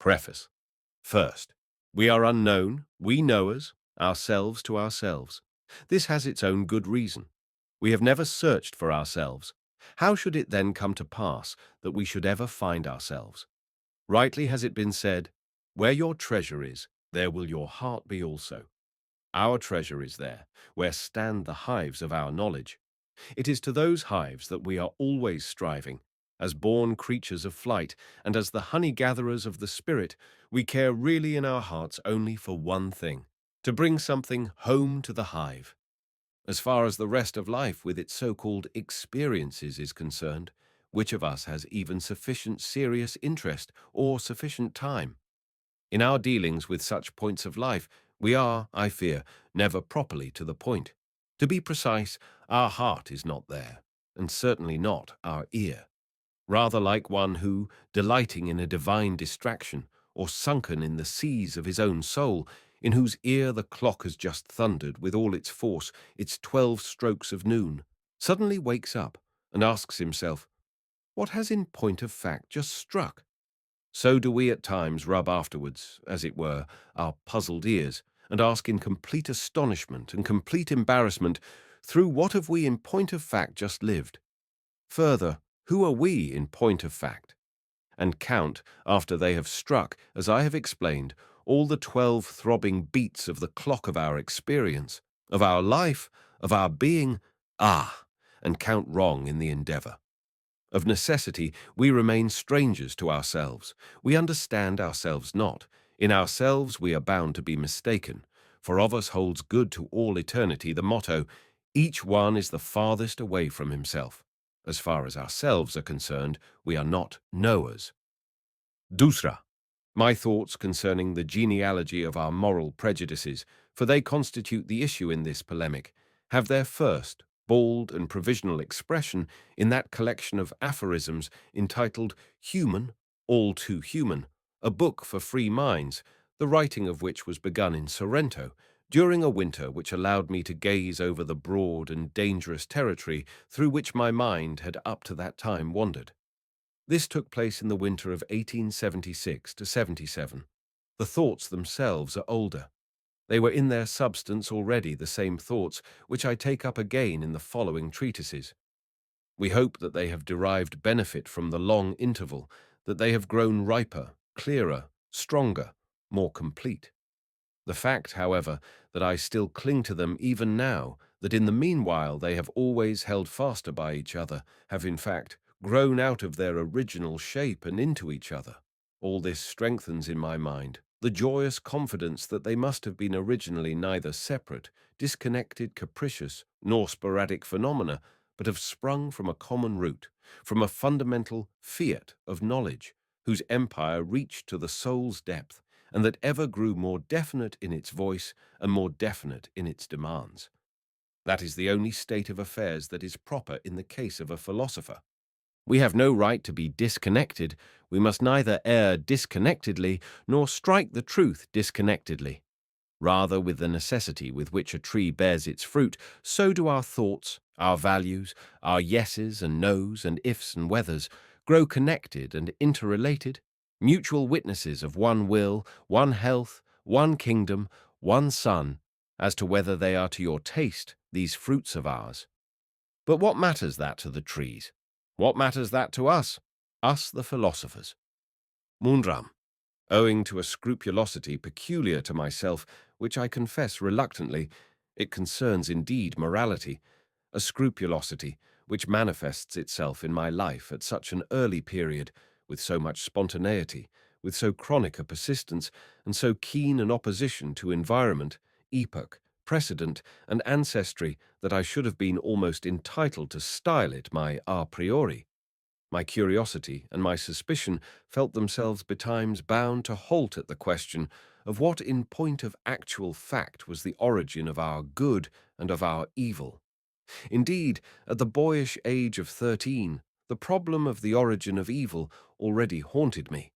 Preface. First, we are unknown, we knowers, ourselves to ourselves. This has its own good reason. We have never searched for ourselves. How should it then come to pass that we should ever find ourselves? Rightly has it been said, "Where your treasure is, there will your heart be also." Our treasure is there, where stand the hives of our knowledge. It is to those hives that we are always striving. As born creatures of flight, and as the honey-gatherers of the spirit, we care really in our hearts only for one thing, to bring something home to the hive. As far as the rest of life with its so-called experiences is concerned, which of us has even sufficient serious interest or sufficient time? In our dealings with such points of life, we are, I fear, never properly to the point. To be precise, our heart is not there, and certainly not our ear. Rather like one who, delighting in a divine distraction, or sunken in the seas of his own soul, in whose ear the clock has just thundered with all its force, its 12 strokes of noon, suddenly wakes up and asks himself, "What has in point of fact just struck?" So do we at times rub afterwards, as it were, our puzzled ears, and ask in complete astonishment and complete embarrassment, through what have we in point of fact just lived? Further, who are we in point of fact? And count, after they have struck, as I have explained, all the 12 throbbing beats of the clock of our experience, of our life, of our being, and count wrong in the endeavor. Of necessity, we remain strangers to ourselves. We understand ourselves not. In ourselves we are bound to be mistaken, for of us holds good to all eternity the motto, "Each one is the farthest away from himself." As far as ourselves are concerned, we are not knowers. Dusra, my thoughts concerning the genealogy of our moral prejudices, for they constitute the issue in this polemic, have their first, bold and provisional expression in that collection of aphorisms entitled Human, All Too Human, a book for free minds, the writing of which was begun in Sorrento, during a winter which allowed me to gaze over the broad and dangerous territory through which my mind had up to that time wandered. This took place in the winter of 1876 to 77. The thoughts themselves are older. They were in their substance already the same thoughts which I take up again in the following treatises. We hope that they have derived benefit from the long interval, that they have grown riper, clearer, stronger, more complete. The fact, however, that I still cling to them even now, that in the meanwhile they have always held faster by each other, have in fact grown out of their original shape and into each other. All this strengthens in my mind the joyous confidence that they must have been originally neither separate, disconnected, capricious, nor sporadic phenomena, but have sprung from a common root, from a fundamental fiat of knowledge, whose empire reached to the soul's depth, and that ever grew more definite in its voice and more definite in its demands. That is the only state of affairs that is proper in the case of a philosopher. We have no right to be disconnected. We must neither err disconnectedly nor strike the truth disconnectedly. Rather, with the necessity with which a tree bears its fruit, so do our thoughts, our values, our yeses and nos and ifs and whethers grow connected and interrelated, mutual witnesses of one will, one health, one kingdom, one sun, as to whether they are to your taste, these fruits of ours. But what matters that to the trees? What matters that to us the philosophers? Mundram, owing to a scrupulosity peculiar to myself, which I confess reluctantly, it concerns indeed morality, a scrupulosity which manifests itself in my life at such an early period, with so much spontaneity, with so chronic a persistence, and so keen an opposition to environment, epoch, precedent, and ancestry that I should have been almost entitled to style it my a priori. My curiosity and my suspicion felt themselves betimes bound to halt at the question of what in point of actual fact was the origin of our good and of our evil. Indeed, at the boyish age of 13, the problem of the origin of evil already haunted me.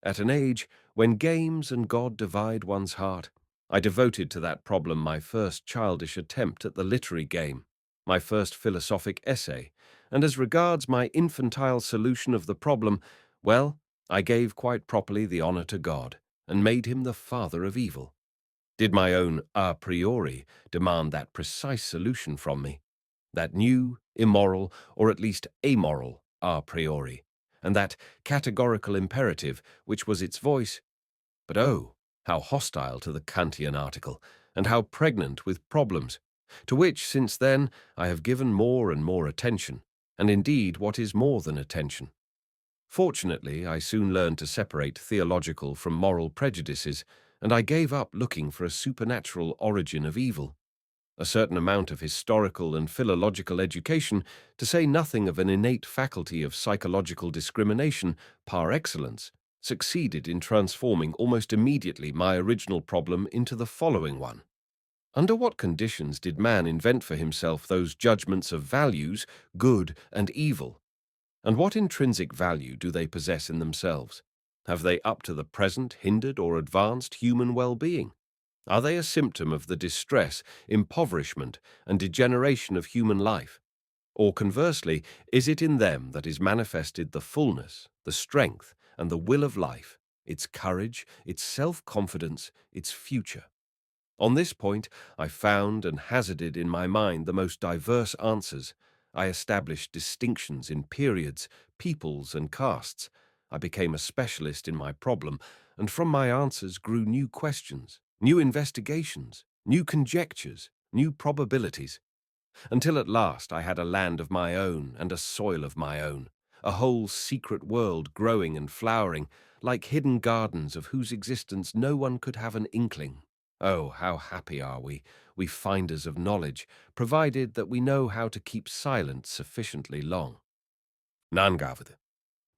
At an age when games and God divide one's heart, I devoted to that problem my first childish attempt at the literary game, my first philosophic essay, and as regards my infantile solution of the problem, well, I gave quite properly the honor to God, and made him the father of evil. Did my own a priori demand that precise solution from me, that new, immoral, or at least amoral a priori, and that categorical imperative which was its voice? But oh, how hostile to the Kantian article, and how pregnant with problems, to which, since then, I have given more and more attention, and indeed what is more than attention. Fortunately, I soon learned to separate theological from moral prejudices, and I gave up looking for a supernatural origin of evil. A certain amount of historical and philological education, to say nothing of an innate faculty of psychological discrimination par excellence, succeeded in transforming almost immediately my original problem into the following one. Under what conditions did man invent for himself those judgments of values, good and evil? And what intrinsic value do they possess in themselves? Have they up to the present hindered or advanced human well-being? Are they a symptom of the distress, impoverishment, and degeneration of human life? Or conversely, is it in them that is manifested the fullness, the strength, and the will of life, its courage, its self-confidence, its future? On this point, I found and hazarded in my mind the most diverse answers. I established distinctions in periods, peoples, and castes. I became a specialist in my problem, and from my answers grew new questions, new investigations, new conjectures, new probabilities, until at last I had a land of my own and a soil of my own, a whole secret world growing and flowering, like hidden gardens of whose existence no one could have an inkling. Oh, how happy are we finders of knowledge, provided that we know how to keep silent sufficiently long. Nangaவது.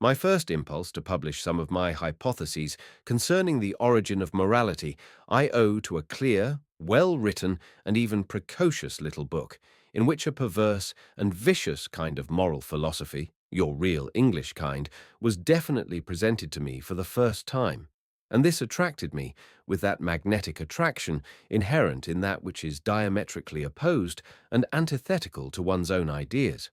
My first impulse to publish some of my hypotheses concerning the origin of morality I owe to a clear, well-written, and even precocious little book, in which a perverse and vicious kind of moral philosophy, your real English kind, was definitely presented to me for the first time. And this attracted me with that magnetic attraction inherent in that which is diametrically opposed and antithetical to one's own ideas.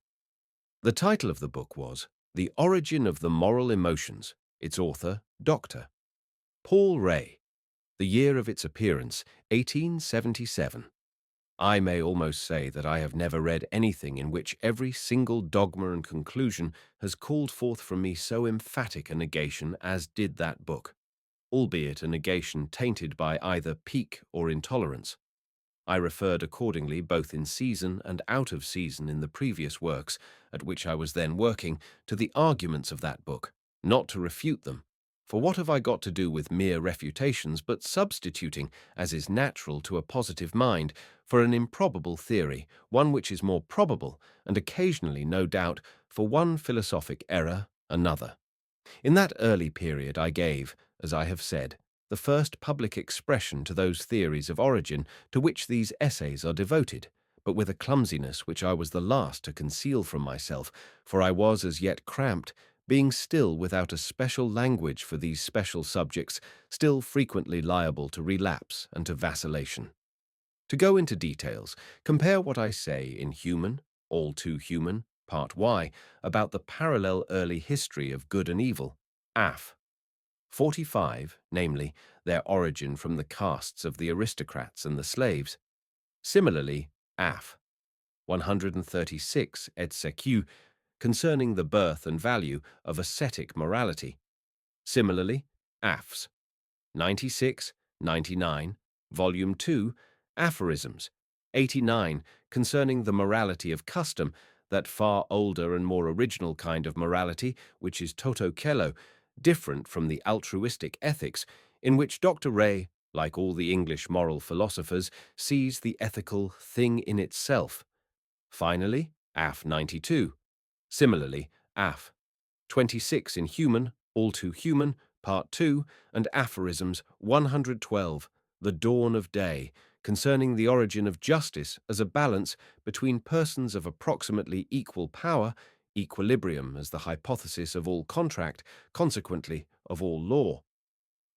The title of the book was The Origin of the Moral Emotions, its author, Dr. Paul Ray. The year of its appearance, 1877. I may almost say that I have never read anything in which every single dogma and conclusion has called forth from me so emphatic a negation as did that book, albeit a negation tainted by either pique or intolerance. I referred accordingly both in season and out of season in the previous works, at which I was then working, to the arguments of that book, not to refute them. For what have I got to do with mere refutations but substituting, as is natural to a positive mind, for an improbable theory, one which is more probable, and occasionally, no doubt, for one philosophic error, another? In that early period I gave, as I have said, the first public expression to those theories of origin to which these essays are devoted, but with a clumsiness which I was the last to conceal from myself, for I was as yet cramped, being still without a special language for these special subjects, still frequently liable to relapse and to vacillation. To go into details, compare what I say in Human, All Too Human, Part Y, about the parallel early history of good and evil, AF. 45, namely, their origin from the castes of the aristocrats and the slaves. Similarly, AF. 136 et seq, concerning the birth and value of ascetic morality. Similarly, AFs. 96, 99, Volume 2, Aphorisms. 89, concerning the morality of custom, that far older and more original kind of morality, which is toto kello, different from the altruistic ethics, in which Dr. Ray, like all the English moral philosophers, sees the ethical thing in itself. Finally, AF 92. Similarly, AF 26 in Human, All Too Human, Part 2, and Aphorisms 112, The Dawn of Day, concerning the origin of justice as a balance between persons of approximately equal power, equilibrium as the hypothesis of all contract, consequently of all law.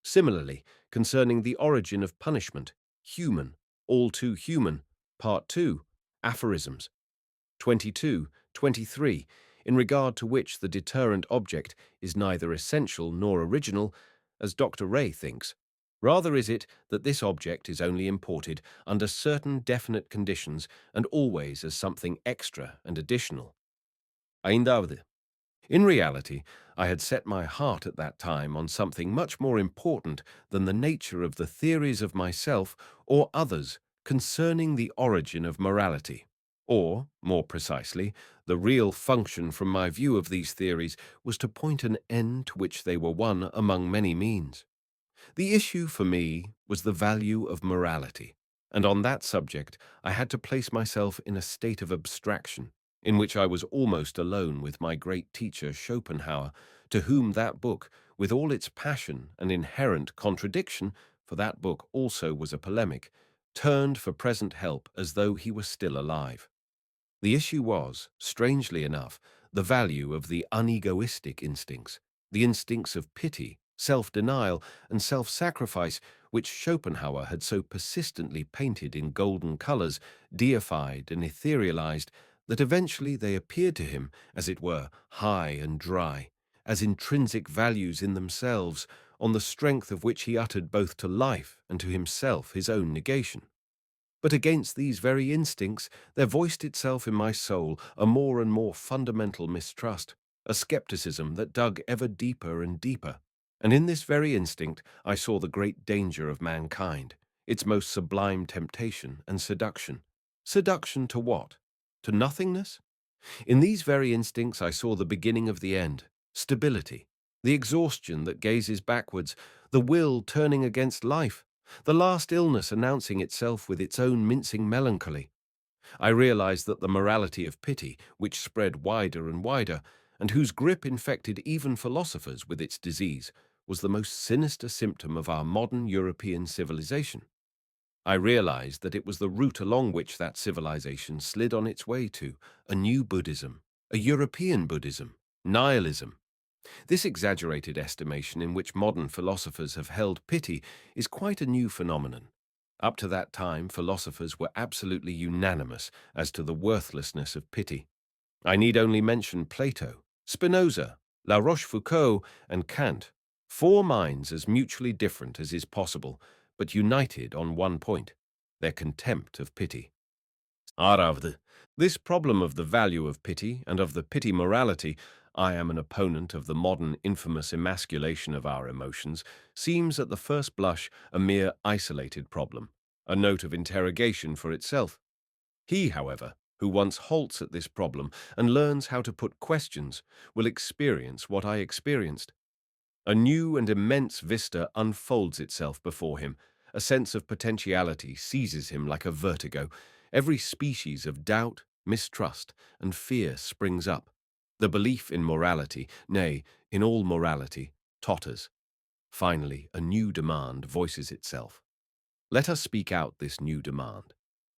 Similarly, concerning the origin of punishment, Human, All Too Human, Part 2, Aphorisms 22, 23, in regard to which the deterrent object is neither essential nor original, as Dr. Ray thinks. Rather is it that this object is only imported under certain definite conditions and always as something extra and additional. Ainda in reality, I had set my heart at that time on something much more important than the nature of the theories of myself or others concerning the origin of morality, or, more precisely, the real function from my view of these theories was to point an end to which they were one among many means. The issue for me was the value of morality, and on that subject I had to place myself in a state of abstraction, in which I was almost alone with my great teacher Schopenhauer, to whom that book, with all its passion and inherent contradiction, for that book also was a polemic, turned for present help as though he were still alive. The issue was, strangely enough, the value of the unegoistic instincts, the instincts of pity, self-denial, and self-sacrifice, which Schopenhauer had so persistently painted in golden colors, deified and etherealized, that eventually they appeared to him, as it were, high and dry, as intrinsic values in themselves, on the strength of which he uttered both to life and to himself his own negation. But against these very instincts there voiced itself in my soul a more and more fundamental mistrust, a skepticism that dug ever deeper and deeper. And in this very instinct I saw the great danger of mankind, its most sublime temptation and seduction. Seduction to what? To nothingness? In these very instincts I saw the beginning of the end, stability, the exhaustion that gazes backwards, the will turning against life, the last illness announcing itself with its own mincing melancholy. I realized that the morality of pity, which spread wider and wider, and whose grip infected even philosophers with its disease, was the most sinister symptom of our modern European civilization. I realized that it was the route along which that civilization slid on its way to a new Buddhism, a European Buddhism, nihilism. This exaggerated estimation in which modern philosophers have held pity is quite a new phenomenon. Up to that time, philosophers were absolutely unanimous as to the worthlessness of pity. I need only mention Plato, Spinoza, La Rochefoucauld, and Kant, four minds as mutually different as is possible, but united on one point, their contempt of pity. Aravd. This problem of the value of pity and of the pity morality, I am an opponent of the modern infamous emasculation of our emotions, seems at the first blush a mere isolated problem, a note of interrogation for itself. He, however, who once halts at this problem and learns how to put questions, will experience what I experienced. A new and immense vista unfolds itself before him. A sense of potentiality seizes him like a vertigo. Every species of doubt, mistrust, and fear springs up. The belief in morality, nay, in all morality, totters. Finally, a new demand voices itself. Let us speak out this new demand.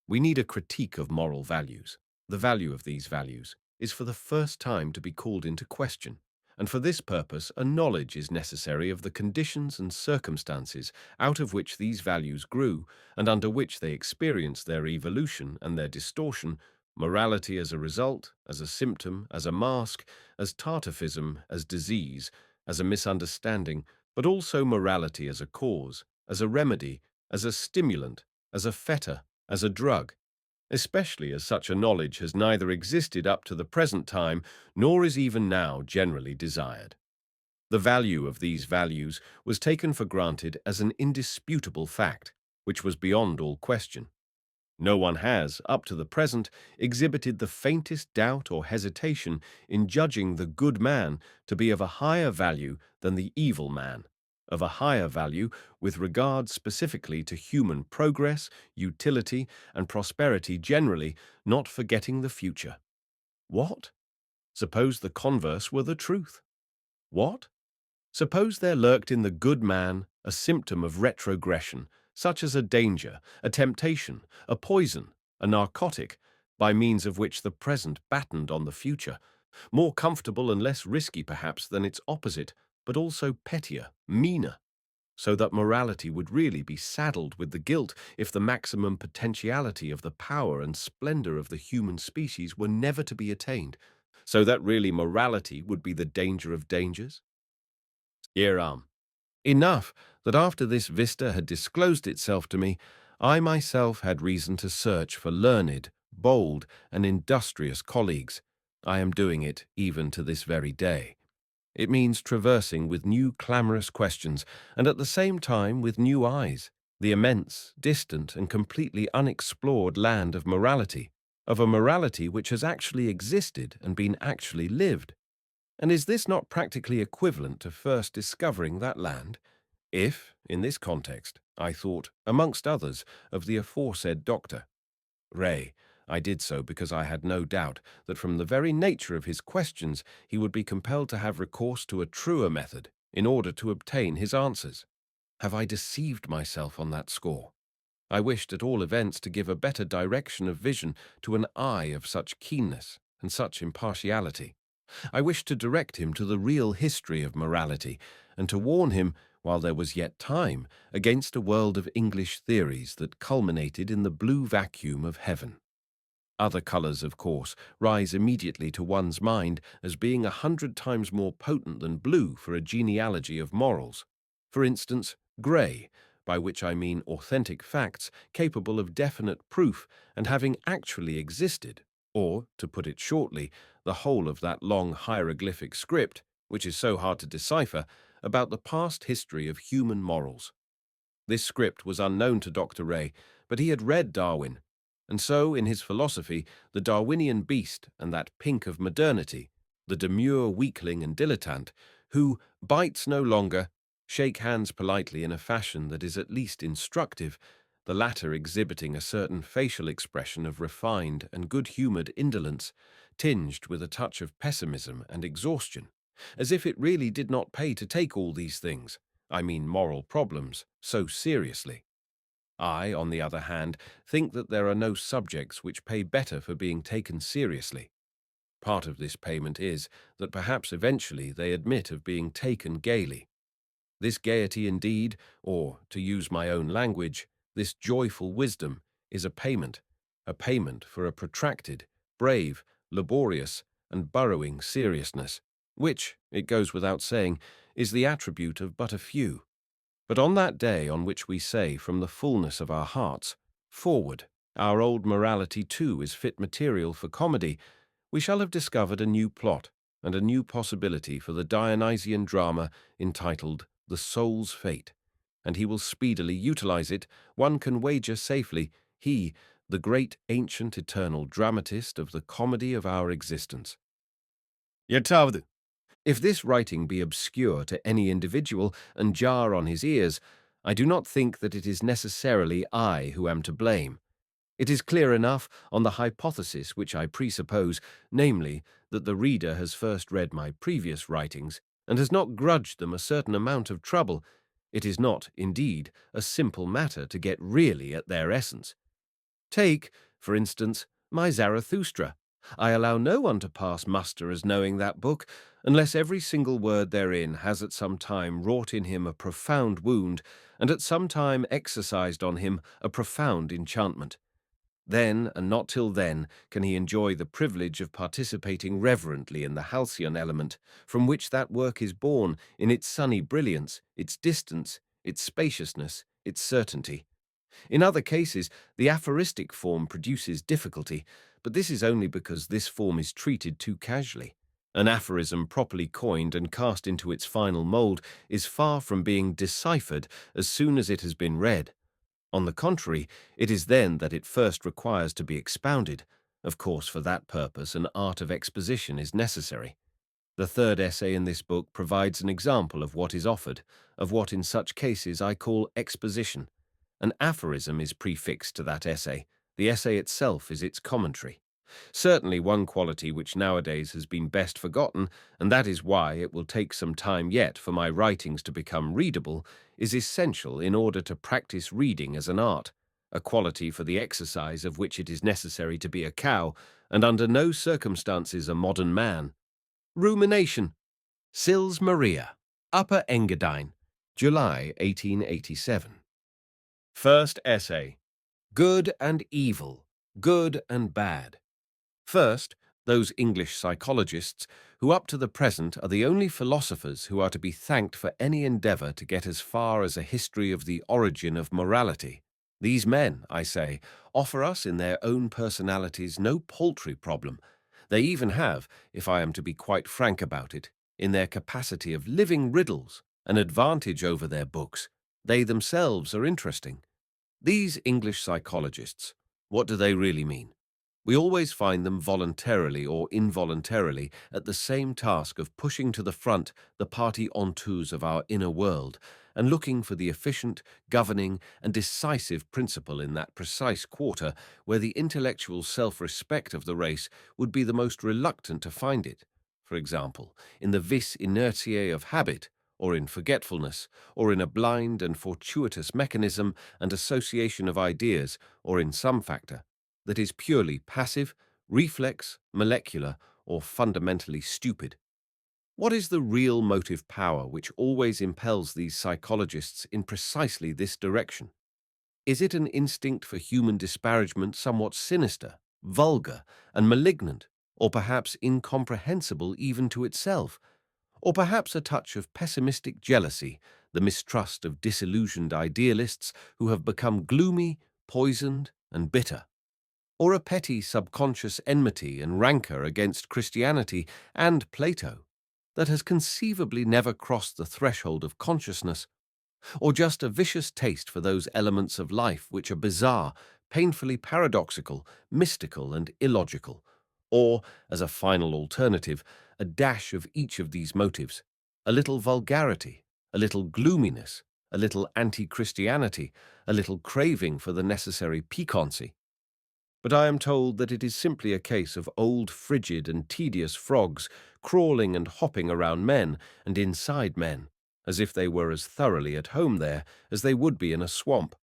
We need a critique of moral values. The value of these values is for the first time to be called into question, and for this purpose a knowledge is necessary of the conditions and circumstances out of which these values grew and under which they experienced their evolution and their distortion, morality as a result, as a symptom, as a mask, as tartufism, as disease, as a misunderstanding, but also morality as a cause, as a remedy, as a stimulant, as a fetter, as a drug, especially as such a knowledge has neither existed up to the present time nor is even now generally desired. The value of these values was taken for granted as an indisputable fact, which was beyond all question. No one has, up to the present, exhibited the faintest doubt or hesitation in judging the good man to be of a higher value than the evil man, of a higher value with regard specifically to human progress, utility, and prosperity generally, not forgetting the future. What? Suppose the converse were the truth. What? Suppose there lurked in the good man a symptom of retrogression, such as a danger, a temptation, a poison, a narcotic, by means of which the present battened on the future, more comfortable and less risky perhaps than its opposite, but also pettier, meaner, so that morality would really be saddled with the guilt if the maximum potentiality of the power and splendor of the human species were never to be attained, So that really morality would be the danger of dangers? Iram. Enough that after this vista had disclosed itself to me, I myself had reason to search for learned, bold, and industrious colleagues. I am doing it even to this very day. It means traversing with new clamorous questions, and at the same time with new eyes, the immense, distant, and completely unexplored land of morality, of a morality which has actually existed and been actually lived. And is this not practically equivalent to first discovering that land? If, in this context, I thought, amongst others, of the aforesaid Dr. Ray, I did so because I had no doubt that from the very nature of his questions he would be compelled to have recourse to a truer method in order to obtain his answers. Have I deceived myself on that score? I wished at all events to give a better direction of vision to an eye of such keenness and such impartiality. I wished to direct him to the real history of morality, and to warn him, while there was yet time, against a world of English theories that culminated in the blue vacuum of heaven. Other colours, of course, rise immediately to one's mind as being 100 times more potent than blue for a genealogy of morals. For instance, grey, by which I mean authentic facts capable of definite proof and having actually existed, or, to put it shortly, the whole of that long hieroglyphic script, which is so hard to decipher, about the past history of human morals. This script was unknown to Dr. Ray, but he had read Darwin, and so, in his philosophy, the Darwinian beast and that pink of modernity, the demure weakling and dilettante, who bites no longer, shake hands politely in a fashion that is at least instructive, the latter exhibiting a certain facial expression of refined and good-humored indolence, tinged with a touch of pessimism and exhaustion, as if it really did not pay to take all these things, I mean moral problems, so seriously. I, on the other hand, think that there are no subjects which pay better for being taken seriously. Part of this payment is that perhaps eventually they admit of being taken gaily. This gaiety indeed, or, to use my own language, this joyful wisdom, is a payment for a protracted, brave, laborious, and burrowing seriousness, which, it goes without saying, is the attribute of but a few. But on that day on which we say from the fullness of our hearts, "Forward, our old morality too is fit material for comedy," we shall have discovered a new plot and a new possibility for the Dionysian drama entitled The Soul's Fate, and he will speedily utilize it, one can wager safely, he, the great ancient eternal dramatist of the comedy of our existence. Yetavdu. If this writing be obscure to any individual and jar on his ears, I do not think that it is necessarily I who am to blame. It is clear enough on the hypothesis which I presuppose, namely, that the reader has first read my previous writings and has not grudged them a certain amount of trouble. It is not, indeed, a simple matter to get really at their essence. Take, for instance, my Zarathustra. I allow no one to pass muster as knowing that book, unless every single word therein has at some time wrought in him a profound wound, and at some time exercised on him a profound enchantment. Then, and not till then, can he enjoy the privilege of participating reverently in the halcyon element from which that work is born in its sunny brilliance, its distance, its spaciousness, its certainty. In other cases, the aphoristic form produces difficulty, but this is only because this form is treated too casually. An aphorism properly coined and cast into its final mold is far from being deciphered as soon as it has been read. On the contrary, it is then that it first requires to be expounded. Of course, for that purpose, an art of exposition is necessary. The third essay in this book provides an example of what is offered, of what in such cases I call exposition. An aphorism is prefixed to that essay. The essay itself is its commentary. Certainly one quality which nowadays has been best forgotten, and that is why it will take some time yet for my writings to become readable, is essential in order to practice reading as an art, a quality for the exercise of which it is necessary to be a cow, and under no circumstances a modern man. Rumination. Sils Maria, Upper Engadine, July 1887. First essay. Good and evil, good and bad. First, Those English psychologists who up to the present are the only philosophers who are to be thanked for any endeavor to get as far as a history of the origin of morality. These men, I say, offer us in their own personalities no paltry problem. They even have, if I am to be quite frank about it, in their capacity of living riddles, an advantage over their books. They themselves are interesting. These English psychologists, what do they really mean? We always find them voluntarily or involuntarily at the same task of pushing to the front the party ontos of our inner world and looking for the efficient, governing, and decisive principle in that precise quarter where the intellectual self-respect of the race would be the most reluctant to find it. For example, in the vis inertiae of habit, or in forgetfulness, or in a blind and fortuitous mechanism and association of ideas, or in some factor that is purely passive, reflex, molecular, or fundamentally stupid. What is the real motive power which always impels these psychologists in precisely this direction? Is it an instinct for human disparagement somewhat sinister, vulgar, and malignant, or perhaps incomprehensible even to itself? Or perhaps a touch of pessimistic jealousy, the mistrust of disillusioned idealists who have become gloomy, poisoned, and bitter? Or a petty subconscious enmity and rancor against Christianity and Plato that has conceivably never crossed the threshold of consciousness, or just a vicious taste for those elements of life which are bizarre, painfully paradoxical, mystical, and illogical, or, as a final alternative, a dash of each of these motives, a little vulgarity, a little gloominess, a little anti-Christianity, a little craving for the necessary piquancy. But I am told that it is simply a case of old frigid and tedious frogs crawling and hopping around men and inside men, as if they were as thoroughly at home there as they would be in a swamp.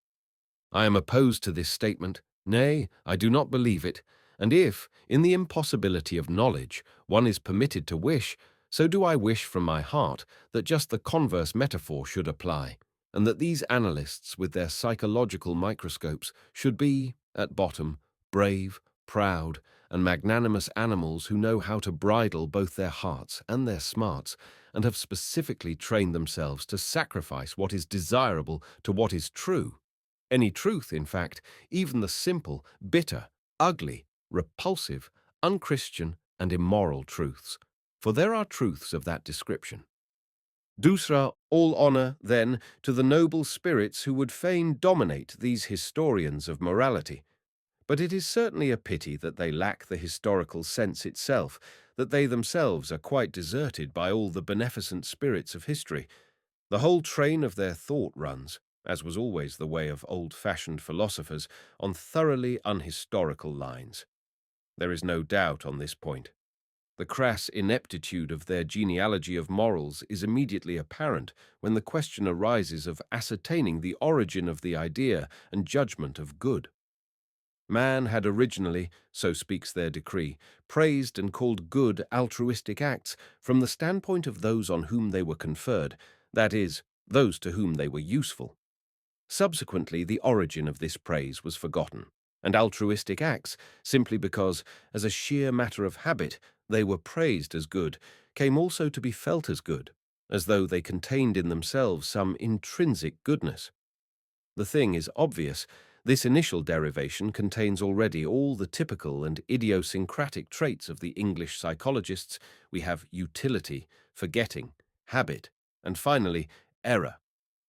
I am opposed to this statement. Nay, I do not believe it, and if, in the impossibility of knowledge, one is permitted to wish, so do I wish from my heart that just the converse metaphor should apply, and that these analysts with their psychological microscopes should be, at bottom, brave, proud, and magnanimous animals who know how to bridle both their hearts and their smarts, and have specifically trained themselves to sacrifice what is desirable to what is true. Any truth, in fact, even the simple, bitter, ugly, repulsive, unchristian, and immoral truths. For there are truths of that description. Dusra, all honor, then, to the noble spirits who would fain dominate these historians of morality. But it is certainly a pity that they lack the historical sense itself, that they themselves are quite deserted by all the beneficent spirits of history. The whole train of their thought runs, as was always the way of old-fashioned philosophers, on thoroughly unhistorical lines. There is no doubt on this point. The crass ineptitude of their genealogy of morals is immediately apparent when the question arises of ascertaining the origin of the idea and judgment of good. Man had originally, so speaks their decree, praised and called good altruistic acts from the standpoint of those on whom they were conferred, that is, those to whom they were useful. Subsequently, the origin of this praise was forgotten, and altruistic acts, simply because, as a sheer matter of habit, they were praised as good, came also to be felt as good, as though they contained in themselves some intrinsic goodness. The thing is obvious. This initial derivation contains already all the typical and idiosyncratic traits of the English psychologists. We have utility, forgetting, habit, and finally, error,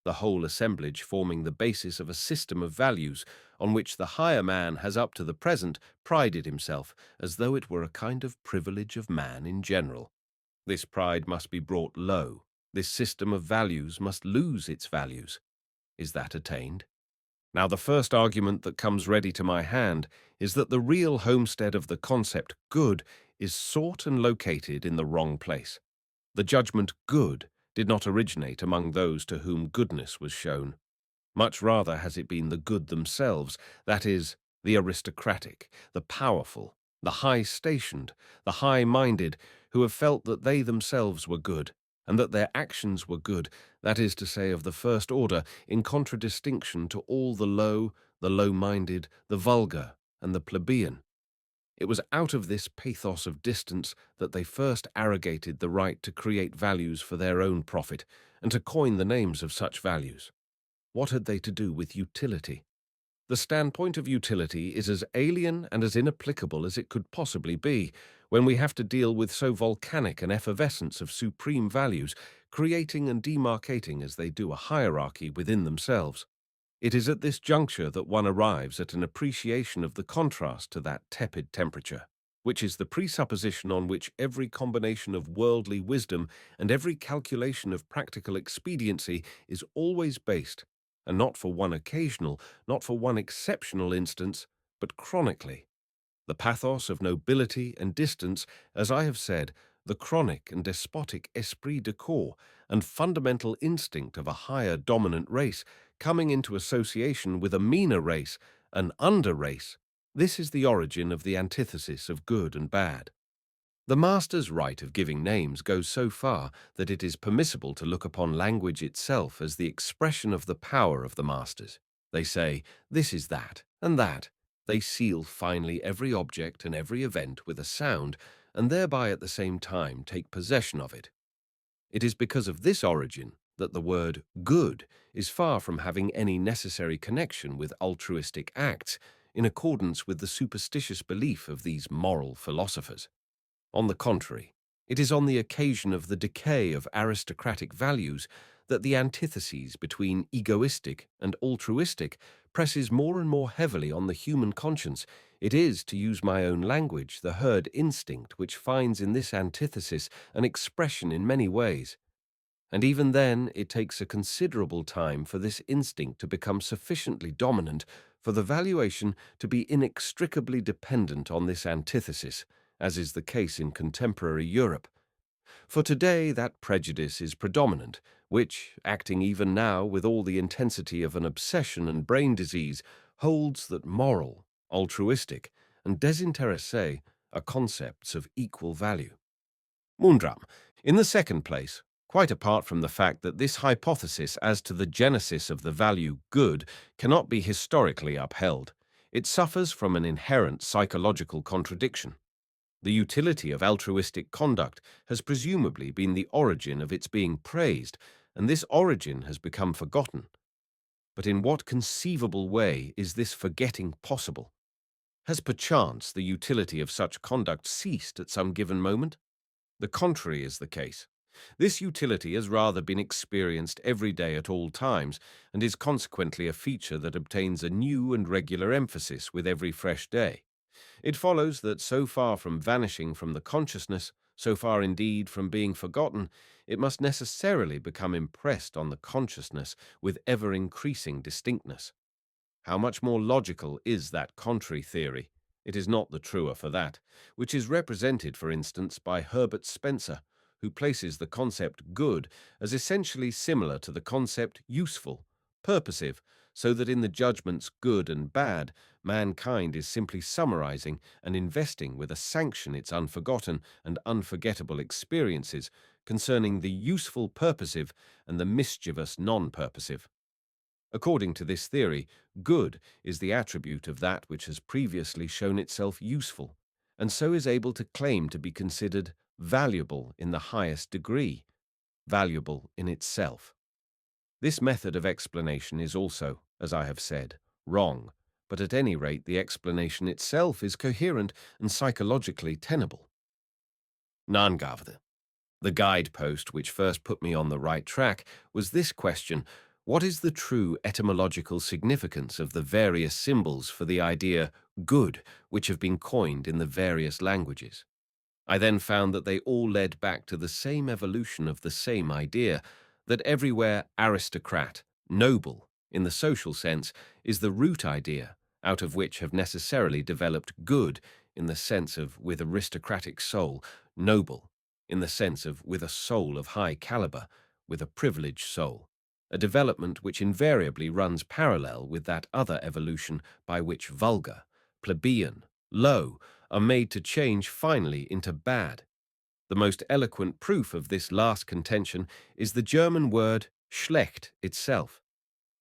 the whole assemblage forming the basis of a system of values on which the higher man has up to the present prided himself as though it were a kind of privilege of man in general. This pride must be brought low. This system of values must lose its values. Is that attained? Now, the first argument that comes ready to my hand is that the real homestead of the concept good is sought and located in the wrong place. The judgment good did not originate among those to whom goodness was shown. Much rather has it been the good themselves, that is, the aristocratic, the powerful, the high-stationed, the high-minded, who have felt that they themselves were good, and that their actions were good, that is to say, of the first order, in contradistinction to all the low-minded, the vulgar, and the plebeian. It was out of this pathos of distance that they first arrogated the right to create values for their own profit and to coin the names of such values. What had they to do with utility? The standpoint of utility is as alien and as inapplicable as it could possibly be when we have to deal with so volcanic an effervescence of supreme values, creating and demarcating as they do a hierarchy within themselves. It is at this juncture that one arrives at an appreciation of the contrast to that tepid temperature, which is the presupposition on which every combination of worldly wisdom and every calculation of practical expediency is always based, and not for one occasional, not for one exceptional instance, but chronically. The pathos of nobility and distance, as I have said, the chronic and despotic esprit de corps and fundamental instinct of a higher dominant race coming into association with a meaner race, an under race, this is the origin of the antithesis of good and bad. The master's right of giving names goes so far that it is permissible to look upon language itself as the expression of the power of the masters. They say, this is that, and that. They seal finely every object and every event with a sound, and thereby at the same time take possession of it. It is because of this origin that the word good is far from having any necessary connection with altruistic acts, in accordance with the superstitious belief of these moral philosophers. On the contrary, it is on the occasion of the decay of aristocratic values that the antitheses between egoistic and altruistic presses more and more heavily on the human conscience. It is, to use my own language, the herd instinct which finds in this antithesis an expression in many ways. And even then, it takes a considerable time for this instinct to become sufficiently dominant for the valuation to be inextricably dependent on this antithesis, as is the case in contemporary Europe. For today that prejudice is predominant, which, acting even now with all the intensity of an obsession and brain disease, holds that moral, altruistic, and désintéressé are concepts of equal value. Mundram, in the second place, quite apart from the fact that this hypothesis as to the genesis of the value good cannot be historically upheld, it suffers from an inherent psychological contradiction. The utility of altruistic conduct has presumably been the origin of its being praised, and this origin has become forgotten. But in what conceivable way is this forgetting possible? Has perchance the utility of such conduct ceased at some given moment? The contrary is the case. This utility has rather been experienced every day at all times, and is consequently a feature that obtains a new and regular emphasis with every fresh day. It follows that so far from vanishing from the consciousness, so far indeed from being forgotten, it must necessarily become impressed on the consciousness with ever-increasing distinctness. How much more logical is that contrary theory? It is not the truer for that, which is represented, for instance, by Herbert Spencer, who places the concept good as essentially similar to the concept useful, purposive, so that in the judgments good and bad, mankind is simply summarizing and investing with a sanction its unforgotten and unforgettable experiences concerning the useful purposive and the mischievous non-purposive. According to this theory, good is the attribute of that which has previously shown itself useful, and so is able to claim to be considered valuable in the highest degree, valuable in itself. This method of explanation is also, as I have said, wrong, but at any rate the explanation itself is coherent and psychologically tenable. Nangavatha. The guidepost which first put me on the right track was this question: what is the true etymological significance of the various symbols for the idea good which have been coined in the various languages? I then found that they all led back to the same evolution of the same idea, that everywhere aristocrat, noble, in the social sense, is the root idea, out of which have necessarily developed good, in the sense of with aristocratic soul, noble, in the sense of with a soul of high caliber, with a privileged soul, a development which invariably runs parallel with that other evolution by which vulgar, plebeian, low, are made to change finally into bad. The most eloquent proof of this last contention is the German word schlecht itself.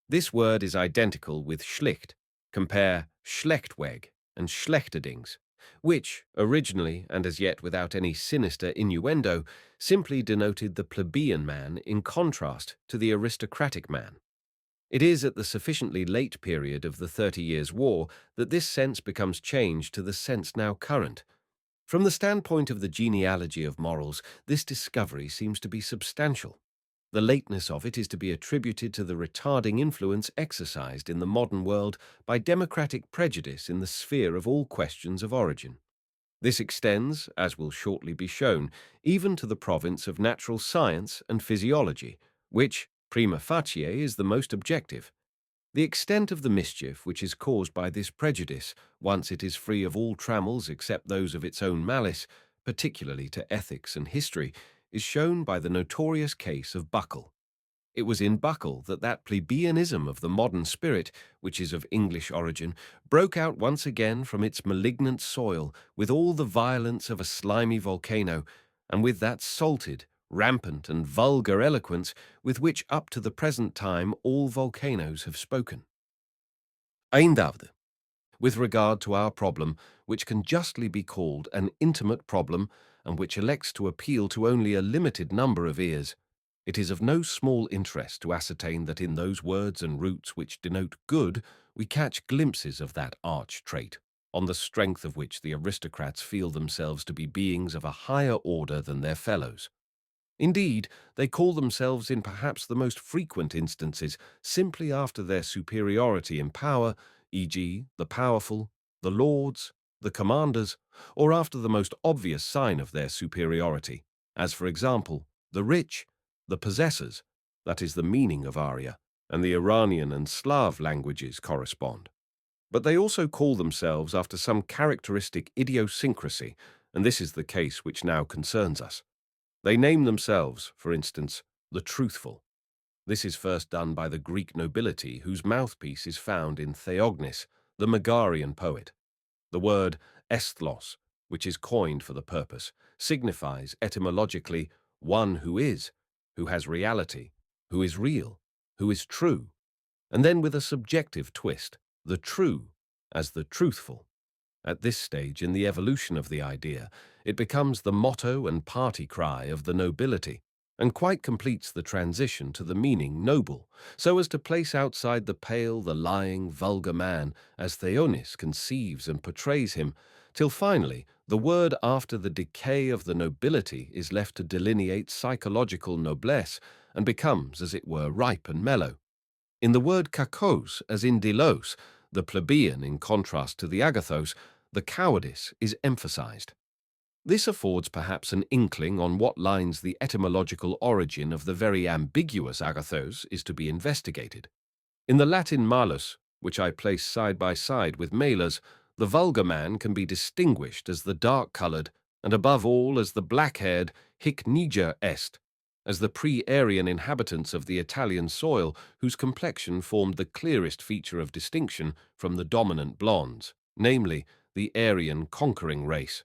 This word is identical with schlicht. Compare schlechtweg and schlechterdings. which, originally and as yet without any sinister innuendo, simply denoted the plebeian man in contrast to the aristocratic man. It is at the sufficiently late period of the 30 Years' War that this sense becomes changed to the sense now current. From the standpoint of the genealogy of morals, this discovery seems to be substantial. The lateness of it is to be attributed to the retarding influence exercised in the modern world by democratic prejudice in the sphere of all questions of origin. This extends, as will shortly be shown, even to the province of natural science and physiology, which, prima facie, is the most objective. The extent of the mischief which is caused by this prejudice, once it is free of all trammels except those of its own malice, particularly to ethics and history, is shown by the notorious case of Buckle. It was in Buckle that that plebeianism of the modern spirit, which is of English origin, broke out once again from its malignant soil with all the violence of a slimy volcano, and with that salted, rampant, and vulgar eloquence with which up to the present time all volcanoes have spoken. Eindavde, with regard to our problem, which can justly be called an intimate problem, and which elects to appeal to only a limited number of ears, it is of no small interest to ascertain that in those words and roots which denote good, we catch glimpses of that arch trait, on the strength of which the aristocrats feel themselves to be beings of a higher order than their fellows. Indeed, they call themselves in perhaps the most frequent instances simply after their superiority in power, e.g., the powerful, the lords, the commanders, or after the most obvious sign of their superiority, as for example, the rich, the possessors, that is the meaning of Arya, and the Iranian and Slav languages correspond. But they also call themselves after some characteristic idiosyncrasy, and this is the case which now concerns us. They name themselves, for instance, the truthful. This is first done by the Greek nobility, whose mouthpiece is found in Theognis, the Megarian poet. The word esthlos, which is coined for the purpose, signifies etymologically one who has reality, who is real, who is true, and then with a subjective twist, the true as the truthful. At this stage in the evolution of the idea, it becomes the motto and party cry of the nobility, and quite completes the transition to the meaning noble, so as to place outside the pale the lying, vulgar man, as Theonis conceives and portrays him, till finally the word after the decay of the nobility is left to delineate psychological noblesse, and becomes, as it were, ripe and mellow. In the word kakos, as in delos, the plebeian in contrast to the agathos, the cowardice is emphasized. This affords perhaps an inkling on what lines the etymological origin of the very ambiguous agathos is to be investigated. In the Latin malus, which I place side by side with malus, the vulgar man can be distinguished as the dark-colored, and above all as the black-haired hic niger est, as the pre-Aryan inhabitants of the Italian soil whose complexion formed the clearest feature of distinction from the dominant blondes, namely, the Aryan conquering race.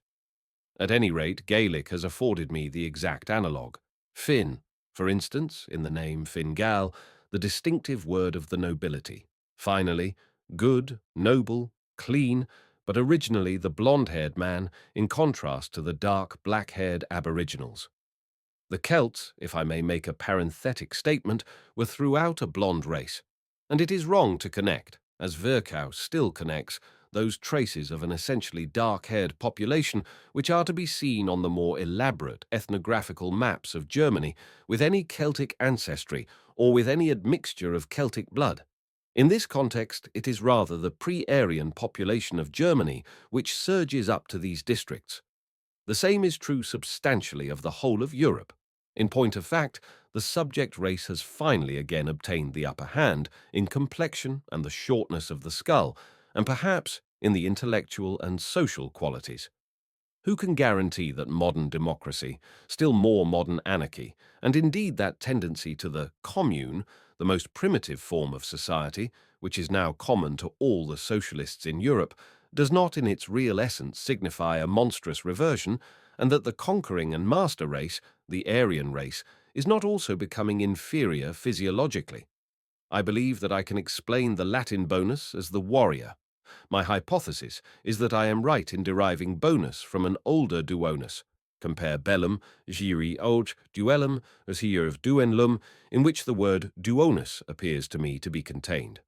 At any rate, Gaelic has afforded me the exact analogue. Finn, for instance, in the name Fingal, the distinctive word of the nobility. Finally, good, noble, clean, but originally the blonde-haired man, in contrast to the dark, black-haired aboriginals. The Celts, if I may make a parenthetic statement, were throughout a blonde race, and it is wrong to connect, as Virchow still connects, those traces of an essentially dark-haired population which are to be seen on the more elaborate ethnographical maps of Germany with any Celtic ancestry or with any admixture of Celtic blood. In this context, it is rather the pre-Aryan population of Germany which surges up to these districts. The same is true substantially of the whole of Europe. In point of fact, the subject race has finally again obtained the upper hand in complexion and the shortness of the skull, and perhaps in the intellectual and social qualities. Who can guarantee that modern democracy, still more modern anarchy, and indeed that tendency to the commune, the most primitive form of society, which is now common to all the socialists in Europe, does not in its real essence signify a monstrous reversion, and that the conquering and master race, the Aryan race, is not also becoming inferior physiologically? I believe that I can explain the Latin bonus as the warrior, My hypothesis is that I am right in deriving bonus from an older duonus. Compare bellum, giri og duellum, as here of duenlum, in which the word duonus appears to me to be contained.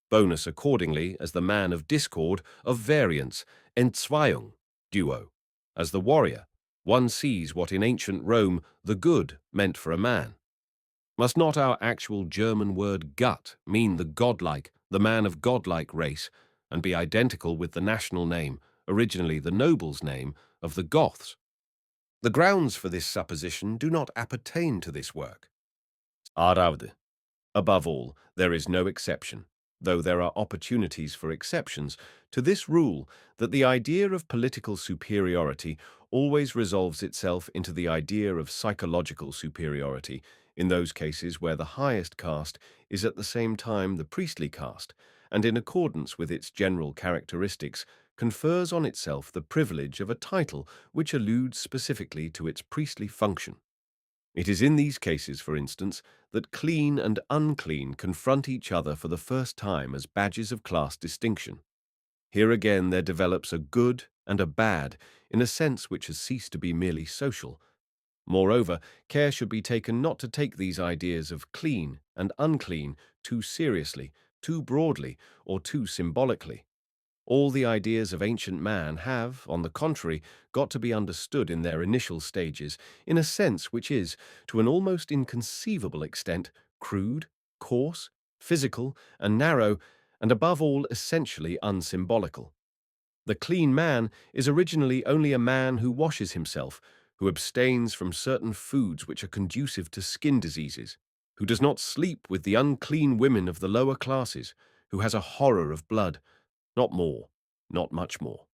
Bonus accordingly as the man of discord, of variance, Entzweiung, duo. As the warrior, one sees what in ancient Rome the good meant for a man. Must not our actual German word gut mean the godlike, the man of godlike race, and be identical with the national name, originally the noble's name, of the Goths? The grounds for this supposition do not appertain to this work. Araude. Above all, there is no exception, though there are opportunities for exceptions, to this rule that the idea of political superiority always resolves itself into the idea of psychological superiority in those cases where the highest caste is at the same time the priestly caste, and in accordance with its general characteristics confers on itself the privilege of a title which alludes specifically to its priestly function. It is in these cases, for instance, that clean and unclean confront each other for the first time as badges of class distinction. Here again there develops a good and a bad in a sense which has ceased to be merely social. Moreover, care should be taken not to take these ideas of clean and unclean too seriously, too broadly, or too symbolically. All the ideas of ancient man have, on the contrary, got to be understood in their initial stages in a sense which is, to an almost inconceivable extent, crude, coarse, physical, and narrow, and above all essentially unsymbolical. The clean man is originally only a man who washes himself, who abstains from certain foods which are conducive to skin diseases, who does not sleep with the unclean women of the lower classes, who has a horror of blood. Not more, not much more.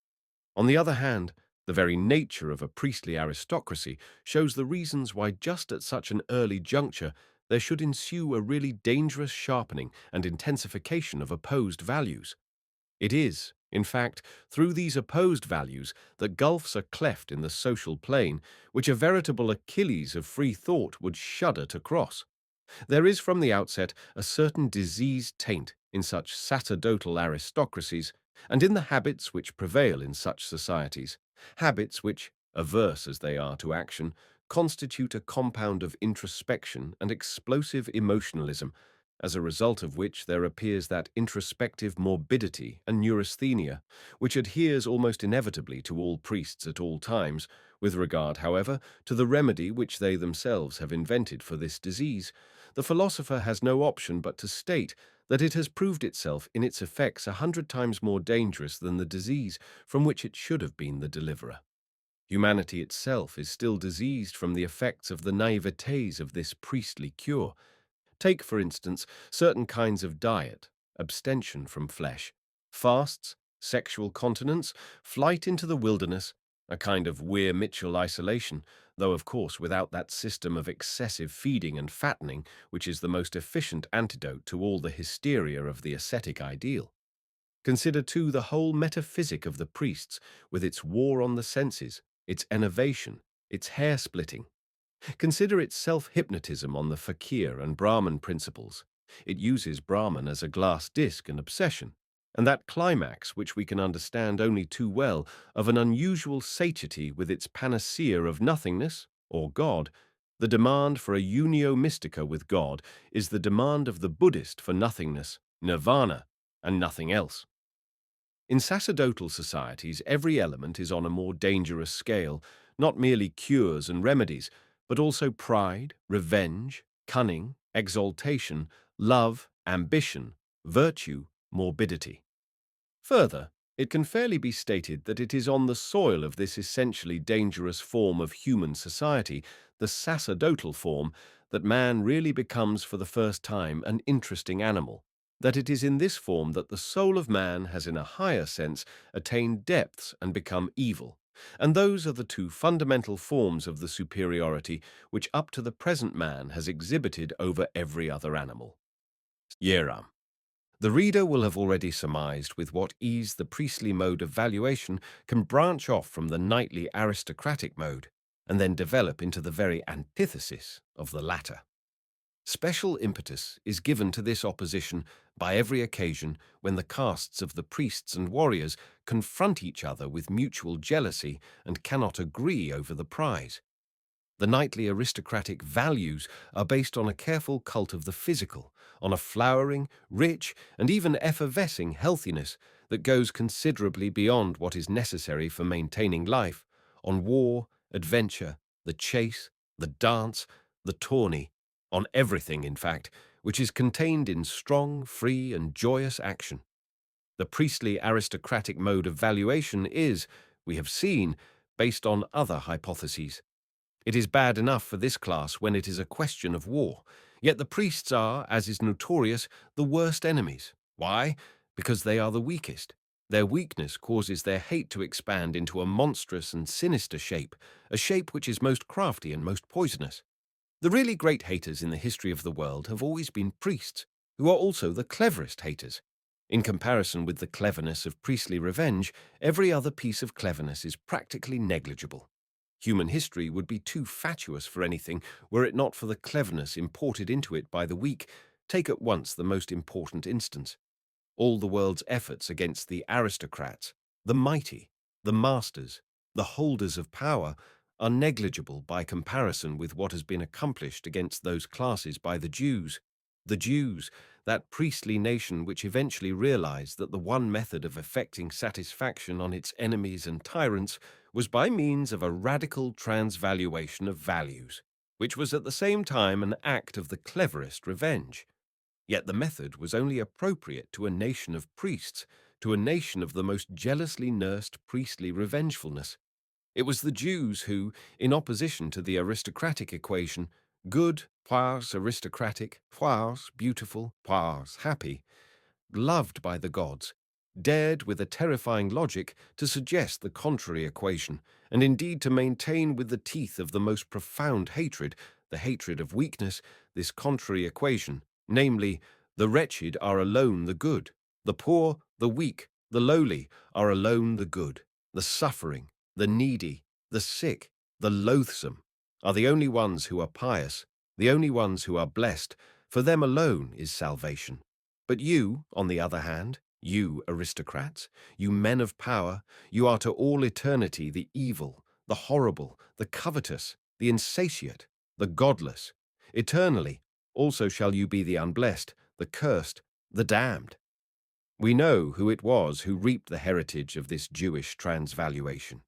On the other hand, the very nature of a priestly aristocracy shows the reasons why just at such an early juncture there should ensue a really dangerous sharpening and intensification of opposed values. It is, in fact, through these opposed values that gulfs are cleft in the social plane, which a veritable Achilles of free thought would shudder to cross. There is from the outset a certain diseased taint in such sacerdotal aristocracies, and in the habits which prevail in such societies, habits which, averse as they are to action, constitute a compound of introspection and explosive emotionalism, as a result of which there appears that introspective morbidity and neurasthenia, which adheres almost inevitably to all priests at all times, with regard, however, to the remedy which they themselves have invented for this disease. The philosopher has no option but to state that it has proved itself in its effects 100 times more dangerous than the disease from which it should have been the deliverer. Humanity itself is still diseased from the effects of the naivete of this priestly cure. Take, for instance, certain kinds of diet, abstention from flesh, fasts, sexual continence, flight into the wilderness, a kind of Weir-Mitchell isolation, though of course without that system of excessive feeding and fattening which is the most efficient antidote to all the hysteria of the ascetic ideal. Consider too the whole metaphysic of the priests, with its war on the senses, its enervation, its hair-splitting. Consider its self-hypnotism on the fakir and Brahman principles. It uses Brahman as a glass disc and obsession, and that climax which we can understand only too well of an unusual satiety with its panacea of nothingness, or God. The demand for a unio mystica with God is the demand of the Buddhist for nothingness, nirvana, and nothing else. In sacerdotal societies, every element is on a more dangerous scale, not merely cures and remedies, but also pride, revenge, cunning, exaltation, love, ambition, virtue, morbidity. Further, it can fairly be stated that it is on the soil of this essentially dangerous form of human society, the sacerdotal form, that man really becomes for the first time an interesting animal, that it is in this form that the soul of man has in a higher sense attained depths and become evil. And those are the two fundamental forms of the superiority which up to the present man has exhibited over every other animal. Yeram. The reader will have already surmised with what ease the priestly mode of valuation can branch off from the knightly aristocratic mode, and then develop into the very antithesis of the latter. Special impetus is given to this opposition by every occasion when the castes of the priests and warriors confront each other with mutual jealousy and cannot agree over the prize. The knightly aristocratic values are based on a careful cult of the physical, on a flowering, rich, and even effervescing healthiness that goes considerably beyond what is necessary for maintaining life, on war, adventure, the chase, the dance, the tourney, on everything, in fact, which is contained in strong, free, and joyous action. The priestly aristocratic mode of valuation is, we have seen, based on other hypotheses. It is bad enough for this class when it is a question of war, yet the priests are, as is notorious, the worst enemies. Why? Because they are the weakest. Their weakness causes their hate to expand into a monstrous and sinister shape, a shape which is most crafty and most poisonous. The really great haters in the history of the world have always been priests, who are also the cleverest haters. In comparison with the cleverness of priestly revenge, every other piece of cleverness is practically negligible. Human history would be too fatuous for anything were it not for the cleverness imported into it by the weak. Take at once the most important instance. All the world's efforts against the aristocrats, the mighty, the masters, the holders of power, are negligible by comparison with what has been accomplished against those classes by the Jews. The Jews, that priestly nation which eventually realized that the one method of effecting satisfaction on its enemies and tyrants was by means of a radical transvaluation of values, which was at the same time an act of the cleverest revenge. Yet the method was only appropriate to a nation of priests, to a nation of the most jealously nursed priestly revengefulness. It was the Jews who, in opposition to the aristocratic equation, good, pours aristocratic, pours beautiful, pours happy, loved by the gods, dared with a terrifying logic to suggest the contrary equation, and indeed to maintain with the teeth of the most profound hatred, the hatred of weakness, this contrary equation, namely, the wretched are alone the good, the poor, the weak, the lowly are alone the good, the suffering, the needy, the sick, the loathsome, are the only ones who are pious, the only ones who are blessed, for them alone is salvation. But you, on the other hand, you aristocrats, you men of power, you are to all eternity the evil, the horrible, the covetous, the insatiate, the godless. Eternally also shall you be the unblessed, the cursed, the damned. We know who it was who reaped the heritage of this Jewish transvaluation.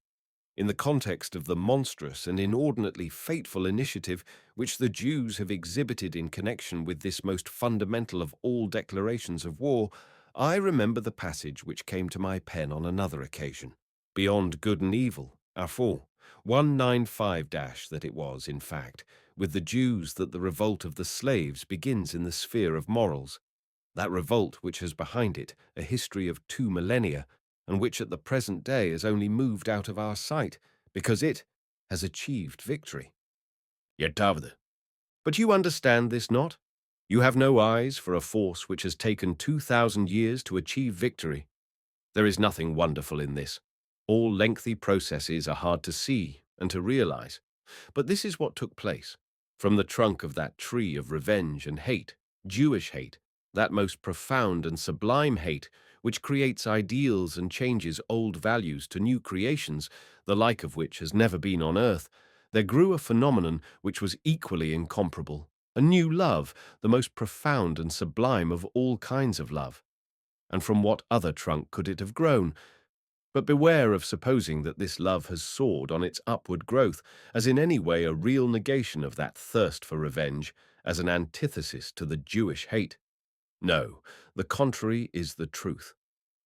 In the context of the monstrous and inordinately fateful initiative which the Jews have exhibited in connection with this most fundamental of all declarations of war, I remember the passage which came to my pen on another occasion. Beyond good and evil, Afo, 195 that it was, in fact, with the Jews that the revolt of the slaves begins in the sphere of morals. That revolt which has behind it a history of 2 millennia, and which at the present day has only moved out of our sight, because it has achieved victory. Yetavde. But you understand this not? You have no eyes for a force which has taken 2,000 years to achieve victory. There is nothing wonderful in this. All lengthy processes are hard to see and to realize. But this is what took place. From the trunk of that tree of revenge and hate, Jewish hate, that most profound and sublime hate, which creates ideals and changes old values to new creations, the like of which has never been on earth, there grew a phenomenon which was equally incomparable, a new love, the most profound and sublime of all kinds of love. And from what other trunk could it have grown? But beware of supposing that this love has soared on its upward growth as in any way a real negation of that thirst for revenge, as an antithesis to the Jewish hate. No, the contrary is the truth.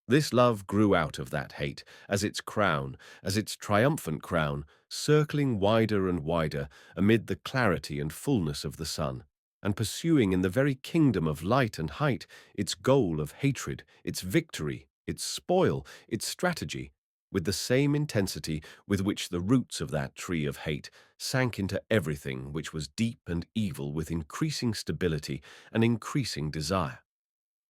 This love grew out of that hate, as its crown, as its triumphant crown, circling wider and wider amid the clarity and fullness of the sun, and pursuing in the very kingdom of light and height its goal of hatred, its victory, its spoil, its strategy, with the same intensity with which the roots of that tree of hate sank into everything which was deep and evil with increasing stability and increasing desire.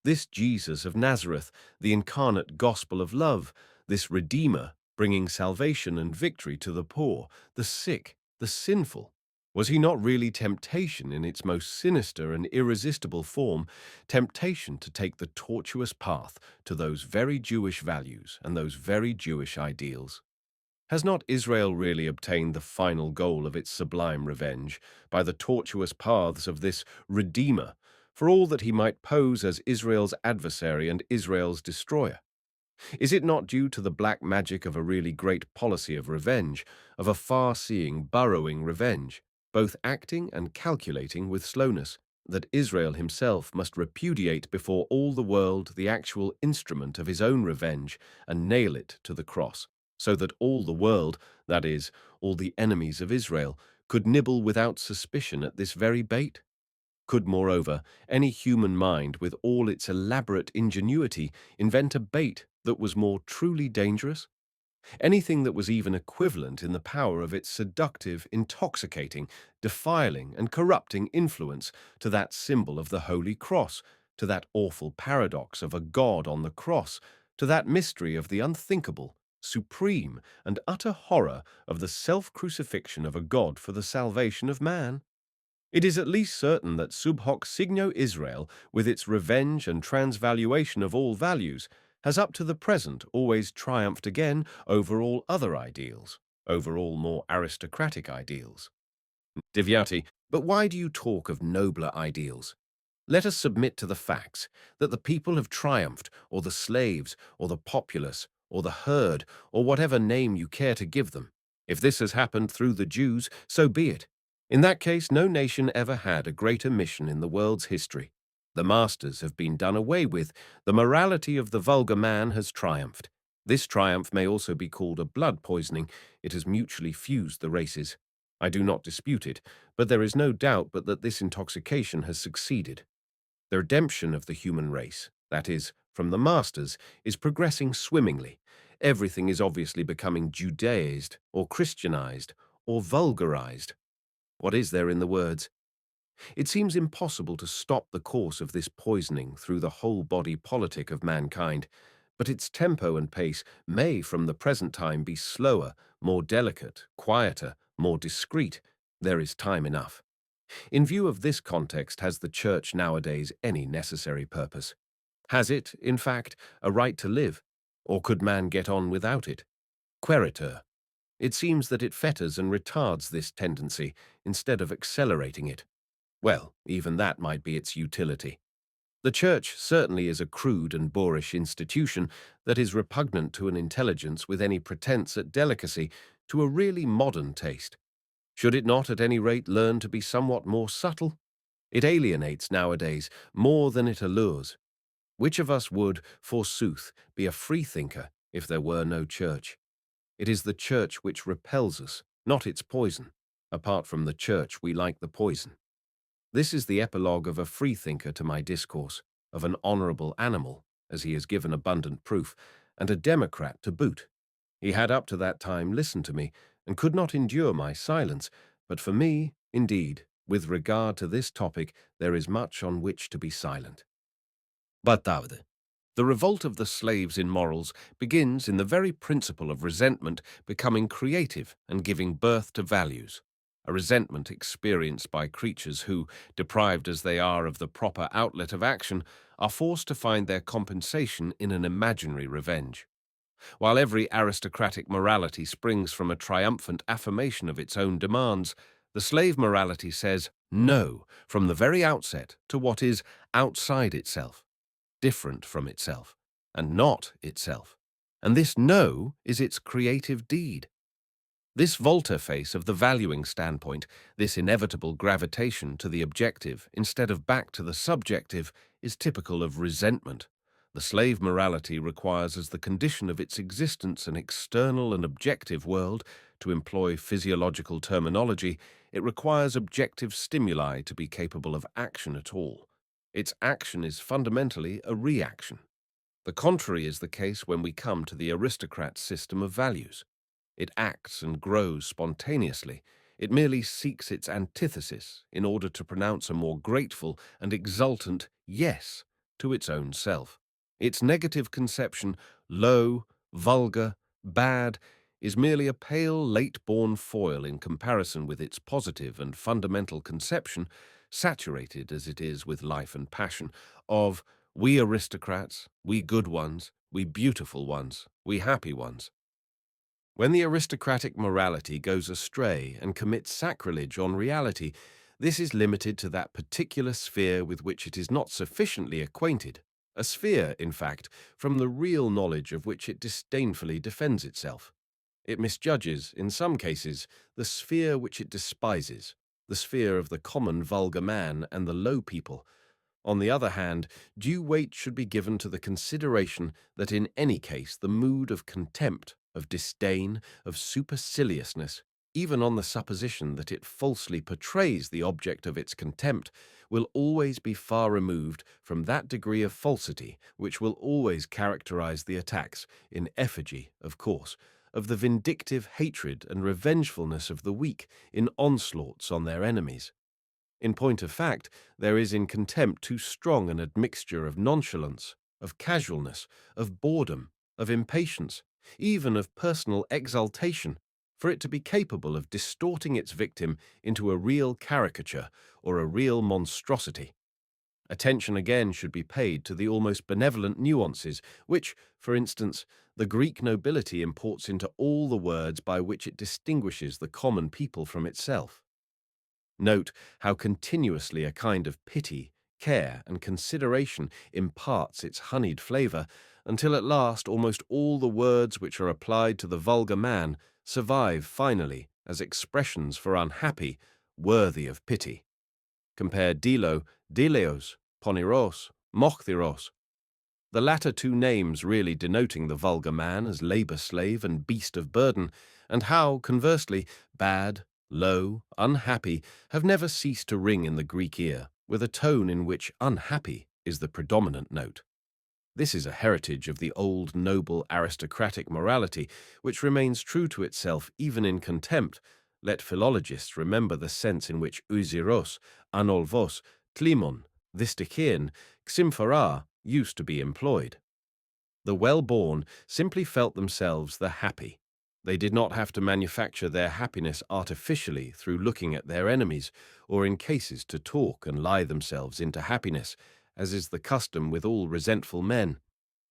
This Jesus of Nazareth, the incarnate gospel of love, this Redeemer, bringing salvation and victory to the poor, the sick, the sinful, Was he not really temptation in its most sinister and irresistible form, temptation to take the tortuous path to those very Jewish values and those very Jewish ideals? Has not Israel really obtained the final goal of its sublime revenge by the tortuous paths of this Redeemer, for all that he might pose as Israel's adversary and Israel's destroyer? Is it not due to the black magic of a really great policy of revenge, of a far-seeing, burrowing revenge, both acting and calculating with slowness, that Israel himself must repudiate before all the world the actual instrument of his own revenge and nail it to the cross, so that all the world, that is, all the enemies of Israel, could nibble without suspicion at this very bait? Could, moreover, any human mind, with all its elaborate ingenuity, invent a bait that was more truly dangerous? Anything that was even equivalent in the power of its seductive, intoxicating, defiling, and corrupting influence to that symbol of the Holy Cross, to that awful paradox of a God on the cross, to that mystery of the unthinkable, supreme, and utter horror of the self-crucifixion of a God for the salvation of man? It is at least certain that sub hoc signo Israel, with its revenge and transvaluation of all values, has up to the present always triumphed again over all other ideals, over all more aristocratic ideals. Divyati, but why do you talk of nobler ideals? Let us submit to the facts that the people have triumphed, or the slaves, or the populace, or the herd, or whatever name you care to give them. If this has happened through the Jews, so be it. In that case, no nation ever had a greater mission in the world's history. The masters have been done away with. The morality of the vulgar man has triumphed. This triumph may also be called a blood poisoning. It has mutually fused the races. I do not dispute it, but there is no doubt but that this intoxication has succeeded. The redemption of the human race, that is, from the masters, is progressing swimmingly. Everything is obviously becoming Judaized, or Christianized, or vulgarized. What is there in the words? It seems impossible to stop the course of this poisoning through the whole-body politic of mankind, but its tempo and pace may from the present time be slower, more delicate, quieter, more discreet. There is time enough. In view of this context, has the Church nowadays any necessary purpose? Has it, in fact, a right to live? Or could man get on without it? Queritur. It seems that it fetters and retards this tendency instead of accelerating it. Well, even that might be its utility. The Church certainly is a crude and boorish institution that is repugnant to an intelligence with any pretense at delicacy, to a really modern taste. Should it not at any rate learn to be somewhat more subtle? It alienates nowadays more than it allures. Which of us would, forsooth, be a freethinker if there were no Church? It is the Church which repels us, not its poison. Apart from the Church, we like the poison. This is the epilogue of a freethinker to my discourse, of an honourable animal, as he has given abundant proof, and a democrat to boot. He had up to that time listened to me, and could not endure my silence, but for me, indeed, with regard to this topic, there is much on which to be silent. Batavde. The revolt of the slaves in morals begins in the very principle of resentment becoming creative and giving birth to values. A resentment experienced by creatures who, deprived as they are of the proper outlet of action, are forced to find their compensation in an imaginary revenge. While every aristocratic morality springs from a triumphant affirmation of its own demands, the slave morality says no from the very outset to what is outside itself, different from itself, and not itself. And this no is its creative deed. This volte-face of the valuing standpoint, this inevitable gravitation to the objective instead of back to the subjective, is typical of resentment. The slave morality requires as the condition of its existence an external and objective world. To employ physiological terminology, it requires objective stimuli to be capable of action at all. Its action is fundamentally a reaction. The contrary is the case when we come to the aristocrat's system of values. It acts and grows spontaneously. It merely seeks its antithesis in order to pronounce a more grateful and exultant yes to its own self. Its negative conception, low, vulgar, bad, is merely a pale, late-born foil in comparison with its positive and fundamental conception, saturated as it is with life and passion, of we aristocrats, we good ones, we beautiful ones, we happy ones. When the aristocratic morality goes astray and commits sacrilege on reality, this is limited to that particular sphere with which it is not sufficiently acquainted, a sphere, in fact, from the real knowledge of which it disdainfully defends itself. It misjudges, in some cases, the sphere which it despises, the sphere of the common vulgar man and the low people. On the other hand, due weight should be given to the consideration that in any case the mood of contempt, of disdain, of superciliousness, even on the supposition that it falsely portrays the object of its contempt, will always be far removed from that degree of falsity which will always characterize the attacks, in effigy, of course, of the vindictive hatred and revengefulness of the weak in onslaughts on their enemies. In point of fact, there is in contempt too strong an admixture of nonchalance, of casualness, of boredom, of impatience, even of personal exaltation, for it to be capable of distorting its victim into a real caricature or a real monstrosity. Attention again should be paid to the almost benevolent nuances which, for instance, the Greek nobility imports into all the words by which it distinguishes the common people from itself. Note how continuously a kind of pity, care, and consideration imparts its honeyed flavor, until at last almost all the words which are applied to the vulgar man survive finally as expressions for unhappy, worthy of pity. Compare dilo, deleos, poniros, mochthiros. The latter two names really denoting the vulgar man as labor-slave and beast of burden, and how, conversely, bad, low, unhappy have never ceased to ring in the Greek ear, with a tone in which unhappy is the predominant note. This is a heritage of the old noble aristocratic morality, which remains true to itself even in contempt. Let philologists remember the sense in which ousiros, anolvos, tlimon, thistikein, xymphora used to be employed. The well-born simply felt themselves the happy. They did not have to manufacture their happiness artificially through looking at their enemies, or in cases to talk and lie themselves into happiness, as is the custom with all resentful men.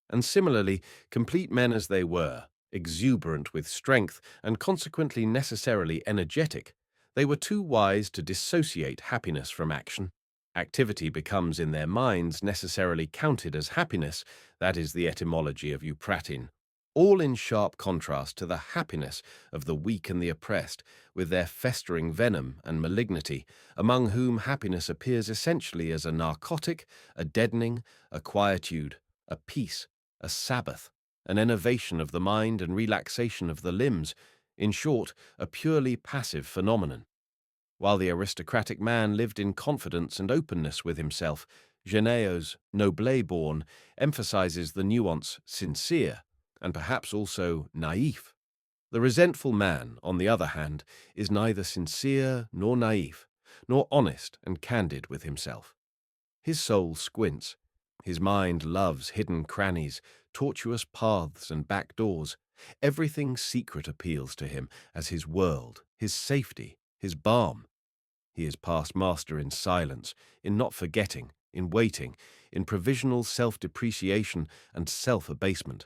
And similarly, complete men as they were, exuberant with strength and consequently necessarily energetic, they were too wise to dissociate happiness from action. Activity becomes in their minds necessarily counted as happiness, that is the etymology of eupratin, all in sharp contrast to the happiness of the weak and the oppressed, with their festering venom and malignity, among whom happiness appears essentially as a narcotic, a deadening, a quietude, a peace, a sabbath, an enervation of the mind and relaxation of the limbs, in short, a purely passive phenomenon. While the aristocratic man lived in confidence and openness with himself, Geneos, noble-born, emphasizes the nuance sincere, and perhaps also naïf. The resentful man, on the other hand, is neither sincere nor naïf, nor honest and candid with himself. His soul squints. His mind loves hidden crannies, tortuous paths and back doors. Everything secret appeals to him as his world, his safety, his balm. He is past master in silence, in not forgetting, in waiting, in provisional self-depreciation and self-abasement.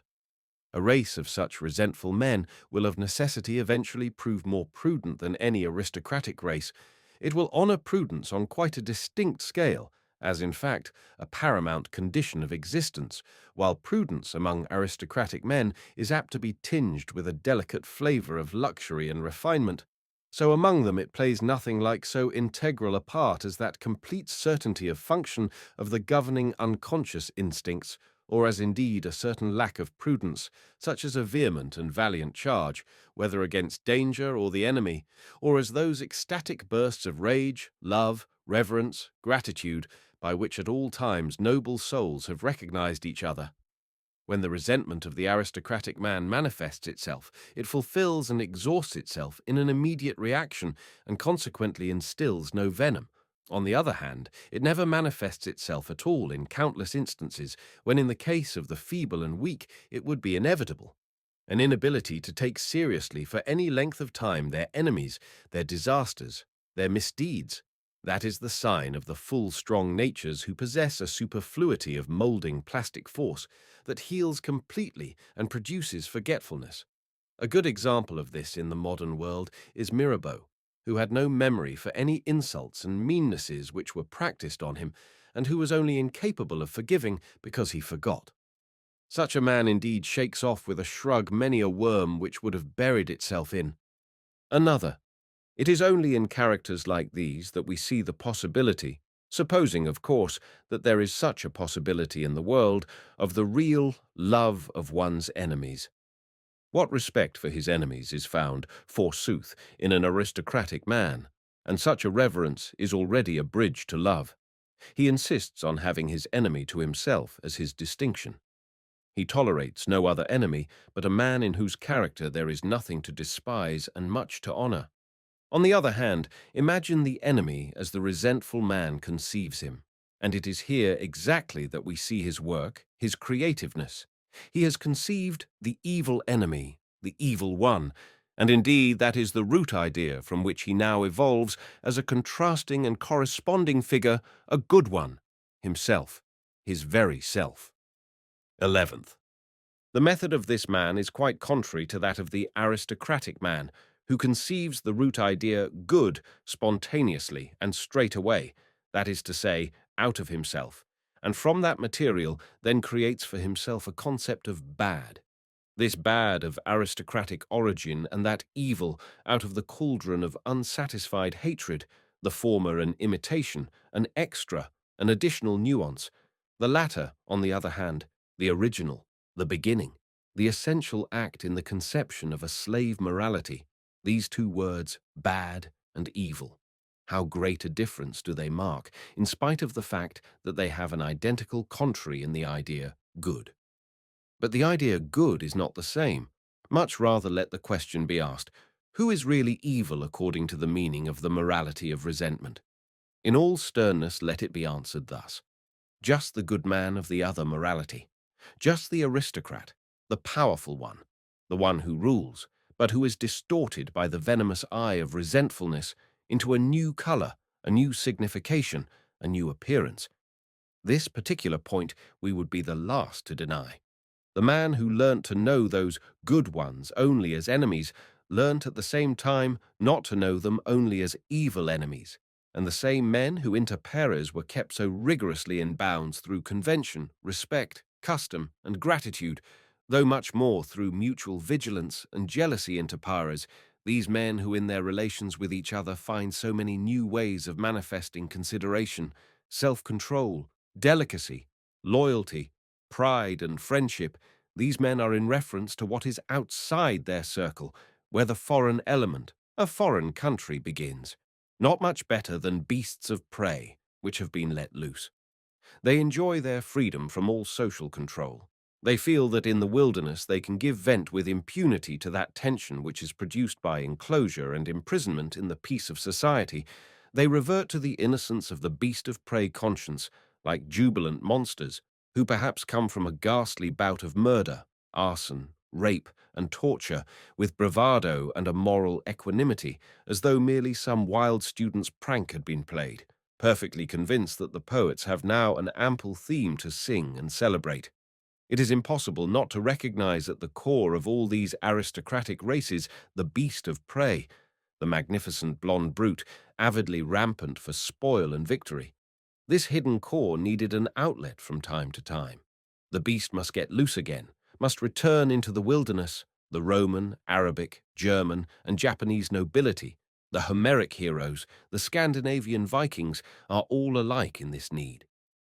A race of such resentful men will of necessity eventually prove more prudent than any aristocratic race. It will honor prudence on quite a distinct scale, as in fact a paramount condition of existence, while prudence among aristocratic men is apt to be tinged with a delicate flavor of luxury and refinement. So among them it plays nothing like so integral a part as that complete certainty of function of the governing unconscious instincts, or as indeed a certain lack of prudence, such as a vehement and valiant charge, whether against danger or the enemy, or as those ecstatic bursts of rage, love, reverence, gratitude, by which at all times noble souls have recognized each other. When the resentment of the aristocratic man manifests itself, it fulfills and exhausts itself in an immediate reaction and consequently instills no venom. On the other hand, it never manifests itself at all in countless instances when in the case of the feeble and weak it would be inevitable. an inability to take seriously for any length of time their enemies, their disasters, their misdeeds. That is the sign of the full, strong natures who possess a superfluity of molding plastic force that heals completely and produces forgetfulness. A good example of this in the modern world is Mirabeau, who had no memory for any insults and meannesses which were practiced on him, and who was only incapable of forgiving because he forgot. Such a man indeed shakes off with a shrug many a worm which would have buried itself in another. It is only in characters like these that we see the possibility, supposing, of course, that there is such a possibility in the world, of the real love of one's enemies. What respect for his enemies is found, forsooth, in an aristocratic man, and such a reverence is already a bridge to love. He insists on having his enemy to himself as his distinction. He tolerates no other enemy but a man in whose character there is nothing to despise and much to honor. On the other hand, imagine the enemy as the resentful man conceives him, and it is here exactly that we see his work, his creativeness. He has conceived the evil enemy, the evil one, and indeed that is the root idea from which he now evolves as a contrasting and corresponding figure, a good one, himself, his very self. 11th. The method of this man is quite contrary to that of the aristocratic man, who conceives the root idea good spontaneously and straight away, that is to say, out of himself, and from that material then creates for himself a concept of bad. This bad of aristocratic origin and that evil out of the cauldron of unsatisfied hatred, the former an imitation, an extra, an additional nuance, the latter, on the other hand, the original, the beginning, the essential act in the conception of a slave morality. These two words, bad and evil. How great a difference do they mark, in spite of the fact that they have an identical contrary in the idea good. But the idea good is not the same. Much rather let the question be asked, who is really evil according to the meaning of the morality of resentment? In all sternness let it be answered thus. Just the good man of the other morality. Just the aristocrat, the powerful one, the one who rules, but who is distorted by the venomous eye of resentfulness into a new color, a new signification, a new appearance. This particular point we would be the last to deny. The man who learnt to know those good ones only as enemies learnt at the same time not to know them only as evil enemies, and the same men who inter pares were kept so rigorously in bounds through convention, respect, custom, and gratitude, though much more through mutual vigilance and jealousy inter pares, these men who in their relations with each other find so many new ways of manifesting consideration, self-control, delicacy, loyalty, pride, and friendship, these men are in reference to what is outside their circle, where the foreign element, a foreign country, begins. Not much better than beasts of prey, which have been let loose. They enjoy their freedom from all social control. They feel that in the wilderness they can give vent with impunity to that tension which is produced by enclosure and imprisonment in the peace of society. They revert to the innocence of the beast of prey conscience, like jubilant monsters, who perhaps come from a ghastly bout of murder, arson, rape, and torture, with bravado and a moral equanimity, as though merely some wild student's prank had been played, perfectly convinced that the poets have now an ample theme to sing and celebrate. It is impossible not to recognize at the core of all these aristocratic races the beast of prey, the magnificent blonde brute, avidly rampant for spoil and victory. This hidden core needed an outlet from time to time. The beast must get loose again, must return into the wilderness. The Roman, Arabic, German, and Japanese nobility, the Homeric heroes, the Scandinavian Vikings, are all alike in this need.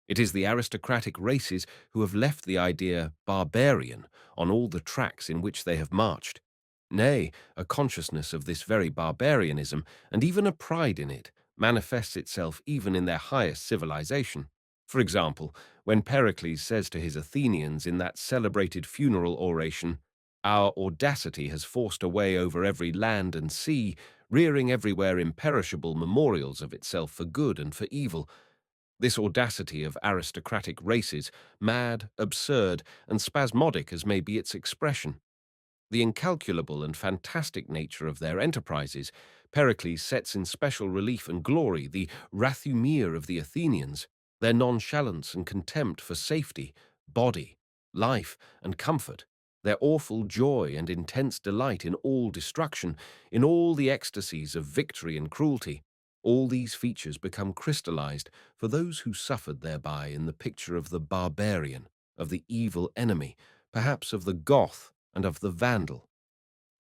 It is the aristocratic races who have left the idea barbarian on all the tracks in which they have marched. Nay, a consciousness of this very barbarianism, and even a pride in it, manifests itself even in their highest civilization. For example, when Pericles says to his Athenians in that celebrated funeral oration, "Our audacity has forced a way over every land and sea, rearing everywhere imperishable memorials of itself for good and for evil," this audacity of aristocratic races, mad, absurd, and spasmodic as may be its expression, The incalculable and fantastic nature of their enterprises, Pericles sets in special relief and glory the rathumir of the Athenians, their nonchalance and contempt for safety, body, life, and comfort, their awful joy and intense delight in all destruction, in all the ecstasies of victory and cruelty. All these features become crystallized for those who suffered thereby in the picture of the barbarian, of the evil enemy, perhaps of the Goth and of the Vandal.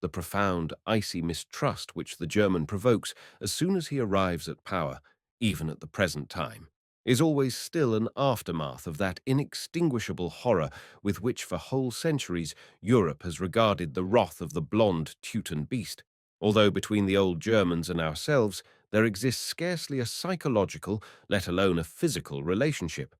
The profound, icy mistrust which the German provokes as soon as he arrives at power, even at the present time, is always still an aftermath of that inextinguishable horror with which for whole centuries Europe has regarded the wrath of the blonde Teuton beast, although between the old Germans and ourselves there exists scarcely a psychological, let alone a physical relationship.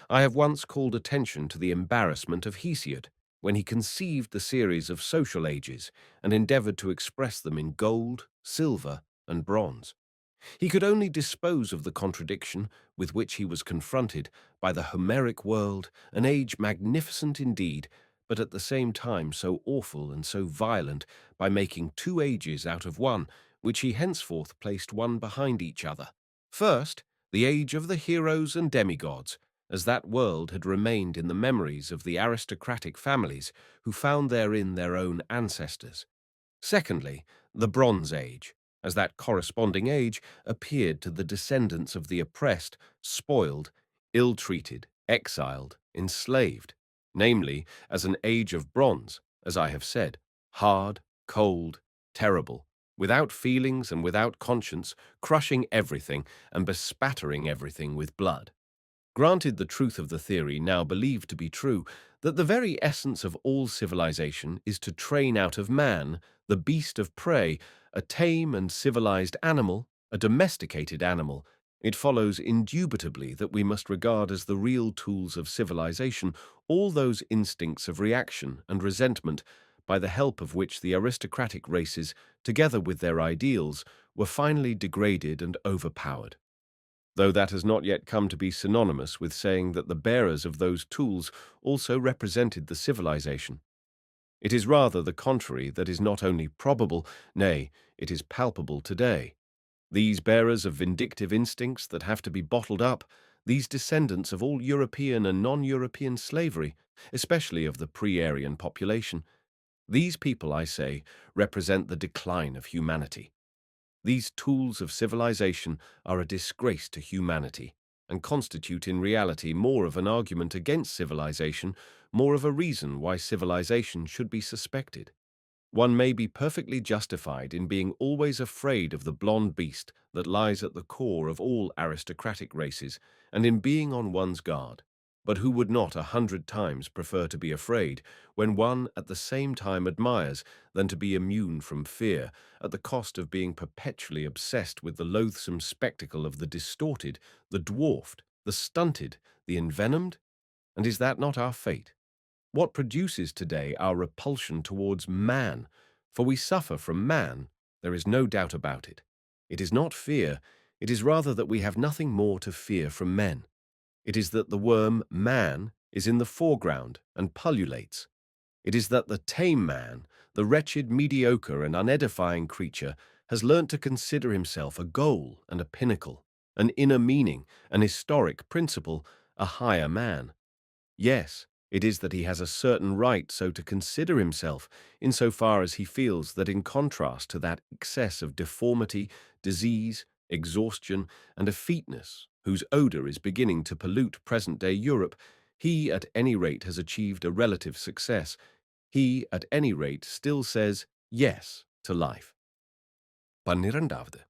I have once called attention to the embarrassment of Hesiod when he conceived the series of social ages and endeavored to express them in gold, silver, and bronze. He could only dispose of the contradiction with which he was confronted by the Homeric world, an age magnificent indeed, but at the same time so awful and so violent, by making two ages out of one, which he henceforth placed one behind each other. First, the age of the heroes and demigods, as that world had remained in the memories of the aristocratic families who found therein their own ancestors. Secondly, the Bronze Age, as that corresponding age appeared to the descendants of the oppressed, spoiled, ill-treated, exiled, enslaved, namely, as an age of bronze, as I have said, hard, cold, terrible, without feelings and without conscience, crushing everything and bespattering everything with blood. Granted the truth of the theory now believed to be true, that the very essence of all civilization is to train out of man, the beast of prey, a tame and civilized animal, a domesticated animal, it follows indubitably that we must regard as the real tools of civilization all those instincts of reaction and resentment by the help of which the aristocratic races, together with their ideals, were finally degraded and overpowered, though that has not yet come to be synonymous with saying that the bearers of those tools also represented the civilization. It is rather the contrary that is not only probable, nay, it is palpable today. These bearers of vindictive instincts that have to be bottled up, these descendants of all European and non-European slavery, especially of the pre-Aryan population, these people, I say, represent the decline of humanity. These tools of civilization are a disgrace to humanity and constitute in reality more of an argument against civilization, more of a reason why civilization should be suspected. One may be perfectly justified in being always afraid of the blonde beast that lies at the core of all aristocratic races, and in being on one's guard. But who would not 100 times prefer to be afraid, when one at the same time admires, than to be immune from fear, at the cost of being perpetually obsessed with the loathsome spectacle of the distorted, the dwarfed, the stunted, the envenomed? And is that not our fate? What produces today our repulsion towards man? For we suffer from man, there is no doubt about it. It is not fear, it is rather that we have nothing more to fear from men. It is that the worm man is in the foreground and pullulates. It is that the tame man, the wretched, mediocre, and unedifying creature, has learnt to consider himself a goal and a pinnacle, an inner meaning, an historic principle, a higher man. Yes, it is that he has a certain right so to consider himself, in so far as he feels that in contrast to that excess of deformity, disease, exhaustion, and effeteness whose odour is beginning to pollute present-day Europe, he at any rate has achieved a relative success. He at any rate still says yes to life. Panirandavde.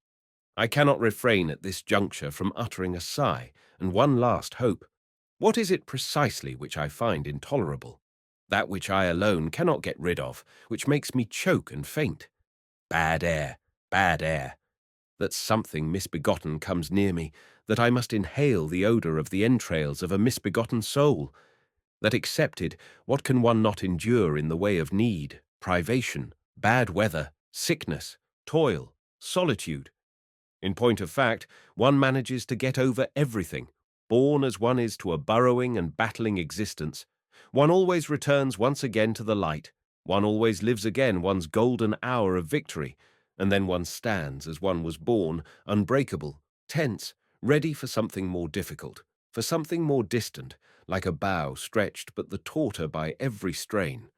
I cannot refrain at this juncture from uttering a sigh and one last hope. What is it precisely which I find intolerable? That which I alone cannot get rid of, which makes me choke and faint. Bad air, bad air. That something misbegotten comes near me, that I must inhale the odour of the entrails of a misbegotten soul. That accepted, what can one not endure in the way of need, privation, bad weather, sickness, toil, solitude? In point of fact, one manages to get over everything. Born as one is to a burrowing and battling existence, one always returns once again to the light. One always lives again one's golden hour of victory, and then one stands as one was born, unbreakable, tense, ready for something more difficult, for something more distant, like a bow stretched but the tauter by every strain.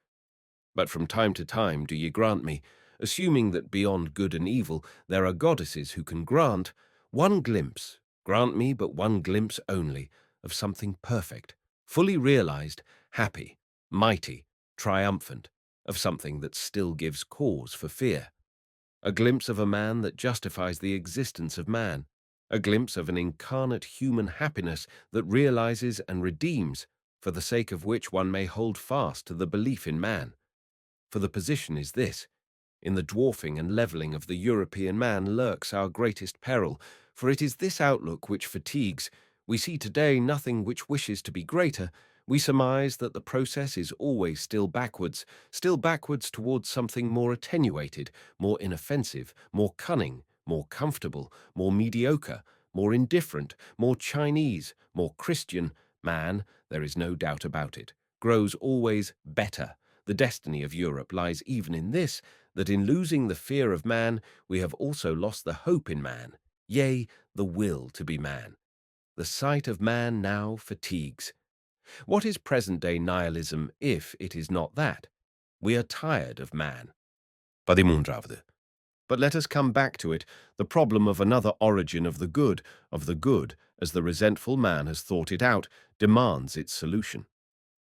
But from time to time, do ye grant me, assuming that beyond good and evil there are goddesses who can grant me but one glimpse only, of something perfect, fully realized, happy, mighty, triumphant, of something that still gives cause for fear. A glimpse of a man that justifies the existence of man, a glimpse of an incarnate human happiness that realizes and redeems, for the sake of which one may hold fast to the belief in man. For the position is this: in the dwarfing and levelling of the European man lurks our greatest peril, for it is this outlook which fatigues. We see today nothing which wishes to be greater. We surmise that the process is always still backwards towards something more attenuated, more inoffensive, more cunning, more comfortable, more mediocre, more indifferent, more Chinese, more Christian. Man, there is no doubt about it, grows always better. The destiny of Europe lies even in this, that in losing the fear of man, we have also lost the hope in man, yea, the will to be man. The sight of man now fatigues. What is present-day nihilism if it is not that? We are tired of man. பதிமூன்றாவது. But let us come back to it, the problem of another origin of the good, as the resentful man has thought it out, demands its solution.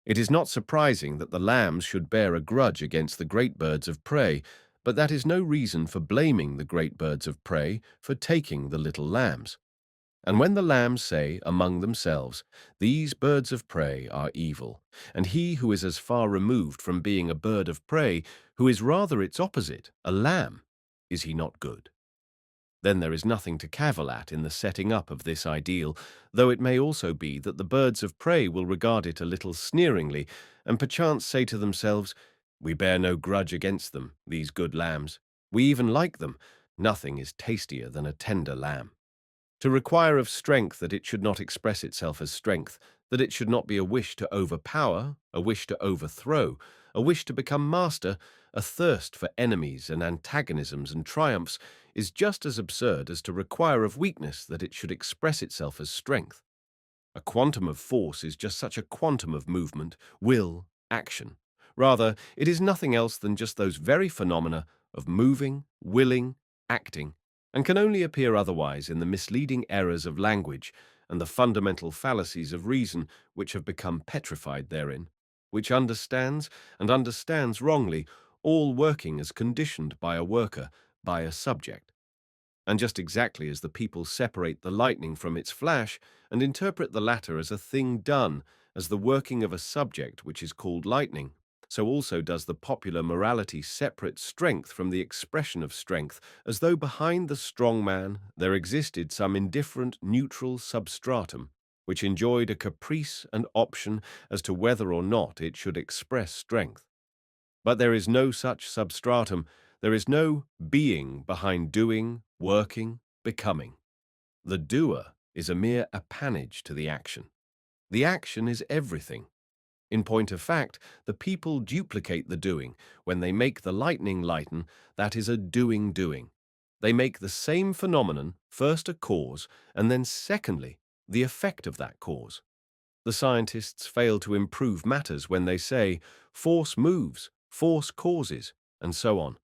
It is not surprising that the lambs should bear a grudge against the great birds of prey, but that is no reason for blaming the great birds of prey for taking the little lambs. And when the lambs say among themselves, "These birds of prey are evil," and he who is as far removed from being a bird of prey, who is rather its opposite, a lamb, is he not good? Then there is nothing to cavil at in the setting up of this ideal, though it may also be that the birds of prey will regard it a little sneeringly, and perchance say to themselves, "We bear no grudge against them, these good lambs. We even like them. Nothing is tastier than a tender lamb." To require of strength that it should not express itself as strength, that it should not be a wish to overpower, a wish to overthrow, a wish to become master, a thirst for enemies and antagonisms and triumphs, is just as absurd as to require of weakness that it should express itself as strength. A quantum of force is just such a quantum of movement, will, action. Rather, it is nothing else than just those very phenomena of moving, willing, acting, and can only appear otherwise in the misleading errors of language and the fundamental fallacies of reason which have become petrified therein, which understands and understands wrongly, all working as conditioned by a worker, by a subject. And just exactly as the people separate the lightning from its flash and interpret the latter as a thing done, as the working of a subject which is called lightning, so also does the popular morality separate strength from the expression of strength, as though behind the strong man there existed some indifferent neutral substratum, which enjoyed a caprice and option as to whether or not it should express strength. But there is no such substratum. There is no being behind doing, working, becoming. The doer is a mere appanage to the action. The action is everything. In point of fact, the people duplicate the doing. When they make the lightning lighten, that is a doing. They make the same phenomenon, first a cause, and then secondly, the effect of that cause. The scientists fail to improve matters when they say, force moves, force causes, and so on.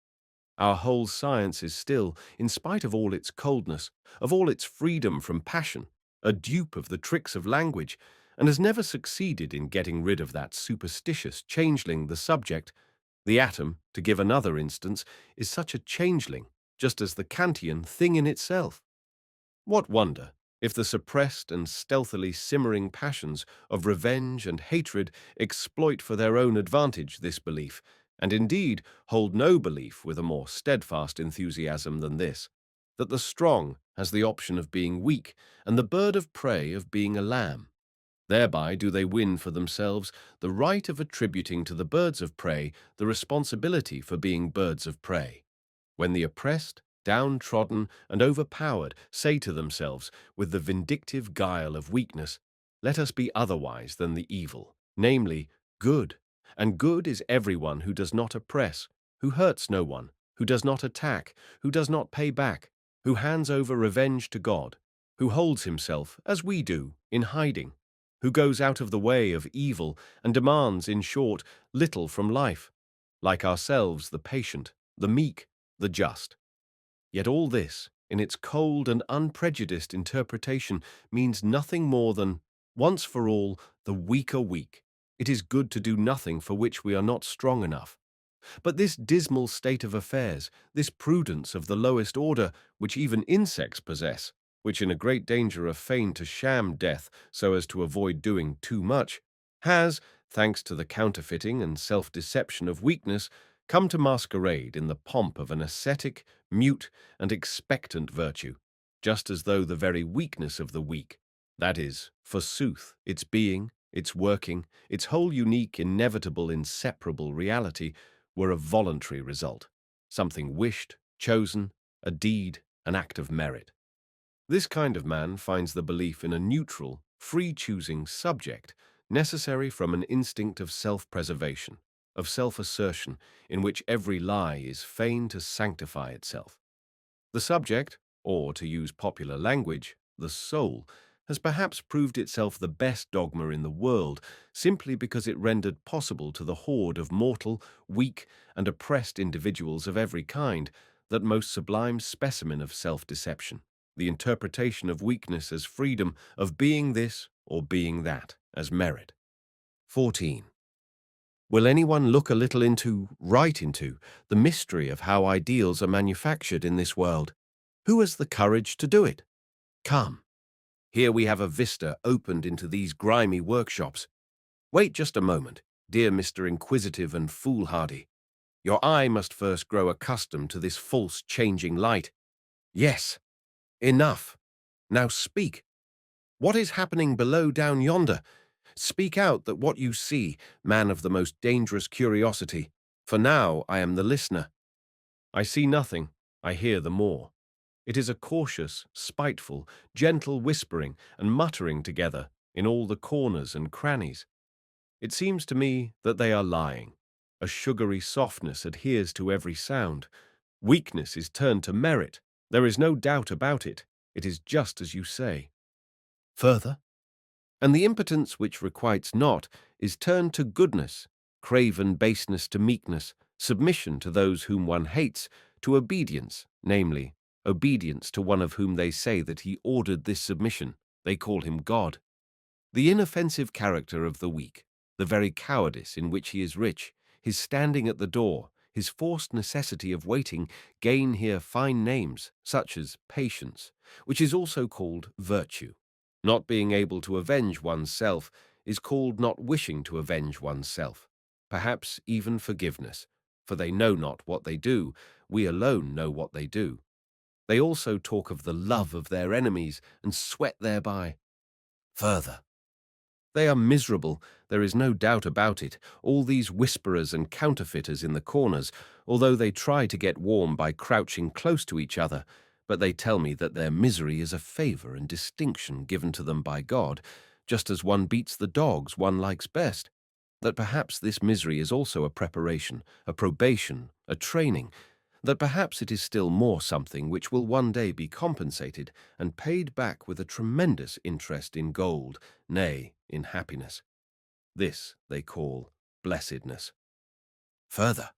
Our whole science is still, in spite of all its coldness, of all its freedom from passion, a dupe of the tricks of language, and has never succeeded in getting rid of that superstitious changeling, the subject. The atom, to give another instance, is such a changeling, just as the Kantian thing in itself. What wonder if the suppressed and stealthily simmering passions of revenge and hatred exploit for their own advantage this belief, and indeed hold no belief with a more steadfast enthusiasm than this, that the strong has the option of being weak and the bird of prey of being a lamb. Thereby do they win for themselves the right of attributing to the birds of prey the responsibility for being birds of prey. When the oppressed, downtrodden, and overpowered say to themselves, with the vindictive guile of weakness, "Let us be otherwise than the evil, namely, good," And good is everyone who does not oppress, who hurts no one, who does not attack, who does not pay back, who hands over revenge to God, who holds himself, as we do, in hiding, who goes out of the way of evil and demands, in short, little from life, like ourselves, the patient, the meek, the just. Yet all this, in its cold and unprejudiced interpretation, means nothing more than, once for all, the weak are weak. It is good to do nothing for which we are not strong enough. But this dismal state of affairs, this prudence of the lowest order, which even insects possess, which in a great danger are fain to sham death so as to avoid doing too much, has, thanks to the counterfeiting and self-deception of weakness, come to masquerade in the pomp of an ascetic, mute, and expectant virtue, just as though the very weakness of the weak, that is, forsooth, its being, its working, its whole unique, inevitable, inseparable reality, were a voluntary result, something wished, chosen, a deed, an act of merit. This kind of man finds the belief in a neutral, free-choosing subject necessary from an instinct of self-preservation, of self-assertion, in which every lie is fain to sanctify itself. The subject, or to use popular language, the soul, has perhaps proved itself the best dogma in the world simply because it rendered possible to the horde of mortal, weak, and oppressed individuals of every kind that most sublime specimen of self-deception, the interpretation of weakness as freedom, of being this or being that as merit. 14. Will anyone look a little right into, the mystery of how ideals are manufactured in this world? Who has the courage to do it? Come. Here we have a vista opened into these grimy workshops. Wait just a moment, dear Mr. Inquisitive and Foolhardy. Your eye must first grow accustomed to this false changing light. Yes, enough. Now speak. What is happening below down yonder? Speak out that what you see, man of the most dangerous curiosity, for now I am the listener. I see nothing, I hear the more. It is a cautious, spiteful, gentle whispering and muttering together in all the corners and crannies. It seems to me that they are lying. A sugary softness adheres to every sound. Weakness is turned to merit. There is no doubt about it. It is just as you say. Further, and the impotence which requites not is turned to goodness, craven baseness to meekness, submission to those whom one hates, to obedience, namely, obedience to one of whom they say that he ordered this submission. They call him God. The inoffensive character of the weak, the very cowardice in which he is rich, his standing at the door, his forced necessity of waiting, gain here fine names, such as patience, which is also called virtue. Not being able to avenge oneself is called not wishing to avenge oneself, perhaps even forgiveness, for they know not what they do, we alone know what they do. They also talk of the love of their enemies and sweat thereby. Further, they are miserable, there is no doubt about it, all these whisperers and counterfeiters in the corners, although they try to get warm by crouching close to each other, but they tell me that their misery is a favor and distinction given to them by God, just as one beats the dogs one likes best, that perhaps this misery is also a preparation, a probation, a training, that perhaps it is still more something which will one day be compensated and paid back with a tremendous interest in gold, nay, in happiness. This they call blessedness. Further,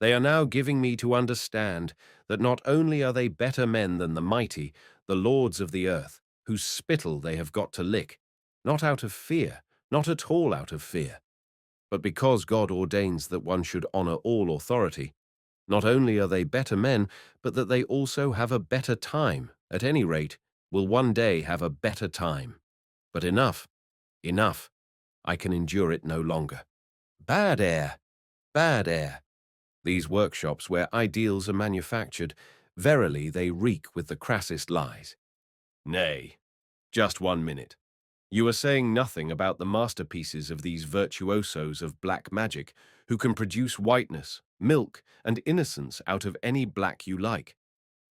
they are now giving me to understand that not only are they better men than the mighty, the lords of the earth, whose spittle they have got to lick, not out of fear, not at all out of fear, but because God ordains that one should honor all authority. Not only are they better men, but that they also have a better time, at any rate, will one day have a better time. But enough, enough. I can endure it no longer. Bad air, bad air. These workshops where ideals are manufactured, verily they reek with the crassest lies. Nay, just 1 minute. You are saying nothing about the masterpieces of these virtuosos of black magic, who can produce whiteness, milk, and innocence out of any black you like.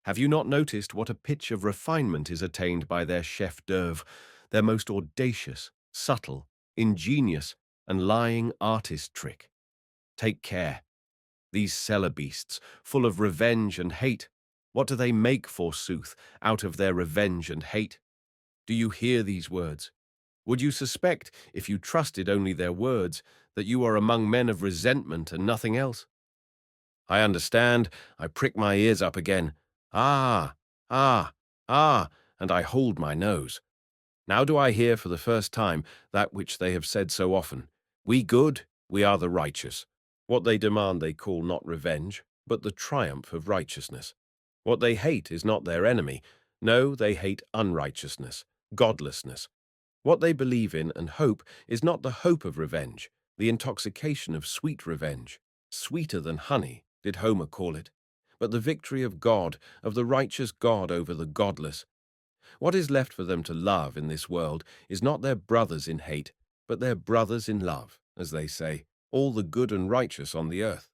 Have you not noticed what a pitch of refinement is attained by their chef d'oeuvre, their most audacious, subtle, ingenious, and lying artist trick. Take care. These cellar beasts, full of revenge and hate, what do they make, forsooth, out of their revenge and hate? Do you hear these words? Would you suspect, if you trusted only their words, that you are among men of resentment and nothing else? I understand. I prick my ears up again. Ah, ah, ah, and I hold my nose. Now do I hear for the first time that which they have said so often. We good, we are the righteous. What they demand they call not revenge, but the triumph of righteousness. What they hate is not their enemy. No, they hate unrighteousness, godlessness. What they believe in and hope is not the hope of revenge, the intoxication of sweet revenge, sweeter than honey, did Homer call it, but the victory of God, of the righteous God over the godless. What is left for them to love in this world is not their brothers in hate, but their brothers in love, as they say, all the good and righteous on the earth.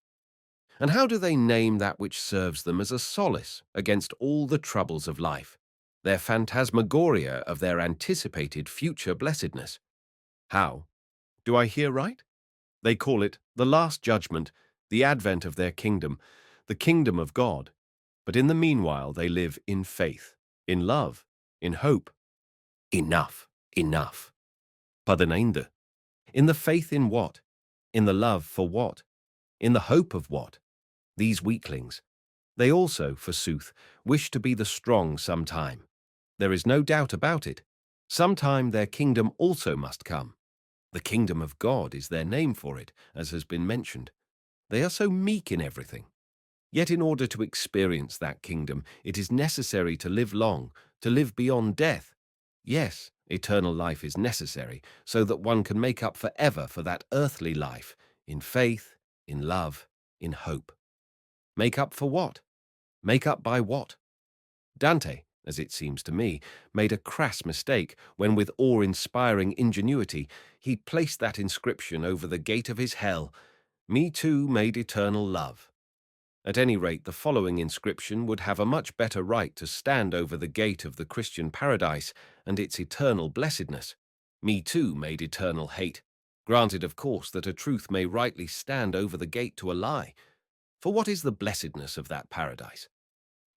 And how do they name that which serves them as a solace against all the troubles of life, their phantasmagoria of their anticipated future blessedness? How? Do I hear right? They call it the last judgment, the advent of their kingdom, the kingdom of God. But in the meanwhile they live in faith, in love, in hope. Enough, enough. Padenainde. In the faith in what? In the love for what? In the hope of what? These weaklings. They also, forsooth, wish to be the strong sometime. There is no doubt about it. Sometime their kingdom also must come. The kingdom of God is their name for it, as has been mentioned. They are so meek in everything. Yet in order to experience that kingdom, it is necessary to live long, to live beyond death. Yes, eternal life is necessary, so that one can make up forever for that earthly life, in faith, in love, in hope. Make up for what? Make up by what? Dante, as it seems to me, made a crass mistake when, with awe-inspiring ingenuity, he placed that inscription over the gate of his hell, "Me too made eternal love." At any rate, the following inscription would have a much better right to stand over the gate of the Christian paradise and its eternal blessedness. Me too made eternal hate. Granted, of course, that a truth may rightly stand over the gate to a lie. For what is the blessedness of that paradise?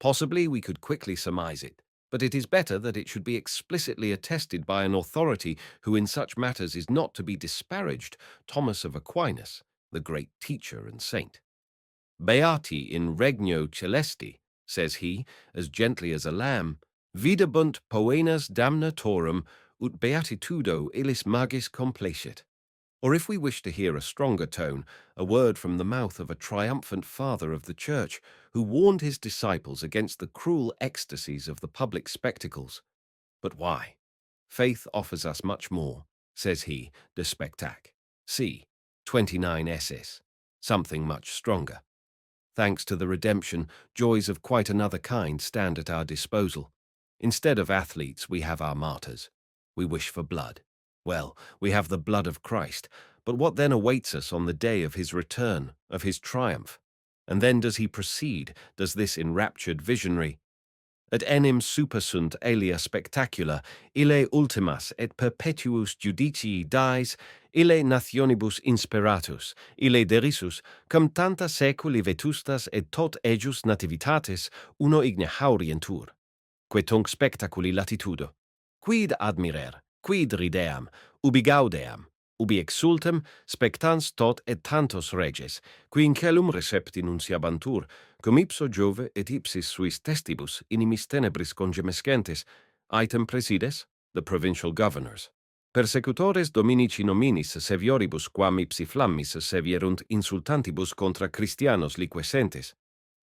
Possibly we could quickly surmise it, but it is better that it should be explicitly attested by an authority who in such matters is not to be disparaged, Thomas of Aquinas, the great teacher and saint. Beati in regno celesti, says he, as gently as a lamb, videbunt poenas damnatorum, ut beatitudo illis magis complacit. Or if we wish to hear a stronger tone, a word from the mouth of a triumphant father of the Church, who warned his disciples against the cruel ecstasies of the public spectacles. But why? Faith offers us much more, says he, de spectac. C. 29 ss. Something much stronger. Thanks to the redemption, joys of quite another kind stand at our disposal. Instead of athletes, we have our martyrs. We wish for blood. Well, we have the blood of Christ, but what then awaits us on the day of his return, of his triumph? And then does he proceed, does this enraptured visionary? Ad enim supersunt alia spectacula, ille ultimas et perpetuus judicii dies, ille nationibus inspiratus, ille derisus, cum tanta seculi vetustas et tot ejus nativitates uno igne haurientur. Que tunc spectaculi latitudo. Quid admirer, quid rideam, ubi gaudeam, ubi exultem, spectans tot et tantos reges, qui in celum recepti nunciabantur, cum ipso Jove et ipsis suis testibus inimis tenebris congemescentes, item presides, the provincial governors. Persecutores dominici nominis sevioribus quam ipsi flammis sevierunt insultantibus contra Christianos liquescentes,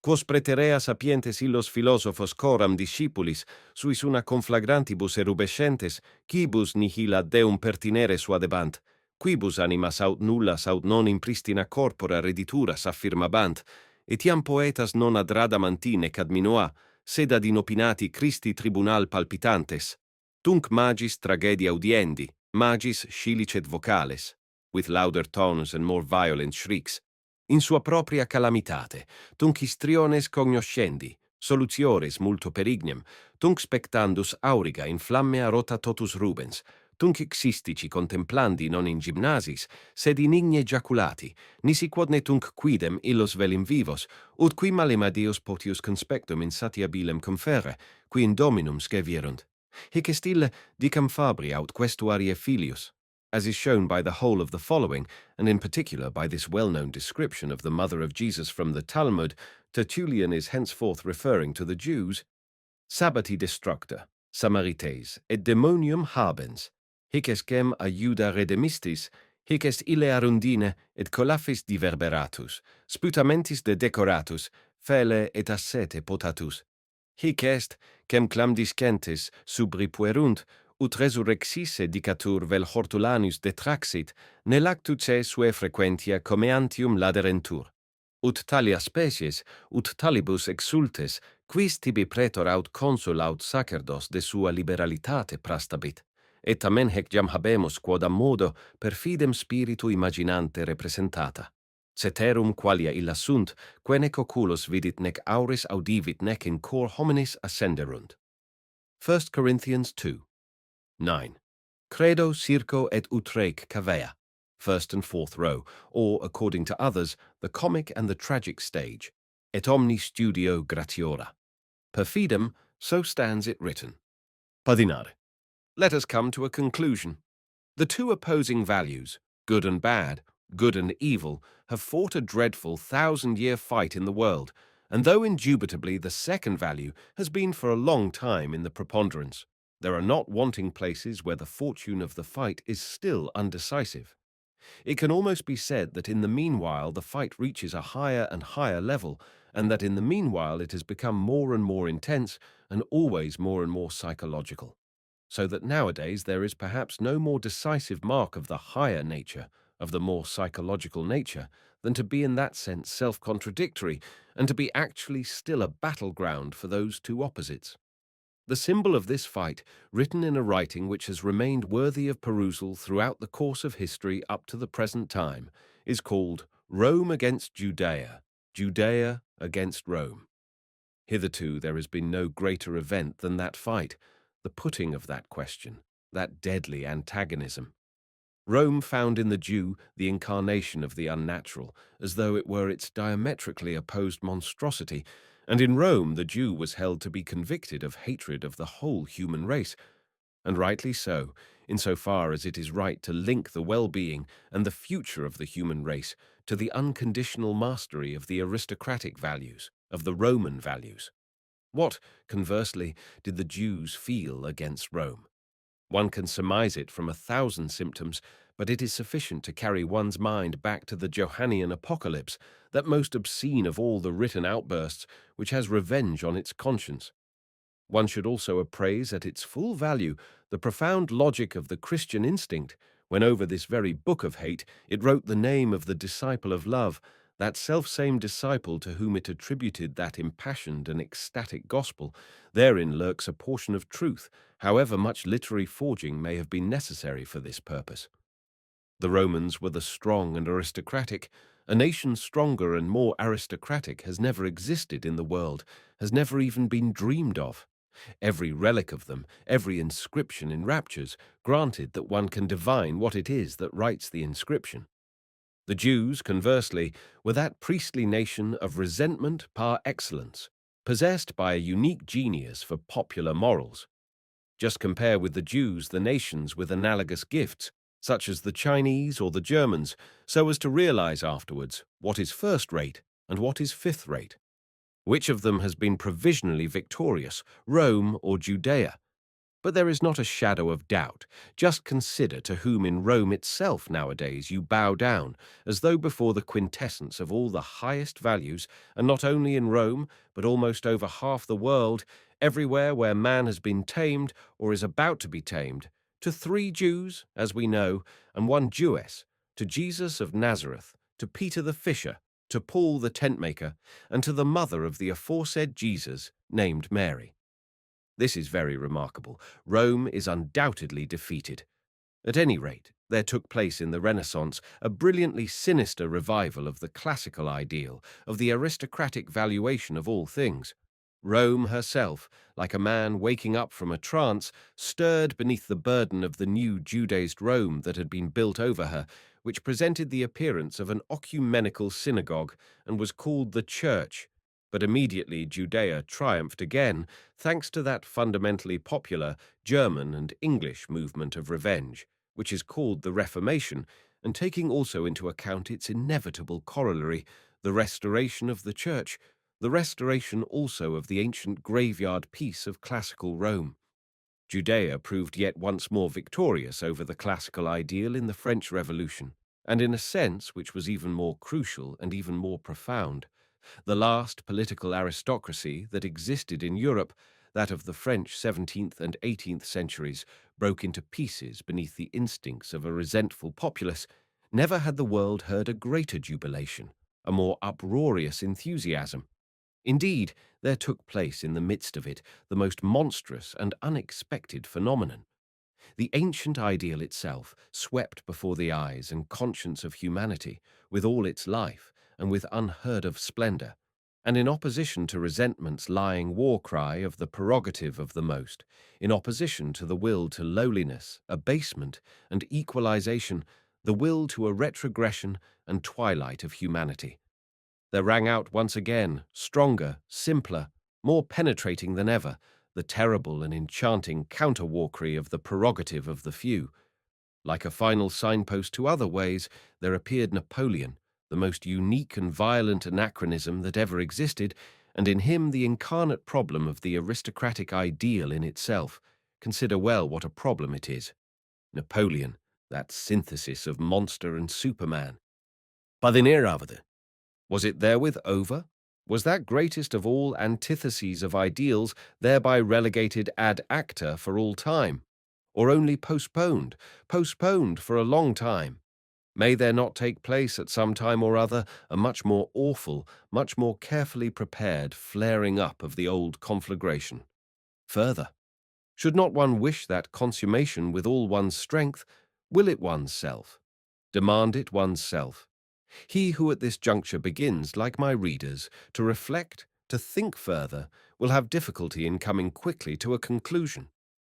quos preterea sapientes illos philosophos coram discipulis, suis una conflagrantibus erubescentes, quibus nihil ad Deum pertinere suadebant, quibus animas aut nullas aut non in pristina corpora redituras affirmabant, etiam poetas non ad radamanti nec ad minoa, sed ad inopinati Christi tribunal palpitantes, tunc magis tragedia audiendi, magis scilicet vocales, with louder tones and more violent shrieks, in sua propria calamitate, tunc histriones cognoscendi, solutiores multo perignem, tunc spectandus auriga in flammea rota totus rubens, tunc existici contemplandi non in gymnasis, sed in igne jaculati, nisi quodne tunc quidem illos velim vivos, ut qui malema Deus potius conspectum in satiabilem confere, qui in dominum scevierunt. Hic est ille dicam fabri aut questuarie filius, as is shown by the whole of the following, and in particular by this well-known description of the mother of Jesus from the Talmud. Tertullian is henceforth referring to the Jews. Sabbati destructa, Samarites, et demonium habens, hic escem aiuda redemistis, hic est ille arundine et colafis diverberatus, sputamentis de decoratus, fele et ascete potatus. Hic est, quem clamdiscentes subripuerunt, ut resurrexisse dicatur vel hortulanus detraxit, ne lactuce sue frequentia comeantium laderentur. Ut talia species, ut talibus exultes, quis tibi pretor aut consul aut sacerdos de sua liberalitate prastabit, et tamen hec jam habemus quodam modo per fidem spiritu imaginante representata. Ceterum qualia illa sunt, que nec oculos vidit nec auris audivit nec in cor hominis ascenderunt. 1 Corinthians 2. 9. Credo circo et utrake cavea, first and fourth row, or, according to others, the comic and the tragic stage, et omni studio gratiora. Per fidem, so stands it written. Padinare. Let us come to a conclusion. The two opposing values, good and bad, good and evil, have fought a dreadful 1,000-year fight in the world, and though indubitably the second value has been for a long time in the preponderance, there are not wanting places where the fortune of the fight is still undecisive. It can almost be said that in the meanwhile the fight reaches a higher and higher level, and that in the meanwhile it has become more and more intense and always more and more psychological. So that nowadays there is perhaps no more decisive mark of the higher nature, of the more psychological nature, than to be in that sense self-contradictory, and to be actually still a battleground for those two opposites. The symbol of this fight, written in a writing which has remained worthy of perusal throughout the course of history up to the present time, is called Rome against Judea, Judea against Rome. Hitherto there has been no greater event than that fight, the putting of that question, that deadly antagonism. Rome found in the Jew the incarnation of the unnatural, as though it were its diametrically opposed monstrosity, and in Rome the Jew was held to be convicted of hatred of the whole human race, and rightly so, insofar as it is right to link the well-being and the future of the human race to the unconditional mastery of the aristocratic values, of the Roman values. What, conversely, did the Jews feel against Rome? One can surmise it from 1,000 symptoms, but it is sufficient to carry one's mind back to the Johannian Apocalypse, that most obscene of all the written outbursts, which has revenge on its conscience. One should also appraise at its full value the profound logic of the Christian instinct, when over this very book of hate it wrote the name of the disciple of love, that selfsame disciple to whom it attributed that impassioned and ecstatic gospel. Therein lurks a portion of truth, however much literary forging may have been necessary for this purpose. The Romans were the strong and aristocratic. A nation stronger and more aristocratic has never existed in the world, has never even been dreamed of. Every relic of them, every inscription enraptures, granted that one can divine what it is that writes the inscription. The Jews, conversely, were that priestly nation of resentment par excellence, possessed by a unique genius for popular morals. Just compare with the Jews the nations with analogous gifts, such as the Chinese or the Germans, so as to realize afterwards what is first-rate and what is fifth-rate. Which of them has been provisionally victorious, Rome or Judea? But there is not a shadow of doubt. Just consider to whom in Rome itself nowadays you bow down, as though before the quintessence of all the highest values, and not only in Rome, but almost over half the world, everywhere where man has been tamed or is about to be tamed, to 3 Jews, as we know, and 1 Jewess, to Jesus of Nazareth, to Peter the fisher, to Paul the tentmaker, and to the mother of the aforesaid Jesus, named Mary. This is very remarkable. Rome is undoubtedly defeated. At any rate, there took place in the Renaissance a brilliantly sinister revival of the classical ideal, of the aristocratic valuation of all things. Rome herself, like a man waking up from a trance, stirred beneath the burden of the new Judaized Rome that had been built over her, which presented the appearance of an ecumenical synagogue and was called the Church. But immediately Judea triumphed again, thanks to that fundamentally popular German and English movement of revenge, which is called the Reformation, and taking also into account its inevitable corollary, the restoration of the Church, the restoration also of the ancient graveyard peace of classical Rome. Judea proved yet once more victorious over the classical ideal in the French Revolution, and in a sense which was even more crucial and even more profound, the last political aristocracy that existed in Europe, that of the French 17th and 18th centuries, broke into pieces beneath the instincts of a resentful populace. Never had the world heard a greater jubilation, a more uproarious enthusiasm. Indeed, there took place in the midst of it the most monstrous and unexpected phenomenon. The ancient ideal itself swept before the eyes and conscience of humanity with all its life and with unheard-of splendor, and in opposition to resentment's lying war cry of the prerogative of the most, in opposition to the will to lowliness, abasement, and equalization, the will to a retrogression and twilight of humanity. There rang out once again, stronger, simpler, more penetrating than ever, the terrible and enchanting counter-war-cry of the prerogative of the few. Like a final signpost to other ways, there appeared Napoleon, the most unique and violent anachronism that ever existed, and in him the incarnate problem of the aristocratic ideal in itself. Consider well what a problem it is. Napoleon, that synthesis of monster and superman. But the near was it therewith over? Was that greatest of all antitheses of ideals thereby relegated ad acta for all time? Or only postponed for a long time? May there not take place at some time or other a much more awful, much more carefully prepared flaring up of the old conflagration? Further, should not one wish that consummation with all one's strength? Will it one's self? Demand it one's self? He who at this juncture begins, like my readers, to reflect, to think further, will have difficulty in coming quickly to a conclusion.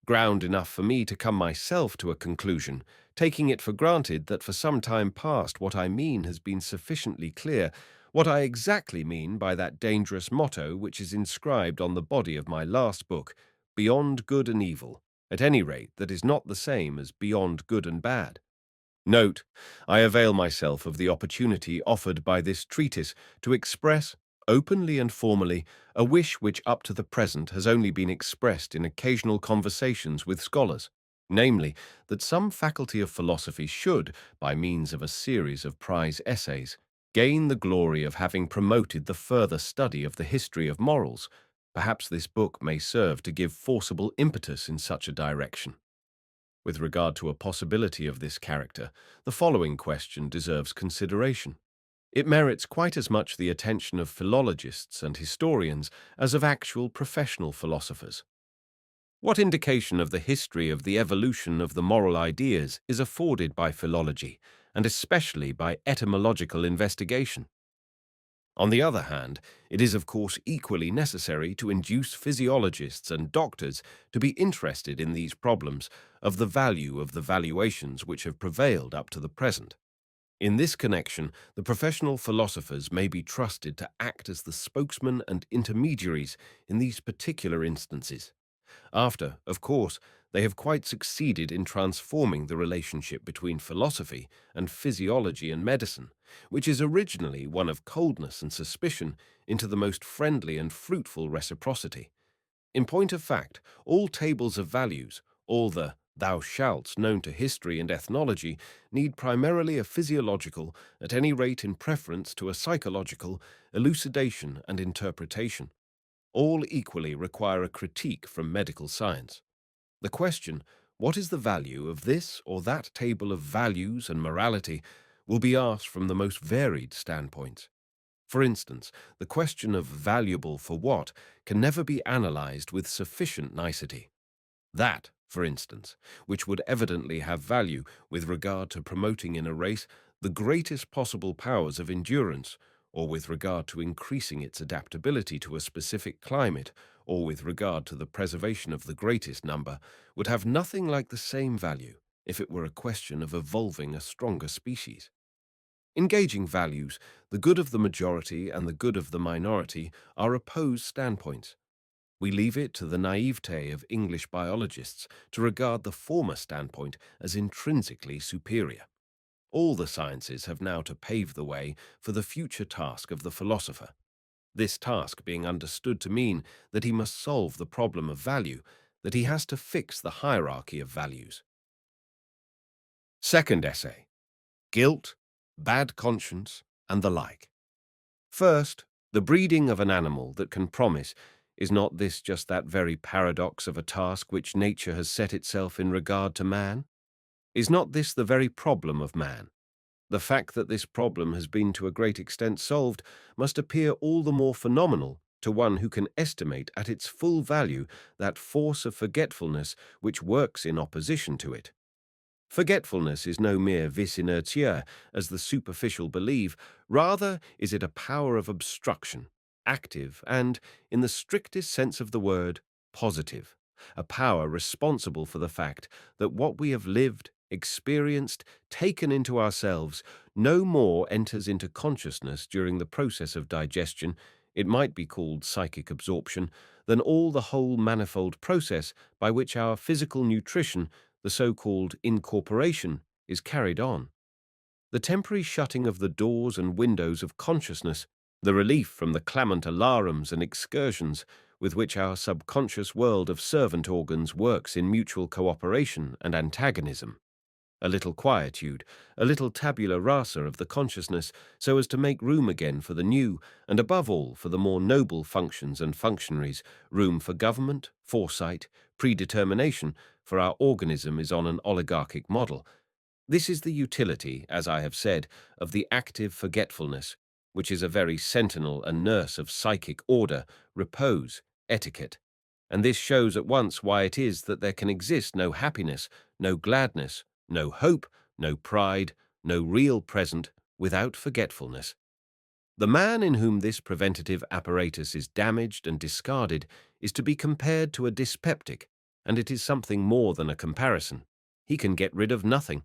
Ground enough for me to come myself to a conclusion, taking it for granted that for some time past what I mean has been sufficiently clear, what I exactly mean by that dangerous motto which is inscribed on the body of my last book, beyond good and evil, at any rate that is not the same as beyond good and bad. Note, I avail myself of the opportunity offered by this treatise to express, openly and formally, a wish which up to the present has only been expressed in occasional conversations with scholars, namely, that some faculty of philosophy should, by means of a series of prize essays, gain the glory of having promoted the further study of the history of morals. Perhaps this book may serve to give forcible impetus in such a direction. With regard to a possibility of this character, the following question deserves consideration. It merits quite as much the attention of philologists and historians as of actual professional philosophers. What indication of the history of the evolution of the moral ideas is afforded by philology, and especially by etymological investigation? On the other hand, it is of course equally necessary to induce physiologists and doctors to be interested in these problems of the value of the valuations which have prevailed up to the present. In this connection, the professional philosophers may be trusted to act as the spokesmen and intermediaries in these particular instances. After, of course, they have quite succeeded in transforming the relationship between philosophy and physiology and medicine, which is originally one of coldness and suspicion, into the most friendly and fruitful reciprocity. In point of fact, all tables of values, all the thou shalts known to history and ethnology, need primarily a physiological, at any rate in preference to a psychological, elucidation and interpretation. All equally require a critique from medical science. The question, what is the value of this or that table of values and morality, will be asked from the most varied standpoints. For instance, the question of valuable for what can never be analyzed with sufficient nicety. That, for instance, which would evidently have value with regard to promoting in a race the greatest possible powers of endurance, or with regard to increasing its adaptability to a specific climate, or with regard to the preservation of the greatest number, would have nothing like the same value if it were a question of evolving a stronger species. Engaging values, the good of the majority and the good of the minority, are opposed standpoints. We leave it to the naivete of English biologists to regard the former standpoint as intrinsically superior. All the sciences have now to pave the way for the future task of the philosopher, this task being understood to mean that he must solve the problem of value, that he has to fix the hierarchy of values. Second essay: guilt, bad conscience, and the like. First, the breeding of an animal that can promise, is not this just that very paradox of a task which nature has set itself in regard to man? Is not this the very problem of man? The fact that this problem has been to a great extent solved must appear all the more phenomenal to one who can estimate at its full value that force of forgetfulness which works in opposition to it. Forgetfulness is no mere vis inertiae, as the superficial believe, rather is it a power of obstruction, active and, in the strictest sense of the word, positive, a power responsible for the fact that what we have lived, experienced, taken into ourselves, no more enters into consciousness during the process of digestion, it might be called psychic absorption, than all the whole manifold process by which our physical nutrition, the so-called incorporation, is carried on. The temporary shutting of the doors and windows of consciousness, the relief from the clamant alarums and excursions with which our subconscious world of servant organs works in mutual cooperation and antagonism. A little quietude, a little tabula rasa of the consciousness, so as to make room again for the new, and above all for the more noble functions and functionaries, room for government, foresight, predetermination, for our organism is on an oligarchic model. This is the utility, as I have said, of the active forgetfulness, which is a very sentinel and nurse of psychic order, repose, etiquette. And this shows at once why it is that there can exist no happiness, no gladness, no hope, no pride, no real present, without forgetfulness. The man in whom this preventative apparatus is damaged and discarded is to be compared to a dyspeptic, and it is something more than a comparison. He can get rid of nothing.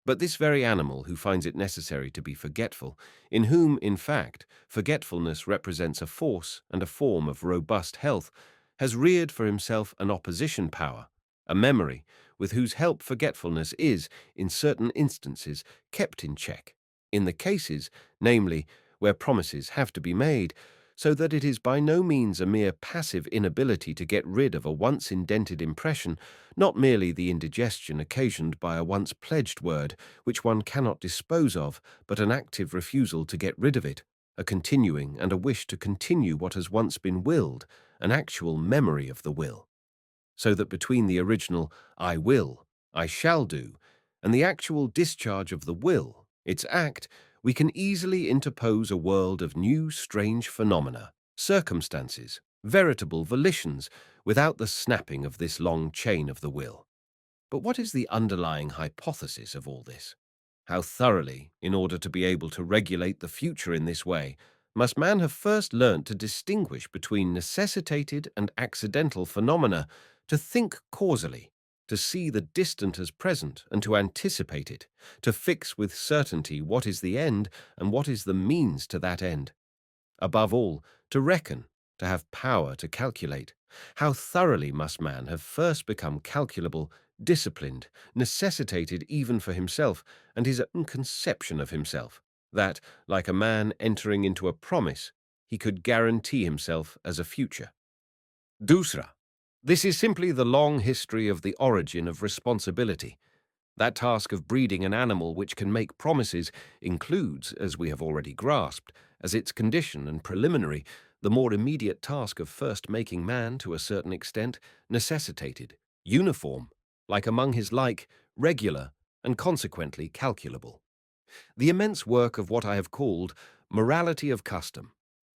But this very animal who finds it necessary to be forgetful, in whom, in fact, forgetfulness represents a force and a form of robust health, has reared for himself an opposition power, a memory, with whose help forgetfulness is, in certain instances, kept in check, in the cases, namely, where promises have to be made, so that it is by no means a mere passive inability to get rid of a once indented impression, not merely the indigestion occasioned by a once pledged word, which one cannot dispose of, but an active refusal to get rid of it, a continuing and a wish to continue what has once been willed, an actual memory of the will. So that between the original "I will," "I shall do," and the actual discharge of the will, its act, we can easily interpose a world of new strange phenomena, circumstances, veritable volitions, without the snapping of this long chain of the will. But what is the underlying hypothesis of all this? How thoroughly, in order to be able to regulate the future in this way, must man have first learnt to distinguish between necessitated and accidental phenomena, to think causally, to see the distant as present and to anticipate it, to fix with certainty what is the end and what is the means to that end. Above all, to reckon, to have power to calculate. How thoroughly must man have first become calculable, disciplined, necessitated even for himself and his own conception of himself, that, like a man entering into a promise, he could guarantee himself as a future. Dusra. This is simply the long history of the origin of responsibility. That task of breeding an animal which can make promises includes, as we have already grasped, as its condition and preliminary, the more immediate task of first making man, to a certain extent, necessitated, uniform, like among his like, regular, and consequently calculable. The immense work of what I have called morality of custom,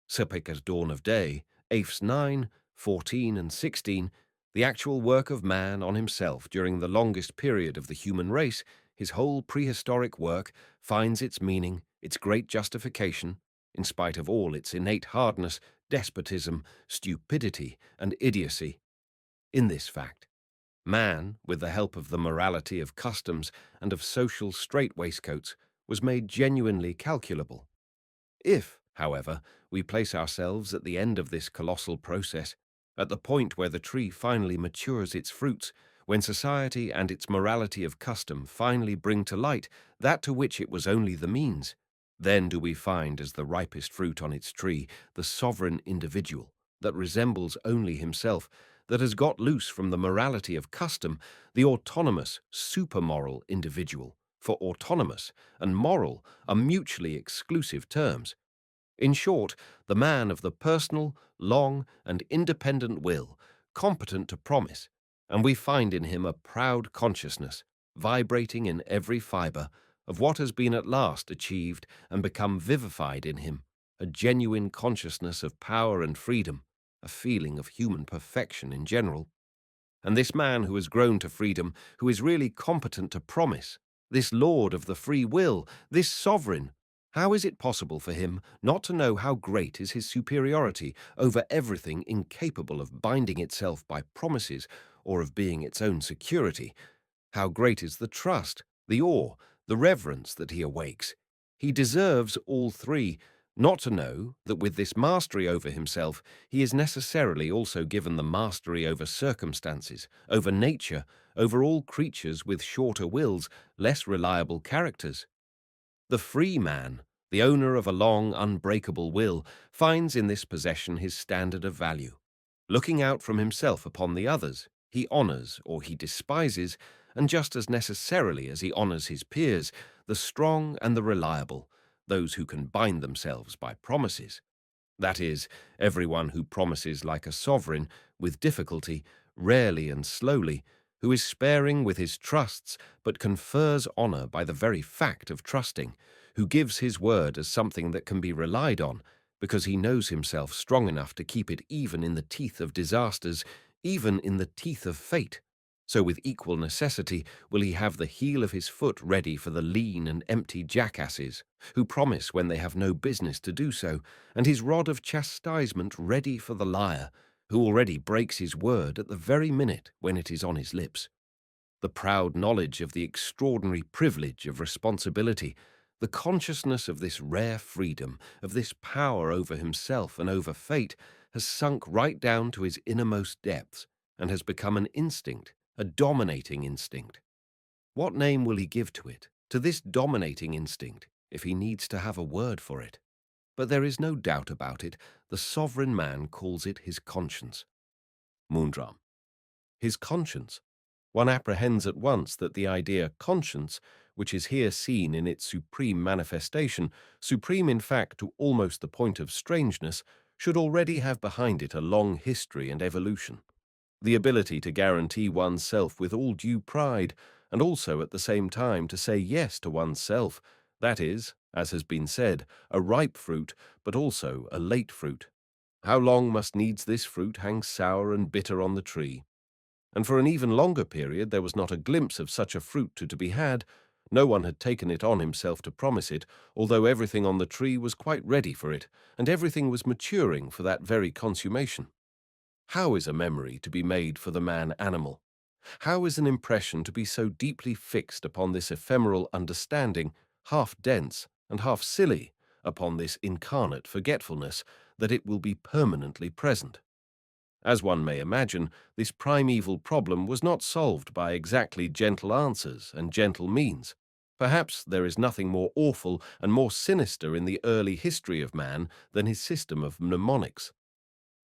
Sepik as dawn of day, Apes 9, 14, and 16, the actual work of man on himself during the longest period of the human race, his whole prehistoric work, finds its meaning, its great justification, in spite of all its innate hardness, despotism, stupidity, and idiocy. In this fact, man, with the help of the morality of customs and of social straitwaistcoats, was made genuinely calculable. If, however, we place ourselves at the end of this colossal process, at the point where the tree finally matures its fruits, when society and its morality of custom finally bring to light that to which it was only the means, then do we find as the ripest fruit on its tree the sovereign individual that resembles only himself, that has got loose from the morality of custom, the autonomous, supermoral individual, for autonomous and moral are mutually exclusive terms. In short, the man of the personal, long, and independent will, competent to promise, and we find in him a proud consciousness, vibrating in every fibre, of what has been at last achieved and become vivified in him, a genuine consciousness of power and freedom, a feeling of human perfection in general. And this man who has grown to freedom, who is really competent to promise, this lord of the free will, this sovereign, how is it possible for him not to know how great is his superiority over everything incapable of binding itself by promises or of being its own security? How great is the trust, the awe, the reverence that he awakes? He deserves all three, not to know that with this mastery over himself, he is necessarily also given the mastery over circumstances, over nature, over all creatures with shorter wills, less reliable characters. The free man, the owner of a long, unbreakable will, finds in this possession his standard of value. Looking out from himself upon the others, he honors or he despises, and just as necessarily as he honors his peers, the strong and the reliable, those who can bind themselves by promises. That is, everyone who promises like a sovereign, with difficulty, rarely and slowly, who is sparing with his trusts, but confers honor by the very fact of trusting, who gives his word as something that can be relied on, because he knows himself strong enough to keep it even in the teeth of disasters, even in the teeth of fate. So with equal necessity will he have the heel of his foot ready for the lean and empty jackasses, who promise when they have no business to do so, and his rod of chastisement ready for the liar, who already breaks his word at the very minute when it is on his lips. The proud knowledge of the extraordinary privilege of responsibility, the consciousness of this rare freedom, of this power over himself and over fate, has sunk right down to his innermost depths and has become an instinct, a dominating instinct. What name will he give to this dominating instinct, if he needs to have a word for it? But there is no doubt about it, the sovereign man calls it his conscience. Mundram. His conscience. One apprehends at once that the idea conscience, which is here seen in its supreme manifestation, supreme in fact to almost the point of strangeness, should already have behind it a long history and evolution. The ability to guarantee one's self with all due pride, and also at the same time to say yes to one's self, that is, as has been said, a ripe fruit, but also a late fruit. How long must needs this fruit hang sour and bitter on the tree? And for an even longer period there was not a glimpse of such a fruit to be had. No one had taken it on himself to promise it, although everything on the tree was quite ready for it, and everything was maturing for that very consummation. How is a memory to be made for the man-animal? How is an impression to be so deeply fixed upon this ephemeral understanding, half dense and half silly, upon this incarnate forgetfulness, that it will be permanently present? As one may imagine, this primeval problem was not solved by exactly gentle answers and gentle means. Perhaps there is nothing more awful and more sinister in the early history of man than his system of mnemonics.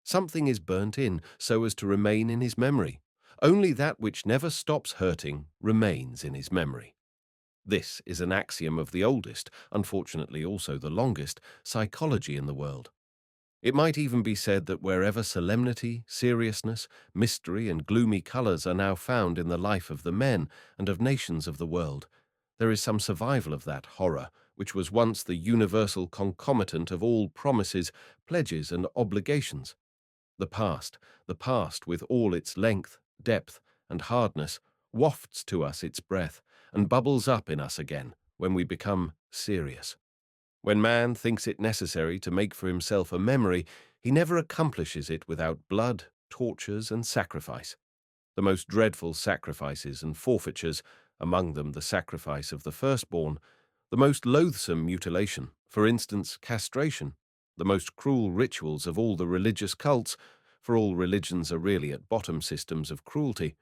Something is burnt in so as to remain in his memory. Only that which never stops hurting remains in his memory. This is an axiom of the oldest, unfortunately also the longest, psychology in the world. It might even be said that wherever solemnity, seriousness, mystery, and gloomy colors are now found in the life of the men and of nations of the world, there is some survival of that horror which was once the universal concomitant of all promises, pledges, and obligations. The past with all its length, depth, and hardness, wafts to us its breath and bubbles up in us again when we become serious. When man thinks it necessary to make for himself a memory, he never accomplishes it without blood, tortures, and sacrifice. The most dreadful sacrifices and forfeitures, among them the sacrifice of the firstborn, the most loathsome mutilation, for instance, castration, the most cruel rituals of all the religious cults, for all religions are really at bottom systems of cruelty.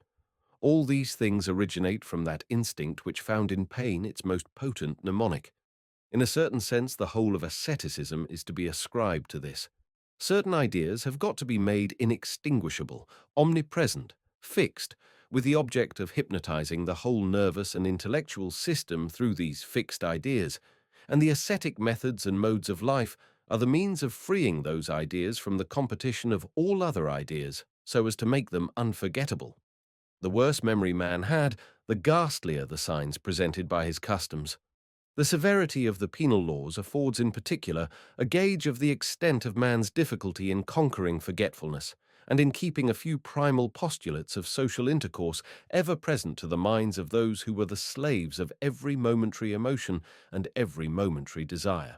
All these things originate from that instinct which found in pain its most potent mnemonic. In a certain sense, the whole of asceticism is to be ascribed to this. Certain ideas have got to be made inextinguishable, omnipresent, fixed, with the object of hypnotizing the whole nervous and intellectual system through these fixed ideas, and the ascetic methods and modes of life are the means of freeing those ideas from the competition of all other ideas, so as to make them unforgettable. The worse memory man had, the ghastlier the signs presented by his customs. The severity of the penal laws affords in particular a gauge of the extent of man's difficulty in conquering forgetfulness, and in keeping a few primal postulates of social intercourse ever present to the minds of those who were the slaves of every momentary emotion and every momentary desire.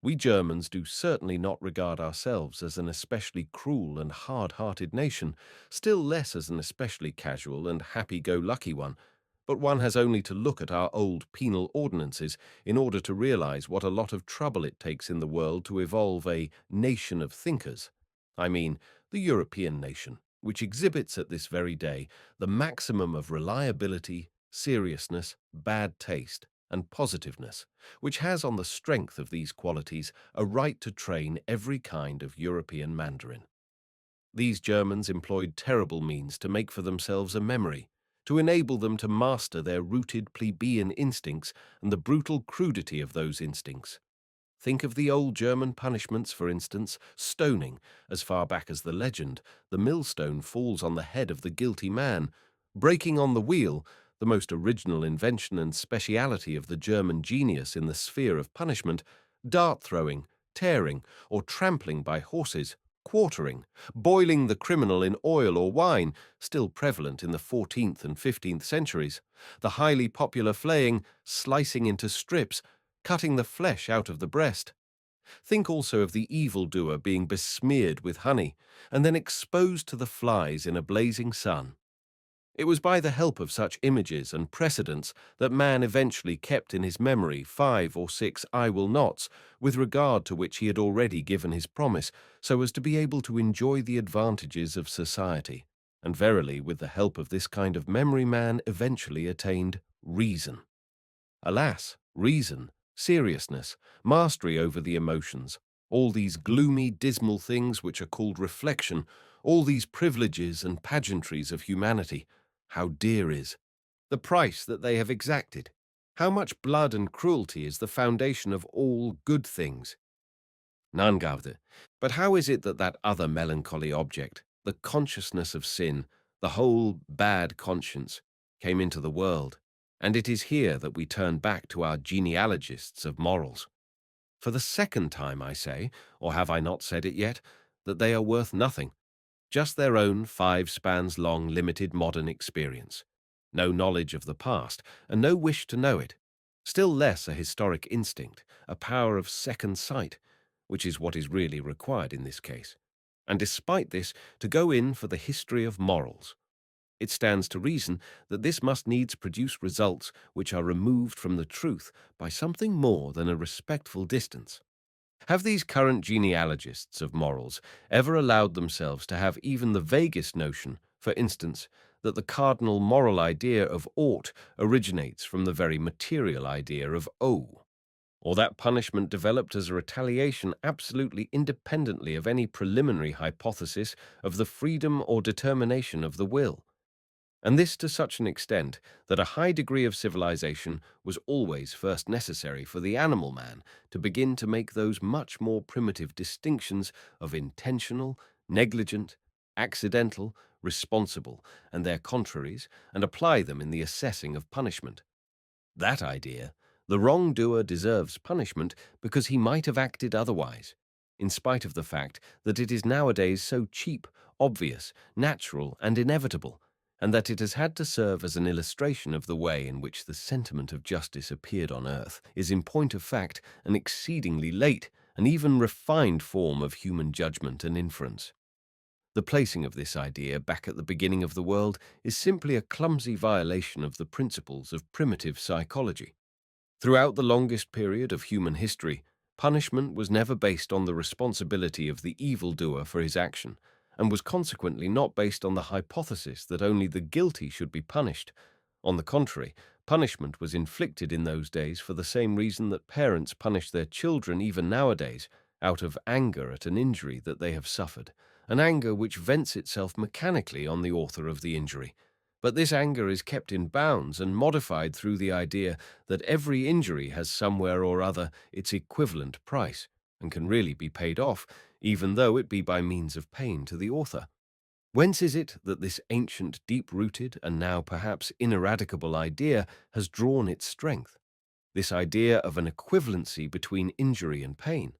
We Germans do certainly not regard ourselves as an especially cruel and hard-hearted nation, still less as an especially casual and happy-go-lucky one, but one has only to look at our old penal ordinances in order to realize what a lot of trouble it takes in the world to evolve a nation of thinkers. I mean, the European nation, which exhibits at this very day the maximum of reliability, seriousness, bad taste, and positiveness, which has on the strength of these qualities a right to train every kind of European Mandarin. These Germans employed terrible means to make for themselves a memory, to enable them to master their rooted plebeian instincts and the brutal crudity of those instincts. Think of the old German punishments, for instance, stoning. As far back as the legend, the millstone falls on the head of the guilty man. Breaking on the wheel, the most original invention and speciality of the German genius in the sphere of punishment, dart throwing, tearing, or trampling by horses, quartering, boiling the criminal in oil or wine, still prevalent in the 14th and 15th centuries, the highly popular flaying, slicing into strips, cutting the flesh out of the breast. Think also of the evildoer being besmeared with honey, and then exposed to the flies in a blazing sun. It was by the help of such images and precedents that man eventually kept in his memory 5 or 6 I will nots, with regard to which he had already given his promise, so as to be able to enjoy the advantages of society. And verily, with the help of this kind of memory, man eventually attained reason. Alas, reason, seriousness, mastery over the emotions, all these gloomy, dismal things which are called reflection, all these privileges and pageantries of humanity, how dear is the price that they have exacted! How much blood and cruelty is the foundation of all good things! Nangarde. But how is it that that other melancholy object, the consciousness of sin, the whole bad conscience, came into the world? And it is here that we turn back to our genealogists of morals. For the second time I say, or have I not said it yet, that they are worth nothing, just their own 5 spans long limited modern experience. No knowledge of the past, and no wish to know it. Still less a historic instinct, a power of second sight, which is what is really required in this case. And despite this, to go in for the history of morals. It stands to reason that this must needs produce results which are removed from the truth by something more than a respectful distance. Have these current genealogists of morals ever allowed themselves to have even the vaguest notion, for instance, that the cardinal moral idea of ought originates from the very material idea of owe, or that punishment developed as a retaliation absolutely independently of any preliminary hypothesis of the freedom or determination of the will? And this to such an extent that a high degree of civilization was always first necessary for the animal man to begin to make those much more primitive distinctions of intentional, negligent, accidental, responsible, and their contraries, and apply them in the assessing of punishment. That idea, the wrongdoer deserves punishment because he might have acted otherwise, in spite of the fact that it is nowadays so cheap, obvious, natural, and inevitable, and that it has had to serve as an illustration of the way in which the sentiment of justice appeared on earth is in point of fact an exceedingly late and even refined form of human judgment and inference. The placing of this idea back at the beginning of the world is simply a clumsy violation of the principles of primitive psychology. Throughout the longest period of human history, punishment was never based on the responsibility of the evildoer for his action, and was consequently not based on the hypothesis that only the guilty should be punished. On the contrary, punishment was inflicted in those days for the same reason that parents punish their children even nowadays, out of anger at an injury that they have suffered, an anger which vents itself mechanically on the author of the injury. But this anger is kept in bounds and modified through the idea that every injury has somewhere or other its equivalent price, and can really be paid off, even though it be by means of pain to the author. Whence is it that this ancient, deep-rooted, and now perhaps ineradicable idea has drawn its strength? This idea of an equivalency between injury and pain.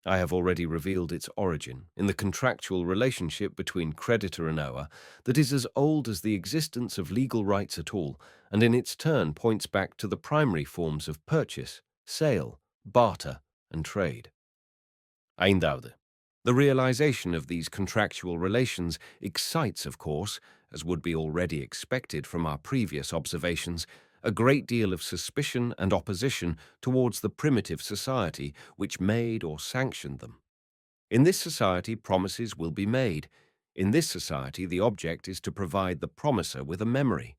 I have already revealed its origin in the contractual relationship between creditor and ower that is as old as the existence of legal rights at all, and in its turn points back to the primary forms of purchase, sale, barter, and trade. Eindaude. The realization of these contractual relations excites, of course, as would be already expected from our previous observations, a great deal of suspicion and opposition towards the primitive society which made or sanctioned them. In this society, promises will be made. In this society, the object is to provide the promiser with a memory.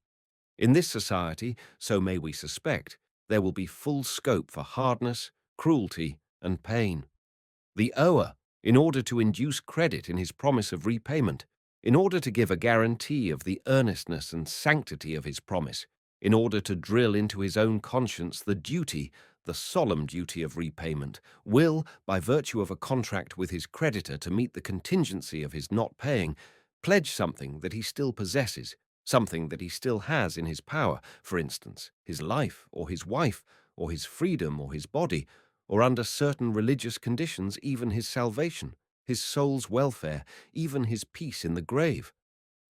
In this society, so may we suspect, there will be full scope for hardness, cruelty, and pain. The ower, in order to induce credit in his promise of repayment, in order to give a guarantee of the earnestness and sanctity of his promise, in order to drill into his own conscience the duty, the solemn duty of repayment, will, by virtue of a contract with his creditor to meet the contingency of his not paying, pledge something that he still possesses, something that he still has in his power, for instance, his life, or his wife, or his freedom, or his body, or under certain religious conditions even his salvation, his soul's welfare, even his peace in the grave.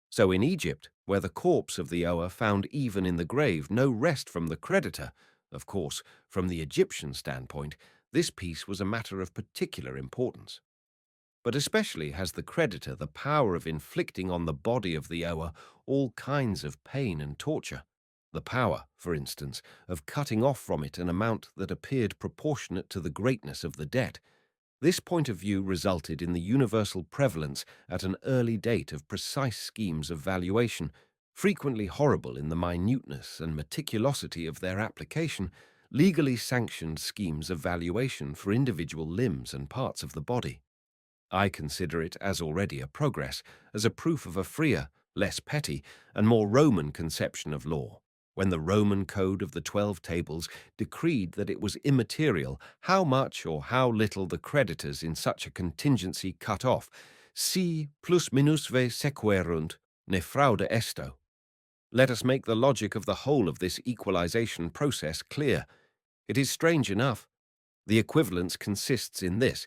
So in Egypt, where the corpse of the ower found even in the grave no rest from the creditor, of course, from the Egyptian standpoint, this peace was a matter of particular importance. But especially has the creditor the power of inflicting on the body of the ower all kinds of pain and torture. The power, for instance, of cutting off from it an amount that appeared proportionate to the greatness of the debt. This point of view resulted in the universal prevalence at an early date of precise schemes of valuation, frequently horrible in the minuteness and meticulosity of their application, legally sanctioned schemes of valuation for individual limbs and parts of the body. I consider it, as already a progress, as a proof of a freer, less petty, and more Roman conception of law, when the Roman Code of the 12 Tables decreed that it was immaterial how much or how little the creditors in such a contingency cut off, si plus minusve sequerunt, ne fraude esto. Let us make the logic of the whole of this equalization process clear. It is strange enough. The equivalence consists in this.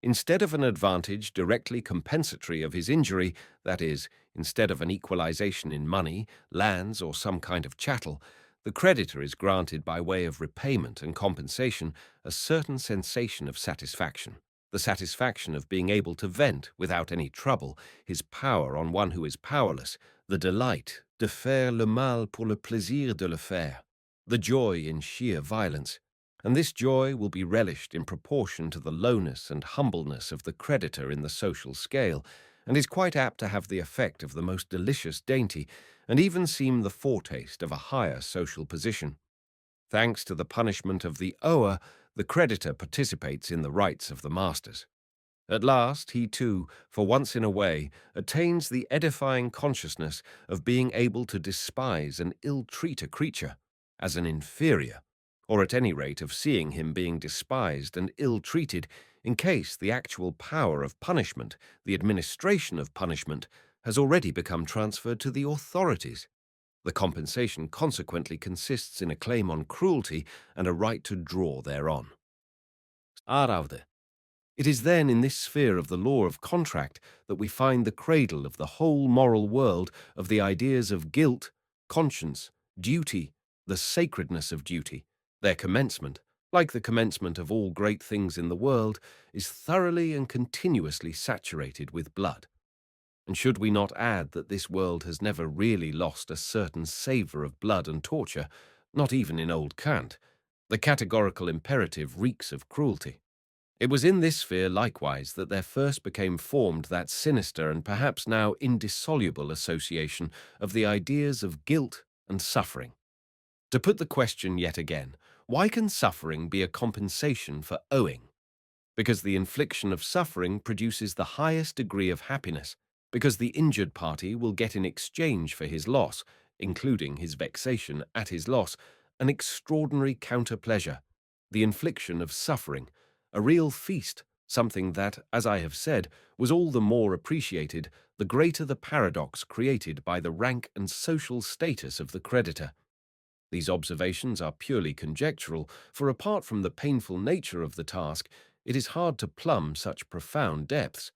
Instead of an advantage directly compensatory of his injury, that is, instead of an equalization in money, lands, or some kind of chattel, the creditor is granted by way of repayment and compensation a certain sensation of satisfaction, the satisfaction of being able to vent, without any trouble, his power on one who is powerless, the delight de faire le mal pour le plaisir de le faire, the joy in sheer violence. And this joy will be relished in proportion to the lowness and humbleness of the creditor in the social scale, and is quite apt to have the effect of the most delicious dainty, and even seem the foretaste of a higher social position. Thanks to the punishment of the ower, the creditor participates in the rights of the masters. At last, he too, for once in a way, attains the edifying consciousness of being able to despise and ill-treat a creature as an inferior, or at any rate of seeing him being despised and ill-treated in case the actual power of punishment, the administration of punishment, has already become transferred to the authorities. The compensation consequently consists in a claim on cruelty and a right to draw thereon. Araude. It is then in this sphere of the law of contract that we find the cradle of the whole moral world of the ideas of guilt, conscience, duty, the sacredness of duty. Their commencement, like the commencement of all great things in the world, is thoroughly and continuously saturated with blood. And should we not add that this world has never really lost a certain savour of blood and torture, not even in old Kant? The categorical imperative reeks of cruelty. It was in this sphere likewise that there first became formed that sinister and perhaps now indissoluble association of the ideas of guilt and suffering. To put the question yet again, why can suffering be a compensation for owing? Because the infliction of suffering produces the highest degree of happiness, because the injured party will get in exchange for his loss, including his vexation at his loss, an extraordinary counter-pleasure, the infliction of suffering, a real feast, something that, as I have said, was all the more appreciated the greater the paradox created by the rank and social status of the creditor. These observations are purely conjectural, for apart from the painful nature of the task, it is hard to plumb such profound depths.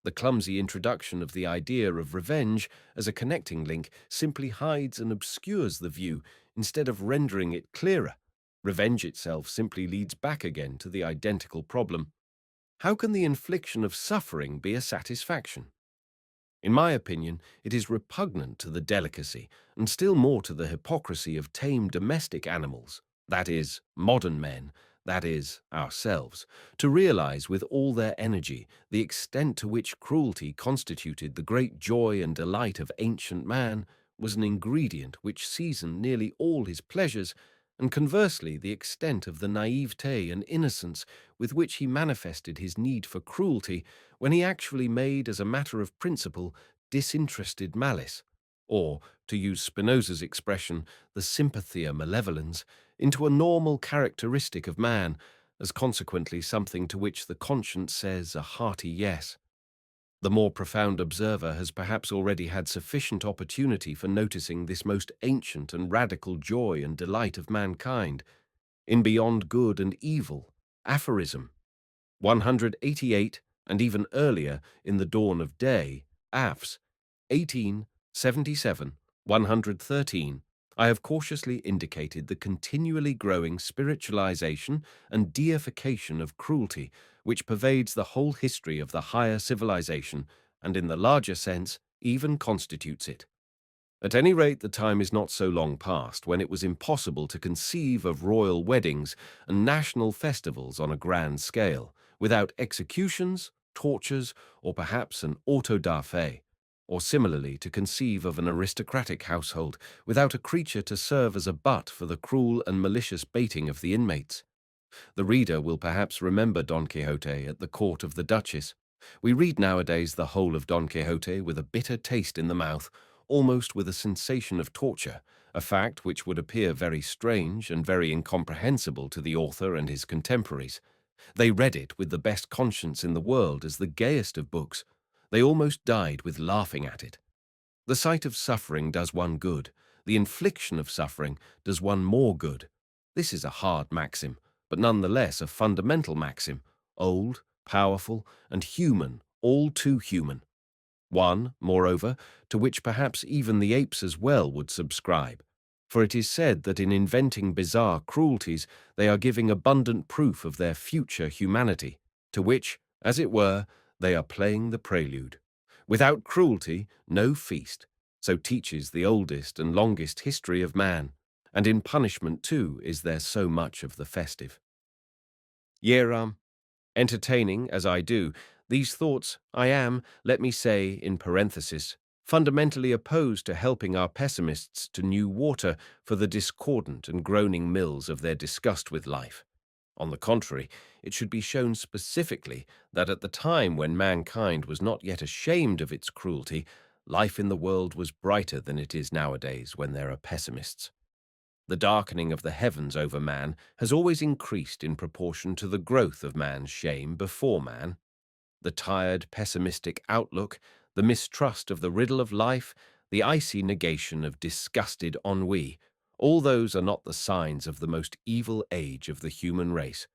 The clumsy introduction of the idea of revenge as a connecting link simply hides and obscures the view instead of rendering it clearer. Revenge itself simply leads back again to the identical problem. How can the infliction of suffering be a satisfaction? In my opinion, it is repugnant to the delicacy, and still more to the hypocrisy of tame domestic animals, that is, modern men, that is, ourselves, to realize with all their energy the extent to which cruelty constituted the great joy and delight of ancient man, was an ingredient which seasoned nearly all his pleasures, and conversely the extent of the naivete and innocence with which he manifested his need for cruelty when he actually made as a matter of principle disinterested malice, or, to use Spinoza's expression, the sympathia malevolens, into a normal characteristic of man, as consequently something to which the conscience says a hearty yes. The more profound observer has perhaps already had sufficient opportunity for noticing this most ancient and radical joy and delight of mankind, in Beyond Good and Evil, aphorism 188, and even earlier in The Dawn of Day, AFS 1877, 113, I have cautiously indicated the continually growing spiritualization and deification of cruelty which pervades the whole history of the higher civilization and, in the larger sense, even constitutes it. At any rate, the time is not so long past when it was impossible to conceive of royal weddings and national festivals on a grand scale without executions, tortures, or perhaps an auto da fe, or similarly to conceive of an aristocratic household without a creature to serve as a butt for the cruel and malicious baiting of the inmates. The reader will perhaps remember Don Quixote at the court of the Duchess. We read nowadays the whole of Don Quixote with a bitter taste in the mouth, almost with a sensation of torture, a fact which would appear very strange and very incomprehensible to the author and his contemporaries. They read it with the best conscience in the world as the gayest of books. They almost died with laughing at it. The sight of suffering does one good. The infliction of suffering does one more good. This is a hard maxim, but nonetheless a fundamental maxim, old, powerful, and human, all too human. One, moreover, to which perhaps even the apes as well would subscribe, for it is said that in inventing bizarre cruelties they are giving abundant proof of their future humanity, to which, as it were, they are playing the prelude. Without cruelty, no feast, so teaches the oldest and longest history of man, and in punishment too is there so much of the festive. Yeram, entertaining, as I do, these thoughts, I am, let me say, in parenthesis, fundamentally opposed to helping our pessimists to new water for the discordant and groaning mills of their disgust with life. On the contrary, it should be shown specifically that at the time when mankind was not yet ashamed of its cruelty, life in the world was brighter than it is nowadays when there are pessimists. The darkening of the heavens over man has always increased in proportion to the growth of man's shame before man. The tired, pessimistic outlook, the mistrust of the riddle of life, the icy negation of disgusted ennui, all those are not the signs of the most evil age of the human race.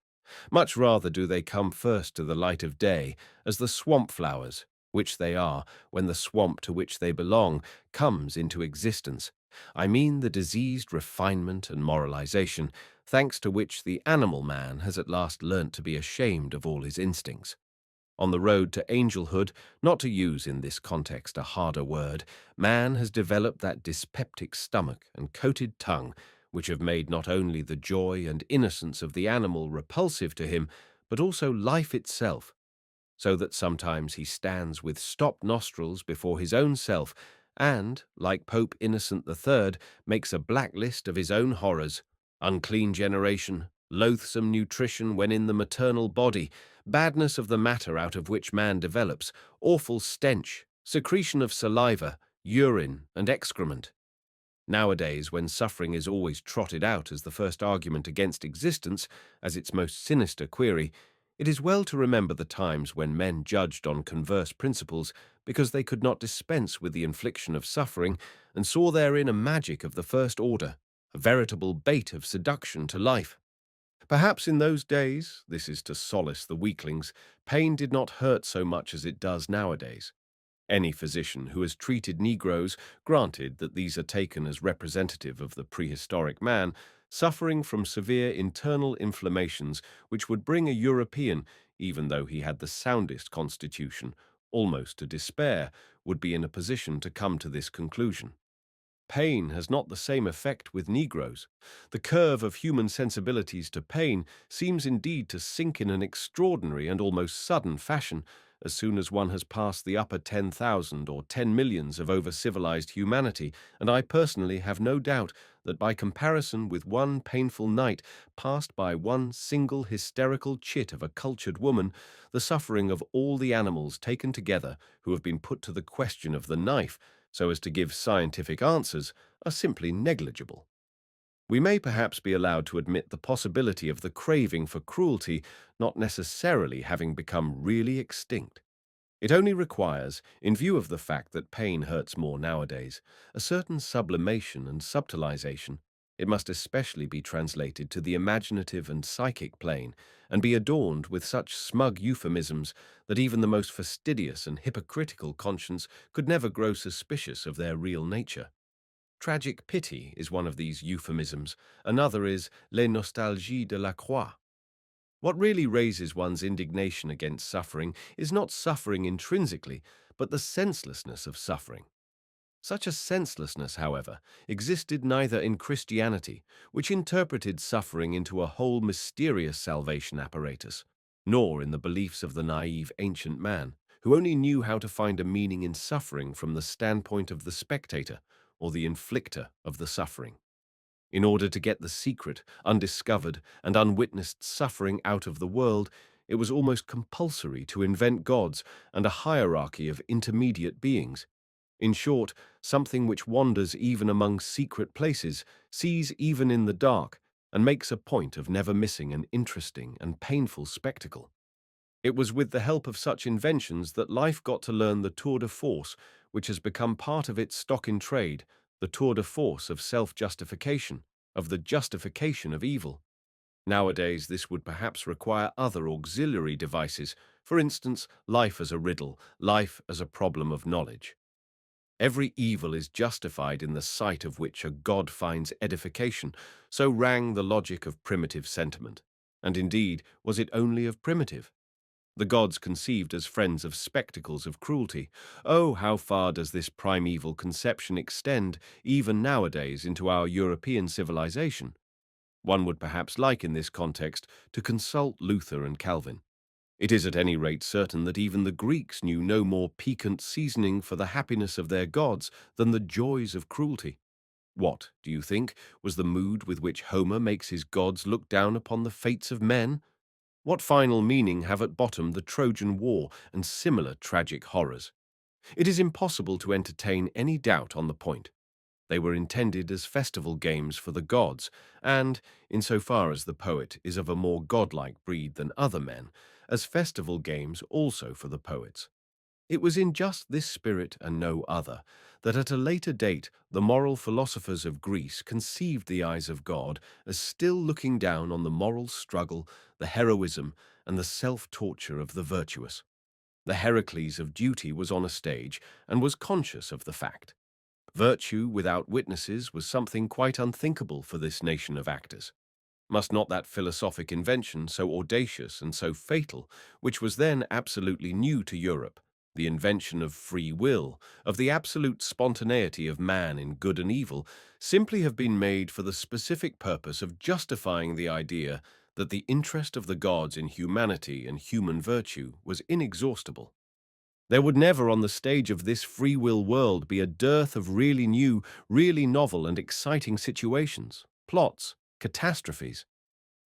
Much rather do they come first to the light of day, as the swamp flowers, which they are, when the swamp to which they belong comes into existence. I mean the diseased refinement and moralization, thanks to which the animal man has at last learnt to be ashamed of all his instincts. On the road to angelhood, not to use in this context a harder word, man has developed that dyspeptic stomach and coated tongue which have made not only the joy and innocence of the animal repulsive to him, but also life itself, so that sometimes he stands with stopped nostrils before his own self and, like Pope Innocent III, makes a black list of his own horrors: unclean generation, loathsome nutrition when in the maternal body, badness of the matter out of which man develops, awful stench, secretion of saliva, urine, and excrement. Nowadays, when suffering is always trotted out as the first argument against existence, as its most sinister query, it is well to remember the times when men judged on converse principles because they could not dispense with the infliction of suffering and saw therein a magic of the first order, a veritable bait of seduction to life. Perhaps in those days, this is to solace the weaklings, pain did not hurt so much as it does nowadays. Any physician who has treated Negroes, granted that these are taken as representative of the prehistoric man, suffering from severe internal inflammations which would bring a European, even though he had the soundest constitution, almost to despair, would be in a position to come to this conclusion. Pain has not the same effect with Negroes. The curve of human sensibilities to pain seems indeed to sink in an extraordinary and almost sudden fashion as soon as one has passed the upper 10,000 or 10 millions of over-civilized humanity, and I personally have no doubt that by comparison with one painful night passed by one single hysterical chit of a cultured woman, the suffering of all the animals taken together who have been put to the question of the knife so as to give scientific answers, are simply negligible. We may perhaps be allowed to admit the possibility of the craving for cruelty not necessarily having become really extinct. It only requires, in view of the fact that pain hurts more nowadays, a certain sublimation and subtilization. It must especially be translated to the imaginative and psychic plane, and be adorned with such smug euphemisms that even the most fastidious and hypocritical conscience could never grow suspicious of their real nature. Tragic pity is one of these euphemisms, another is les nostalgies de la croix. What really raises one's indignation against suffering is not suffering intrinsically, but the senselessness of suffering. Such a senselessness, however, existed neither in Christianity, which interpreted suffering into a whole mysterious salvation apparatus, nor in the beliefs of the naive ancient man, who only knew how to find a meaning in suffering from the standpoint of the spectator, or the inflictor of the suffering. In order to get the secret, undiscovered, and unwitnessed suffering out of the world, it was almost compulsory to invent gods and a hierarchy of intermediate beings. In short, something which wanders even among secret places, sees even in the dark, and makes a point of never missing an interesting and painful spectacle. It was with the help of such inventions that life got to learn the tour de force, which has become part of its stock in trade, the tour de force of self-justification, of the justification of evil. Nowadays, this would perhaps require other auxiliary devices, for instance, life as a riddle, life as a problem of knowledge. Every evil is justified in the sight of which a god finds edification, so rang the logic of primitive sentiment. And indeed, was it only of primitive? The gods conceived as friends of spectacles of cruelty. Oh, how far does this primeval conception extend, even nowadays, into our European civilization? One would perhaps like in this context to consult Luther and Calvin. It is at any rate certain that even the Greeks knew no more piquant seasoning for the happiness of their gods than the joys of cruelty. What, do you think, was the mood with which Homer makes his gods look down upon the fates of men? What final meaning have at bottom the Trojan War and similar tragic horrors? It is impossible to entertain any doubt on the point. They were intended as festival games for the gods, and, insofar as the poet is of a more godlike breed than other men, as festival games also for the poets. It was in just this spirit and no other that at a later date the moral philosophers of Greece conceived the eyes of God as still looking down on the moral struggle, the heroism, and the self-torture of the virtuous. The Heracles of duty was on a stage and was conscious of the fact. Virtue without witnesses was something quite unthinkable for this nation of actors. Must not that philosophic invention, so audacious and so fatal, which was then absolutely new to Europe, the invention of free will, of the absolute spontaneity of man in good and evil, simply have been made for the specific purpose of justifying the idea that the interest of the gods in humanity and human virtue was inexhaustible? There would never on the stage of this free will world be a dearth of really new, really novel and exciting situations, plots, catastrophes.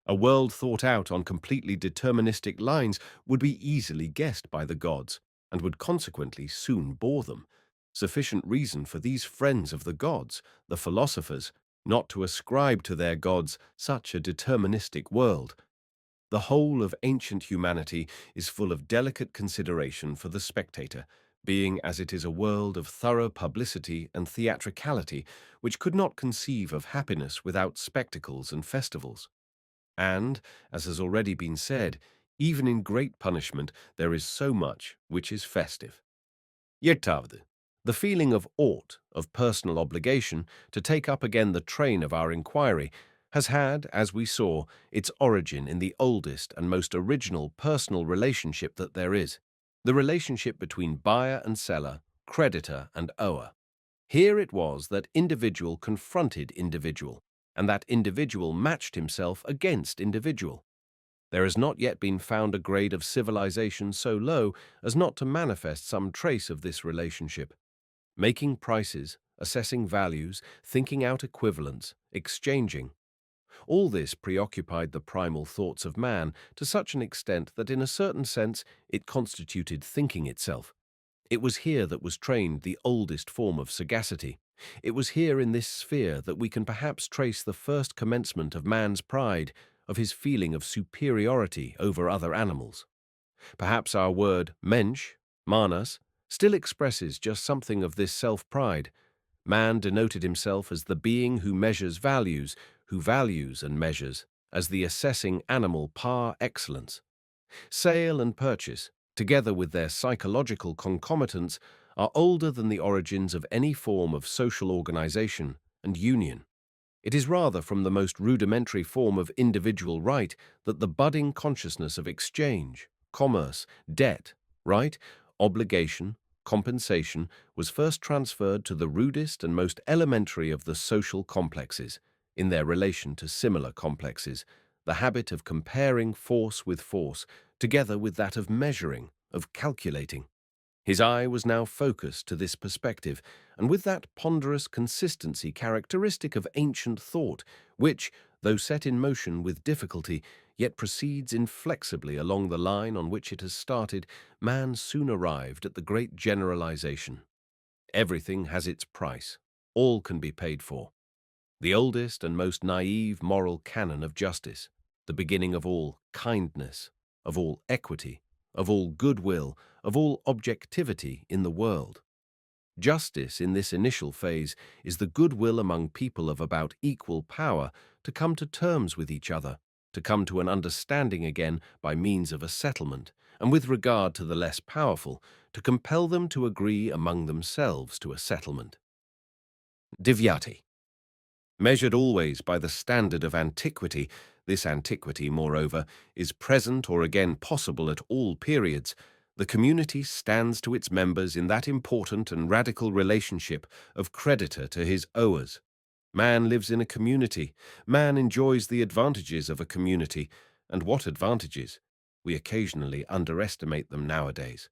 A world thought out on completely deterministic lines would be easily guessed by the gods, and would consequently soon bore them. Sufficient reason for these friends of the gods, the philosophers, not to ascribe to their gods such a deterministic world. The whole of ancient humanity is full of delicate consideration for the spectator, being as it is a world of thorough publicity and theatricality, which could not conceive of happiness without spectacles and festivals. And, as has already been said, even in great punishment there is so much which is festive. Yetavde, the feeling of ought, of personal obligation, to take up again the train of our inquiry, has had, as we saw, its origin in the oldest and most original personal relationship that there is, the relationship between buyer and seller, creditor and ower. Here it was that individual confronted individual, and that individual matched himself against individual. There has not yet been found a grade of civilization so low as not to manifest some trace of this relationship. Making prices, assessing values, thinking out equivalents, exchanging. All this preoccupied the primal thoughts of man to such an extent that in a certain sense it constituted thinking itself. It was here that was trained the oldest form of sagacity. It was here in this sphere that we can perhaps trace the first commencement of man's pride, of his feeling of superiority over other animals. Perhaps our word mensch, manas, still expresses just something of this self-pride. Man denoted himself as the being who measures values, who values and measures, as the assessing animal par excellence. Sale and purchase, together with their psychological concomitants, are older than the origins of any form of social organization and union. It is rather from the most rudimentary form of individual right that the budding consciousness of exchange, commerce, debt, right, obligation, compensation was first transferred to the rudest and most elementary of the social complexes, in their relation to similar complexes, the habit of comparing force with force, together with that of measuring, of calculating. His eye was now focused to this perspective, and with that ponderous consistency characteristic of ancient thought, which, though set in motion with difficulty, yet proceeds inflexibly along the line on which it has started, man soon arrived at the great generalization. Everything has its price. All can be paid for. The oldest and most naive moral canon of justice, the beginning of all kindness, of all equity, of all goodwill, of all objectivity in the world. Justice in this initial phase is the goodwill among people of about equal power to come to terms with each other, to come to an understanding again by means of a settlement, and with regard to the less powerful, to compel them to agree among themselves to a settlement. Divyati. Measured always by the standard of antiquity, this antiquity, moreover, is present or again possible at all periods. The community stands to its members in that important and radical relationship of creditor to his owers. Man lives in a community. Man enjoys the advantages of a community. And what advantages? We occasionally underestimate them nowadays.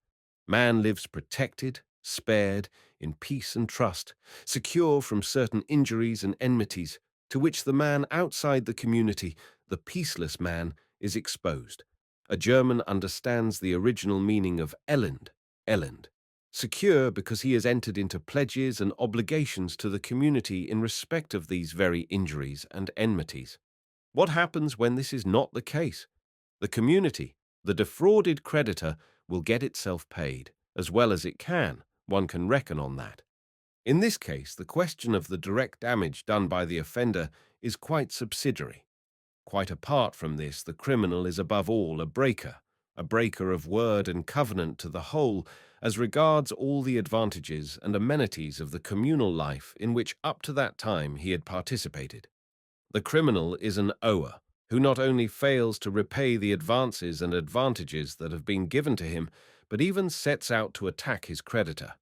Man lives protected, spared, in peace and trust, secure from certain injuries and enmities, to which the man outside the community, the peaceless man, is exposed. A German understands the original meaning of Elend, secure because he has entered into pledges and obligations to the community in respect of these very injuries and enmities. What happens when this is not the case? The community, the defrauded creditor, will get itself paid. as well as it can. One can reckon on that. In this case, the question of the direct damage done by the offender is quite subsidiary. Quite apart from this, the criminal is above all a breaker of word and covenant to the whole as regards all the advantages and amenities of the communal life in which up to that time he had participated. The criminal is an ower, who not only fails to repay the advances and advantages that have been given to him, but even sets out to attack his creditor.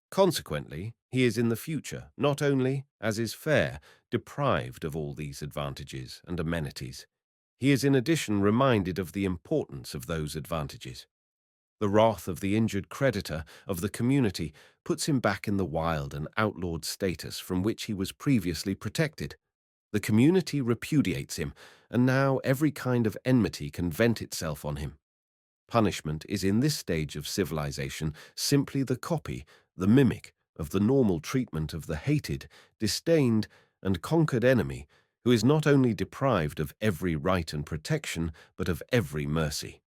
Consequently, he is in the future, not only, as is fair, deprived of all these advantages and amenities, he is in addition reminded of the importance of those advantages. The wrath of the injured creditor of the community puts him back in the wild and outlawed status from which he was previously protected. The community repudiates him, and now every kind of enmity can vent itself on him. Punishment is in this stage of civilization simply the copy, the mimic, of the normal treatment of the hated, disdained, and conquered enemy, who is not only deprived of every right and protection, but of every mercy.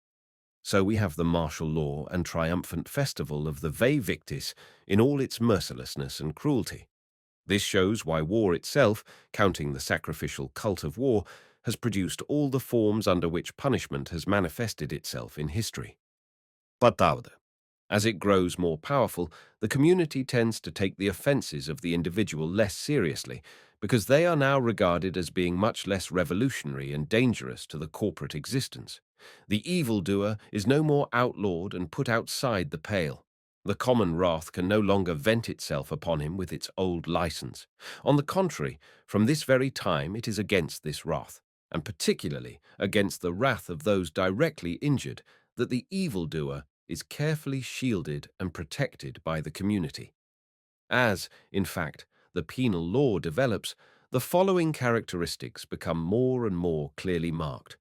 So we have the martial law and triumphant festival of the Vae Victis in all its mercilessness and cruelty. This shows why war itself, counting the sacrificial cult of war, has produced all the forms under which punishment has manifested itself in history. But as it grows more powerful, the community tends to take the offenses of the individual less seriously, because they are now regarded as being much less revolutionary and dangerous to the corporate existence. The evildoer is no more outlawed and put outside the pale. The common wrath can no longer vent itself upon him with its old license. On the contrary, from this very time it is against this wrath, and particularly against the wrath of those directly injured, that the evildoer is carefully shielded and protected by the community. As, in fact, the penal law develops, the following characteristics become more and more clearly marked.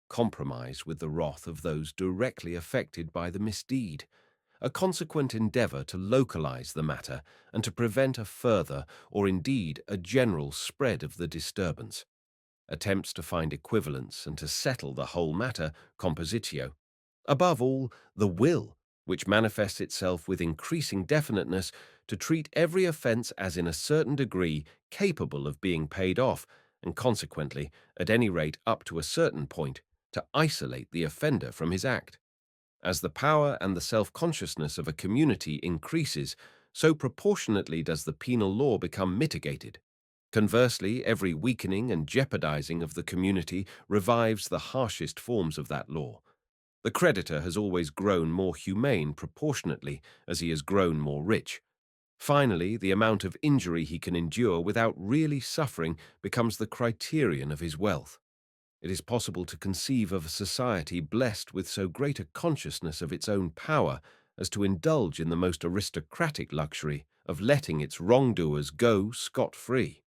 Compromise with the wrath of those directly affected by the misdeed, a consequent endeavor to localize the matter and to prevent a further or indeed a general spread of the disturbance. Attempts to find equivalents and to settle the whole matter, compositio. Above all, the will, which manifests itself with increasing definiteness to treat every offense as in a certain degree capable of being paid off, and consequently, at any rate up to a certain point, to isolate the offender from his act. As the power and the self-consciousness of a community increases, so proportionately does the penal law become mitigated. Conversely, every weakening and jeopardizing of the community revives the harshest forms of that law. The creditor has always grown more humane proportionately as he has grown more rich. Finally, the amount of injury he can endure without really suffering becomes the criterion of his wealth. It is possible to conceive of a society blessed with so great a consciousness of its own power as to indulge in the most aristocratic luxury of letting its wrongdoers go scot-free.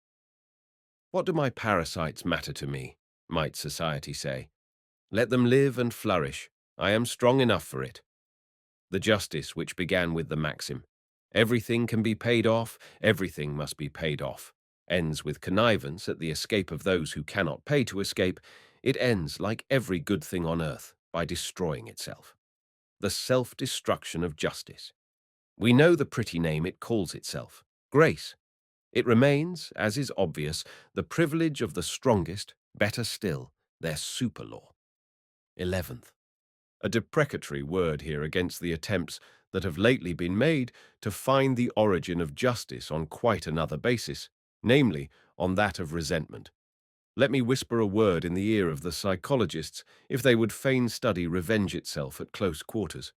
What do my parasites matter to me, might society say? Let them live and flourish. I am strong enough for it. The justice which began with the maxim, everything can be paid off, everything must be paid off, ends with connivance at the escape of those who cannot pay to escape. It ends, like every good thing on earth, by destroying itself. The self-destruction of justice. We know the pretty name it calls itself, grace. It remains, as is obvious, the privilege of the strongest, better still, their super-law. 11th. A deprecatory word here against the attempts that have lately been made to find the origin of justice on quite another basis, namely, on that of resentment. Let me whisper a word in the ear of the psychologists if they would fain study revenge itself at close quarters.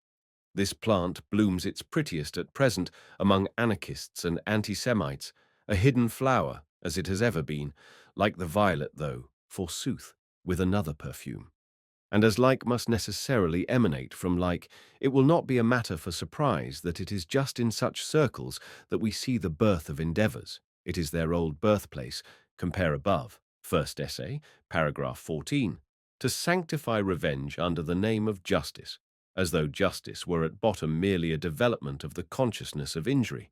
This plant blooms its prettiest at present among anarchists and anti-Semites, a hidden flower, as it has ever been, like the violet, though, forsooth, with another perfume. And as like must necessarily emanate from like, it will not be a matter for surprise that it is just in such circles that we see the birth of endeavors. It is their old birthplace, compare above, first essay, paragraph 14, to sanctify revenge under the name of justice, as though justice were at bottom merely a development of the consciousness of injury,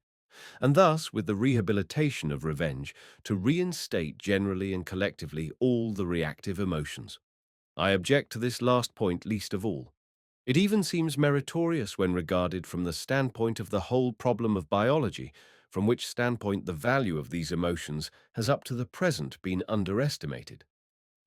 and thus, with the rehabilitation of revenge, to reinstate generally and collectively all the reactive emotions. I object to this last point least of all. It even seems meritorious when regarded from the standpoint of the whole problem of biology, from which standpoint the value of these emotions has up to the present been underestimated.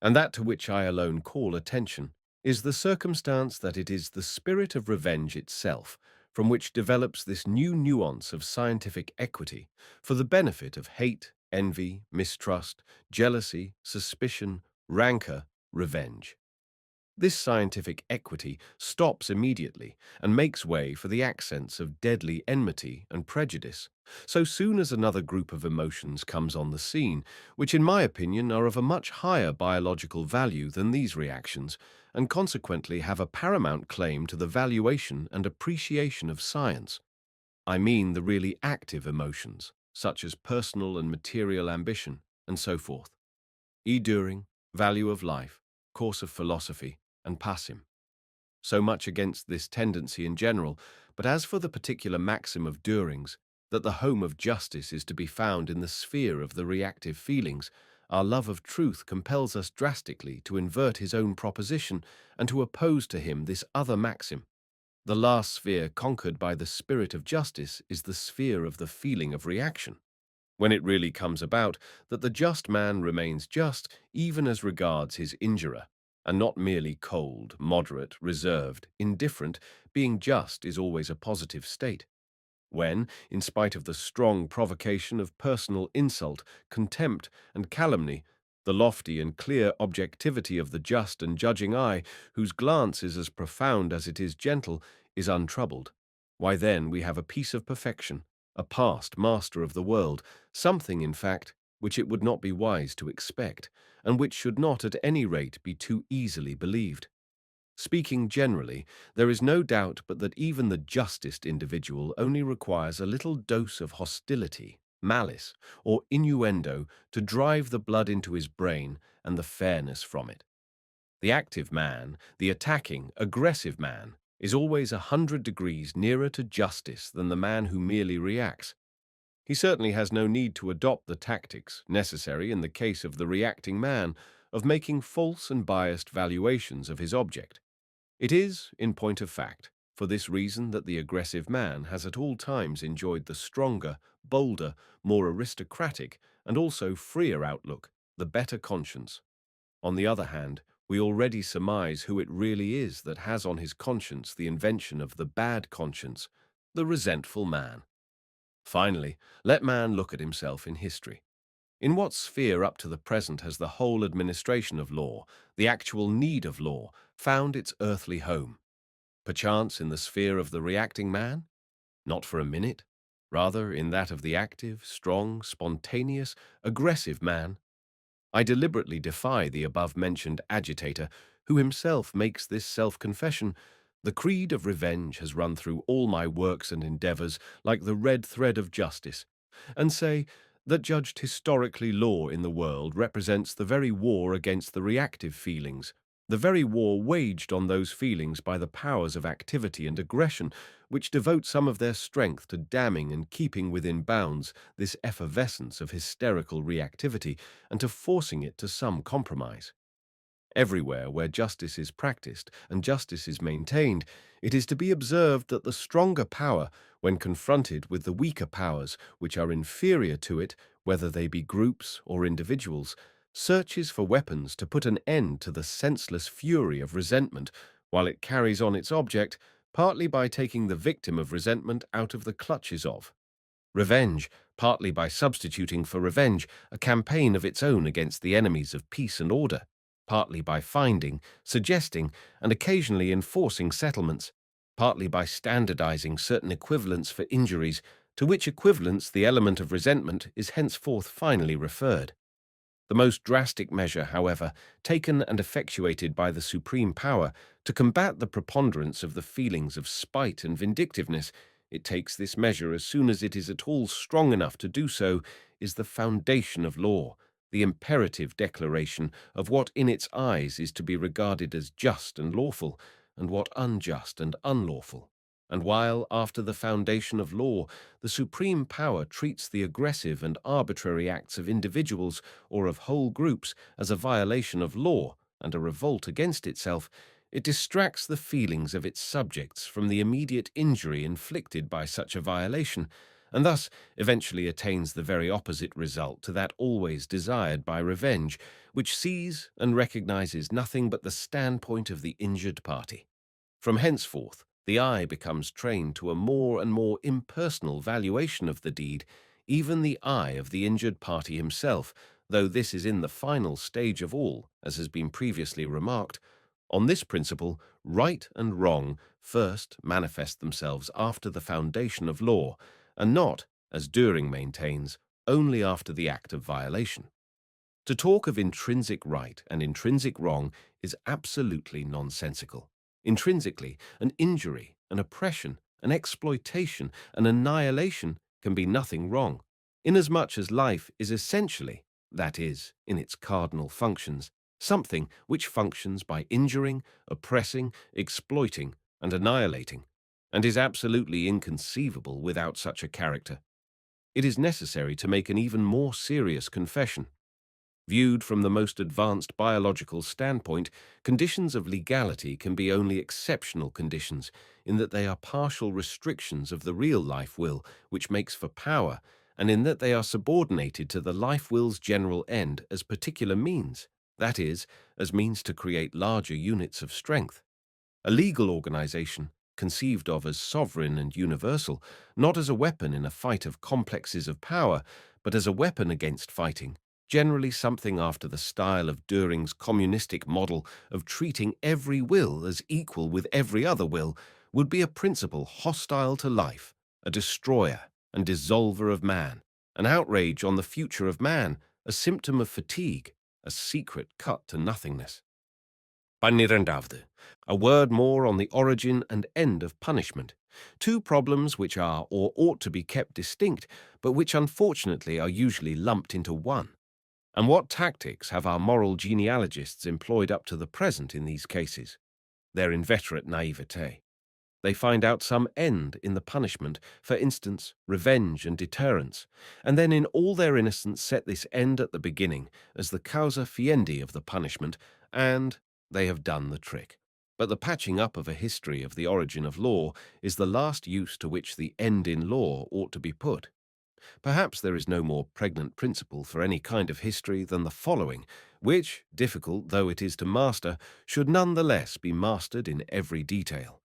And that to which I alone call attention is the circumstance that it is the spirit of revenge itself from which develops this new nuance of scientific equity for the benefit of hate, envy, mistrust, jealousy, suspicion, rancor, revenge. This scientific equity stops immediately and makes way for the accents of deadly enmity and prejudice, so soon as another group of emotions comes on the scene, which in my opinion are of a much higher biological value than these reactions, and consequently have a paramount claim to the valuation and appreciation of science. I mean the really active emotions, such as personal and material ambition, and so forth. Enduring, value of life, course of philosophy, and passim. So much against this tendency in general, but as for the particular maxim of Düring's, that the home of justice is to be found in the sphere of the reactive feelings, our love of truth compels us drastically to invert his own proposition and to oppose to him this other maxim. The last sphere conquered by the spirit of justice is the sphere of the feeling of reaction, when it really comes about that the just man remains just even as regards his injurer, and not merely cold, moderate, reserved, indifferent. Being just is always a positive state. When, in spite of the strong provocation of personal insult, contempt, and calumny, the lofty and clear objectivity of the just and judging eye, whose glance is as profound as it is gentle, is untroubled, why then we have a piece of perfection, a past master of the world, something, in fact, which it would not be wise to expect, and which should not at any rate be too easily believed. Speaking generally, there is no doubt but that even the justest individual only requires a little dose of hostility, malice, or innuendo to drive the blood into his brain and the fairness from it. The active man, the attacking, aggressive man, is always 100 degrees nearer to justice than the man who merely reacts. He certainly has no need to adopt the tactics necessary in the case of the reacting man of making false and biased valuations of his object. It is, in point of fact, for this reason that the aggressive man has at all times enjoyed the stronger, bolder, more aristocratic, and also freer outlook, the better conscience. On the other hand, we already surmise who it really is that has on his conscience the invention of the bad conscience, the resentful man. Finally, let man look at himself in history. In what sphere up to the present has the whole administration of law, the actual need of law, found its earthly home? Perchance in the sphere of the reacting man? Not for a minute. Rather in that of the active, strong, spontaneous, aggressive man. I deliberately defy the above-mentioned agitator, who himself makes this self-confession: the creed of revenge has run through all my works and endeavors like the red thread of justice, and say that judged historically law in the world represents the very war against the reactive feelings, the very war waged on those feelings by the powers of activity and aggression, which devote some of their strength to damming and keeping within bounds this effervescence of hysterical reactivity and to forcing it to some compromise. Everywhere where justice is practiced and justice is maintained, it is to be observed that the stronger power, when confronted with the weaker powers which are inferior to it, whether they be groups or individuals, searches for weapons to put an end to the senseless fury of resentment, while it carries on its object, partly by taking the victim of resentment out of the clutches of revenge, partly by substituting for revenge a campaign of its own against the enemies of peace and order, partly by finding, suggesting, and occasionally enforcing settlements, partly by standardizing certain equivalents for injuries, to which equivalents the element of resentment is henceforth finally referred. The most drastic measure, however, taken and effectuated by the supreme power to combat the preponderance of the feelings of spite and vindictiveness, it takes this measure as soon as it is at all strong enough to do so, is the foundation of law, the imperative declaration of what in its eyes is to be regarded as just and lawful, and what unjust and unlawful. And while, after the foundation of law, the supreme power treats the aggressive and arbitrary acts of individuals or of whole groups as a violation of law and a revolt against itself, It distracts the feelings of its subjects from the immediate injury inflicted by such a violation, and thus eventually attains the very opposite result to that always desired by revenge, which sees and recognizes nothing but the standpoint of the injured party. From henceforth, the eye becomes trained to a more and more impersonal valuation of the deed, even the eye of the injured party himself, though this is in the final stage of all, as has been previously remarked. On this principle, right and wrong first manifest themselves after the foundation of law, and not, as Düring maintains, only after the act of violation. To talk of intrinsic right and intrinsic wrong is absolutely nonsensical. Intrinsically, an injury, an oppression, an exploitation, an annihilation can be nothing wrong, inasmuch as life is essentially, that is, in its cardinal functions, something which functions by injuring, oppressing, exploiting, and annihilating, and is absolutely inconceivable without such a character. It is necessary to make an even more serious confession. Viewed from the most advanced biological standpoint, conditions of legality can be only exceptional conditions, in that they are partial restrictions of the real life will, which makes for power, and in that they are subordinated to the life will's general end as particular means, that is, as means to create larger units of strength. A legal organization, conceived of as sovereign and universal, not as a weapon in a fight of complexes of power, but as a weapon against fighting, generally something after the style of Düring's communistic model of treating every will as equal with every other will, would be a principle hostile to life, a destroyer and dissolver of man, an outrage on the future of man, a symptom of fatigue, a secret cut to nothingness. Panirandavde, a word more on the origin and end of punishment, two problems which are or ought to be kept distinct, but which unfortunately are usually lumped into one. And what tactics have our moral genealogists employed up to the present in these cases? Their inveterate naivete. They find out some end in the punishment, for instance, revenge and deterrence, and then in all their innocence set this end at the beginning as the causa fiendi of the punishment, and they have done the trick. But the patching up of a history of the origin of law is the last use to which the end in law ought to be put. Perhaps there is no more pregnant principle for any kind of history than the following, which, difficult though it is to master, should none the less be mastered in every detail.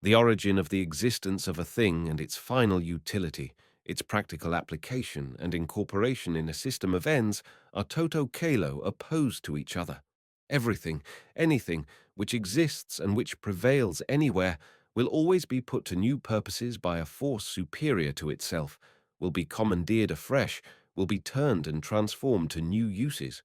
The origin of the existence of a thing and its final utility, its practical application and incorporation in a system of ends, are toto kalo opposed to each other. Everything, anything, which exists and which prevails anywhere, will always be put to new purposes by a force superior to itself, will be commandeered afresh, will be turned and transformed to new uses.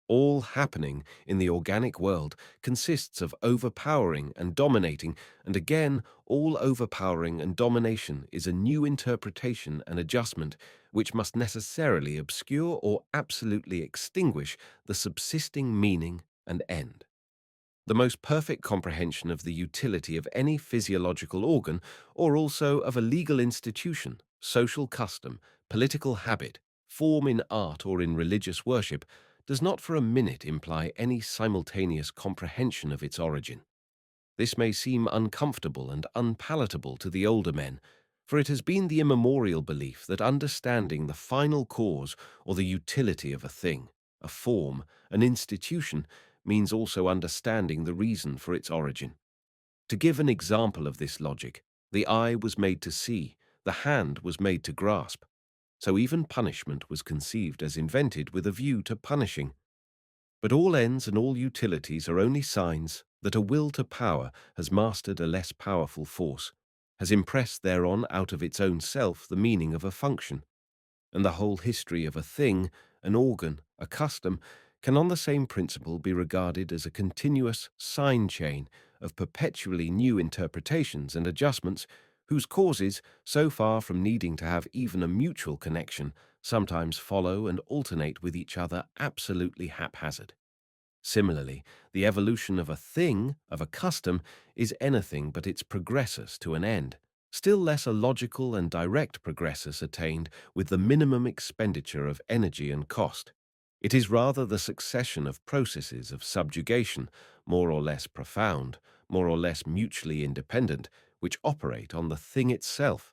All happening in the organic world consists of overpowering and dominating, and again, all overpowering and domination is a new interpretation and adjustment which must necessarily obscure or absolutely extinguish the subsisting meaning and end. The most perfect comprehension of the utility of any physiological organ, or also of a legal institution, social custom, political habit, form in art or in religious worship, does not for a minute imply any simultaneous comprehension of its origin. This may seem uncomfortable and unpalatable to the older men, for it has been the immemorial belief that understanding the final cause or the utility of a thing, a form, an institution, means also understanding the reason for its origin. To give an example of this logic, the eye was made to see, the hand was made to grasp. So even punishment was conceived as invented with a view to punishing. But all ends and all utilities are only signs that a will to power has mastered a less powerful force, has impressed thereon out of its own self the meaning of a function, and the whole history of a thing, an organ, a custom, can on the same principle be regarded as a continuous sign chain of perpetually new interpretations and adjustments whose causes, so far from needing to have even a mutual connection, sometimes follow and alternate with each other absolutely haphazard. Similarly, the evolution of a thing, of a custom, is anything but its progressus to an end, still less a logical and direct progressus attained with the minimum expenditure of energy and cost. It is rather the succession of processes of subjugation, more or less profound, more or less mutually independent, which operate on the thing itself.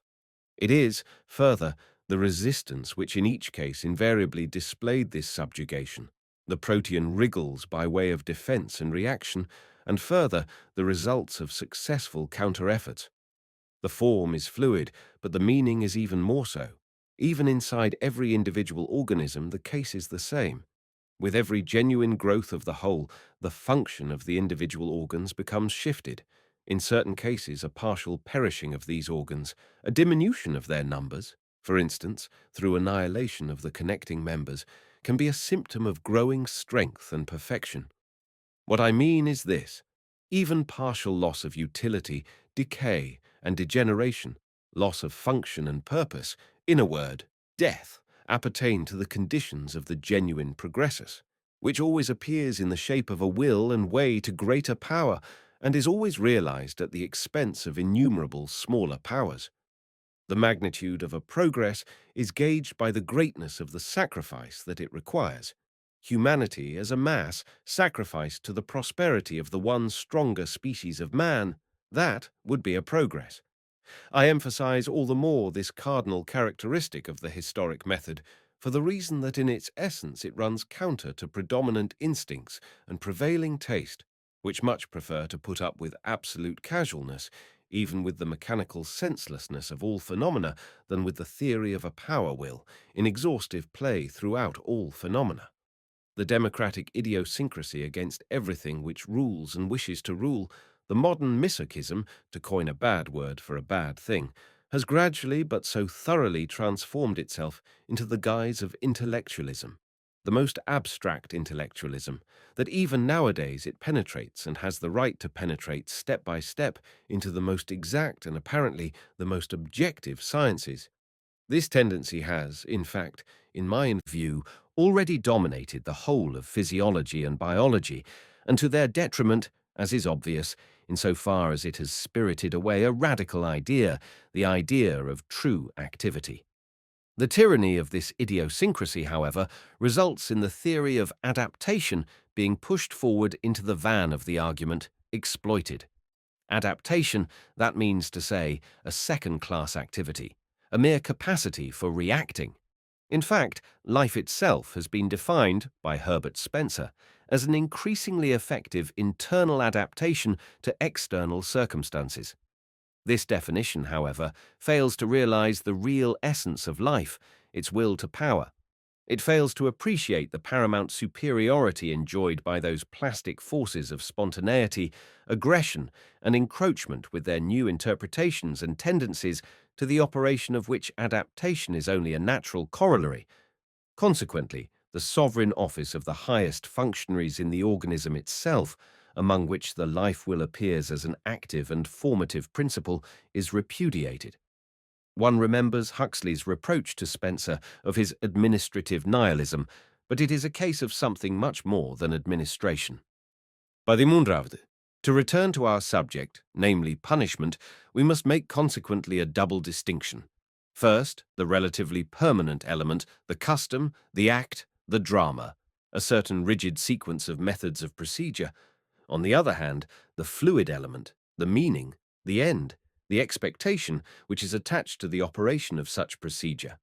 It is, further, the resistance which in each case invariably displayed this subjugation, the protean wriggles by way of defense and reaction, and further, the results of successful counter-efforts. The form is fluid, but the meaning is even more so. Even inside every individual organism, the case is the same. With every genuine growth of the whole, the function of the individual organs becomes shifted. In certain cases, a partial perishing of these organs, a diminution of their numbers, for instance, through annihilation of the connecting members, can be a symptom of growing strength and perfection. What I mean is this: even partial loss of utility, decay, and degeneration, loss of function and purpose, in a word, death, appertain to the conditions of the genuine progressus, which always appears in the shape of a will and way to greater power, and is always realized at the expense of innumerable smaller powers. The magnitude of a progress is gauged by the greatness of the sacrifice that it requires. Humanity as a mass sacrificed to the prosperity of the one stronger species of man, that would be a progress. I emphasize all the more this cardinal characteristic of the historic method, for the reason that in its essence it runs counter to predominant instincts and prevailing taste, which much prefer to put up with absolute casualness, even with the mechanical senselessness of all phenomena, than with the theory of a power will, in exhaustive play throughout all phenomena. The democratic idiosyncrasy against everything which rules and wishes to rule, the modern misochism, to coin a bad word for a bad thing, has gradually but so thoroughly transformed itself into the guise of intellectualism, the most abstract intellectualism, that even nowadays it penetrates and has the right to penetrate step by step into the most exact and apparently the most objective sciences. This tendency has, in fact, in my view, already dominated the whole of physiology and biology, and to their detriment, as is obvious, insofar as it has spirited away a radical idea, the idea of true activity. The tyranny of this idiosyncrasy, however, results in the theory of adaptation being pushed forward into the van of the argument, exploited. Adaptation, that means to say, a second-class activity, a mere capacity for reacting. In fact, life itself has been defined, by Herbert Spencer, as an increasingly effective internal adaptation to external circumstances. This definition, however, fails to realize the real essence of life, its will to power. It fails to appreciate the paramount superiority enjoyed by those plastic forces of spontaneity, aggression, and encroachment with their new interpretations and tendencies, to the operation of which adaptation is only a natural corollary. Consequently, the sovereign office of the highest functionaries in the organism itself, among which the life will appears as an active and formative principle, is repudiated. One remembers Huxley's reproach to Spencer of his administrative nihilism, but it is a case of something much more than administration. By the Mundravde, to return to our subject, namely punishment, we must make consequently a double distinction. First, the relatively permanent element, the custom, the act, the drama, a certain rigid sequence of methods of procedure. On the other hand, the fluid element, the meaning, the end, the expectation which is attached to the operation of such procedure.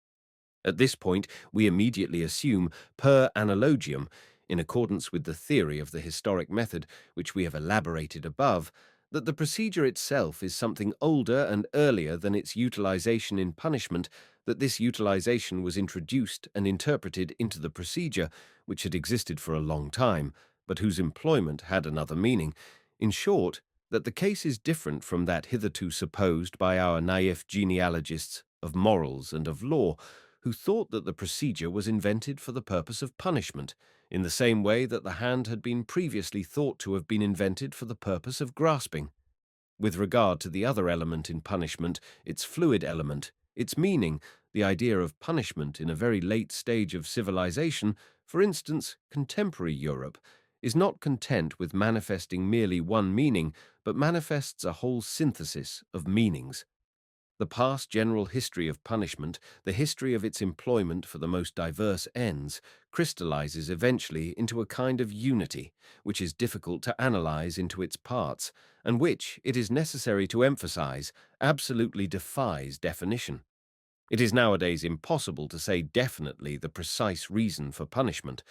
At this point, we immediately assume, per analogium, in accordance with the theory of the historic method which we have elaborated above, that the procedure itself is something older and earlier than its utilization in punishment, that this utilization was introduced and interpreted into the procedure, which had existed for a long time, but whose employment had another meaning. In short, that the case is different from that hitherto supposed by our naïf genealogists of morals and of law, who thought that the procedure was invented for the purpose of punishment, in the same way that the hand had been previously thought to have been invented for the purpose of grasping. With regard to the other element in punishment, its fluid element, its meaning, the idea of punishment in a very late stage of civilization, for instance, contemporary Europe, is not content with manifesting merely one meaning, but manifests a whole synthesis of meanings. The past general history of punishment, the history of its employment for the most diverse ends, crystallizes eventually into a kind of unity, which is difficult to analyze into its parts, and which, it is necessary to emphasize, absolutely defies definition. It is nowadays impossible to say definitely the precise reason for punishment.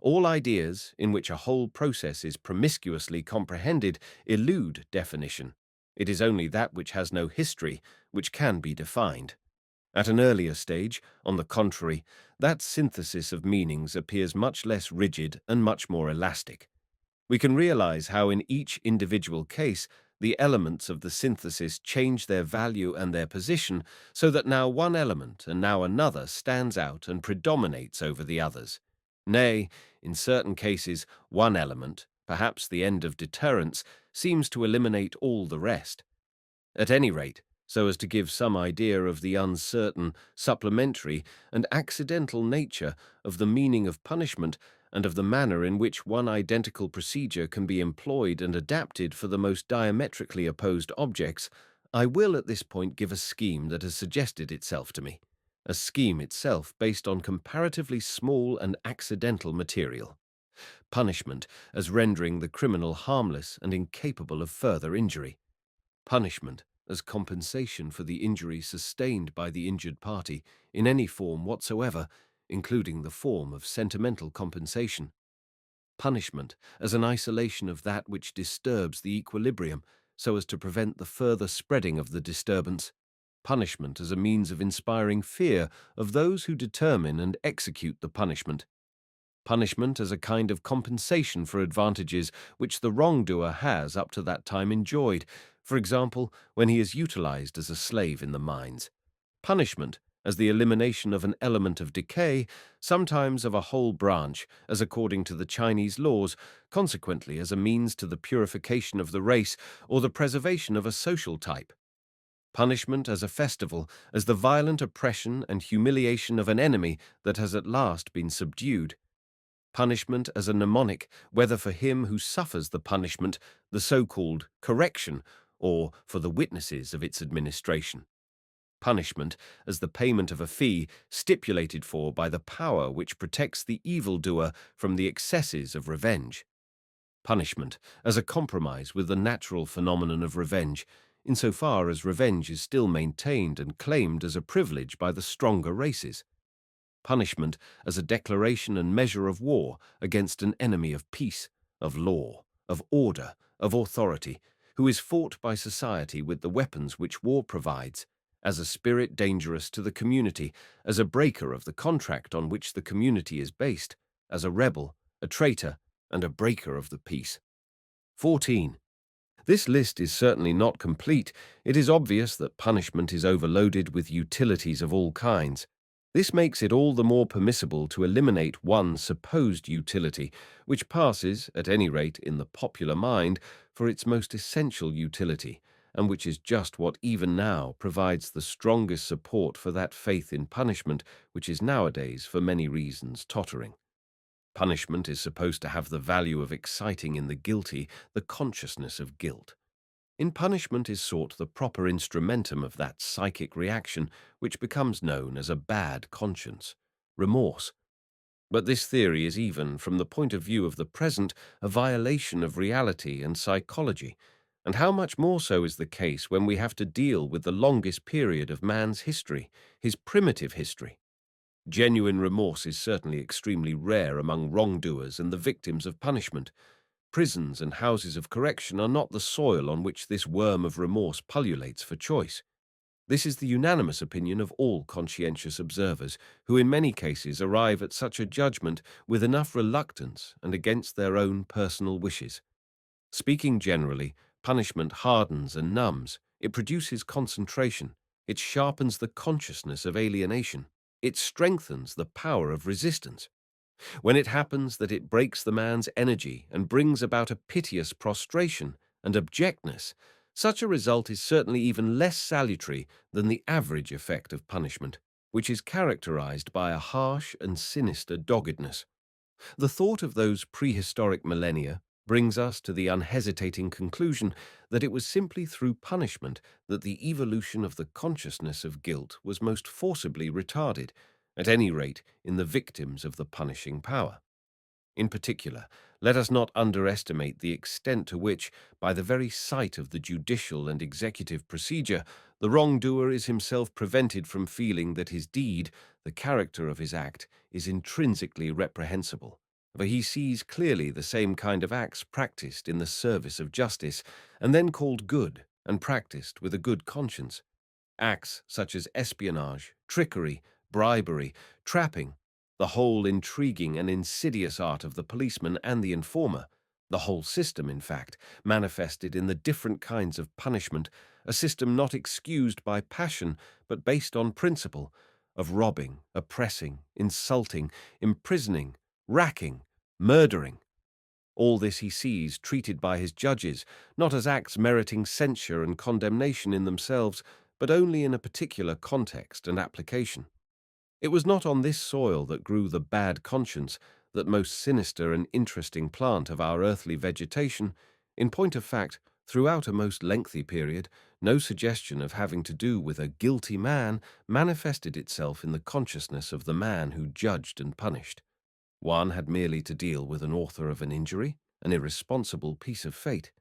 All ideas in which a whole process is promiscuously comprehended elude definition. It is only that which has no history which can be defined. At an earlier stage, on the contrary, that synthesis of meanings appears much less rigid and much more elastic. We can realize how in each individual case the elements of the synthesis change their value and their position so that now one element and now another stands out and predominates over the others. Nay, in certain cases, one element, perhaps the end of deterrence, seems to eliminate all the rest. At any rate, so as to give some idea of the uncertain, supplementary, and accidental nature of the meaning of punishment and of the manner in which one identical procedure can be employed and adapted for the most diametrically opposed objects, I will at this point give a scheme that has suggested itself to me, a scheme itself based on comparatively small and accidental material. Punishment as rendering the criminal harmless and incapable of further injury. Punishment as compensation for the injury sustained by the injured party in any form whatsoever, including the form of sentimental compensation. Punishment as an isolation of that which disturbs the equilibrium so as to prevent the further spreading of the disturbance. Punishment as a means of inspiring fear of those who determine and execute the punishment. Punishment as a kind of compensation for advantages which the wrongdoer has up to that time enjoyed, for example, when he is utilized as a slave in the mines. Punishment as the elimination of an element of decay, sometimes of a whole branch, as according to the Chinese laws, consequently as a means to the purification of the race or the preservation of a social type. Punishment as a festival, as the violent oppression and humiliation of an enemy that has at last been subdued. Punishment as a mnemonic, whether for him who suffers the punishment, the so-called correction, or for the witnesses of its administration. Punishment as the payment of a fee stipulated for by the power which protects the evildoer from the excesses of revenge. Punishment as a compromise with the natural phenomenon of revenge, insofar as revenge is still maintained and claimed as a privilege by the stronger races. Punishment as a declaration and measure of war against an enemy of peace, of law, of order, of authority, who is fought by society with the weapons which war provides, as a spirit dangerous to the community, as a breaker of the contract on which the community is based, as a rebel, a traitor, and a breaker of the peace. 14. This list is certainly not complete. It is obvious that punishment is overloaded with utilities of all kinds. This makes it all the more permissible to eliminate one supposed utility, which passes, at any rate in the popular mind, for its most essential utility, and which is just what even now provides the strongest support for that faith in punishment which is nowadays, for many reasons, tottering. Punishment is supposed to have the value of exciting in the guilty the consciousness of guilt. In punishment is sought the proper instrumentum of that psychic reaction which becomes known as a bad conscience, remorse. But this theory is even, from the point of view of the present, a violation of reality and psychology, and how much more so is the case when we have to deal with the longest period of man's history, his primitive history. Genuine remorse is certainly extremely rare among wrongdoers and the victims of punishment. Prisons and houses of correction are not the soil on which this worm of remorse pullulates for choice. This is the unanimous opinion of all conscientious observers, who in many cases arrive at such a judgment with enough reluctance and against their own personal wishes. Speaking generally, punishment hardens and numbs. It produces concentration. It sharpens the consciousness of alienation. It strengthens the power of resistance. When it happens that it breaks the man's energy and brings about a piteous prostration and abjectness, such a result is certainly even less salutary than the average effect of punishment, which is characterized by a harsh and sinister doggedness. The thought of those prehistoric millennia, brings us to the unhesitating conclusion that it was simply through punishment that the evolution of the consciousness of guilt was most forcibly retarded, at any rate in the victims of the punishing power. In particular, let us not underestimate the extent to which, by the very sight of the judicial and executive procedure, the wrongdoer is himself prevented from feeling that his deed, the character of his act, is intrinsically reprehensible, for he sees clearly the same kind of acts practiced in the service of justice, and then called good, and practiced with a good conscience. Acts such as espionage, trickery, bribery, trapping, the whole intriguing and insidious art of the policeman and the informer, the whole system, in fact, manifested in the different kinds of punishment, a system not excused by passion but based on principle, of robbing, oppressing, insulting, imprisoning, racking, murdering. All this he sees treated by his judges, not as acts meriting censure and condemnation in themselves, but only in a particular context and application. It was not on this soil that grew the bad conscience, that most sinister and interesting plant of our earthly vegetation. In point of fact, throughout a most lengthy period, no suggestion of having to do with a guilty man manifested itself in the consciousness of the man who judged and punished. One had merely to deal with an author of an injury, an irresponsible piece of fate,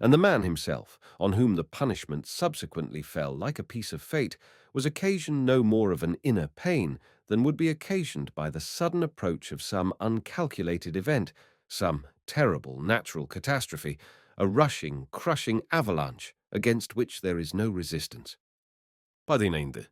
and the man himself, on whom the punishment subsequently fell like a piece of fate, was occasioned no more of an inner pain than would be occasioned by the sudden approach of some uncalculated event, some terrible natural catastrophe, a rushing, crushing avalanche against which there is no resistance. Padinende.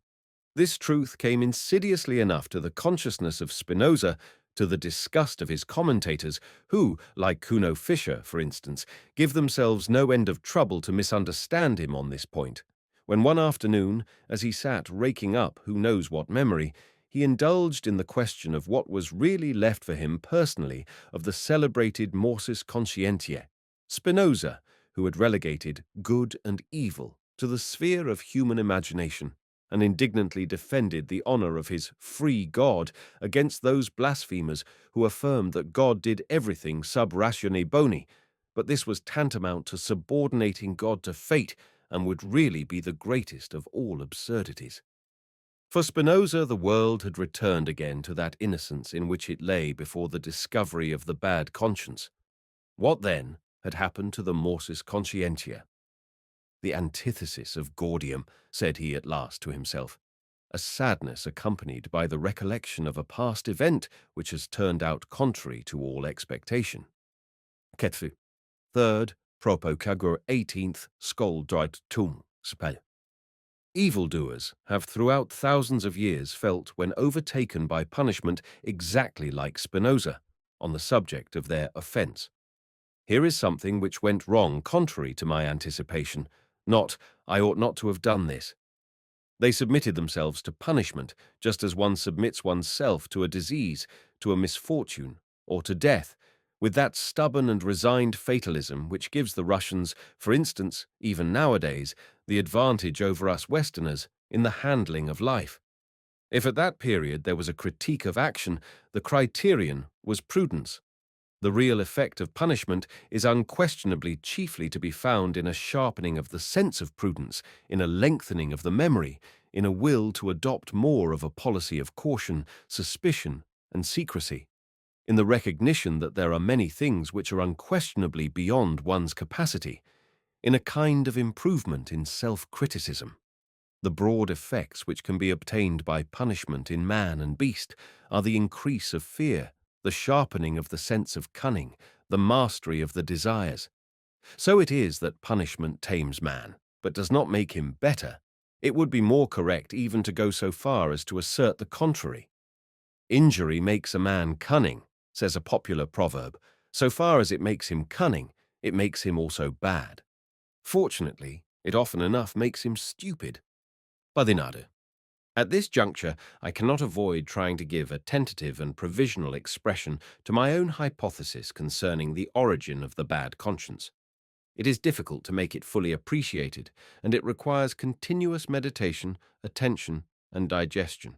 This truth came insidiously enough to the consciousness of Spinoza, to the disgust of his commentators, who, like Kuno Fischer, for instance, give themselves no end of trouble to misunderstand him on this point, when one afternoon, as he sat raking up who knows what memory, he indulged in the question of what was really left for him personally of the celebrated morsus conscientiae, Spinoza, who had relegated good and evil to the sphere of human imagination, and indignantly defended the honor of his free God against those blasphemers who affirmed that God did everything sub ratione boni, but this was tantamount to subordinating God to fate and would really be the greatest of all absurdities. For Spinoza, the world had returned again to that innocence in which it lay before the discovery of the bad conscience. What, then, had happened to the morsus conscientia? The antithesis of gaudium, said he at last to himself, a sadness accompanied by the recollection of a past event which has turned out contrary to all expectation. Ketfu. Third, propocagur 18th, skoldreit tum, spell. Evildoers have throughout thousands of years felt, when overtaken by punishment, exactly like Spinoza, on the subject of their offence. Here is something which went wrong contrary to my anticipation, not, I ought not to have done this. They submitted themselves to punishment, just as one submits oneself to a disease, to a misfortune, or to death, with that stubborn and resigned fatalism which gives the Russians, for instance, even nowadays, the advantage over us Westerners in the handling of life. If at that period there was a critique of action, the criterion was prudence. The real effect of punishment is unquestionably chiefly to be found in a sharpening of the sense of prudence, in a lengthening of the memory, in a will to adopt more of a policy of caution, suspicion, and secrecy, in the recognition that there are many things which are unquestionably beyond one's capacity, in a kind of improvement in self-criticism. The broad effects which can be obtained by punishment in man and beast are the increase of fear, the sharpening of the sense of cunning, the mastery of the desires. So it is that punishment tames man, but does not make him better. It would be more correct even to go so far as to assert the contrary. Injury makes a man cunning, says a popular proverb. So far as it makes him cunning, it makes him also bad. Fortunately, it often enough makes him stupid. Badinade. At this juncture, I cannot avoid trying to give a tentative and provisional expression to my own hypothesis concerning the origin of the bad conscience. It is difficult to make it fully appreciated, and it requires continuous meditation, attention, and digestion.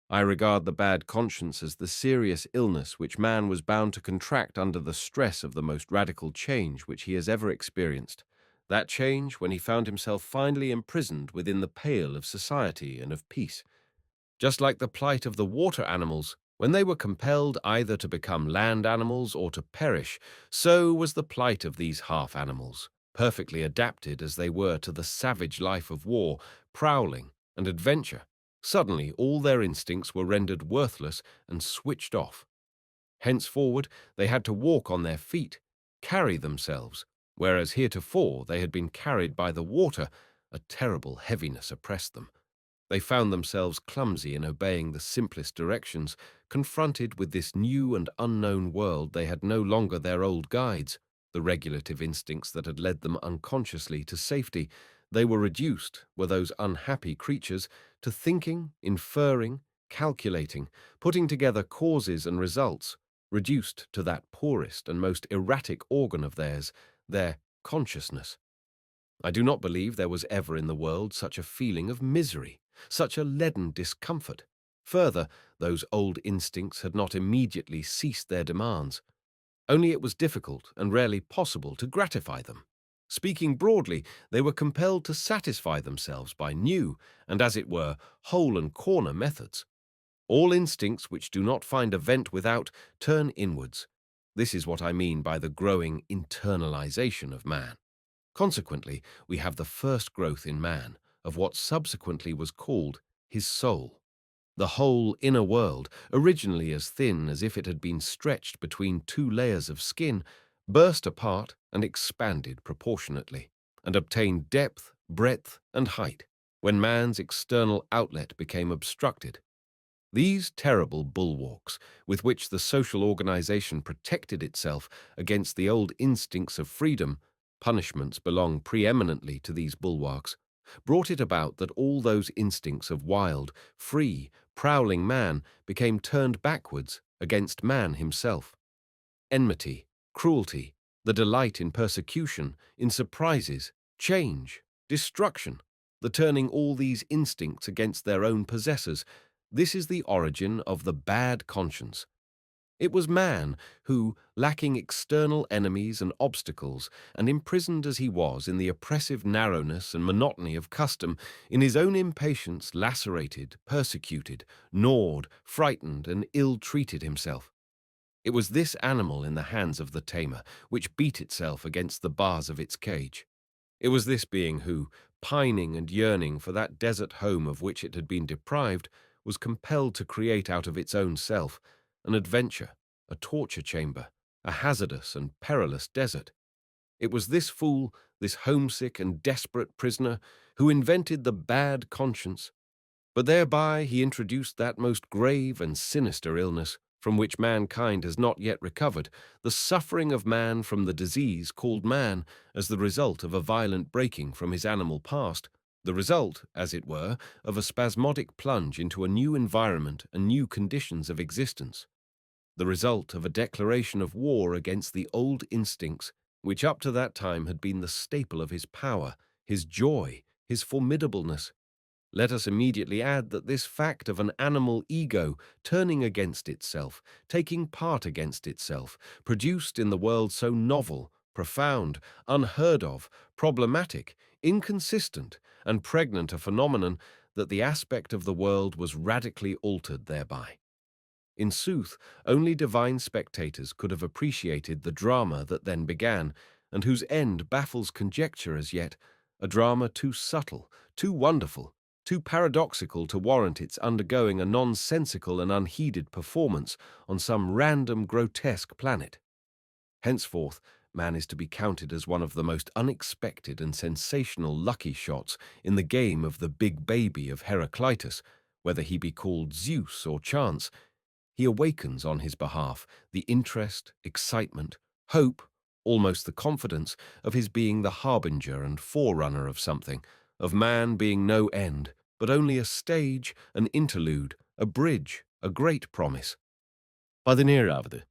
I regard the bad conscience as the serious illness which man was bound to contract under the stress of the most radical change which he has ever experienced. That change when he found himself finally imprisoned within the pale of society and of peace. Just like the plight of the water animals, when they were compelled either to become land animals or to perish, so was the plight of these half-animals, perfectly adapted as they were to the savage life of war, prowling, and adventure. Suddenly all their instincts were rendered worthless and switched off. Henceforward they had to walk on their feet, carry themselves, whereas heretofore they had been carried by the water. A terrible heaviness oppressed them. They found themselves clumsy in obeying the simplest directions. Confronted with this new and unknown world, they had no longer their old guides, the regulative instincts that had led them unconsciously to safety. They were reduced, were those unhappy creatures, to thinking, inferring, calculating, putting together causes and results, reduced to that poorest and most erratic organ of theirs, their consciousness. I do not believe there was ever in the world such a feeling of misery, such a leaden discomfort. Further, those old instincts had not immediately ceased their demands. Only it was difficult and rarely possible to gratify them. Speaking broadly, they were compelled to satisfy themselves by new and, as it were, hole-and-corner methods. All instincts which do not find a vent without turn inwards. This is what I mean by the growing internalization of man. Consequently, we have the first growth in man of what subsequently was called his soul. The whole inner world, originally as thin as if it had been stretched between two layers of skin, burst apart and expanded proportionately, and obtained depth, breadth, and height when man's external outlet became obstructed. These terrible bulwarks, with which the social organization protected itself against the old instincts of freedom, punishments belong preeminently to these bulwarks, brought it about that all those instincts of wild, free, prowling man became turned backwards against man himself. Enmity, cruelty, the delight in persecution, in surprises, change, destruction, the turning all these instincts against their own possessors, this is the origin of the bad conscience. It was man who, lacking external enemies and obstacles, and imprisoned as he was in the oppressive narrowness and monotony of custom, in his own impatience lacerated, persecuted, gnawed, frightened, and ill-treated himself. It was this animal in the hands of the tamer which beat itself against the bars of its cage. It was this being who, pining and yearning for that desert home of which it had been deprived, was compelled to create out of its own self an adventure, a torture chamber, a hazardous and perilous desert. It was this fool, this homesick and desperate prisoner, who invented the bad conscience, but thereby he introduced that most grave and sinister illness from which mankind has not yet recovered, the suffering of man from the disease called man as the result of a violent breaking from his animal past, the result, as it were, of a spasmodic plunge into a new environment and new conditions of existence, the result of a declaration of war against the old instincts which up to that time had been the staple of his power, his joy, his formidableness. Let us immediately add that this fact of an animal ego turning against itself, taking part against itself, produced in the world so novel, profound, unheard of, problematic, inconsistent, and pregnant a phenomenon that the aspect of the world was radically altered thereby. In sooth, only divine spectators could have appreciated the drama that then began, and whose end baffles conjecture as yet, a drama too subtle, too wonderful, too paradoxical to warrant its undergoing a nonsensical and unheeded performance on some random grotesque planet. Henceforth, man is to be counted as one of the most unexpected and sensational lucky shots in the game of the big baby of Heraclitus, whether he be called Zeus or Chance. He awakens on his behalf the interest, excitement, hope, almost the confidence of his being the harbinger and forerunner of something, of man being no end, but only a stage, an interlude, a bridge, a great promise. By the near avde.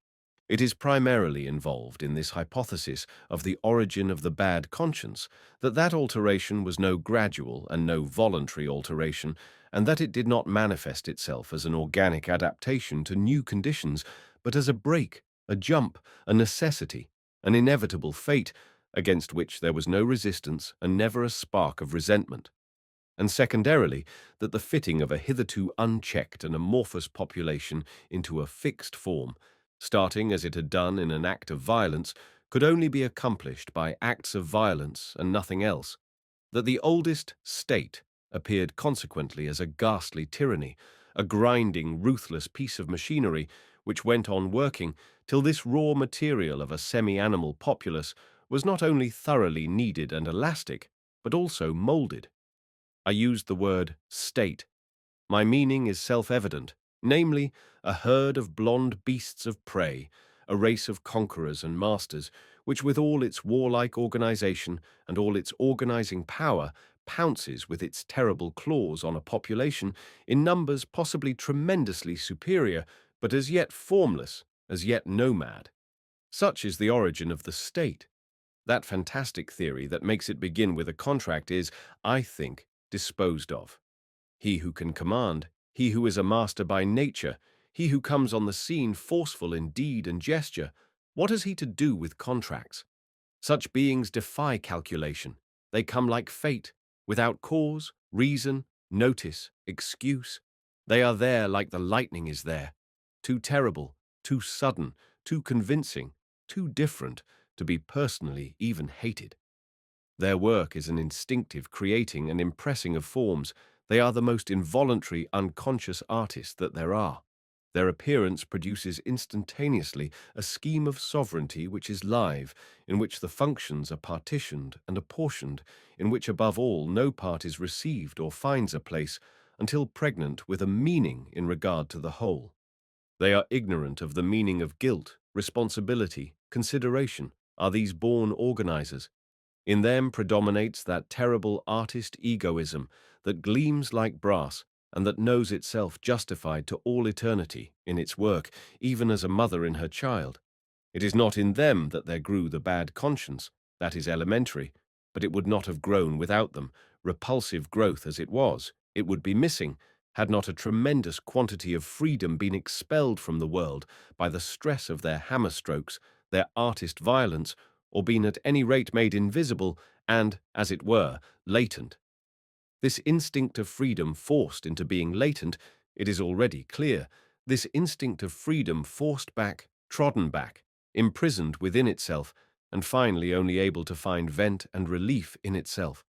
It is primarily involved in this hypothesis of the origin of the bad conscience, that alteration was no gradual and no voluntary alteration, and that it did not manifest itself as an organic adaptation to new conditions, but as a break, a jump, a necessity, an inevitable fate, against which there was no resistance and never a spark of resentment. And secondarily, that the fitting of a hitherto unchecked and amorphous population into a fixed form, starting as it had done in an act of violence, could only be accomplished by acts of violence and nothing else, that the oldest state appeared consequently as a ghastly tyranny, a grinding, ruthless piece of machinery which went on working till this raw material of a semi-animal populace was not only thoroughly kneaded and elastic, but also moulded. I used the word state. My meaning is self-evident, namely, a herd of blonde beasts of prey, a race of conquerors and masters, which with all its warlike organization and all its organizing power pounces with its terrible claws on a population in numbers possibly tremendously superior, but as yet formless, as yet nomad. Such is the origin of the state. That fantastic theory that makes it begin with a contract is, I think, disposed of. He who can command, he who is a master by nature, he who comes on the scene forceful in deed and gesture, what has he to do with contracts? Such beings defy calculation. They come like fate, without cause, reason, notice, excuse. They are there like the lightning is there, too terrible, too sudden, too convincing, too different to be personally even hated. Their work is an instinctive creating and impressing of forms. They are the most involuntary, unconscious artists that there are. Their appearance produces instantaneously a scheme of sovereignty which is live, in which the functions are partitioned and apportioned, in which above all no part is received or finds a place until pregnant with a meaning in regard to the whole. They are ignorant of the meaning of guilt, responsibility, consideration, are these born organizers. In them predominates that terrible artist egoism that gleams like brass and that knows itself justified to all eternity in its work, even as a mother in her child. It is not in them that there grew the bad conscience, that is elementary, but it would not have grown without them, repulsive growth as it was. It would be missing, had not a tremendous quantity of freedom been expelled from the world by the stress of their hammer strokes, their artist violence, or been at any rate made invisible and, as it were, latent. This instinct of freedom forced into being latent, it is already clear, this instinct of freedom forced back, trodden back, imprisoned within itself, and finally only able to find vent and relief in itself.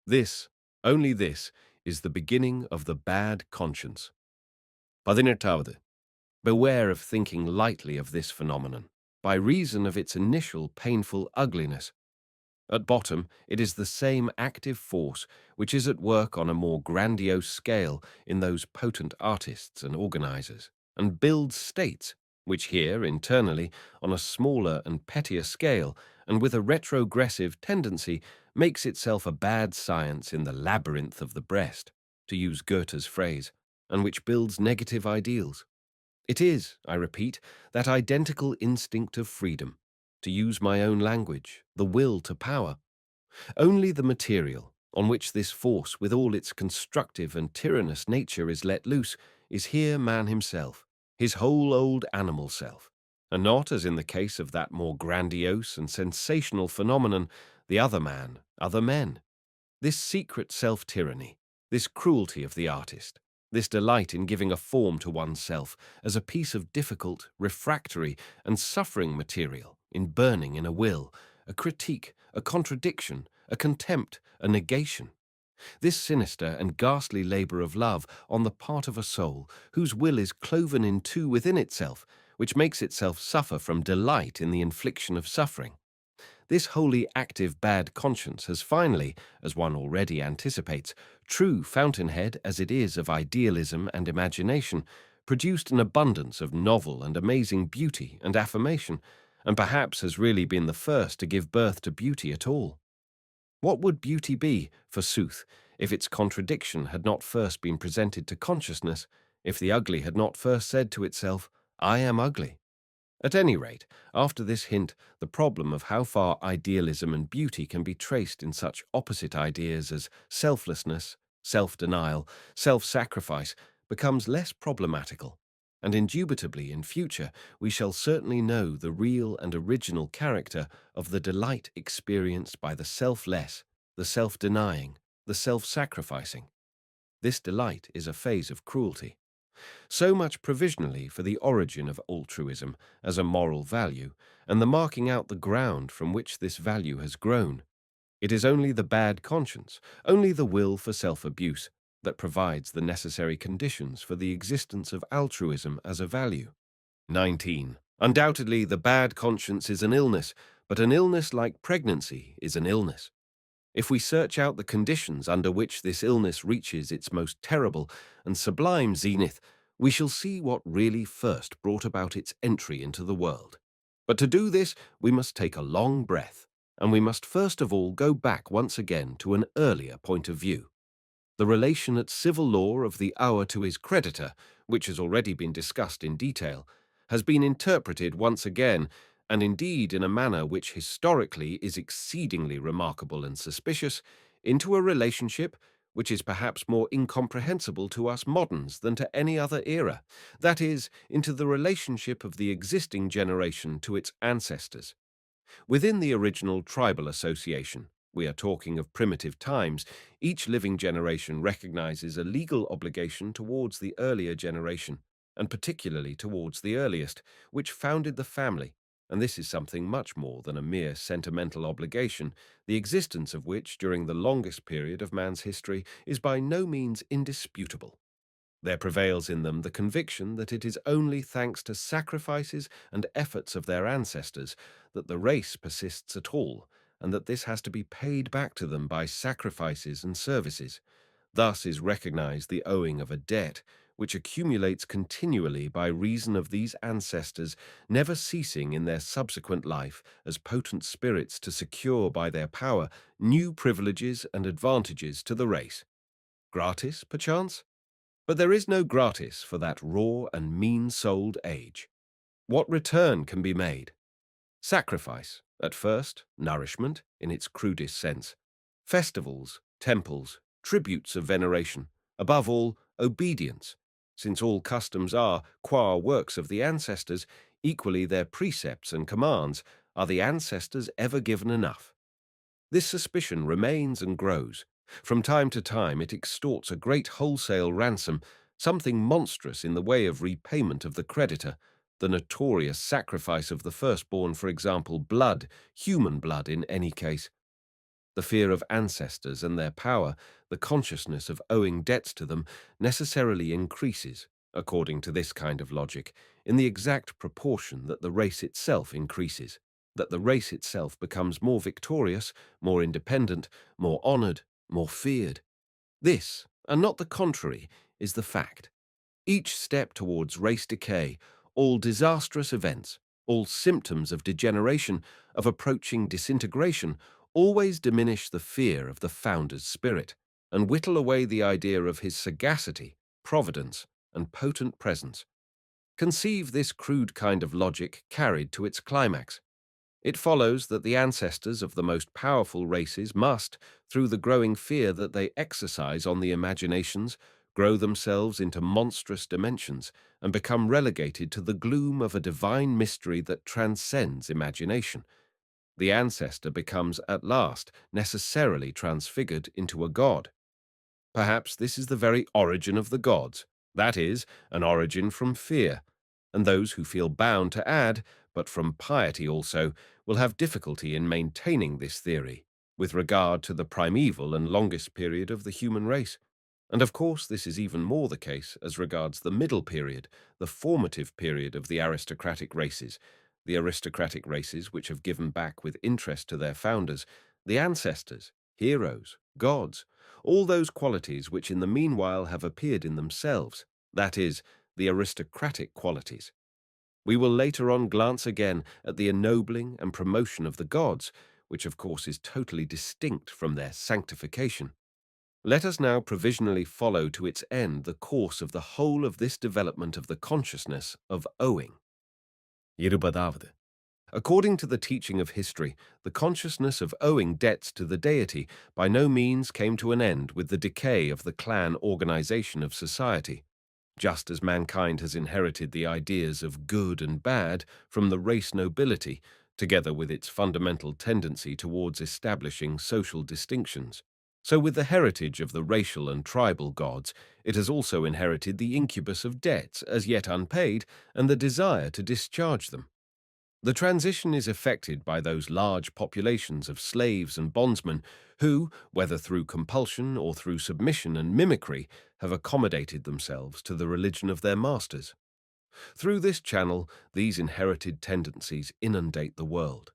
This, only this, is the beginning of the bad conscience. 18. Beware of thinking lightly of this phenomenon, by reason of its initial painful ugliness. At bottom, it is the same active force which is at work on a more grandiose scale in those potent artists and organizers, and builds states, which here, internally, on a smaller and pettier scale, and with a retrogressive tendency, makes itself a bad science in the labyrinth of the breast, to use Goethe's phrase, and which builds negative ideals. It is, I repeat, that identical instinct of freedom, to use my own language, the will to power. Only the material, on which this force with all its constructive and tyrannous nature is let loose, is here man himself, his whole old animal self, and not, as in the case of that more grandiose and sensational phenomenon, the other man, other men. This secret self-tyranny, this cruelty of the artist, this delight in giving a form to oneself as a piece of difficult, refractory, and suffering material, in burning in a will, a critique, a contradiction, a contempt, a negation. This sinister and ghastly labor of love on the part of a soul whose will is cloven in two within itself, which makes itself suffer from delight in the infliction of suffering. This wholly active bad conscience has finally, as one already anticipates, true fountainhead as it is of idealism and imagination, produced an abundance of novel and amazing beauty and affirmation, and perhaps has really been the first to give birth to beauty at all. What would beauty be, forsooth, if its contradiction had not first been presented to consciousness, if the ugly had not first said to itself, I am ugly? At any rate, after this hint, the problem of how far idealism and beauty can be traced in such opposite ideas as selflessness, self-denial, self-sacrifice becomes less problematical, and indubitably in future we shall certainly know the real and original character of the delight experienced by the selfless, the self-denying, the self-sacrificing. This delight is a phase of cruelty. So much provisionally for the origin of altruism as a moral value, and the marking out the ground from which this value has grown. It is only the bad conscience, only the will for self-abuse, that provides the necessary conditions for the existence of altruism as a value. 19. Undoubtedly, the bad conscience is an illness, but an illness like pregnancy is an illness. If we search out the conditions under which this illness reaches its most terrible and sublime zenith, we shall see what really first brought about its entry into the world. But to do this, we must take a long breath, and we must first of all go back once again to an earlier point of view. The relation at civil law of the ower to his creditor, which has already been discussed in detail, has been interpreted once again, and indeed in a manner which historically is exceedingly remarkable and suspicious, into a relationship which is perhaps more incomprehensible to us moderns than to any other era, that is, into the relationship of the existing generation to its ancestors. Within the original tribal association, we are talking of primitive times, each living generation recognizes a legal obligation towards the earlier generation, and particularly towards the earliest, which founded the family, and this is something much more than a mere sentimental obligation, the existence of which during the longest period of man's history is by no means indisputable. There prevails in them the conviction that it is only thanks to sacrifices and efforts of their ancestors that the race persists at all, and that this has to be paid back to them by sacrifices and services. Thus is recognized the owing of a debt, which accumulates continually by reason of these ancestors never ceasing in their subsequent life as potent spirits to secure by their power new privileges and advantages to the race. Gratis, perchance? But there is no gratis for that raw and mean-souled age. What return can be made? Sacrifice, at first, nourishment, in its crudest sense. Festivals, temples, tributes of veneration, above all, obedience, since all customs are, qua works of the ancestors, equally their precepts and commands, are the ancestors ever given enough? This suspicion remains and grows. From time to time it extorts a great wholesale ransom, something monstrous in the way of repayment of the creditor, the notorious sacrifice of the firstborn, for example, blood, human blood in any case. The fear of ancestors and their power, the consciousness of owing debts to them, necessarily increases, according to this kind of logic, in the exact proportion that the race itself increases, that the race itself becomes more victorious, more independent, more honored, more feared. This, and not the contrary, is the fact. Each step towards race decay, all disastrous events, all symptoms of degeneration, of approaching disintegration, always diminish the fear of the founder's spirit, and whittle away the idea of his sagacity, providence, and potent presence. Conceive this crude kind of logic carried to its climax. It follows that the ancestors of the most powerful races must, through the growing fear that they exercise on the imaginations, grow themselves into monstrous dimensions and become relegated to the gloom of a divine mystery that transcends imagination. The ancestor becomes at last necessarily transfigured into a god. Perhaps this is the very origin of the gods, that is, an origin from fear, and those who feel bound to add, but from piety also, will have difficulty in maintaining this theory, with regard to the primeval and longest period of the human race. And of course this is even more the case as regards the middle period, the formative period of the aristocratic races which have given back with interest to their founders, the ancestors, heroes, gods, all those qualities which in the meanwhile have appeared in themselves, that is, the aristocratic qualities. We will later on glance again at the ennobling and promotion of the gods, which of course is totally distinct from their sanctification. Let us now provisionally follow to its end the course of the whole of this development of the consciousness of owing. இருபதாவது. According to the teaching of history, the consciousness of owing debts to the deity by no means came to an end with the decay of the clan organization of society. Just as mankind has inherited the ideas of good and bad from the race nobility, together with its fundamental tendency towards establishing social distinctions, so with the heritage of the racial and tribal gods, it has also inherited the incubus of debts as yet unpaid and the desire to discharge them. The transition is effected by those large populations of slaves and bondsmen who, whether through compulsion or through submission and mimicry, have accommodated themselves to the religion of their masters. Through this channel, these inherited tendencies inundate the world.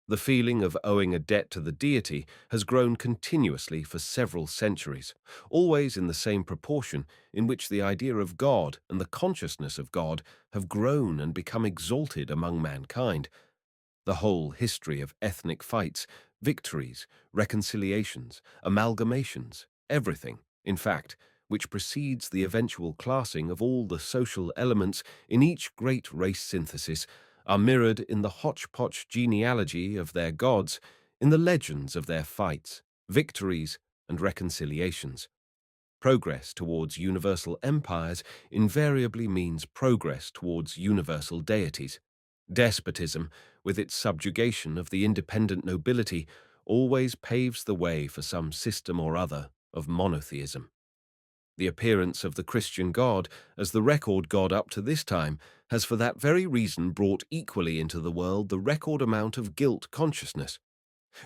The feeling of owing a debt to the deity has grown continuously for several centuries, always in the same proportion in which the idea of God and the consciousness of God have grown and become exalted among mankind. The whole history of ethnic fights, victories, reconciliations, amalgamations, everything, in fact, which precedes the eventual classing of all the social elements in each great race synthesis, are mirrored in the hodgepodge genealogy of their gods, in the legends of their fights, victories, and reconciliations. Progress towards universal empires invariably means progress towards universal deities. Despotism, with its subjugation of the independent nobility, always paves the way for some system or other of monotheism. The appearance of the Christian God as the record God up to this time has for that very reason brought equally into the world the record amount of guilt consciousness.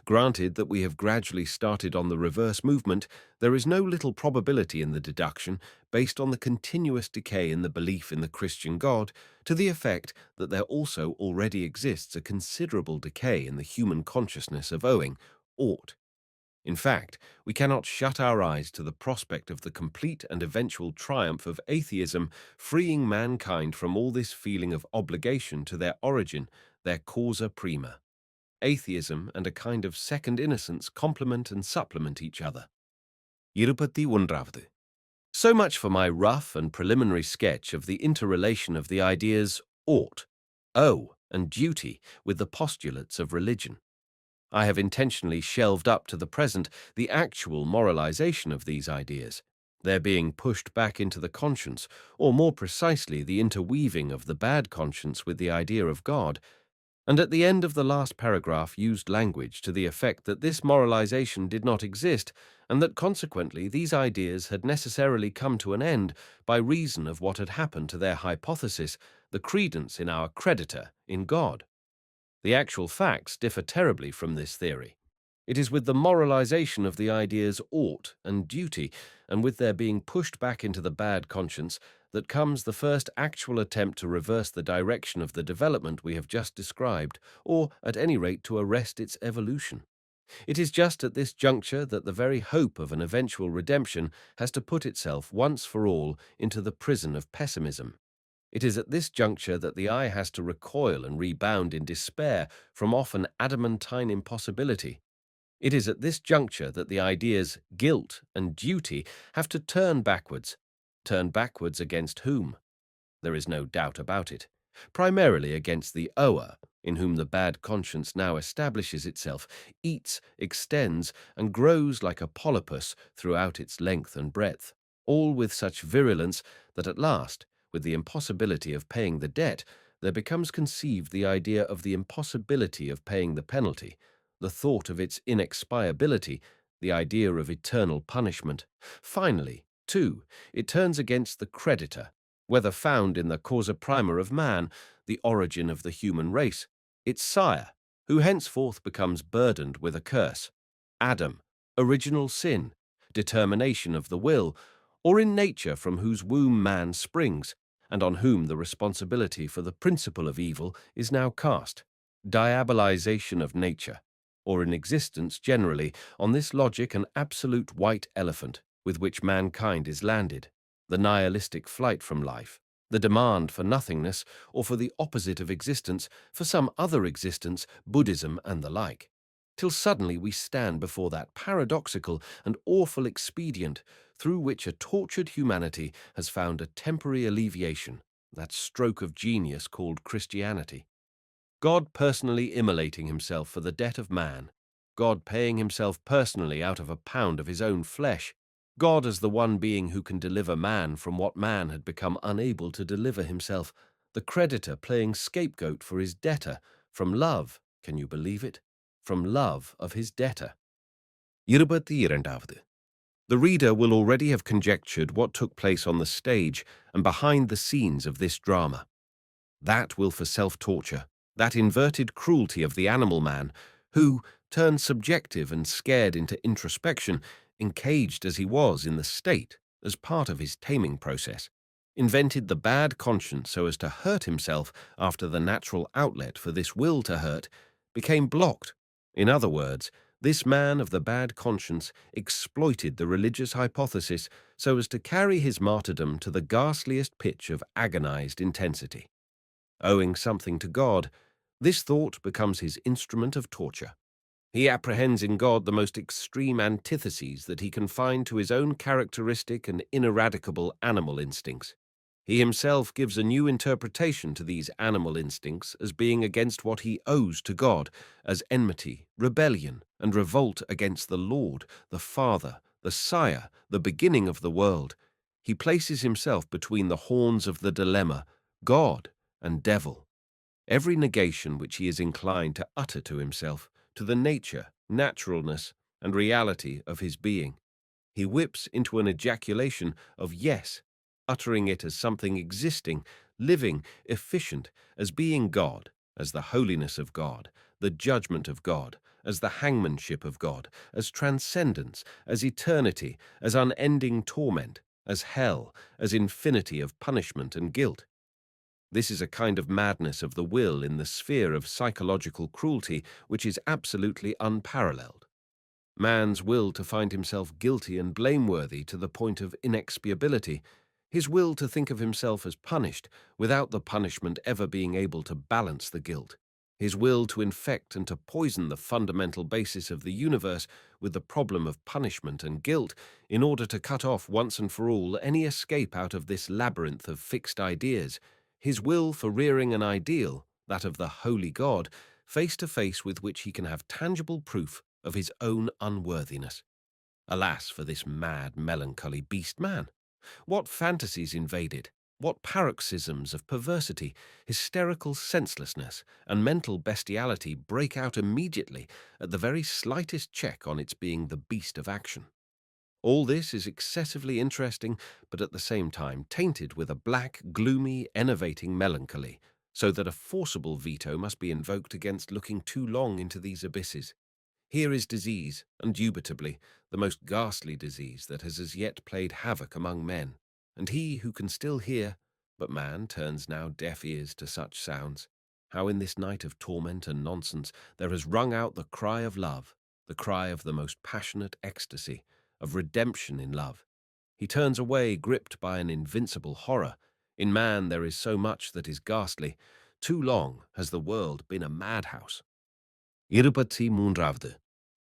Granted that we have gradually started on the reverse movement, there is no little probability in the deduction, based on the continuous decay in the belief in the Christian God, to the effect that there also already exists a considerable decay in the human consciousness of owing, ought. In fact, we cannot shut our eyes to the prospect of the complete and eventual triumph of atheism, freeing mankind from all this feeling of obligation to their origin, their causa prima. Atheism and a kind of second innocence complement and supplement each other. இருபத்தி ஒன்றாவது. So much for my rough and preliminary sketch of the interrelation of the ideas ought, owe, and duty with the postulates of religion. I have intentionally shelved up to the present the actual moralization of these ideas, their being pushed back into the conscience, or more precisely the interweaving of the bad conscience with the idea of God, and at the end of the last paragraph used language to the effect that this moralization did not exist, and that consequently these ideas had necessarily come to an end by reason of what had happened to their hypothesis, the credence in our creditor, in God. The actual facts differ terribly from this theory. It is with the moralization of the ideas ought and duty, and with their being pushed back into the bad conscience, that comes the first actual attempt to reverse the direction of the development we have just described, or at any rate to arrest its evolution. It is just at this juncture that the very hope of an eventual redemption has to put itself once for all into the prison of pessimism. It is at this juncture that the eye has to recoil and rebound in despair from often adamantine impossibility. It is at this juncture that the ideas guilt and duty have to turn backwards. Turn backwards against whom? There is no doubt about it. Primarily against the ower, in whom the bad conscience now establishes itself, eats, extends, and grows like a polypus throughout its length and breadth, all with such virulence that at last, with the impossibility of paying the debt, there becomes conceived the idea of the impossibility of paying the penalty, the thought of its inexpiability, the idea of eternal punishment. Finally, too, it turns against the creditor, whether found in the causa prima of man, the origin of the human race, its sire, who henceforth becomes burdened with a curse, Adam, original sin, determination of the will, or in nature from whose womb man springs, and on whom the responsibility for the principle of evil is now cast, diabolization of nature, or in existence generally, on this logic an absolute white elephant with which mankind is landed, the nihilistic flight from life, the demand for nothingness, or for the opposite of existence, for some other existence, Buddhism and the like, till suddenly we stand before that paradoxical and awful expedient through which a tortured humanity has found a temporary alleviation, that stroke of genius called Christianity. God personally immolating himself for the debt of man, God paying himself personally out of a pound of his own flesh, God as the one being who can deliver man from what man had become unable to deliver himself, the creditor playing scapegoat for his debtor, from love, can you believe it? From love of his debtor. 22. The reader will already have conjectured what took place on the stage and behind the scenes of this drama. That will for self-torture, that inverted cruelty of the animal man, who, turned subjective and scared into introspection, encaged as he was in the state, as part of his taming process, invented the bad conscience so as to hurt himself after the natural outlet for this will to hurt became blocked. In other words, this man of the bad conscience exploited the religious hypothesis so as to carry his martyrdom to the ghastliest pitch of agonized intensity. Owing something to God, this thought becomes his instrument of torture. He apprehends in God the most extreme antitheses that he can find to his own characteristic and ineradicable animal instincts. He himself gives a new interpretation to these animal instincts as being against what he owes to God, as enmity, rebellion, and revolt against the Lord, the Father, the Sire, the beginning of the world. He places himself between the horns of the dilemma, God and devil. Every negation which he is inclined to utter to himself, to the nature, naturalness, and reality of his being, he whips into an ejaculation of yes, uttering it as something existing, living, efficient, as being God, as the holiness of God, the judgment of God, as the hangmanship of God, as transcendence, as eternity, as unending torment, as hell, as infinity of punishment and guilt. This is a kind of madness of the will in the sphere of psychological cruelty which is absolutely unparalleled. Man's will to find himself guilty and blameworthy to the point of inexpiability, his will to think of himself as punished without the punishment ever being able to balance the guilt, his will to infect and to poison the fundamental basis of the universe with the problem of punishment and guilt in order to cut off once and for all any escape out of this labyrinth of fixed ideas, his will for rearing an ideal, that of the holy God, face to face with which he can have tangible proof of his own unworthiness. Alas for this mad, melancholy beast man! What fantasies invaded, what paroxysms of perversity, hysterical senselessness, and mental bestiality break out immediately at the very slightest check on its being the beast of action. All this is excessively interesting, but at the same time tainted with a black, gloomy, enervating melancholy, so that a forcible veto must be invoked against looking too long into these abysses. Here is disease, indubitably, the most ghastly disease that has as yet played havoc among men, and he who can still hear, but man turns now deaf ears to such sounds, how in this night of torment and nonsense there has rung out the cry of love, the cry of the most passionate ecstasy, of redemption in love. He turns away gripped by an invincible horror. In man there is so much that is ghastly. Too long has the world been a madhouse. 23.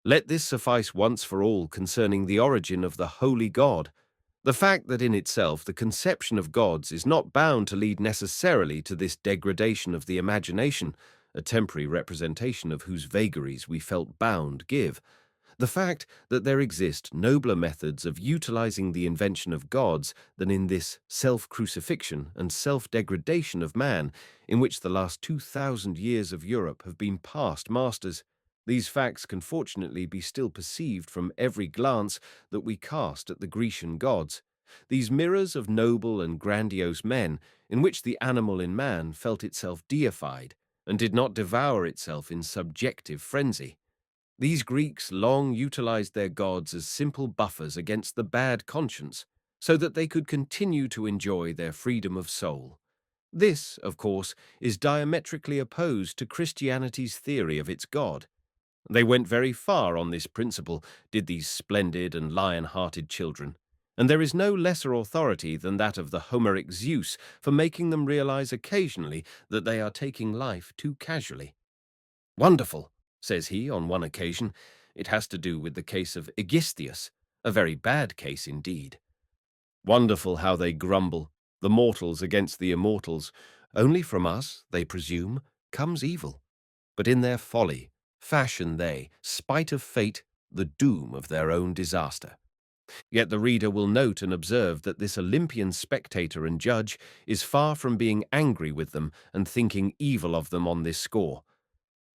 Let this suffice once for all concerning the origin of the holy God. The fact that in itself the conception of gods is not bound to lead necessarily to this degradation of the imagination, a temporary representation of whose vagaries we felt bound give. The fact that there exist nobler methods of utilizing the invention of gods than in this self-crucifixion and self-degradation of man, in which the last 2,000 years of Europe have been past masters. These facts can fortunately be still perceived from every glance that we cast at the Grecian gods, these mirrors of noble and grandiose men, in which the animal in man felt itself deified and did not devour itself in subjective frenzy. These Greeks long utilized their gods as simple buffers against the bad conscience, so that they could continue to enjoy their freedom of soul. This, of course, is diametrically opposed to Christianity's theory of its God. They went very far on this principle, did these splendid and lion-hearted children, and there is no lesser authority than that of the Homeric Zeus for making them realize occasionally that they are taking life too casually. "Wonderful," says he on one occasion. It has to do with the case of Aegisthus, a very bad case indeed. "Wonderful how they grumble, the mortals against the immortals. Only from us, they presume, comes evil. but in their folly fashion they, spite of fate, the doom of their own disaster. Yet the reader will note and observe that this Olympian spectator and judge is far from being angry with them and thinking evil of them on this score.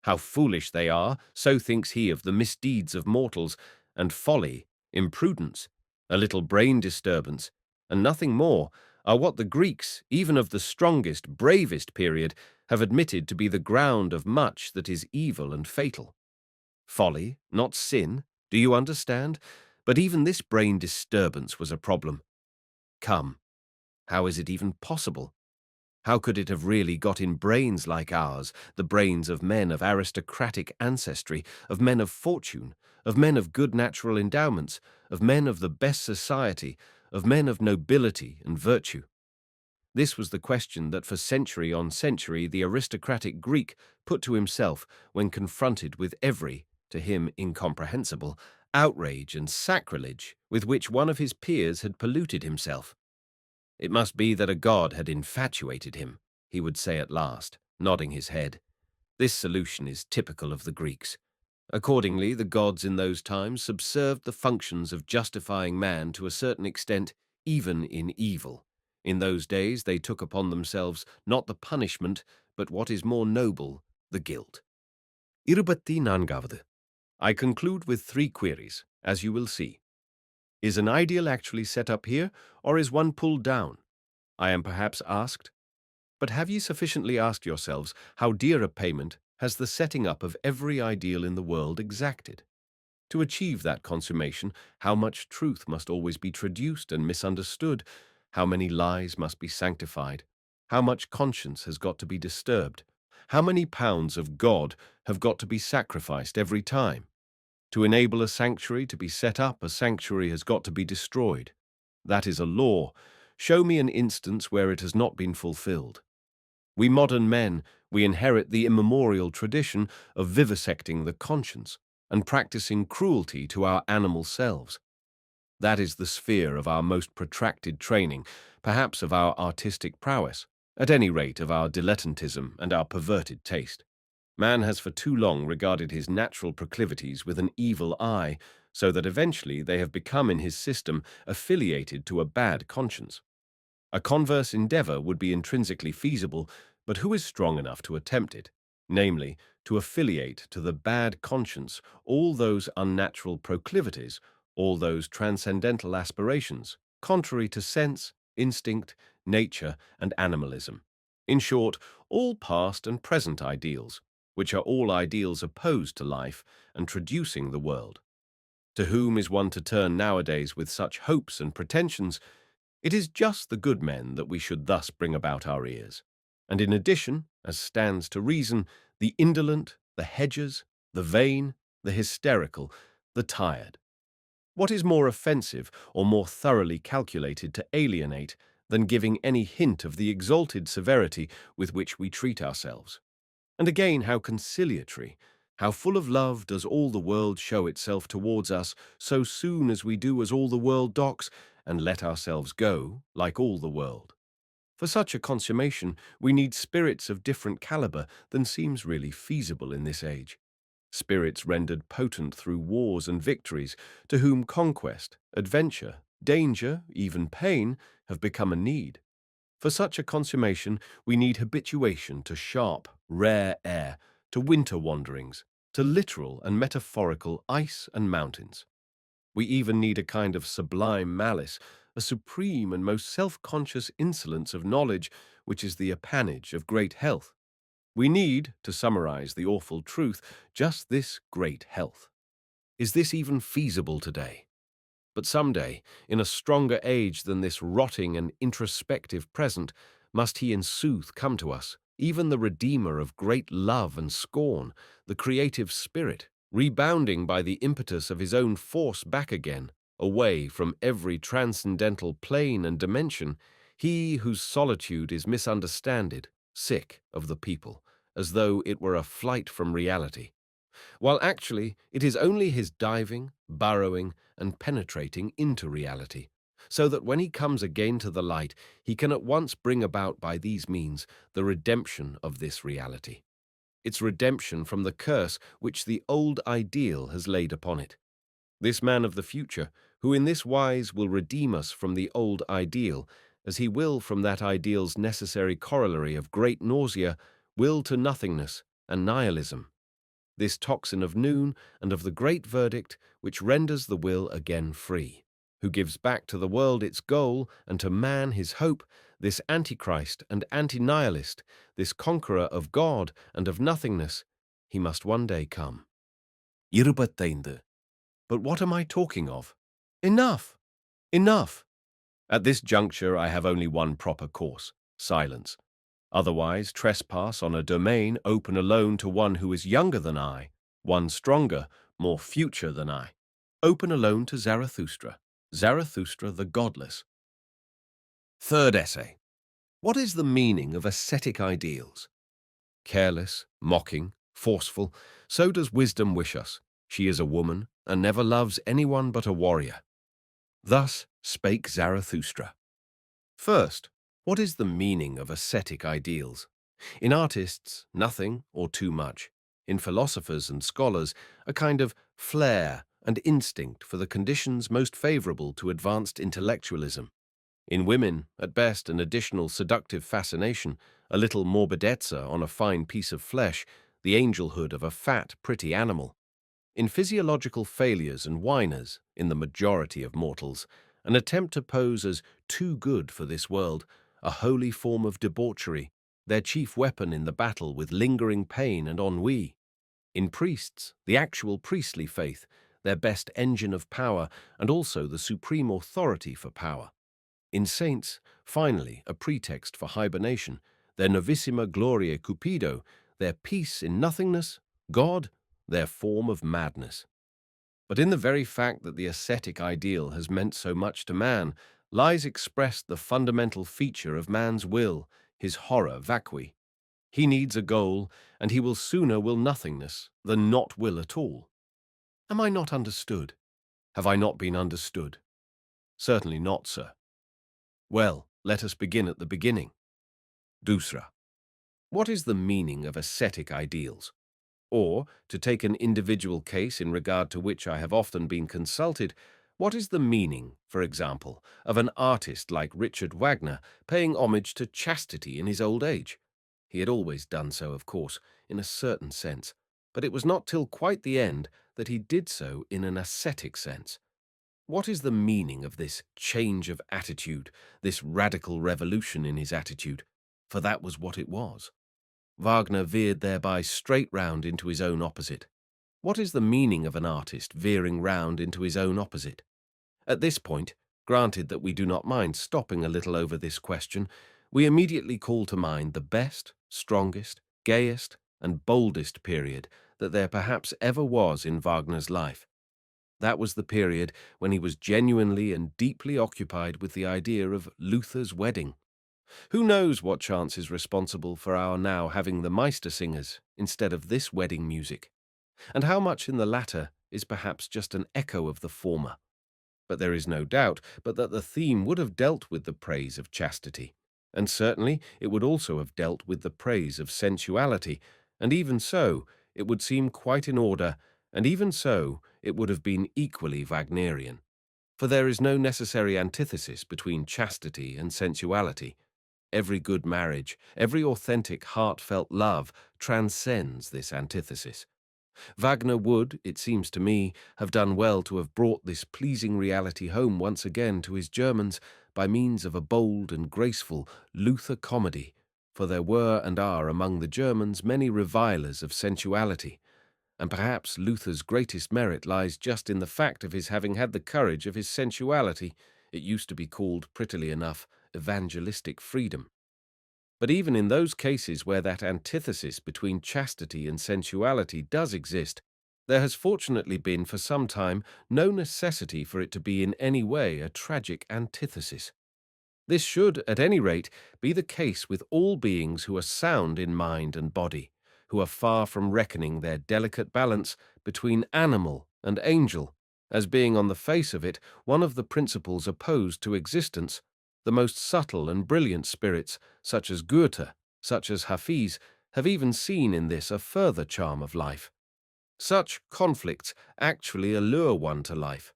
How foolish they are, so thinks he of the misdeeds of mortals, and folly, imprudence, a little brain disturbance, and nothing more, are what the Greeks, even of the strongest, bravest period, have admitted to be the ground of much that is evil and fatal. Folly, not sin, do you understand? But even this brain disturbance was a problem. Come, how is it even possible? How could it have really got in brains like ours, the brains of men of aristocratic ancestry, of men of fortune, of men of good natural endowments, of men of the best society, of men of nobility and virtue? This was the question that for century on century the aristocratic Greek put to himself when confronted with every, to him incomprehensible, outrage and sacrilege with which one of his peers had polluted himself. It must be that a god had infatuated him, he would say at last, nodding his head. This solution is typical of the Greeks. Accordingly, the gods in those times subserved the functions of justifying man to a certain extent, even in evil. In those days they took upon themselves not the punishment, but what is more noble, the guilt. Irupatti Nangavadu. I conclude with 3 queries, as you will see. Is an ideal actually set up here, or is one pulled down? I am perhaps asked. But have ye sufficiently asked yourselves how dear a payment has the setting up of every ideal in the world exacted? To achieve that consummation, how much truth must always be traduced and misunderstood, how many lies must be sanctified, how much conscience has got to be disturbed, how many pounds of God have got to be sacrificed every time. To enable a sanctuary to be set up, a sanctuary has got to be destroyed. That is a law. Show me an instance where it has not been fulfilled. We modern men, we inherit the immemorial tradition of vivisecting the conscience and practicing cruelty to our animal selves. That is the sphere of our most protracted training, perhaps of our artistic prowess, at any rate of our dilettantism and our perverted taste. Man has for too long regarded his natural proclivities with an evil eye, so that eventually they have become in his system affiliated to a bad conscience. A converse endeavor would be intrinsically feasible, but who is strong enough to attempt it? Namely, to affiliate to the bad conscience all those unnatural proclivities, all those transcendental aspirations, contrary to sense, instinct, nature, and animalism. In short, all past and present ideals, which are all ideals opposed to life and traducing the world. To whom is one to turn nowadays with such hopes and pretensions? It is just the good men that we should thus bring about our ears. And in addition, as stands to reason, the indolent, the hedgers, the vain, the hysterical, the tired. What is more offensive or more thoroughly calculated to alienate than giving any hint of the exalted severity with which we treat ourselves? And again, how conciliatory, how full of love does all the world show itself towards us so soon as we do as all the world docks and let ourselves go, like all the world. For such a consummation, we need spirits of different caliber than seems really feasible in this age. Spirits rendered potent through wars and victories, to whom conquest, adventure, danger, even pain, have become a need. For such a consummation, we need habituation to sharp, rare air, to winter wanderings, to literal and metaphorical ice and mountains. We even need a kind of sublime malice, a supreme and most self-conscious insolence of knowledge, which is the appanage of great health. We need, to summarize the awful truth, just this great health. Is this even feasible today? But someday, in a stronger age than this rotting and introspective present, must he in sooth come to us, even the Redeemer of great love and scorn, the creative spirit, rebounding by the impetus of his own force back again, away from every transcendental plane and dimension, he whose solitude is misunderstood, sick of the people, as though it were a flight from reality, while actually it is only his diving, burrowing, and penetrating into reality, so that when he comes again to the light, he can at once bring about by these means the redemption of this reality. its redemption from the curse which the old ideal has laid upon it. This man of the future, who in this wise will redeem us from the old ideal, as he will from that ideal's necessary corollary of great nausea, will to nothingness and nihilism, this toxin of noon and of the great verdict which renders the will again free, who gives back to the world its goal and to man his hope, this antichrist and anti-nihilist, this conqueror of God and of nothingness, he must one day come. 25. But what am I talking of? Enough! Enough! At this juncture I have only one proper course, silence. Otherwise, trespass on a domain open alone to one who is younger than I, one stronger, more future than I. Open alone to Zarathustra, Zarathustra the godless. Third essay. What is the meaning of ascetic ideals? Careless, mocking, forceful, so does wisdom wish us. She is a woman, and never loves anyone but a warrior. Thus spake Zarathustra. First, what is the meaning of ascetic ideals? In artists, nothing or too much. In philosophers and scholars, a kind of flair and instinct for the conditions most favorable to advanced intellectualism. In women, at best, an additional seductive fascination, a little morbidezza on a fine piece of flesh, the angelhood of a fat, pretty animal. In physiological failures and whiners, in the majority of mortals, an attempt to pose as too good for this world, a holy form of debauchery, their chief weapon in the battle with lingering pain and ennui. In priests, the actual priestly faith, their best engine of power and also the supreme authority for power. In saints, finally, a pretext for hibernation, their novissima gloriae cupido, their peace in nothingness, God, their form of madness. But in the very fact that the ascetic ideal has meant so much to man lies expressed the fundamental feature of man's will, his horror vacui. He needs a goal, and he will sooner will nothingness than not will at all. Am I not understood? Have I not been understood? Certainly not, sir. Well, let us begin at the beginning. Dusra. What is the meaning of ascetic ideals? Or, to take an individual case in regard to which I have often been consulted, what is the meaning, for example, of an artist like Richard Wagner paying homage to chastity in his old age? He had always done so, of course, in a certain sense, but it was not till quite the end that he did so in an ascetic sense. What is the meaning of this change of attitude, this radical revolution in his attitude? For that was what it was. Wagner veered thereby straight round into his own opposite. What is the meaning of an artist veering round into his own opposite? At this point, granted that we do not mind stopping a little over this question, we immediately call to mind the best, strongest, gayest, and boldest period that there perhaps ever was in Wagner's life. That was the period when he was genuinely and deeply occupied with the idea of Luther's wedding. Who knows what chance is responsible for our now having the Meister singers instead of this wedding music, and how much in the latter is perhaps just an echo of the former. But there is no doubt but that the theme would have dealt with the praise of chastity, and certainly it would also have dealt with the praise of sensuality, and even so, it would seem quite in order, and even so, it would have been equally Wagnerian. For there is no necessary antithesis between chastity and sensuality. Every good marriage, every authentic, heartfelt love transcends this antithesis. Wagner would, it seems to me, have done well to have brought this pleasing reality home once again to his Germans by means of a bold and graceful Luther comedy, for there were and are among the Germans many revilers of sensuality, and perhaps Luther's greatest merit lies just in the fact of his having had the courage of his sensuality. It used to be called, prettily enough, evangelistic freedom. But even in those cases where that antithesis between chastity and sensuality does exist, there has fortunately been for some time no necessity for it to be in any way a tragic antithesis. This should, at any rate, be the case with all beings who are sound in mind and body, who are far from reckoning their delicate balance between animal and angel as being on the face of it one of the principles opposed to existence. The most subtle and brilliant spirits, such as Goethe, such as Hafiz, have even seen in this a further charm of life. Such conflicts actually allure one to life.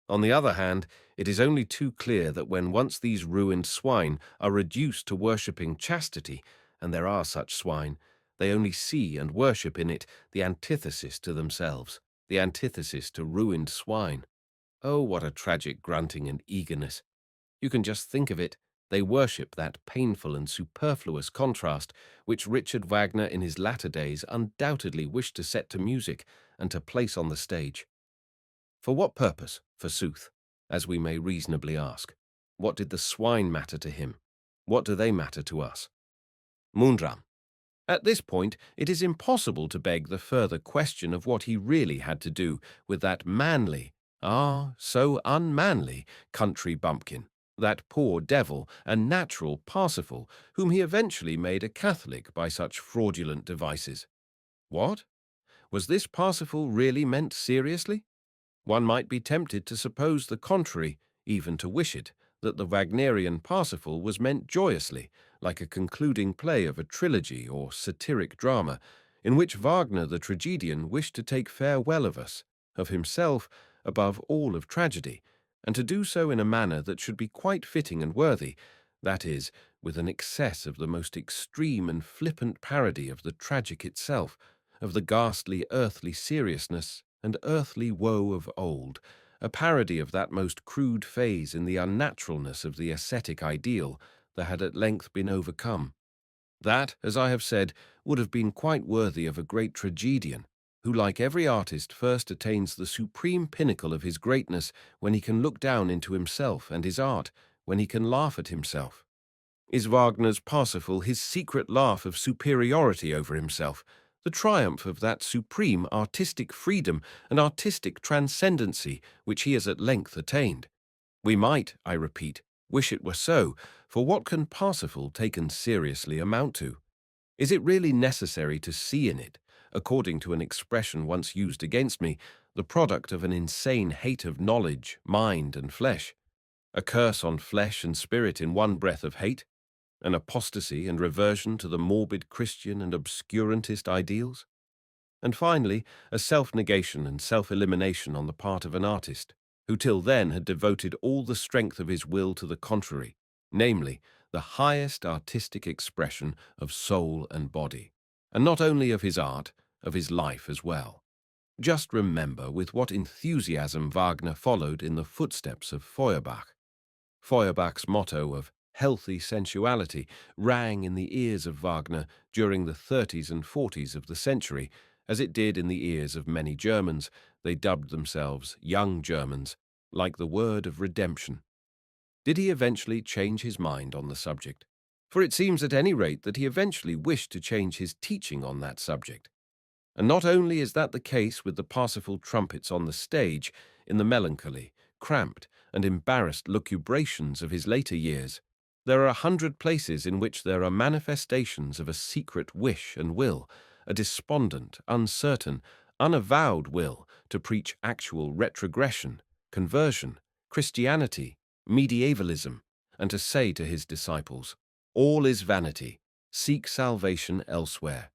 On the other hand, it is only too clear that when once these ruined swine are reduced to worshipping chastity, and there are such swine, they only see and worship in it the antithesis to themselves, the antithesis to ruined swine. Oh, what a tragic grunting and eagerness! You can just think of it. They worship that painful and superfluous contrast which Richard Wagner in his latter days undoubtedly wished to set to music and to place on the stage. For what purpose, forsooth, as we may reasonably ask? What did the swine matter to him? What do they matter to us? Mundram. At this point, it is impossible to beg the further question of what he really had to do with that manly, so unmanly, country bumpkin, that poor devil and natural Parsifal, whom he eventually made a Catholic by such fraudulent devices. What? Was this Parsifal really meant seriously? One might be tempted to suppose the contrary, even to wish it, that the Wagnerian Parsifal was meant joyously, like a concluding play of a trilogy or satiric drama, in which Wagner the tragedian wished to take farewell of us, of himself, above all of tragedy, and to do so in a manner that should be quite fitting and worthy, that is, with an excess of the most extreme and flippant parody of the tragic itself, of the ghastly earthly seriousness and earthly woe of old, a parody of that most crude phase in the unnaturalness of the ascetic ideal that had at length been overcome. That, as I have said, would have been quite worthy of a great tragedian, who, like every artist, first attains the supreme pinnacle of his greatness when he can look down into himself and his art, when he can laugh at himself. Is Wagner's Parsifal his secret laugh of superiority over himself, the triumph of that supreme artistic freedom and artistic transcendency which he has at length attained? We might, I repeat, wish it were so, for what can Parsifal taken seriously amount to? Is it really necessary to see in it, according to an expression once used against me, the product of an insane hate of knowledge, mind, and flesh? A curse on flesh and spirit in one breath of hate? An apostasy and reversion to the morbid Christian and obscurantist ideals? And finally, a self-negation and self-elimination on the part of an artist, who till then had devoted all the strength of his will to the contrary, namely, the highest artistic expression of soul and body, and not only of his art, of his life as well. Just remember with what enthusiasm Wagner followed in the footsteps of Feuerbach. Feuerbach's motto of healthy sensuality rang in the ears of Wagner during the 30s and 40s of the century, as it did in the ears of many Germans. They dubbed themselves young Germans, like the word of redemption. Did he eventually change his mind on the subject? For it seems at any rate that he eventually wished to change his teaching on that subject. And not only is that the case with the Parsifal trumpets on the stage, in the melancholy, cramped, and embarrassed lucubrations of his later years, there are 100 places in which there are manifestations of a secret wish and will, a despondent, uncertain, unavowed will to preach actual retrogression, conversion, Christianity, medievalism, and to say to his disciples, "All is vanity, seek salvation elsewhere."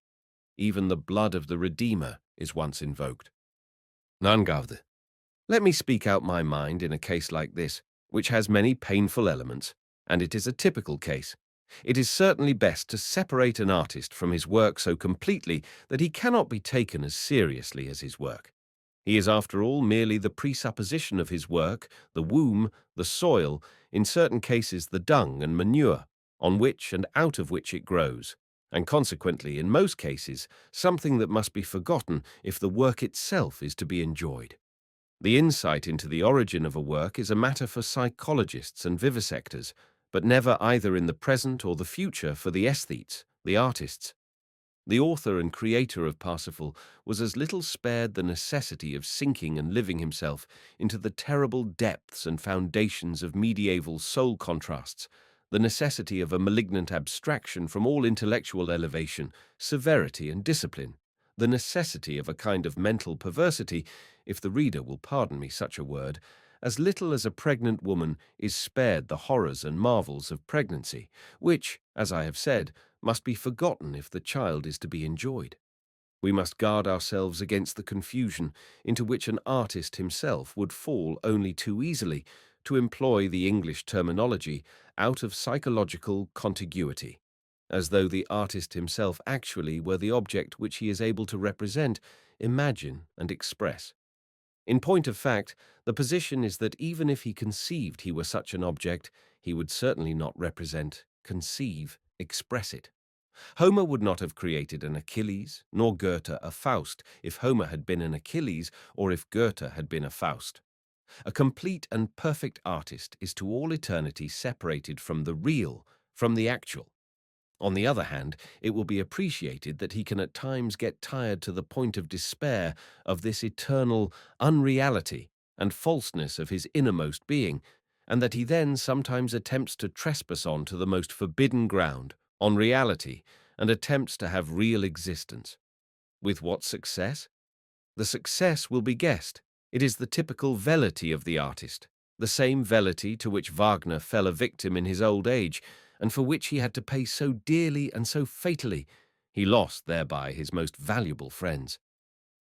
Even the blood of the Redeemer is once invoked. Nangavde. Let me speak out my mind in a case like this, which has many painful elements, and it is a typical case. It is certainly best to separate an artist from his work so completely that he cannot be taken as seriously as his work. He is, after all, merely the presupposition of his work, the womb, the soil, in certain cases the dung and manure, on which and out of which it grows, and consequently, in most cases, something that must be forgotten if the work itself is to be enjoyed. The insight into the origin of a work is a matter for psychologists and vivisectors, but never either in the present or the future for the aesthetes, the artists. The author and creator of Parsifal was as little spared the necessity of sinking and living himself into the terrible depths and foundations of medieval soul contrasts, the necessity of a malignant abstraction from all intellectual elevation, severity, and discipline, the necessity of a kind of mental perversity, if the reader will pardon me such a word, as little as a pregnant woman is spared the horrors and marvels of pregnancy, which, as I have said, must be forgotten if the child is to be enjoyed. We must guard ourselves against the confusion into which an artist himself would fall only too easily, to employ the English terminology, out of psychological contiguity, as though the artist himself actually were the object which he is able to represent, imagine, and express. In point of fact, the position is that even if he conceived he were such an object, he would certainly not represent, conceive, express it. Homer would not have created an Achilles, nor Goethe a Faust, if Homer had been an Achilles or if Goethe had been a Faust. A complete and perfect artist is to all eternity separated from the real, from the actual. On the other hand, it will be appreciated that he can at times get tired to the point of despair of this eternal unreality and falseness of his innermost being, and that he then sometimes attempts to trespass on to the most forbidden ground, on reality, and attempts to have real existence. With what success? The success will be guessed. It is the typical velity of the artist, the same velity to which Wagner fell a victim in his old age, and for which he had to pay so dearly and so fatally. He lost thereby his most valuable friends.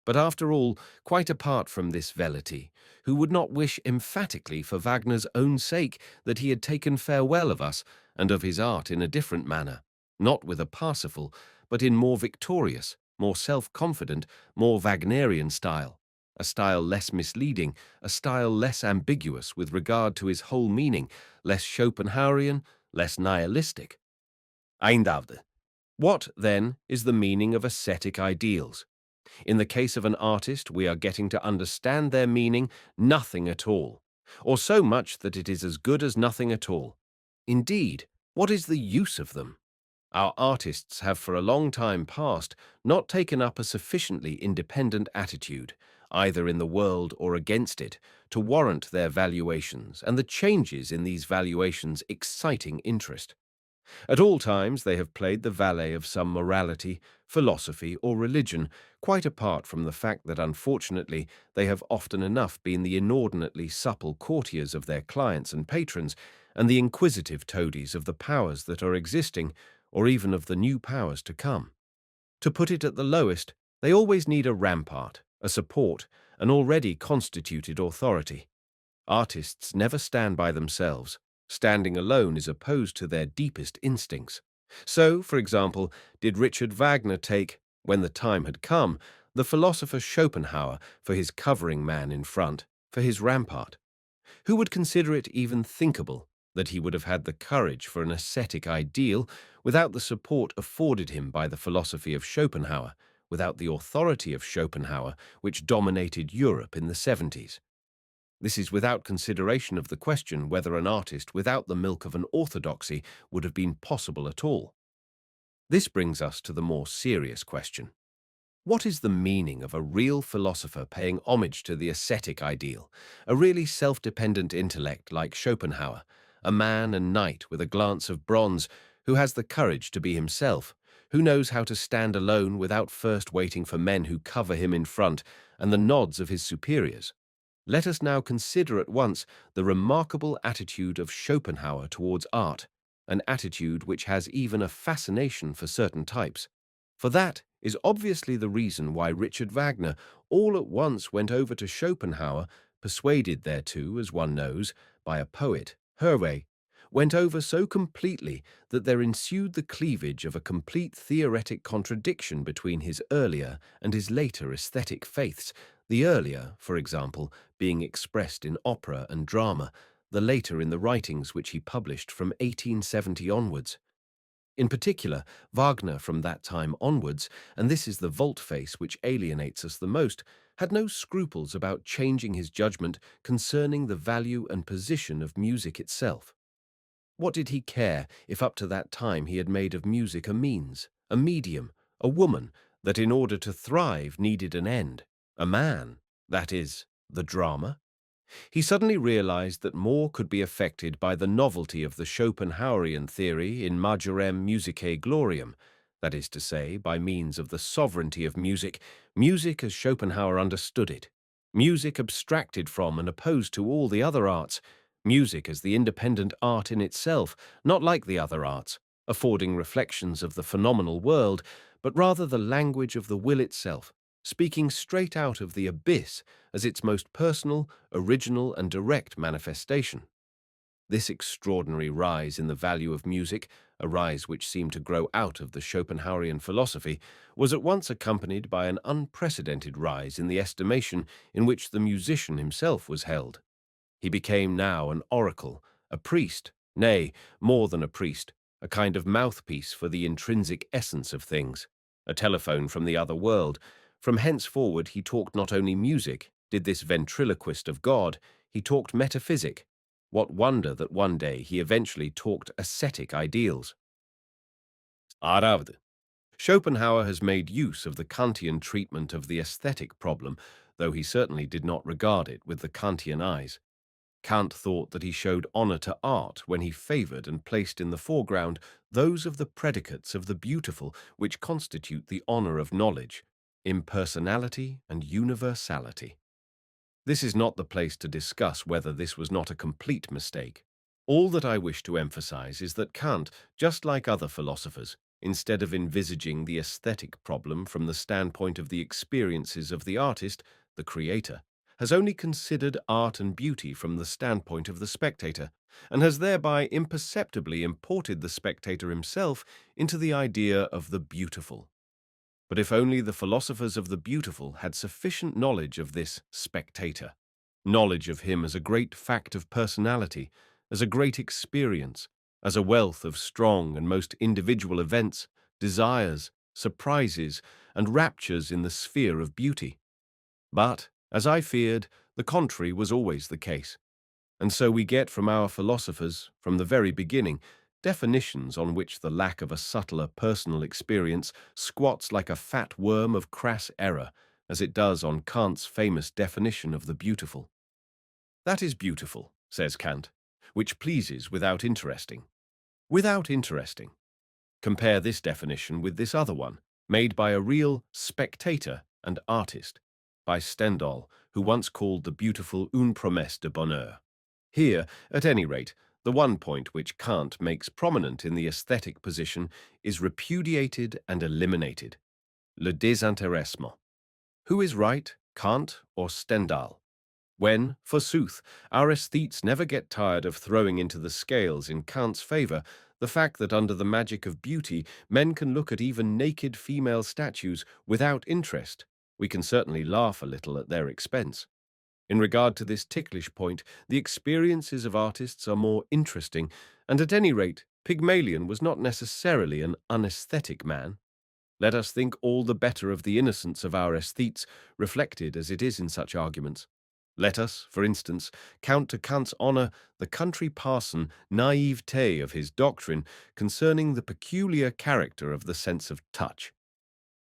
But after all, quite apart from this velity, who would not wish emphatically for Wagner's own sake that he had taken farewell of us and of his art in a different manner, not with a Parsifal, but in more victorious, more self-confident, more Wagnerian style, a style less misleading, a style less ambiguous with regard to his whole meaning, less Schopenhauerian, less nihilistic. Eindavde. What, then, is the meaning of ascetic ideals? In the case of an artist, we are getting to understand their meaning nothing at all, or so much that it is as good as nothing at all. Indeed, what is the use of them? Our artists have for a long time past not taken up a sufficiently independent attitude, either in the world or against it, to warrant their valuations and the changes in these valuations exciting interest. At all times they have played the valet of some morality, philosophy, or religion, quite apart from the fact that unfortunately they have often enough been the inordinately supple courtiers of their clients and patrons, and the inquisitive toadies of the powers that are existing, or even of the new powers to come. To put it at the lowest, they always need a rampart, a support, an already constituted authority. Artists never stand by themselves. Standing alone is opposed to their deepest instincts. So, for example, did Richard Wagner take, when the time had come, the philosopher Schopenhauer for his covering man in front, for his rampart. Who would consider it even thinkable that he would have had the courage for an ascetic ideal without the support afforded him by the philosophy of Schopenhauer, without the authority of Schopenhauer, which dominated Europe in the 70s? This is without consideration of the question whether an artist without the milk of an orthodoxy would have been possible at all. This brings us to the more serious question. What is the meaning of a real philosopher paying homage to the ascetic ideal, a really self-dependent intellect like Schopenhauer, a man and knight with a glance of bronze who has the courage to be himself, who knows how to stand alone without first waiting for men who cover him in front and the nods of his superiors? Let us now consider at once the remarkable attitude of Schopenhauer towards art, an attitude which has even a fascination for certain types. For that is obviously the reason why Richard Wagner all at once went over to Schopenhauer, persuaded thereto, as one knows, by a poet, Hervé, went over so completely that there ensued the cleavage of a complete theoretic contradiction between his earlier and his later aesthetic faiths, the earlier, for example, being expressed in opera and drama, the later in the writings which he published from 1870 onwards. In particular, Wagner from that time onwards, and this is the volte-face which alienates us the most, had no scruples about changing his judgment concerning the value and position of music itself. What did he care if up to that time he had made of music a means, a medium, a woman that in order to thrive needed an end, a man, that is, the drama? He suddenly realized that more could be effected by the novelty of the Schopenhauerian theory in majorem musicae gloriam, that is to say, by means of the sovereignty of music, music as Schopenhauer understood it. Music abstracted from and opposed to all the other arts. Music as the independent art in itself, not like the other arts, affording reflections of the phenomenal world, but rather the language of the will itself, speaking straight out of the abyss as its most personal, original, and direct manifestation. This extraordinary rise in the value of music, a rise which seemed to grow out of the Schopenhauerian philosophy, was at once accompanied by an unprecedented rise in the estimation in which the musician himself was held. He became now an oracle, a priest, nay, more than a priest, a kind of mouthpiece for the intrinsic essence of things, a telephone from the other world. From henceforward he talked not only music, did this ventriloquist of God, he talked metaphysic. What wonder that one day he eventually talked ascetic ideals. Aravd. Schopenhauer has made use of the Kantian treatment of the aesthetic problem, though he certainly did not regard it with the Kantian eyes. Kant thought that he showed honor to art when he favored and placed in the foreground those of the predicates of the beautiful which constitute the honor of knowledge, impersonality and universality. This is not the place to discuss whether this was not a complete mistake. All that I wish to emphasize is that Kant, just like other philosophers, instead of envisaging the aesthetic problem from the standpoint of the experiences of the artist, the creator, has only considered art and beauty from the standpoint of the spectator, and has thereby imperceptibly imported the spectator himself into the idea of the beautiful. But if only the philosophers of the beautiful had sufficient knowledge of this spectator, knowledge of him as a great fact of personality, as a great experience, as a wealth of strong and most individual events, desires, surprises, and raptures in the sphere of beauty. But, as I feared, the contrary was always the case. And so we get from our philosophers, from the very beginning, definitions on which the lack of a subtler personal experience squats like a fat worm of crass error, as it does on Kant's famous definition of the beautiful. That is beautiful, says Kant, which pleases without interesting. Without interesting. Compare this definition with this other one, made by a real spectator and artist, by Stendhal, who once called the beautiful une promesse de bonheur. Here, at any rate, the one point which Kant makes prominent in the aesthetic position is repudiated and eliminated. Le désintéressement. Who is right, Kant or Stendhal? When, forsooth, our aesthetes never get tired of throwing into the scales in Kant's favor the fact that under the magic of beauty men can look at even naked female statues without interest, we can certainly laugh a little at their expense. In regard to this ticklish point, the experiences of artists are more interesting, and at any rate, Pygmalion was not necessarily an unaesthetic man. Let us think all the better of the innocence of our aesthetes, reflected as it is in such arguments. Let us, for instance, count to Kant's honor the country parson naivete of his doctrine concerning the peculiar character of the sense of touch.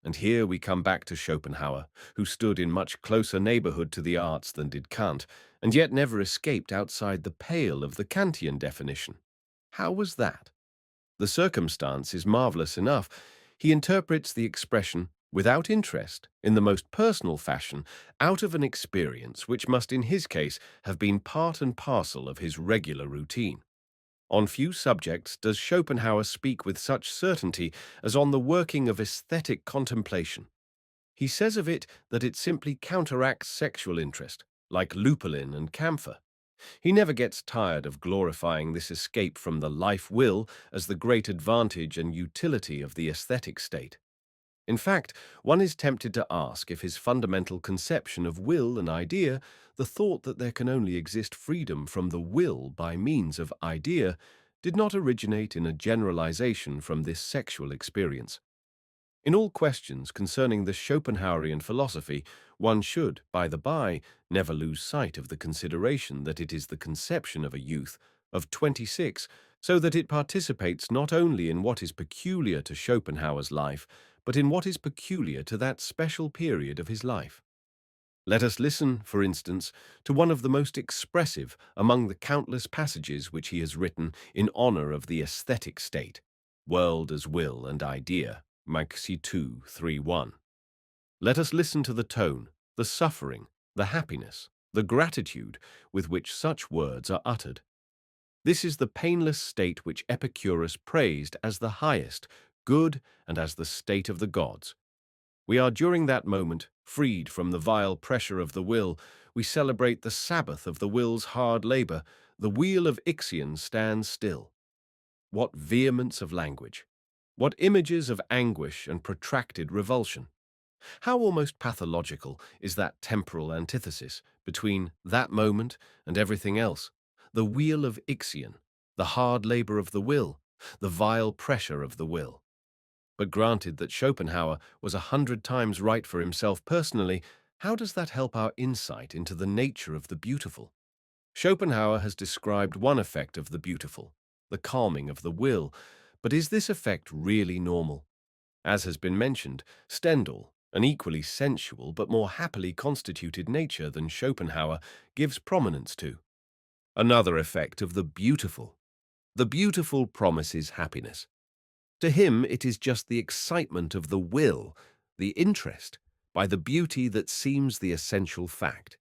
And here we come back to Schopenhauer, who stood in much closer neighborhood to the arts than did Kant, and yet never escaped outside the pale of the Kantian definition. How was that? The circumstance is marvelous enough. He interprets the expression without interest, in the most personal fashion, out of an experience which must in his case have been part and parcel of his regular routine. On few subjects does Schopenhauer speak with such certainty as on the working of aesthetic contemplation. He says of it that it simply counteracts sexual interest, like lupulin and camphor. He never gets tired of glorifying this escape from the life-will as the great advantage and utility of the aesthetic state. In fact, one is tempted to ask if his fundamental conception of will and idea, the thought that there can only exist freedom from the will by means of idea, did not originate in a generalization from this sexual experience. In all questions concerning the Schopenhauerian philosophy, one should, by the by, never lose sight of the consideration that it is the conception of a youth of 26, so that it participates not only in what is peculiar to Schopenhauer's life, but in what is peculiar to that special period of his life. Let us listen, for instance, to one of the most expressive among the countless passages which he has written in honor of the aesthetic state, world as will and idea, Maxi 2:3-1. Let us listen to the tone, the suffering, the happiness, the gratitude with which such words are uttered. This is the painless state which Epicurus praised as the highest, good, and as the state of the gods. We are during that moment freed from the vile pressure of the will. We celebrate the Sabbath of the will's hard labor. The wheel of Ixion stands still. What vehemence of language! What images of anguish and protracted revulsion! How almost pathological is that temporal antithesis between that moment and everything else? The wheel of Ixion, the hard labor of the will, the vile pressure of the will. But granted that Schopenhauer was 100 times right for himself personally, how does that help our insight into the nature of the beautiful? Schopenhauer has described one effect of the beautiful, the calming of the will, but is this effect really normal? As has been mentioned, Stendhal, an equally sensual but more happily constituted nature than Schopenhauer, gives prominence to. Another effect of the beautiful. The beautiful promises happiness. To him, it is just the excitement of the will, the interest, by the beauty that seems the essential fact.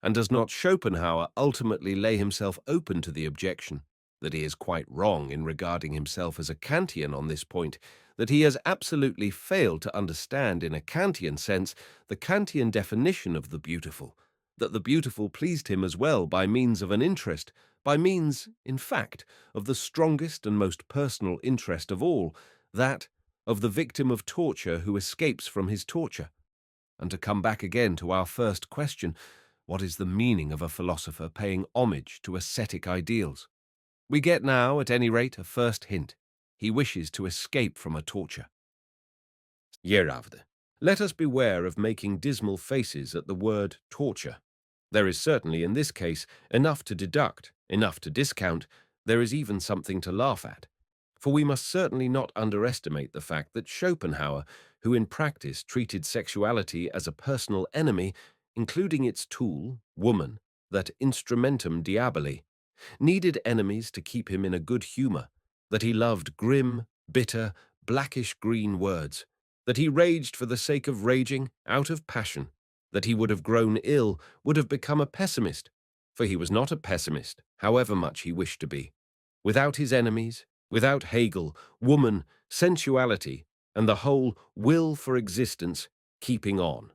And does not Schopenhauer ultimately lay himself open to the objection that he is quite wrong in regarding himself as a Kantian on this point, that he has absolutely failed to understand in a Kantian sense the Kantian definition of the beautiful, that the beautiful pleased him as well by means of an interest, by means, in fact, of the strongest and most personal interest of all, that of the victim of torture who escapes from his torture? And to come back again to our first question, what is the meaning of a philosopher paying homage to ascetic ideals? We get now, at any rate, a first hint. He wishes to escape from a torture. Hereafter, let us beware of making dismal faces at the word torture. There is certainly in this case enough to deduct, enough to discount, there is even something to laugh at. For we must certainly not underestimate the fact that Schopenhauer, who in practice treated sexuality as a personal enemy, including its tool, woman, that instrumentum diaboli, needed enemies to keep him in a good humor, that he loved grim, bitter, blackish-green words, that he raged for the sake of raging, out of passion, that he would have grown ill, would have become a pessimist, for he was not a pessimist, however much he wished to be. Without his enemies, without Hegel, woman, sensuality, and the whole will for existence keeping on.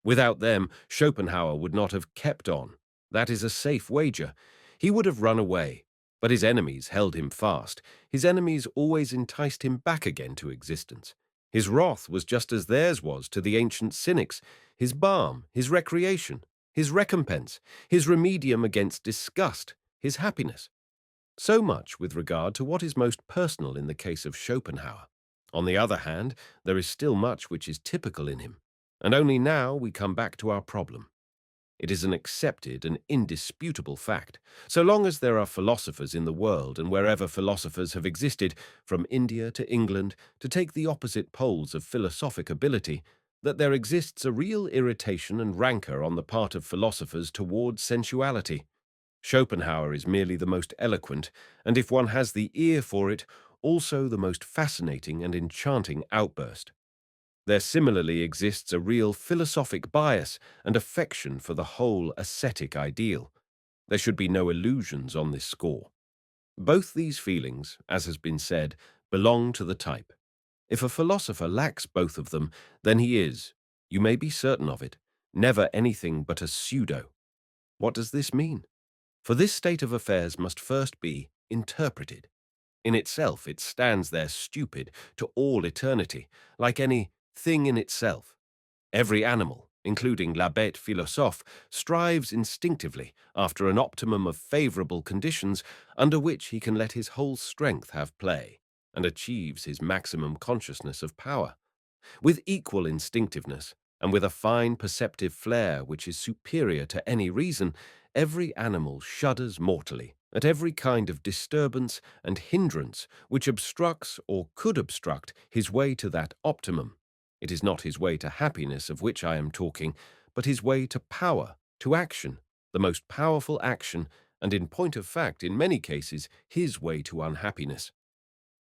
Without them, Schopenhauer would not have kept on. That is a safe wager. He would have run away, but his enemies held him fast. His enemies always enticed him back again to existence. His wrath was just as theirs was to the ancient cynics, his balm, his recreation, his recompense, his remedium against disgust, his happiness. So much with regard to what is most personal in the case of Schopenhauer. On the other hand, there is still much which is typical in him, and only now we come back to our problem. It is an accepted and indisputable fact, so long as there are philosophers in the world and wherever philosophers have existed, from India to England, to take the opposite poles of philosophic ability, that there exists a real irritation and rancor on the part of philosophers towards sensuality. Schopenhauer is merely the most eloquent, and if one has the ear for it, also the most fascinating and enchanting outburst. There similarly exists a real philosophic bias and affection for the whole ascetic ideal. There should be no illusions on this score. Both these feelings, as has been said, belong to the type. If a philosopher lacks both of them, then he is, you may be certain of it, never anything but a pseudo. What does this mean? For this state of affairs must first be interpreted. In itself, it stands there stupid to all eternity, like any thing in itself. Every animal, including la bête philosophe, strives instinctively after an optimum of favorable conditions under which he can let his whole strength have play, and achieves his maximum consciousness of power. With equal instinctiveness, and with a fine perceptive flair which is superior to any reason, every animal shudders mortally at every kind of disturbance and hindrance which obstructs or could obstruct his way to that optimum. It is not his way to happiness of which I am talking, but his way to power, to action, the most powerful action, and in point of fact, in many cases, his way to unhappiness.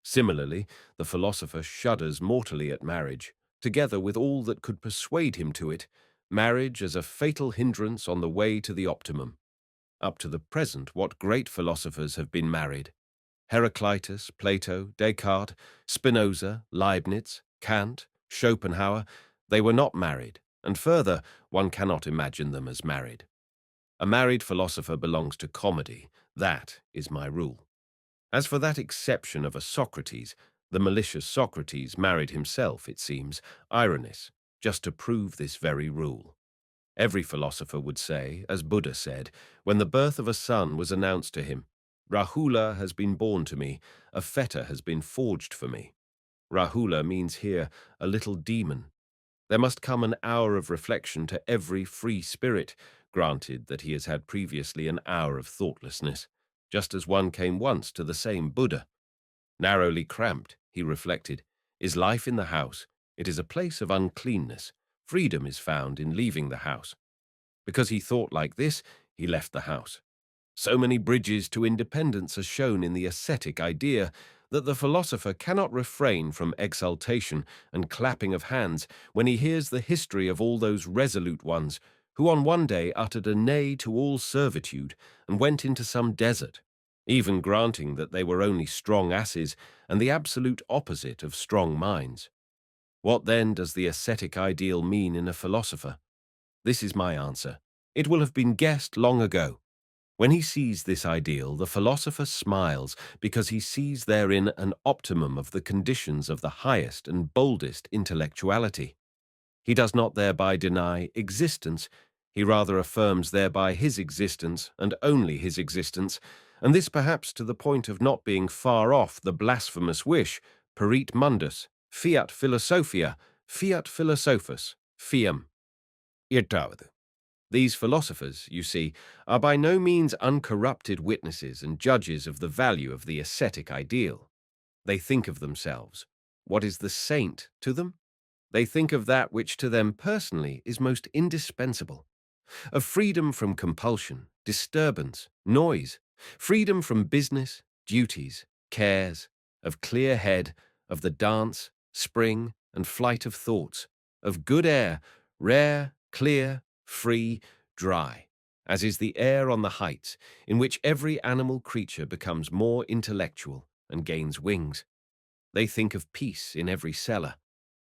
Similarly, the philosopher shudders mortally at marriage, together with all that could persuade him to it, marriage as a fatal hindrance on the way to the optimum. Up to the present, what great philosophers have been married? Heraclitus, Plato, Descartes, Spinoza, Leibniz, Kant, Schopenhauer, they were not married, and further, one cannot imagine them as married. A married philosopher belongs to comedy. That is my rule. As for that exception of a Socrates, the malicious Socrates married himself, it seems, Ironis, just to prove this very rule. Every philosopher would say, as Buddha said, when the birth of a son was announced to him, Rahula has been born to me, a fetter has been forged for me. Rahula means here a little demon. There must come an hour of reflection to every free spirit, granted that he has had previously an hour of thoughtlessness, just as one came once to the same Buddha. Narrowly cramped, he reflected, is life in the house. It is a place of uncleanness. Freedom is found in leaving the house. Because he thought like this, he left the house. So many bridges to independence are shown in the ascetic idea that the philosopher cannot refrain from exultation and clapping of hands when he hears the history of all those resolute ones who on one day uttered a nay to all servitude and went into some desert, even granting that they were only strong asses and the absolute opposite of strong minds. What then does the ascetic ideal mean in a philosopher? This is my answer. It will have been guessed long ago. When he sees this ideal, the philosopher smiles because he sees therein an optimum of the conditions of the highest and boldest intellectuality. He does not thereby deny existence, he rather affirms thereby his existence and only his existence, and this perhaps to the point of not being far off the blasphemous wish, perit mundus, fiat philosophia, fiat philosophus, fiam. Irtáவது. These philosophers, you see, are by no means uncorrupted witnesses and judges of the value of the ascetic ideal. They think of themselves. What is the saint to them? They think of that which to them personally is most indispensable. Of freedom from compulsion, disturbance, noise, freedom from business, duties, cares, of clear head, of the dance, spring, and flight of thoughts, of good air, rare, clear, free, dry, as is the air on the heights, in which every animal creature becomes more intellectual and gains wings. They think of peace in every cellar,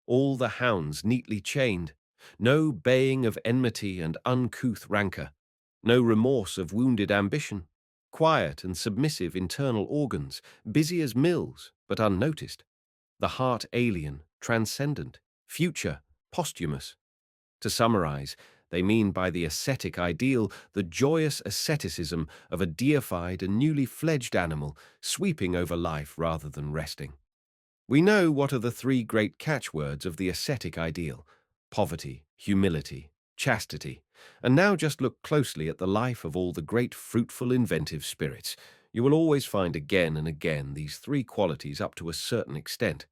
all the hounds neatly chained, no baying of enmity and uncouth rancour, no remorse of wounded ambition, quiet and submissive internal organs, busy as mills, but unnoticed, the heart alien, transcendent, future, posthumous. To summarize, they mean by the ascetic ideal the joyous asceticism of a deified and newly fledged animal sweeping over life rather than resting. We know what are the three great catchwords of the ascetic ideal: poverty, humility, chastity. And now just look closely at the life of all the great fruitful inventive spirits. You will always find again and again these three qualities up to a certain extent.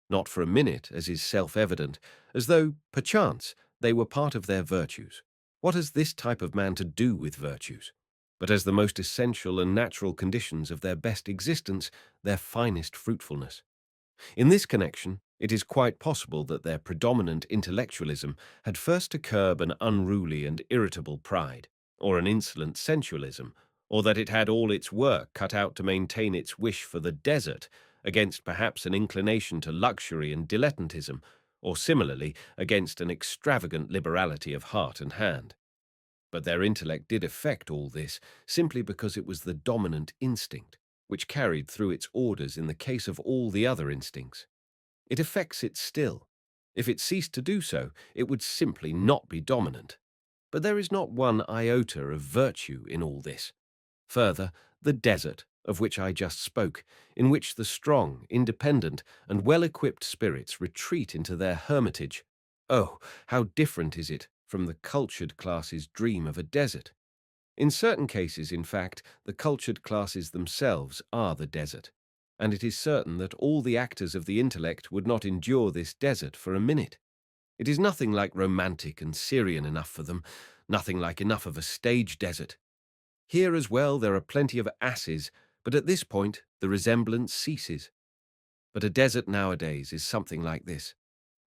Not for a minute, as is self-evident, as though, perchance, they were part of their virtues. What has this type of man to do with virtues? But as the most essential and natural conditions of their best existence, their finest fruitfulness. In this connection, it is quite possible that their predominant intellectualism had first to curb an unruly and irritable pride, or an insolent sensualism, or that it had all its work cut out to maintain its wish for the desert against perhaps an inclination to luxury and dilettantism, or similarly against an extravagant liberality of heart and hand. But their intellect did effect all this simply because it was the dominant instinct, which carried through its orders in the case of all the other instincts. It effects it still. If it ceased to do so, it would simply not be dominant. But there is not one iota of virtue in all this. Further, the desert, of which I just spoke, in which the strong, independent, and well-equipped spirits retreat into their hermitage. Oh, how different is it from the cultured classes' dream of a desert! In certain cases, in fact, the cultured classes themselves are the desert, and it is certain that all the actors of the intellect would not endure this desert for a minute. It is nothing like romantic and Syrian enough for them, nothing like enough of a stage desert. Here as well there are plenty of asses, but at this point the resemblance ceases. But a desert nowadays is something like this.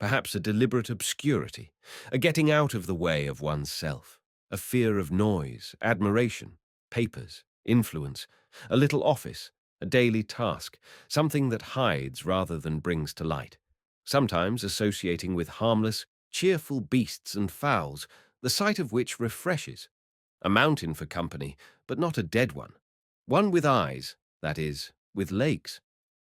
perhaps a deliberate obscurity, a getting out of the way of one's self, a fear of noise, admiration, papers, influence, a little office, a daily task, something that hides rather than brings to light, sometimes associating with harmless, cheerful beasts and fowls, the sight of which refreshes, a mountain for company, but not a dead one with eyes, that is, with lakes.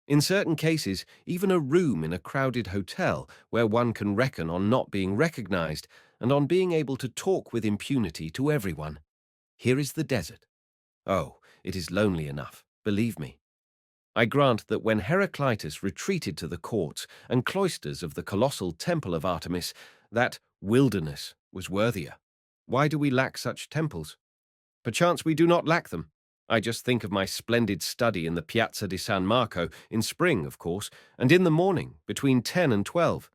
In certain cases, even a room in a crowded hotel where one can reckon on not being recognized and on being able to talk with impunity to everyone. Here is the desert. Oh, it is lonely enough, believe me. I grant that when Heraclitus retreated to the courts and cloisters of the colossal temple of Artemis, that wilderness was worthier. Why do we lack such temples? Perchance we do not lack them. I just think of my splendid study in the Piazza di San Marco, in spring, of course, and in the morning, between 10 and 12.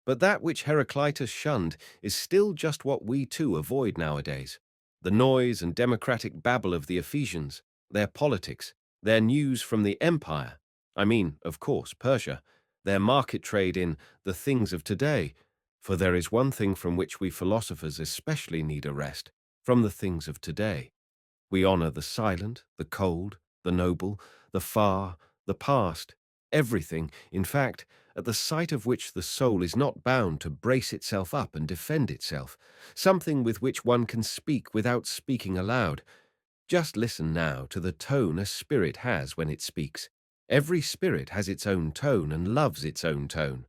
But that which Heraclitus shunned is still just what we too avoid nowadays. The noise and democratic babble of the Ephesians, their politics, their news from the empire, I mean, of course, Persia, their market trade in the things of today, for there is one thing from which we philosophers especially need a rest, from the things of today. We honor the silent, the cold, the noble, the far, the past, everything, in fact, at the sight of which the soul is not bound to brace itself up and defend itself, something with which one can speak without speaking aloud. Just listen now to the tone a spirit has when it speaks. Every spirit has its own tone and loves its own tone.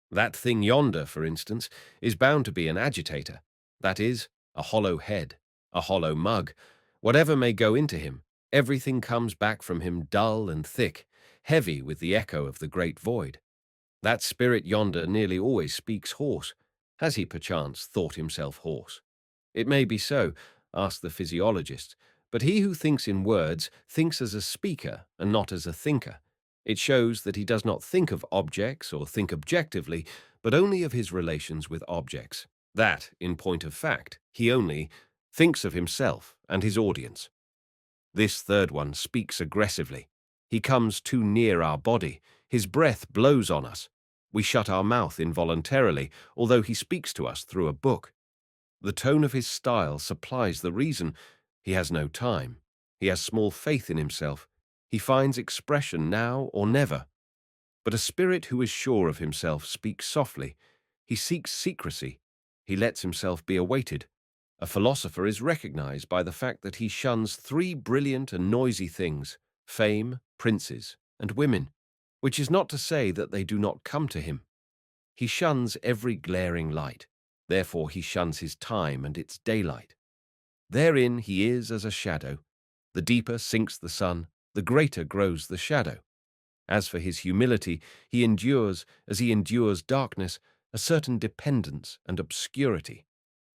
That thing yonder, for instance, is bound to be an agitator. That is, a hollow head, a hollow mug. Whatever may go into him, everything comes back from him dull and thick, heavy with the echo of the great void. That spirit yonder nearly always speaks hoarse. Has he perchance thought himself hoarse? It may be so, ask the physiologist, but he who thinks in words thinks as a speaker and not as a thinker. It shows that he does not think of objects or think objectively, but only of his relations with objects. That, in point of fact, he only thinks of himself and his audience. This third one speaks aggressively. He comes too near our body. His breath blows on us. We shut our mouth involuntarily, although he speaks to us through a book. The tone of his style supplies the reason. He has no time. He has small faith in himself. He finds expression now or never. But a spirit who is sure of himself speaks softly. He seeks secrecy. He lets himself be awaited. A philosopher is recognized by the fact that he shuns three brilliant and noisy things: fame, princes, and women, which is not to say that they do not come to him. He shuns every glaring light. Therefore he shuns his time and its daylight. Therein he is as a shadow. The deeper sinks the sun, the greater grows the shadow. As for his humility, he endures, as he endures darkness, a certain dependence and obscurity.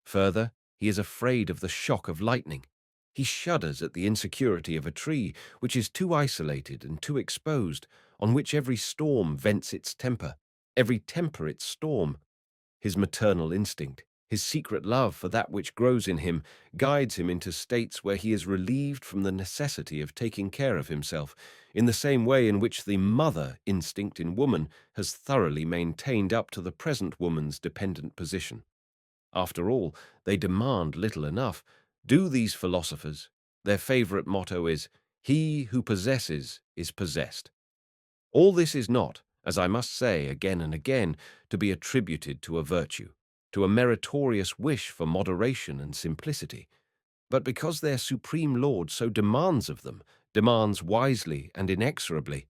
Further, he is afraid of the shock of lightning. He shudders at the insecurity of a tree which is too isolated and too exposed, on which every storm vents its temper, every temper its storm. His maternal instinct, his secret love for that which grows in him, guides him into states where he is relieved from the necessity of taking care of himself, in the same way in which the mother instinct in woman has thoroughly maintained up to the present woman's dependent position. After all, they demand little enough. Do these philosophers? Their favorite motto is, "He who possesses is possessed." All this is not, as I must say again and again, to be attributed to a virtue, to a meritorious wish for moderation and simplicity, but because their supreme Lord so demands of them, demands wisely and inexorably.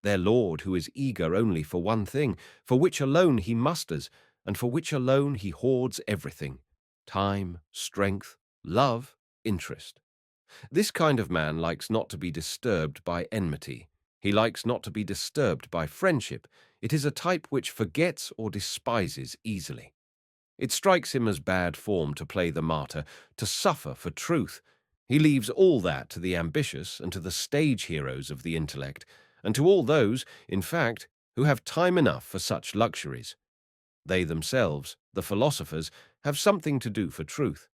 Their Lord who is eager only for one thing, for which alone he musters, and for which alone he hoards everything: time, strength, love, interest. This kind of man likes not to be disturbed by enmity. He likes not to be disturbed by friendship. It is a type which forgets or despises easily. It strikes him as bad form to play the martyr, to suffer for truth. He leaves all that to the ambitious and to the stage heroes of the intellect, and to all those, in fact, who have time enough for such luxuries. They themselves, the philosophers, have something to do for truth.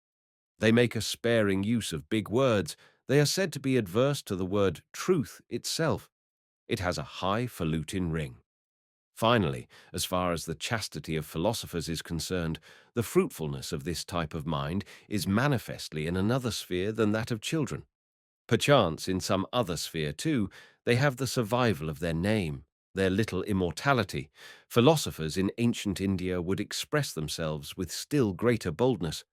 They make a sparing use of big words. They are said to be adverse to the word truth itself. It has a highfalutin ring. Finally, as far as the chastity of philosophers is concerned, the fruitfulness of this type of mind is manifestly in another sphere than that of children. Perchance, in some other sphere too, they have the survival of their name, their little immortality. Philosophers in ancient India would express themselves with still greater boldness.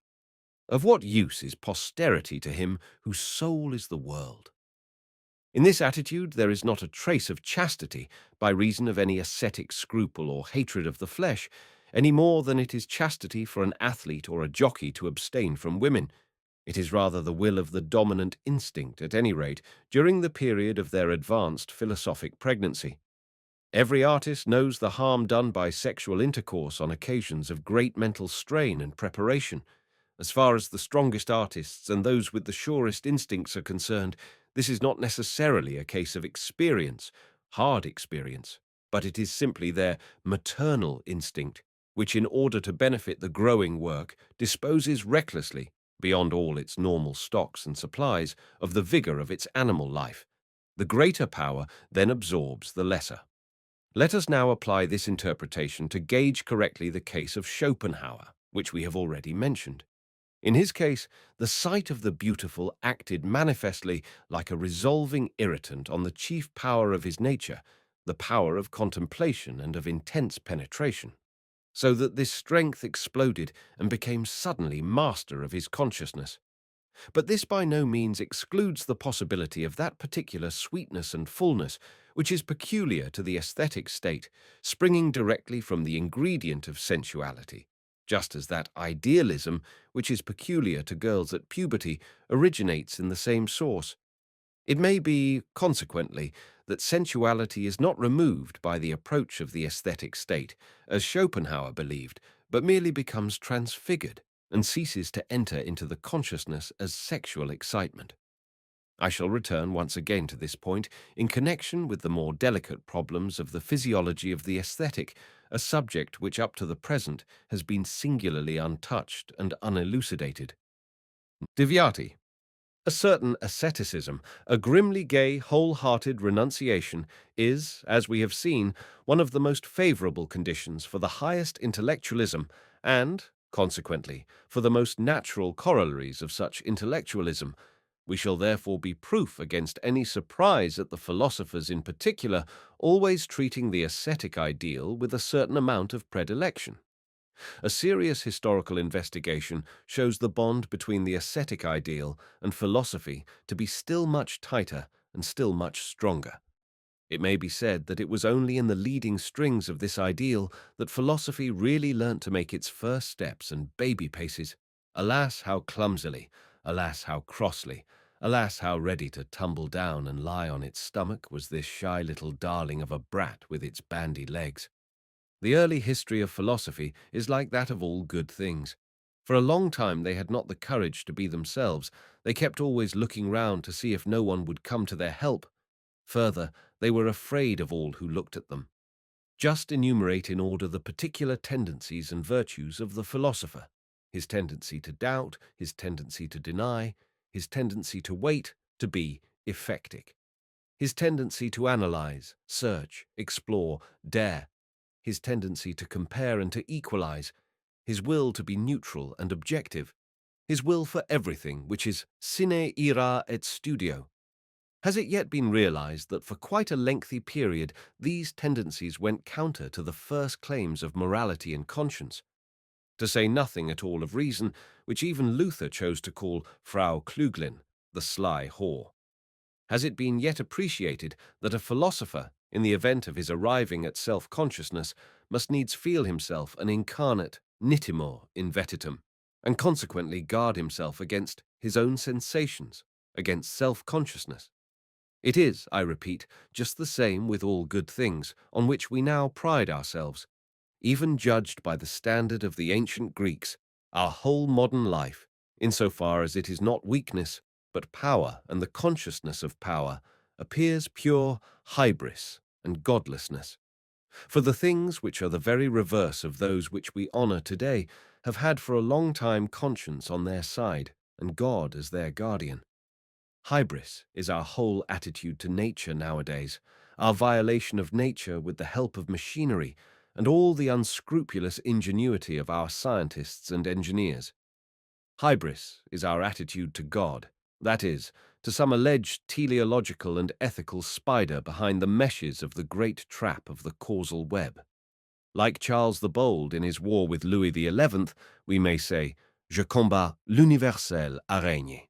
Of what use is posterity to him whose soul is the world? In this attitude there is not a trace of chastity by reason of any ascetic scruple or hatred of the flesh, any more than it is chastity for an athlete or a jockey to abstain from women. It is rather the will of the dominant instinct, at any rate, during the period of their advanced philosophic pregnancy. Every artist knows the harm done by sexual intercourse on occasions of great mental strain and preparation. As far as the strongest artists and those with the surest instincts are concerned, this is not necessarily a case of experience, hard experience, but it is simply their maternal instinct, which in order to benefit the growing work disposes recklessly, beyond all its normal stocks and supplies, of the vigor of its animal life. The greater power then absorbs the lesser. Let us now apply this interpretation to gauge correctly the case of Schopenhauer, which we have already mentioned. In his case, the sight of the beautiful acted manifestly like a resolving irritant on the chief power of his nature, the power of contemplation and of intense penetration, so that this strength exploded and became suddenly master of his consciousness. But this by no means excludes the possibility of that particular sweetness and fullness which is peculiar to the aesthetic state, springing directly from the ingredient of sensuality, just as that idealism which is peculiar to girls at puberty originates in the same source. It may be, consequently, that sensuality is not removed by the approach of the aesthetic state, as Schopenhauer believed, but merely becomes transfigured and ceases to enter into the consciousness as sexual excitement. I shall return once again to this point in connection with the more delicate problems of the physiology of the aesthetic, a subject which up to the present has been singularly untouched and unelucidated. Deviati. A certain asceticism, a grimly gay, whole-hearted renunciation, is, as we have seen, one of the most favorable conditions for the highest intellectualism and, consequently, for the most natural corollaries of such intellectualism. We shall therefore be proof against any surprise at the philosophers in particular always treating the ascetic ideal with a certain amount of predilection. A serious historical investigation shows the bond between the ascetic ideal and philosophy to be still much tighter and still much stronger. It may be said that it was only in the leading strings of this ideal that philosophy really learnt to make its first steps and baby paces. Alas, how clumsily! Alas, how crossly! Alas, how ready to tumble down and lie on its stomach was this shy little darling of a brat with its bandy legs. The early history of philosophy is like that of all good things. For a long time they had not the courage to be themselves. They kept always looking round to see if no one would come to their help. Further, they were afraid of all who looked at them. Just enumerate in order the particular tendencies and virtues of the philosopher: his tendency to doubt, his tendency to deny, his tendency to wait, to be effectic, his tendency to analyze, search, explore, dare, his tendency to compare and to equalize, his will to be neutral and objective, his will for everything which is sine ira et studio. Has it yet been realized that for quite a lengthy period these tendencies went counter to the first claims of morality and conscience? To say nothing at all of reason, which even Luther chose to call Frau Klüglin, the sly whore. Has it been yet appreciated that a philosopher, in the event of his arriving at self-consciousness, must needs feel himself an incarnate nitimur in vetitum, and consequently guard himself against his own sensations, against self-consciousness? It is, I repeat, just the same with all good things, on which we now pride ourselves. Even judged by the standard of the ancient Greeks, our whole modern life, insofar as it is not weakness, but power and the consciousness of power, appears pure hybris and godlessness. For the things which are the very reverse of those which we honor today have had for a long time conscience on their side and God as their guardian. Hybris is our whole attitude to nature nowadays, our violation of nature with the help of machinery, and all the unscrupulous ingenuity of our scientists and engineers. Hybris is our attitude to God, that is, to some alleged teleological and ethical spider behind the meshes of the great trap of the causal web. Like Charles the Bold in his war with Louis XI, we may say, Je combats l'universelle araignée.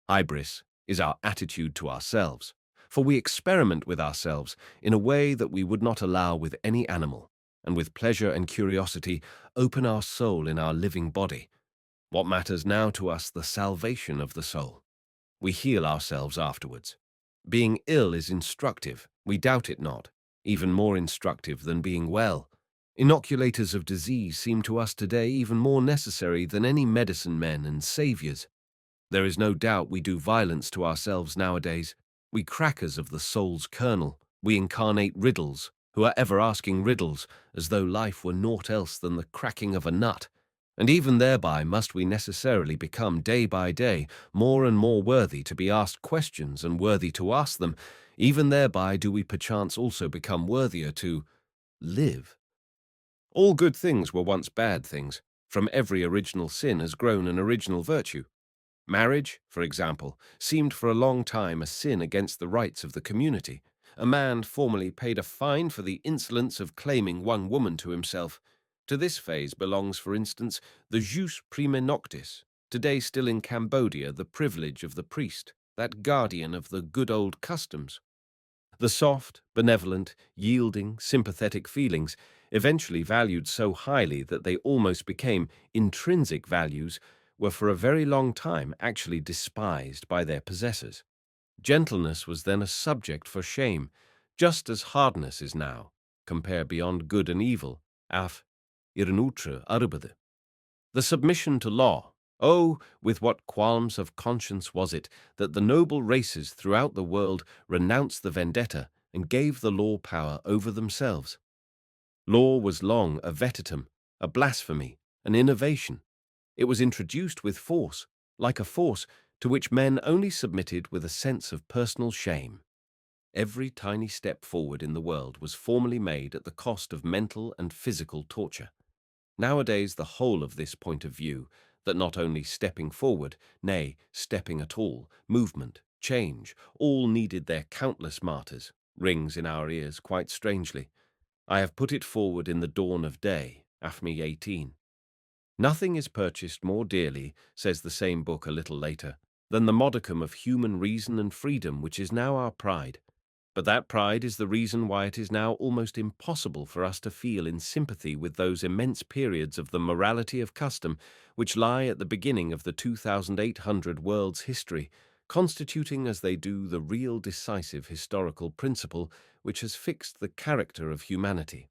Hybris is our attitude to ourselves, for we experiment with ourselves in a way that we would not allow with any animal, and with pleasure and curiosity open our soul in our living body. What matters now to us the salvation of the soul? We heal ourselves afterwards. Being ill is instructive, we doubt it not, even more instructive than being well. Inoculators of disease seem to us today even more necessary than any medicine men and saviors. There is no doubt we do violence to ourselves nowadays. We crackers of the soul's kernel, we incarnate riddles, who are ever asking riddles, as though life were naught else than the cracking of a nut. And even thereby must we necessarily become day by day more and more worthy to be asked questions and worthy to ask them. Even thereby do we perchance also become worthier to live. All good things were once bad things. From every original sin has grown an original virtue. Marriage, for example, seemed for a long time a sin against the rights of the community. A man formerly paid a fine for the insolence of claiming one woman to himself. To this phase belongs, for instance, the jus prime noctis, today still in Cambodia the privilege of the priest, that guardian of the good old customs. The soft, benevolent, yielding, sympathetic feelings, eventually valued so highly that they almost became intrinsic values, were for a very long time actually despised by their possessors. Gentleness was then a subject for shame, just as hardness is now. Compare Beyond Good and Evil, af irnutre arbede. The submission to law. Oh, with what qualms of conscience was it that the noble races throughout the world renounced the vendetta and gave the law power over themselves. Law was long a vetitum, a blasphemy, an innovation. It was introduced with force, like a force to which men only submitted with a sense of personal shame. Every tiny step forward in the world was formerly made at the cost of mental and physical torture. Nowadays the whole of this point of view, that not only stepping forward, nay, stepping at all, movement, change, all needed their countless martyrs, rings in our ears quite strangely. I have put it forward in the dawn of day, AFME 18. Nothing is purchased more dearly, says the same book a little later, than the modicum of human reason and freedom which is now our pride. But that pride is the reason why it is now almost impossible for us to feel in sympathy with those immense periods of the morality of custom which lie at the beginning of the 2,800 world's history, constituting as they do the real decisive historical principle which has fixed the character of humanity.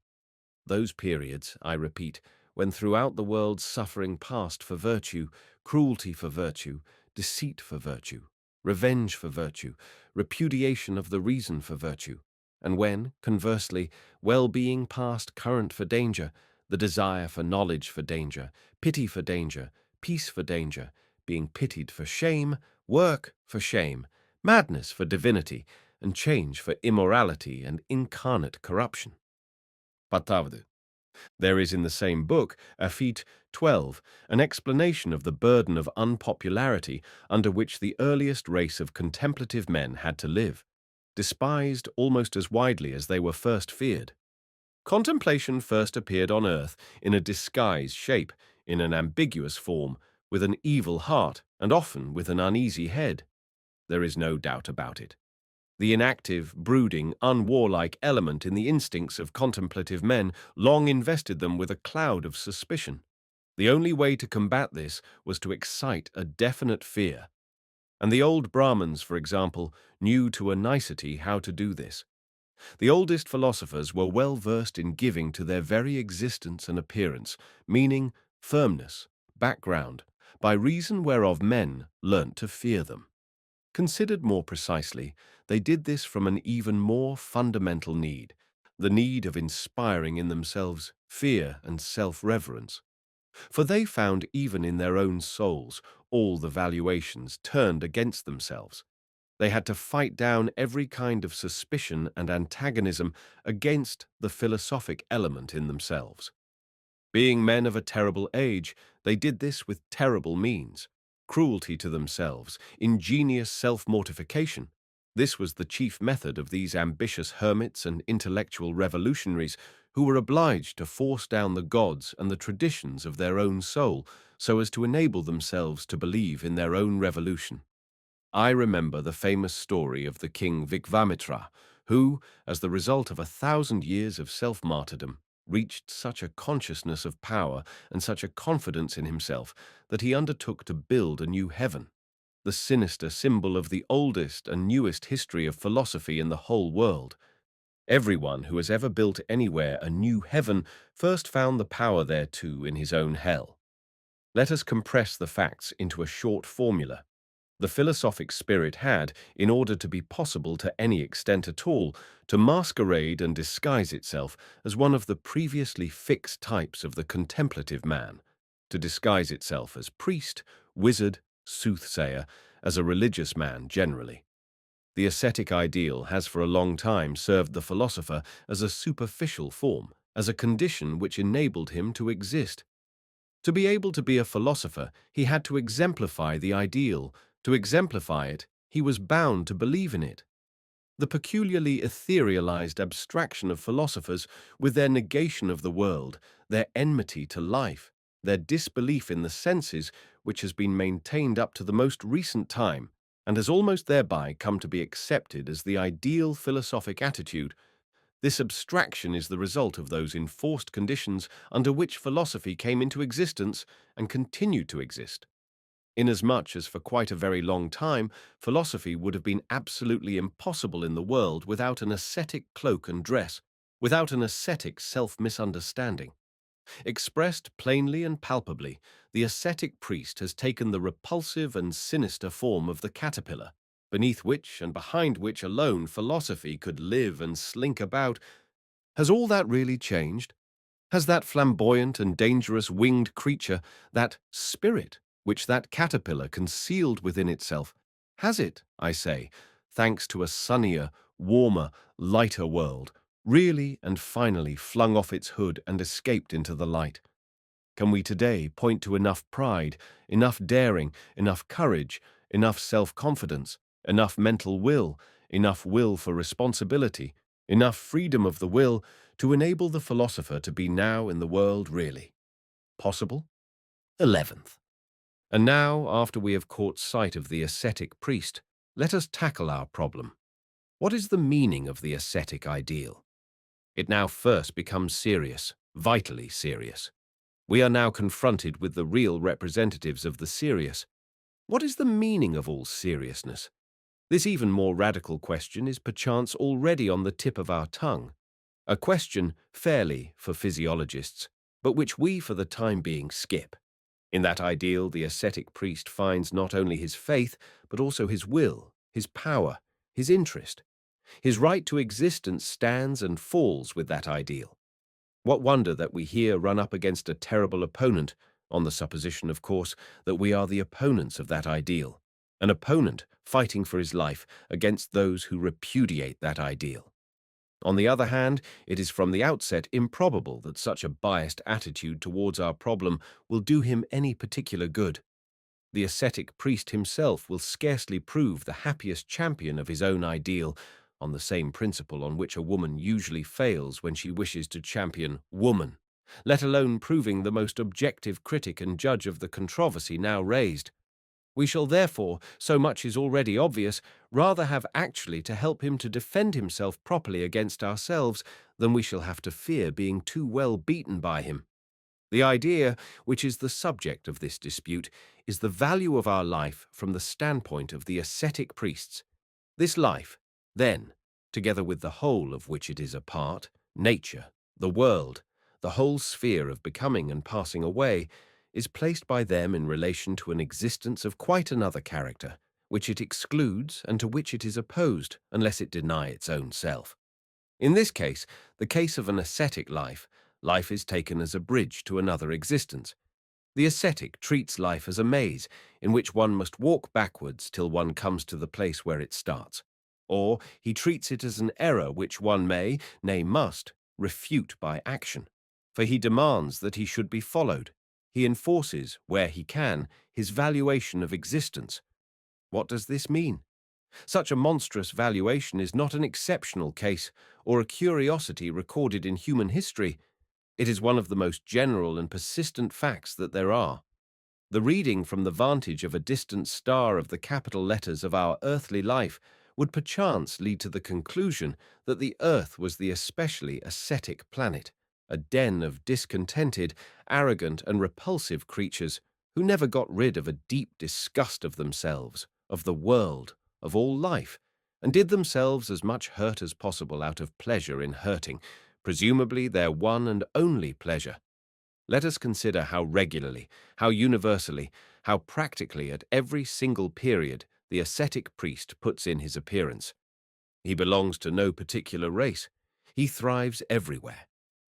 Those periods, I repeat, when throughout the world suffering passed for virtue, cruelty for virtue, deceit for virtue, revenge for virtue, repudiation of the reason for virtue, and when, conversely, well-being passed current for danger, the desire for knowledge for danger, pity for danger, peace for danger, being pitied for shame, work for shame, madness for divinity, and change for immorality and incarnate corruption. Patavdu. There is in the same book, Afit 12, an explanation of the burden of unpopularity under which the earliest race of contemplative men had to live, despised almost as widely as they were first feared. Contemplation first appeared on earth in a disguised shape, in an ambiguous form, with an evil heart, and often with an uneasy head. There is no doubt about it. The inactive, brooding, unwarlike element in the instincts of contemplative men long invested them with a cloud of suspicion. The only way to combat this was to excite a definite fear. And the old Brahmins, for example, knew to a nicety how to do this. The oldest philosophers were well versed in giving to their very existence and appearance, meaning, firmness, background, by reason whereof men learnt to fear them. Considered more precisely, they did this from an even more fundamental need, the need of inspiring in themselves fear and self-reverence. For they found even in their own souls all the valuations turned against themselves. They had to fight down every kind of suspicion and antagonism against the philosophic element in themselves. Being men of a terrible age, they did this with terrible means. Cruelty to themselves, ingenious self-mortification. This was the chief method of these ambitious hermits and intellectual revolutionaries who were obliged to force down the gods and the traditions of their own soul so as to enable themselves to believe in their own revolution. I remember the famous story of the king Vigvamitra, who, as the result of 1,000 years of self-martyrdom, reached such a consciousness of power and such a confidence in himself that he undertook to build a new heaven, the sinister symbol of the oldest and newest history of philosophy in the whole world. Everyone who has ever built anywhere a new heaven first found the power thereto in his own hell. Let us compress the facts into a short formula. The philosophic spirit had, in order to be possible to any extent at all, to masquerade and disguise itself as one of the previously fixed types of the contemplative man, to disguise itself as priest, wizard, soothsayer, as a religious man generally. The ascetic ideal has for a long time served the philosopher as a superficial form, as a condition which enabled him to exist. To be able to be a philosopher, he had to exemplify the ideal. To exemplify it, he was bound to believe in it. The peculiarly etherealized abstraction of philosophers, with their negation of the world, their enmity to life, their disbelief in the senses, which has been maintained up to the most recent time, and has almost thereby come to be accepted as the ideal philosophic attitude. This abstraction is the result of those enforced conditions under which philosophy came into existence and continued to exist. Inasmuch as for quite a very long time, philosophy would have been absolutely impossible in the world without an ascetic cloak and dress, without an ascetic self-misunderstanding. Expressed plainly and palpably, the ascetic priest has taken the repulsive and sinister form of the caterpillar, beneath which and behind which alone philosophy could live and slink about. Has all that really changed? Has that flamboyant and dangerous winged creature, that spirit which that caterpillar concealed within itself, has it, I say, thanks to a sunnier, warmer, lighter world, really and finally flung off its hood and escaped into the light? Can we today point to enough pride, enough daring, enough courage, enough self-confidence, enough mental will, enough will for responsibility, enough freedom of the will to enable the philosopher to be now in the world really? Possible? 11th. And now, after we have caught sight of the ascetic priest, let us tackle our problem. What is the meaning of the ascetic ideal? It now first becomes serious, vitally serious. We are now confronted with the real representatives of the serious. What is the meaning of all seriousness? This even more radical question is perchance already on the tip of our tongue, a question fairly for physiologists, but which we for the time being skip. In that ideal, the ascetic priest finds not only his faith, but also his will, his power, his interest. His right to existence stands and falls with that ideal. What wonder that we here run up against a terrible opponent, on the supposition, of course, that we are the opponents of that ideal, an opponent fighting for his life against those who repudiate that ideal. On the other hand, it is from the outset improbable that such a biased attitude towards our problem will do him any particular good. The ascetic priest himself will scarcely prove the happiest champion of his own ideal, on the same principle on which a woman usually fails when she wishes to champion woman, let alone proving the most objective critic and judge of the controversy now raised. We shall therefore, so much is already obvious, rather have actually to help him to defend himself properly against ourselves than we shall have to fear being too well beaten by him. The idea, which is the subject of this dispute, is the value of our life from the standpoint of the ascetic priests. This life, then, together with the whole of which it is a part, nature, the world, the whole sphere of becoming and passing away, is placed by them in relation to an existence of quite another character, which it excludes and to which it is opposed unless it deny its own self. In this case, the case of an ascetic life, life is taken as a bridge to another existence. The ascetic treats life as a maze in which one must walk backwards till one comes to the place where it starts. Or he treats it as an error which one may, nay must, refute by action. For he demands that he should be followed. He enforces, where he can, his valuation of existence. What does this mean? Such a monstrous valuation is not an exceptional case or a curiosity recorded in human history. It is one of the most general and persistent facts that there are. The reading from the vantage of a distant star of the capital letters of our earthly life would perchance lead to the conclusion that the earth was the especially ascetic planet, a den of discontented, arrogant, and repulsive creatures who never got rid of a deep disgust of themselves, of the world, of all life, and did themselves as much hurt as possible out of pleasure in hurting, presumably their one and only pleasure. Let us consider how regularly, how universally, how practically at every single period the ascetic priest puts in his appearance. He belongs to no particular race. He thrives everywhere.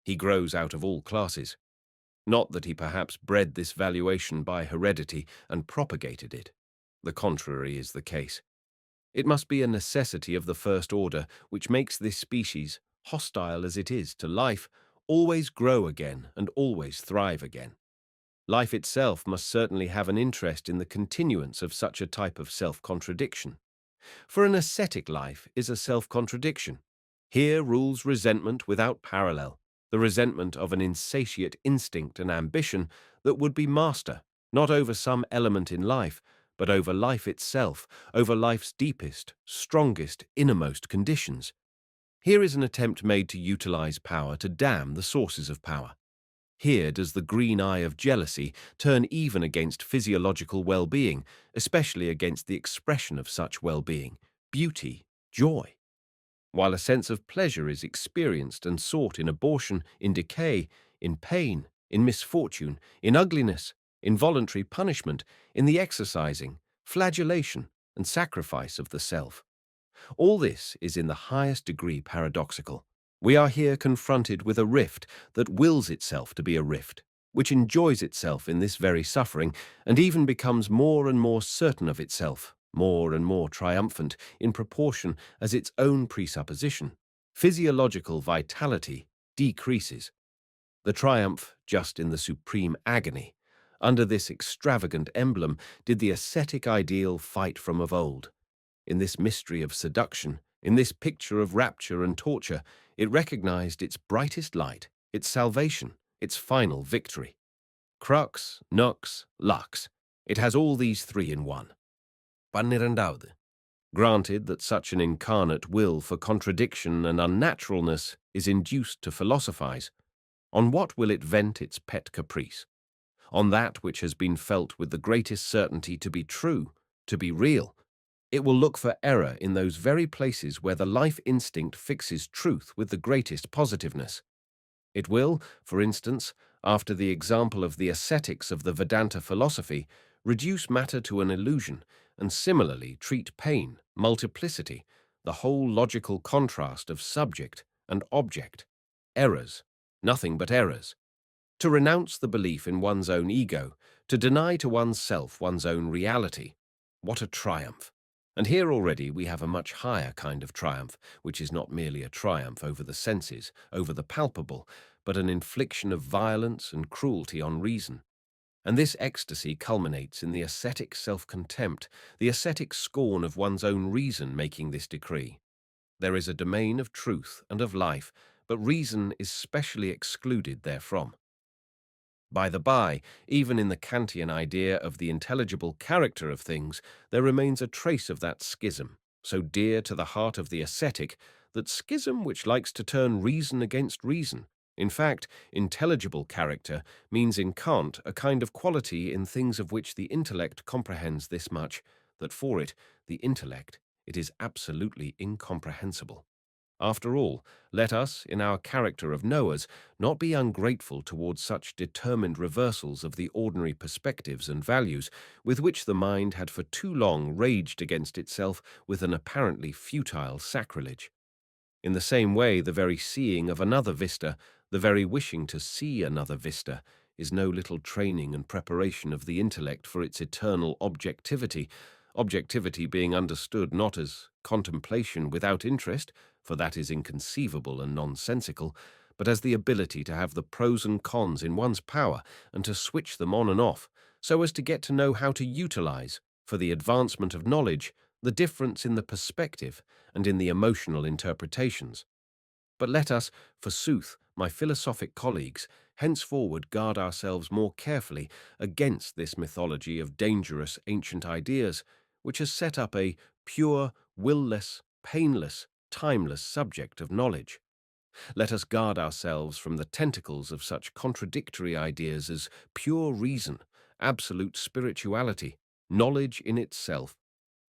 He grows out of all classes. Not that he perhaps bred this valuation by heredity and propagated it. The contrary is the case. It must be a necessity of the first order which makes this species, hostile as it is to life, always grow again and always thrive again. Life itself must certainly have an interest in the continuance of such a type of self-contradiction. For an ascetic life is a self-contradiction. Here rules resentment without parallel, the resentment of an insatiate instinct and ambition that would be master, not over some element in life, but over life itself, over life's deepest, strongest, innermost conditions. Here is an attempt made to utilize power to damn the sources of power. Here does the green eye of jealousy turn even against physiological well-being, especially against the expression of such well-being, beauty, joy. While a sense of pleasure is experienced and sought in abortion, in decay, in pain, in misfortune, in ugliness, in voluntary punishment, in the exercising, flagellation, and sacrifice of the self. All this is in the highest degree paradoxical. We are here confronted with a rift that wills itself to be a rift, which enjoys itself in this very suffering, and even becomes more and more certain of itself, more and more triumphant in proportion as its own presupposition, physiological vitality, decreases. The triumph just in the supreme agony. Under this extravagant emblem did the ascetic ideal fight from of old. In this mystery of seduction, in this picture of rapture and torture, it recognized its brightest light, its salvation, its final victory. Crux, nux, lux. It has all these three in one. Panirandaude. Granted that such an incarnate will for contradiction and unnaturalness is induced to philosophize, on what will it vent its pet caprice? On that which has been felt with the greatest certainty to be true, to be real. It will look for error in those very places where the life instinct fixes truth with the greatest positiveness. It will, for instance, after the example of the ascetics of the Vedanta philosophy, reduce matter to an illusion, and similarly treat pain, multiplicity, the whole logical contrast of subject and object, errors, nothing but errors. To renounce the belief in one's own ego, to deny to oneself one's own reality. What a triumph! And here already we have a much higher kind of triumph, which is not merely a triumph over the senses, over the palpable, but an infliction of violence and cruelty on reason. And this ecstasy culminates in the ascetic self-contempt, the ascetic scorn of one's own reason making this decree. There is a domain of truth and of life, but reason is specially excluded therefrom. By the by, even in the Kantian idea of the intelligible character of things, there remains a trace of that schism, so dear to the heart of the ascetic, that schism which likes to turn reason against reason. In fact, intelligible character means in Kant a kind of quality in things of which the intellect comprehends this much, that for it, the intellect, it is absolutely incomprehensible. After all, let us, in our character of knowers, not be ungrateful towards such determined reversals of the ordinary perspectives and values with which the mind had for too long raged against itself with an apparently futile sacrilege. In the same way, the very seeing of another vista, the very wishing to see another vista, is no little training and preparation of the intellect for its eternal objectivity, objectivity being understood not as contemplation without interest, for that is inconceivable and nonsensical, but as the ability to have the pros and cons in one's power and to switch them on and off, so as to get to know how to utilize, for the advancement of knowledge, the difference in the perspective and in the emotional interpretations. But let us, forsooth, my philosophic colleagues, henceforward guard ourselves more carefully against this mythology of dangerous ancient ideas, which has set up a pure, will-less, painless, timeless subject of knowledge. Let us guard ourselves from the tentacles of such contradictory ideas as pure reason, absolute spirituality, knowledge in itself.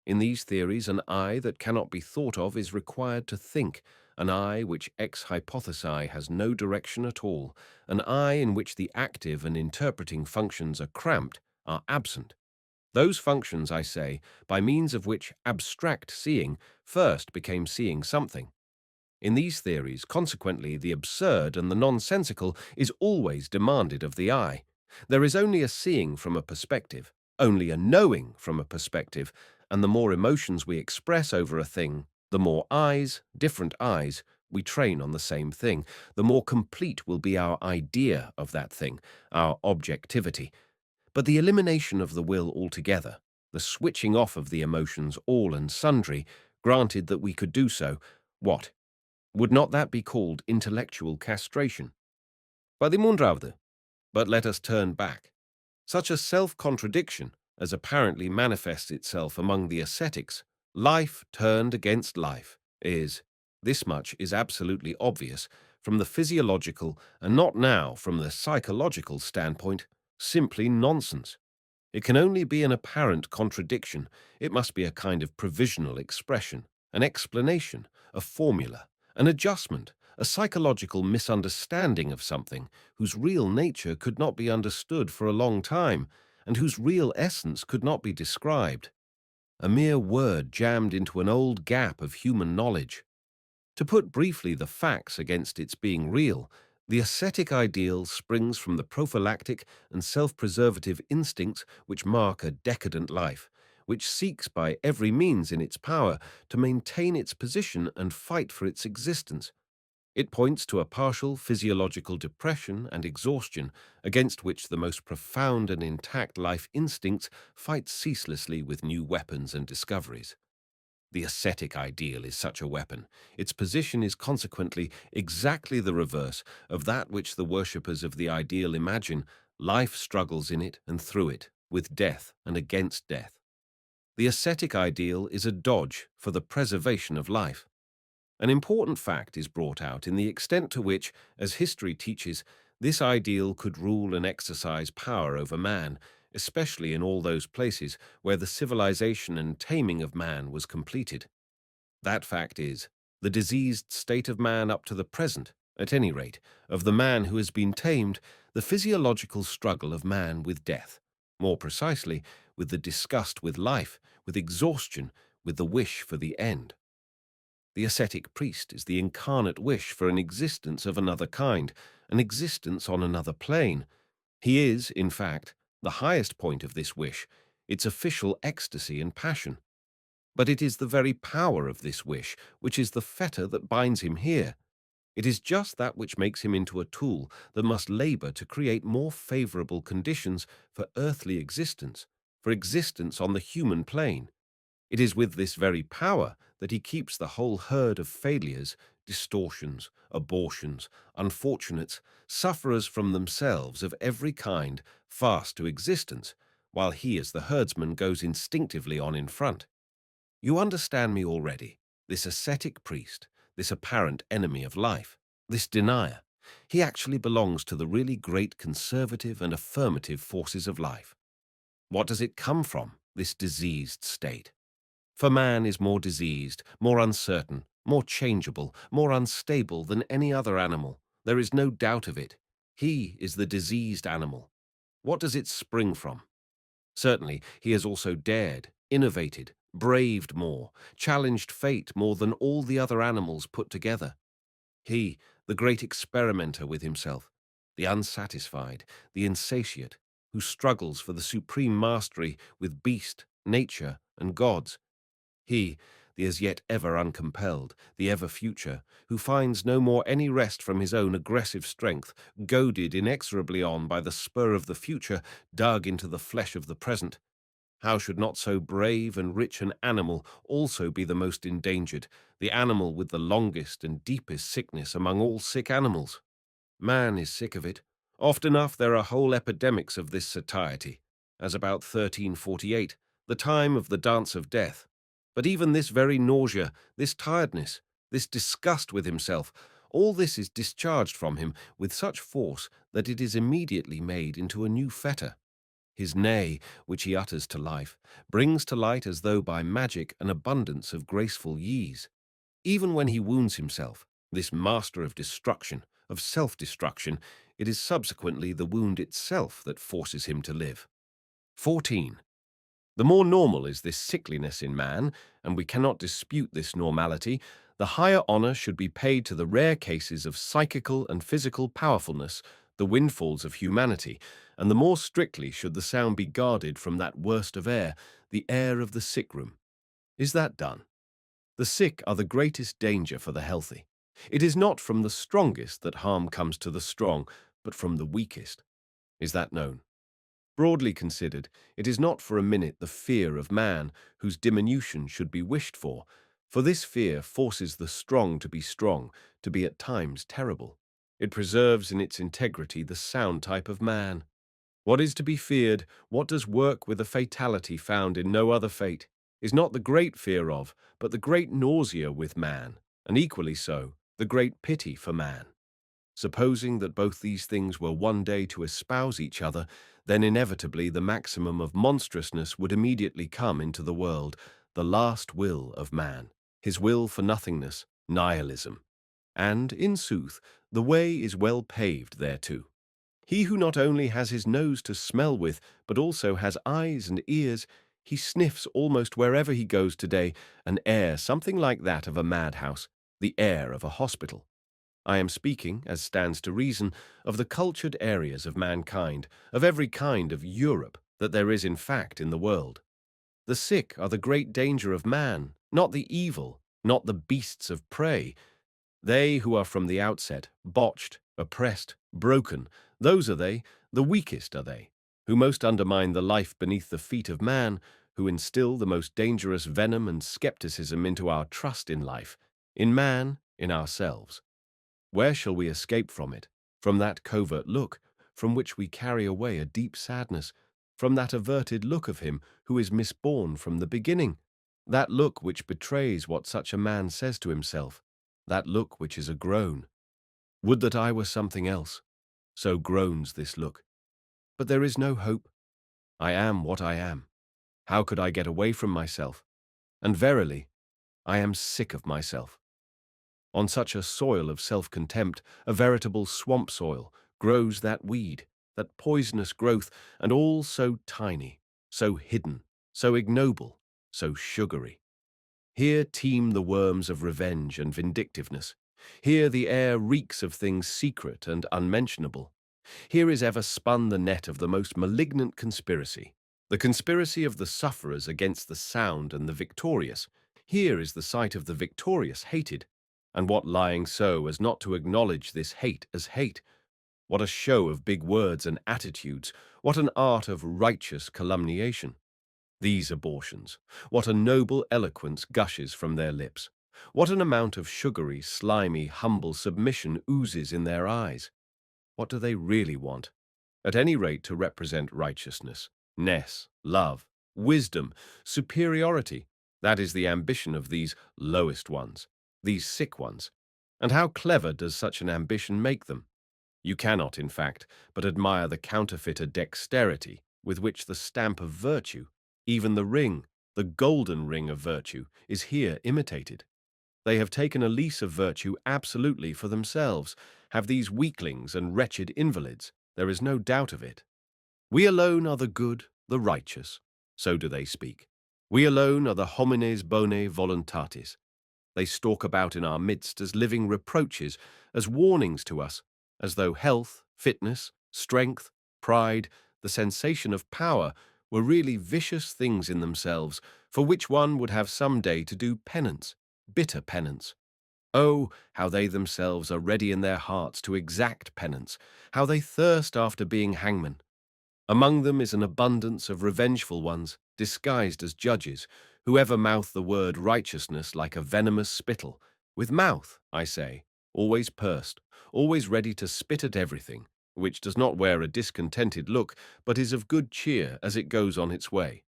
In these theories, an I that cannot be thought of is required to think, an I which ex hypothesi has no direction at all, an I in which the active and interpreting functions are cramped, are absent. Those functions, I say, by means of which abstract seeing first became seeing something. In these theories, consequently, the absurd and the nonsensical is always demanded of the eye. There is only a seeing from a perspective, only a knowing from a perspective, and the more emotions we express over a thing, the more eyes, different eyes, we train on the same thing, the more complete will be our idea of that thing, our objectivity. But the elimination of the will altogether, the switching off of the emotions all and sundry, granted that we could do so, what? Would not that be called intellectual castration? Padimundraude. But let us turn back. Such a self-contradiction as apparently manifests itself among the ascetics, life turned against life, this much is absolutely obvious from the physiological and not now from the psychological standpoint, simply nonsense. It can only be an apparent contradiction. It must be a kind of provisional expression, an explanation, a formula, an adjustment, a psychological misunderstanding of something whose real nature could not be understood for a long time and whose real essence could not be described. A mere word jammed into an old gap of human knowledge. To put briefly the facts against its being real, the ascetic ideal springs from the prophylactic and self-preservative instincts which mark a decadent life, which seeks by every means in its power to maintain its position and fight for its existence. It points to a partial physiological depression and exhaustion against which the most profound and intact life instincts fight ceaselessly with new weapons and discoveries. The ascetic ideal is such a weapon. Its position is consequently exactly the reverse of that which the worshippers of the ideal imagine. Life struggles in it and through it, with death and against death. The ascetic ideal is a dodge for the preservation of life. An important fact is brought out in the extent to which, as history teaches, this ideal could rule and exercise power over man, especially in all those places where the civilization and taming of man was completed. That fact is, the diseased state of man up to the present, at any rate, of the man who has been tamed, the physiological struggle of man with death, more precisely, with the disgust with life, with exhaustion, with the wish for the end. The ascetic priest is the incarnate wish for an existence of another kind, an existence on another plane. He is, in fact, the highest point of this wish, its official ecstasy and passion. But it is the very power of this wish which is the fetter that binds him here. It is just that which makes him into a tool that must labor to create more favorable conditions for earthly existence, for existence on the human plane. It is with this very power that he keeps the whole herd of failures, distortions, abortions, unfortunates, sufferers from themselves of every kind, fast to existence, while he as the herdsman goes instinctively on in front. You understand me already, this ascetic priest, this apparent enemy of life, this denier. He actually belongs to the really great conservative and affirmative forces of life. What does it come from, this diseased state? For man is more diseased, more uncertain, more changeable, more unstable than any other animal. There is no doubt of it. He is the diseased animal. What does it spring from? Certainly, he has also dared, innovated, braved more, challenged fate more than all the other animals put together. He, the great experimenter with himself. the unsatisfied, the insatiate, who struggles for the supreme mastery with beast, nature, and gods. He, the as yet ever uncompelled, the ever future, who finds no more any rest from his own aggressive strength, goaded inexorably on by the spur of the future, dug into the flesh of the present. How should not so brave and rich an animal also be the most endangered, the animal with the longest and deepest sickness among all sick animals? Man is sick of it. Oft enough there are whole epidemics of this satiety, as about 1348, the time of the dance of death. But even this very nausea, this tiredness, this disgust with himself, all this is discharged from him with such force that it is immediately made into a new fetter. His neigh, which he utters to life, brings to light as though by magic an abundance of graceful yeas. Even when he wounds himself, this master of destruction, of self-destruction, it is subsequently the wound itself that forces him to live. 14. The more normal is this sickliness in man, and we cannot dispute this normality, the higher honor should be paid to the rare cases of psychical and physical powerfulness, the windfalls of humanity, and the more strictly should the sound be guarded from that worst of air, the air of the sick room. Is that done? The sick are the greatest danger for the healthy. It is not from the strongest that harm comes to the strong, but from the weakest. Is that known? Broadly considered, it is not for a minute the fear of man, whose diminution should be wished for this fear forces the strong, to be at times terrible. It preserves in its integrity the sound type of man. What is to be feared, what does work with a fatality found in no other fate, is not the great fear of, but the great nausea with man, and equally so, the great pity for man. Supposing that both these things were one day to espouse each other, then inevitably the maximum of monstrousness would immediately come into the world, the last will of man, his will for nothingness, nihilism. And, in sooth, the way is well paved thereto. He who not only has his nose to smell with, but also has eyes and ears, he sniffs almost wherever he goes today an air something like that of a madhouse, the air of a hospital. I am speaking, as stands to reason, of the cultured areas of mankind, of every kind of Europe that there is in fact in the world. The sick are the great danger of man, not the evil, not the beasts of prey. They who are from the outset botched, oppressed, broken, those are they, the weakest are they, who most undermine the life beneath the feet of man, who instill the most dangerous venom and skepticism into our trust in life, in man, in ourselves. Where shall we escape from it? From that covert look, from which we carry away a deep sadness, from that averted look of him who is misborn from the beginning, that look which betrays what such a man says to himself, that look which is a groan. Would that I were something else. So groans this look. But there is no hope. I am what I am. How could I get away from myself? And verily, I am sick of myself. On such a soil of self-contempt, a veritable swamp soil, grows that weed, that poisonous growth, and all so tiny, so hidden, so ignoble, so sugary. Here teem the worms of revenge and vindictiveness. Here the air reeks of things secret and unmentionable. Here is ever spun the net of the most malignant conspiracy, the conspiracy of the sufferers against the sound and the victorious. Here is the sight of the victorious hated. And what lying so as not to acknowledge this hate as hate? What a show of big words and attitudes, what an art of righteous calumniation. These abortions, what a noble eloquence gushes from their lips. What an amount of sugary, slimy, humble submission oozes in their eyes. What do they really want? At any rate to represent righteousness, ness, love, wisdom, superiority. That is the ambition of these lowest ones, these sick ones. And how clever does such an ambition make them? You cannot, in fact, but admire the counterfeiter dexterity with which the stamp of virtue, even the ring, the golden ring of virtue, is here imitated. They have taken a lease of virtue absolutely for themselves, have these weaklings and wretched invalids, there is no doubt of it. We alone are the good, the righteous, so do they speak. We alone are the homines bonae voluntatis. They stalk about in our midst as living reproaches, as warnings to us, as though health, Fitness, strength, pride, the sensation of power were really vicious things in themselves, for which one would have some day to do penance, bitter penance. Oh, how they themselves are ready in their hearts to exact penance, how they thirst after being hangmen. Among them is an abundance of revengeful ones, disguised as judges, who ever mouth the word righteousness like a venomous spittle, with mouth, I say, always pursed, always ready to spit at everything, which does not wear a discontented look, but is of good cheer as it goes on its way.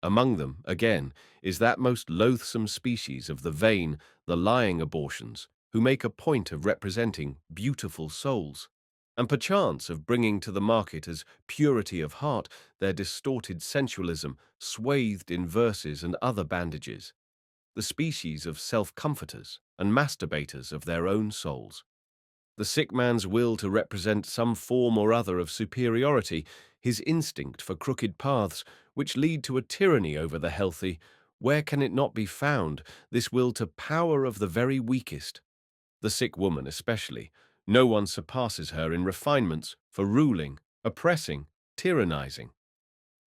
Among them, again, is that most loathsome species of the vain, the lying abortions, who make a point of representing beautiful souls, and perchance of bringing to the market as purity of heart their distorted sensualism swathed in verses and other bandages, the species of self-comforters and masturbators of their own souls. The sick man's will to represent some form or other of superiority, his instinct for crooked paths, which lead to a tyranny over the healthy, where can it not be found, this will to power of the very weakest? The sick woman especially, no one surpasses her in refinements for ruling, oppressing, tyrannizing.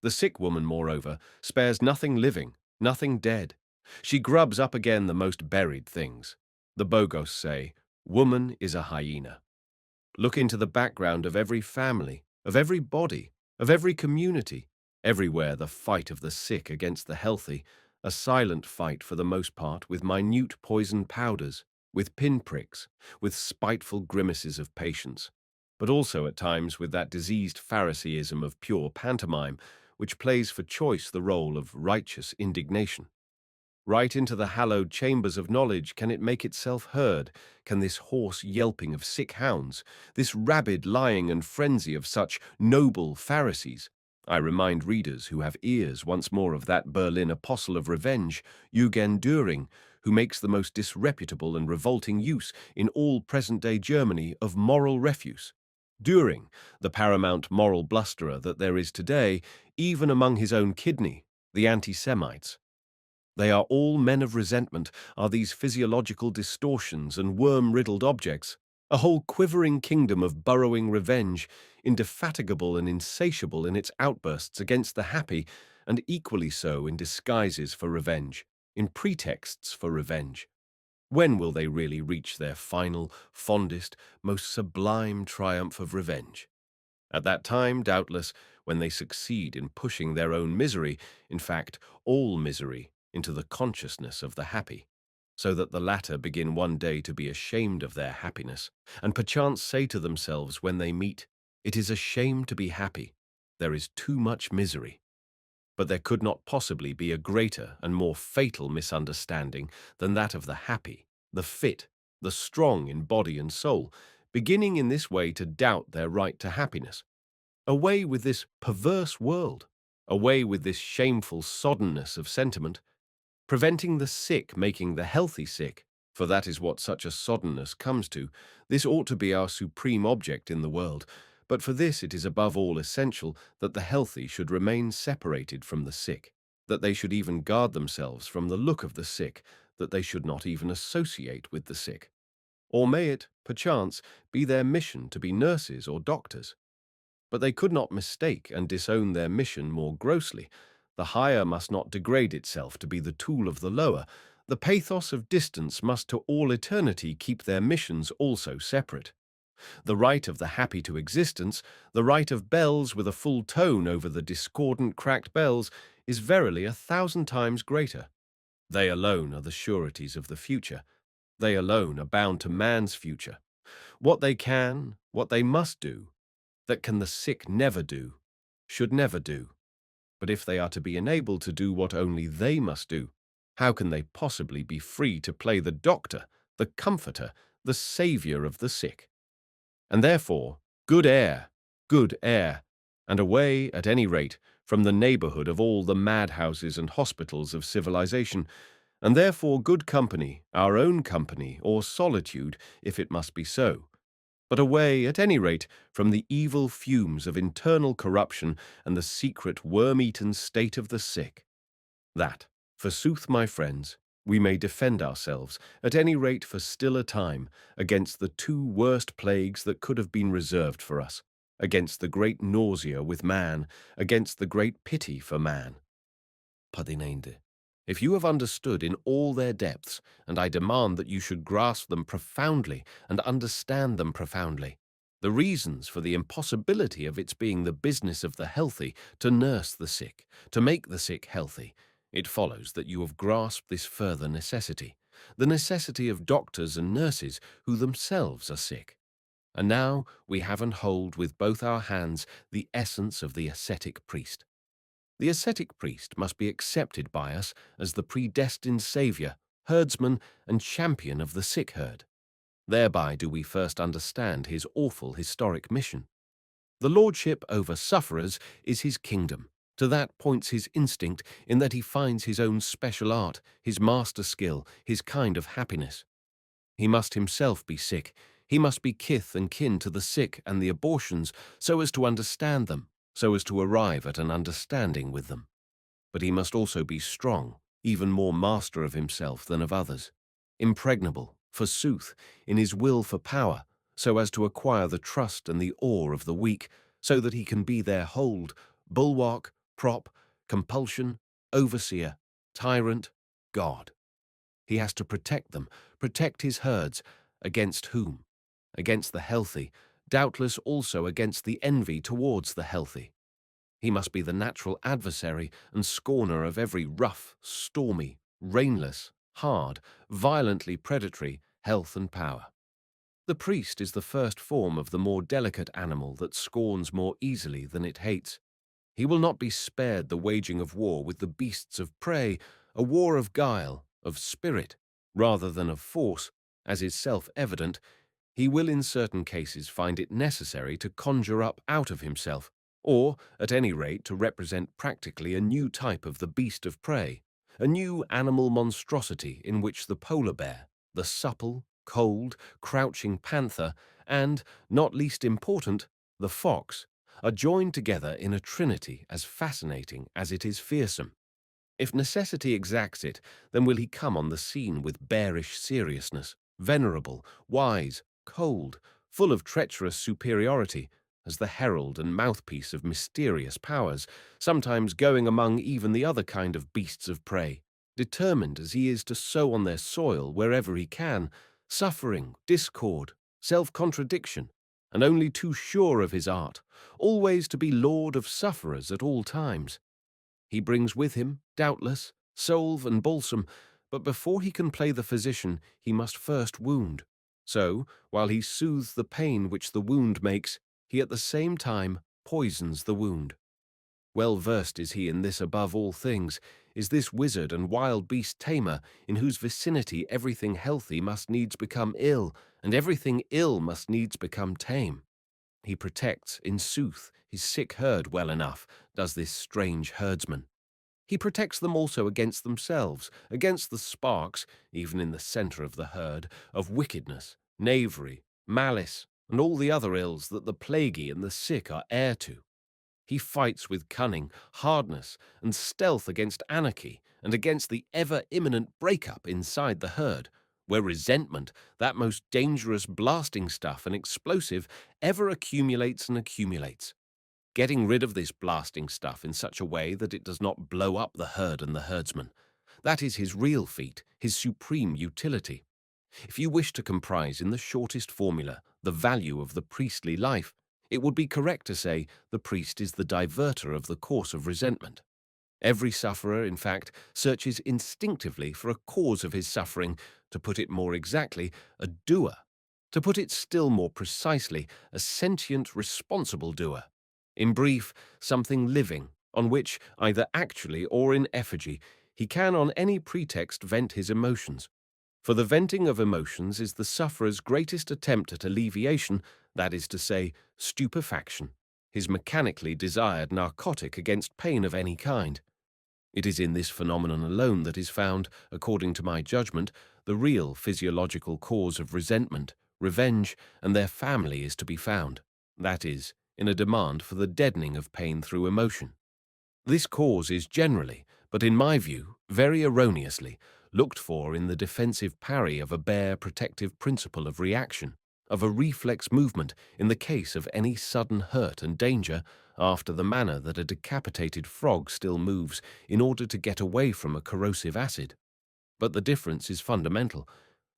The sick woman, moreover, spares nothing living, nothing dead. She grubs up again the most buried things. The Bogos say, woman is a hyena. Look into the background of every family, of every body, of every community, everywhere the fight of the sick against the healthy, a silent fight for the most part with minute poisoned powders, with pinpricks, with spiteful grimaces of patience, but also at times with that diseased Phariseeism of pure pantomime, which plays for choice the role of righteous indignation. Right into the hallowed chambers of knowledge can it make itself heard, can this hoarse yelping of sick hounds, this rabid lying and frenzy of such noble Pharisees. I remind readers who have ears once more of that Berlin apostle of revenge, Eugen Düring, who makes the most disreputable and revolting use in all present-day Germany of moral refuse. Düring, the paramount moral blusterer that there is today, even among his own kidney, the anti-Semites. They are all men of resentment, are these physiological distortions and worm-riddled objects, a whole quivering kingdom of burrowing revenge, indefatigable and insatiable in its outbursts against the happy, and equally so in disguises for revenge, in pretexts for revenge. When will they really reach their final, fondest, most sublime triumph of revenge? At that time, doubtless, when they succeed in pushing their own misery, in fact, all misery, into the consciousness of the happy, so that the latter begin one day to be ashamed of their happiness, and perchance say to themselves when they meet, "It is a shame to be happy. There is too much misery." But there could not possibly be a greater and more fatal misunderstanding than that of the happy, the fit, the strong in body and soul, beginning in this way to doubt their right to happiness. Away with this perverse world, away with this shameful soddenness of sentiment, preventing the sick making the healthy sick, for that is what such a soddenness comes to. This ought to be our supreme object in the world, but for this it is above all essential that the healthy should remain separated from the sick, that they should even guard themselves from the look of the sick, that they should not even associate with the sick. Or may it, perchance, be their mission to be nurses or doctors? But they could not mistake and disown their mission more grossly. The higher must not degrade itself to be the tool of the lower. The pathos of distance must to all eternity keep their missions also separate. The right of the happy to existence, the right of bells with a full tone over the discordant cracked bells, is verily 1,000 times greater. They alone are the sureties of the future. They alone are bound to man's future. What they can, what they must do, that can the sick never do, should never do. But if they are to be enabled to do what only they must do, how can they possibly be free to play the doctor, the comforter, the saviour of the sick? And therefore, good air, and away, at any rate, from the neighbourhood of all the madhouses and hospitals of civilization, and therefore good company, our own company, or solitude, if it must be so, but away, at any rate, from the evil fumes of internal corruption and the secret worm-eaten state of the sick. That, forsooth, my friends, We may defend ourselves, at any rate for still a time, against the two worst plagues that could have been reserved for us, against the great nausea with man, against the great pity for man. 19. If you have understood in all their depths, and I demand that you should grasp them profoundly and understand them profoundly, the reasons for the impossibility of its being the business of the healthy to nurse the sick, to make the sick healthy, it follows that you have grasped this further necessity, the necessity of doctors and nurses who themselves are sick. And now we have and hold with both our hands the essence of the ascetic priest. The ascetic priest must be accepted by us as the predestined saviour, herdsman, and champion of the sick herd. Thereby do we first understand his awful historic mission. The lordship over sufferers is his kingdom. To that points his instinct, in that he finds his own special art, his master skill, his kind of happiness. He must himself be sick. He must be kith and kin to the sick and the abortions, so as to understand them, so as to arrive at an understanding with them. But he must also be strong, even more master of himself than of others, impregnable, forsooth, in his will for power, so as to acquire the trust and the awe of the weak, so that he can be their hold, bulwark, prop, compulsion, overseer, tyrant, God. He has to protect them, protect his herds, against whom? Against the healthy, doubtless also against the envy towards the healthy. He must be the natural adversary and scorner of every rough, stormy, rainless, hard, violently predatory health and power. The priest is the first form of the more delicate animal that scorns more easily than it hates. He will not be spared the waging of war with the beasts of prey, a war of guile, of spirit, rather than of force, as is self-evident. He will in certain cases find it necessary to conjure up out of himself, or, at any rate, to represent practically a new type of the beast of prey, a new animal monstrosity in which the polar bear, the supple, cold, crouching panther, and, not least important, the fox, are joined together in a trinity as fascinating as it is fearsome. If necessity exacts it, then will he come on the scene with bearish seriousness, venerable, wise, cold, full of treacherous superiority, as the herald and mouthpiece of mysterious powers, sometimes going among even the other kind of beasts of prey, determined as he is to sow on their soil wherever he can, suffering, discord, self-contradiction, and only too sure of his art, always to be lord of sufferers at all times. He brings with him, doubtless, salve and balsam, but before he can play the physician, he must first wound. So, while he soothes the pain which the wound makes, he at the same time poisons the wound. Well versed is he in this above all things, is this wizard and wild beast tamer, in whose vicinity everything healthy must needs become ill, and everything ill must needs become tame. He protects, in sooth, his sick herd well enough, does this strange herdsman. He protects them also against themselves, against the sparks, even in the centre of the herd, of wickedness, knavery, malice, and all the other ills that the plaguy and the sick are heir to. He fights with cunning, hardness, and stealth against anarchy and against the ever-imminent break-up inside the herd, where resentment, that most dangerous blasting stuff and explosive, ever accumulates and accumulates. Getting rid of this blasting stuff in such a way that it does not blow up the herd and the herdsman. That is his real feat, his supreme utility. If you wish to comprise in the shortest formula the value of the priestly life, it would be correct to say the priest is the diverter of the course of resentment. Every sufferer, in fact, searches instinctively for a cause of his suffering, to put it more exactly, a doer. To put it still more precisely, a sentient, responsible doer. In brief, something living, on which, either actually or in effigy, he can on any pretext vent his emotions. For the venting of emotions is the sufferer's greatest attempt at alleviation, that is to say, stupefaction, his mechanically desired narcotic against pain of any kind. It is in this phenomenon alone that is found, according to my judgment, the real physiological cause of resentment, revenge, and their family is to be found, that is, in a demand for the deadening of pain through emotion. This cause is generally, but in my view, very erroneously, looked for in the defensive parry of a bare protective principle of reaction, of a reflex movement in the case of any sudden hurt and danger, after the manner that a decapitated frog still moves in order to get away from a corrosive acid. But the difference is fundamental.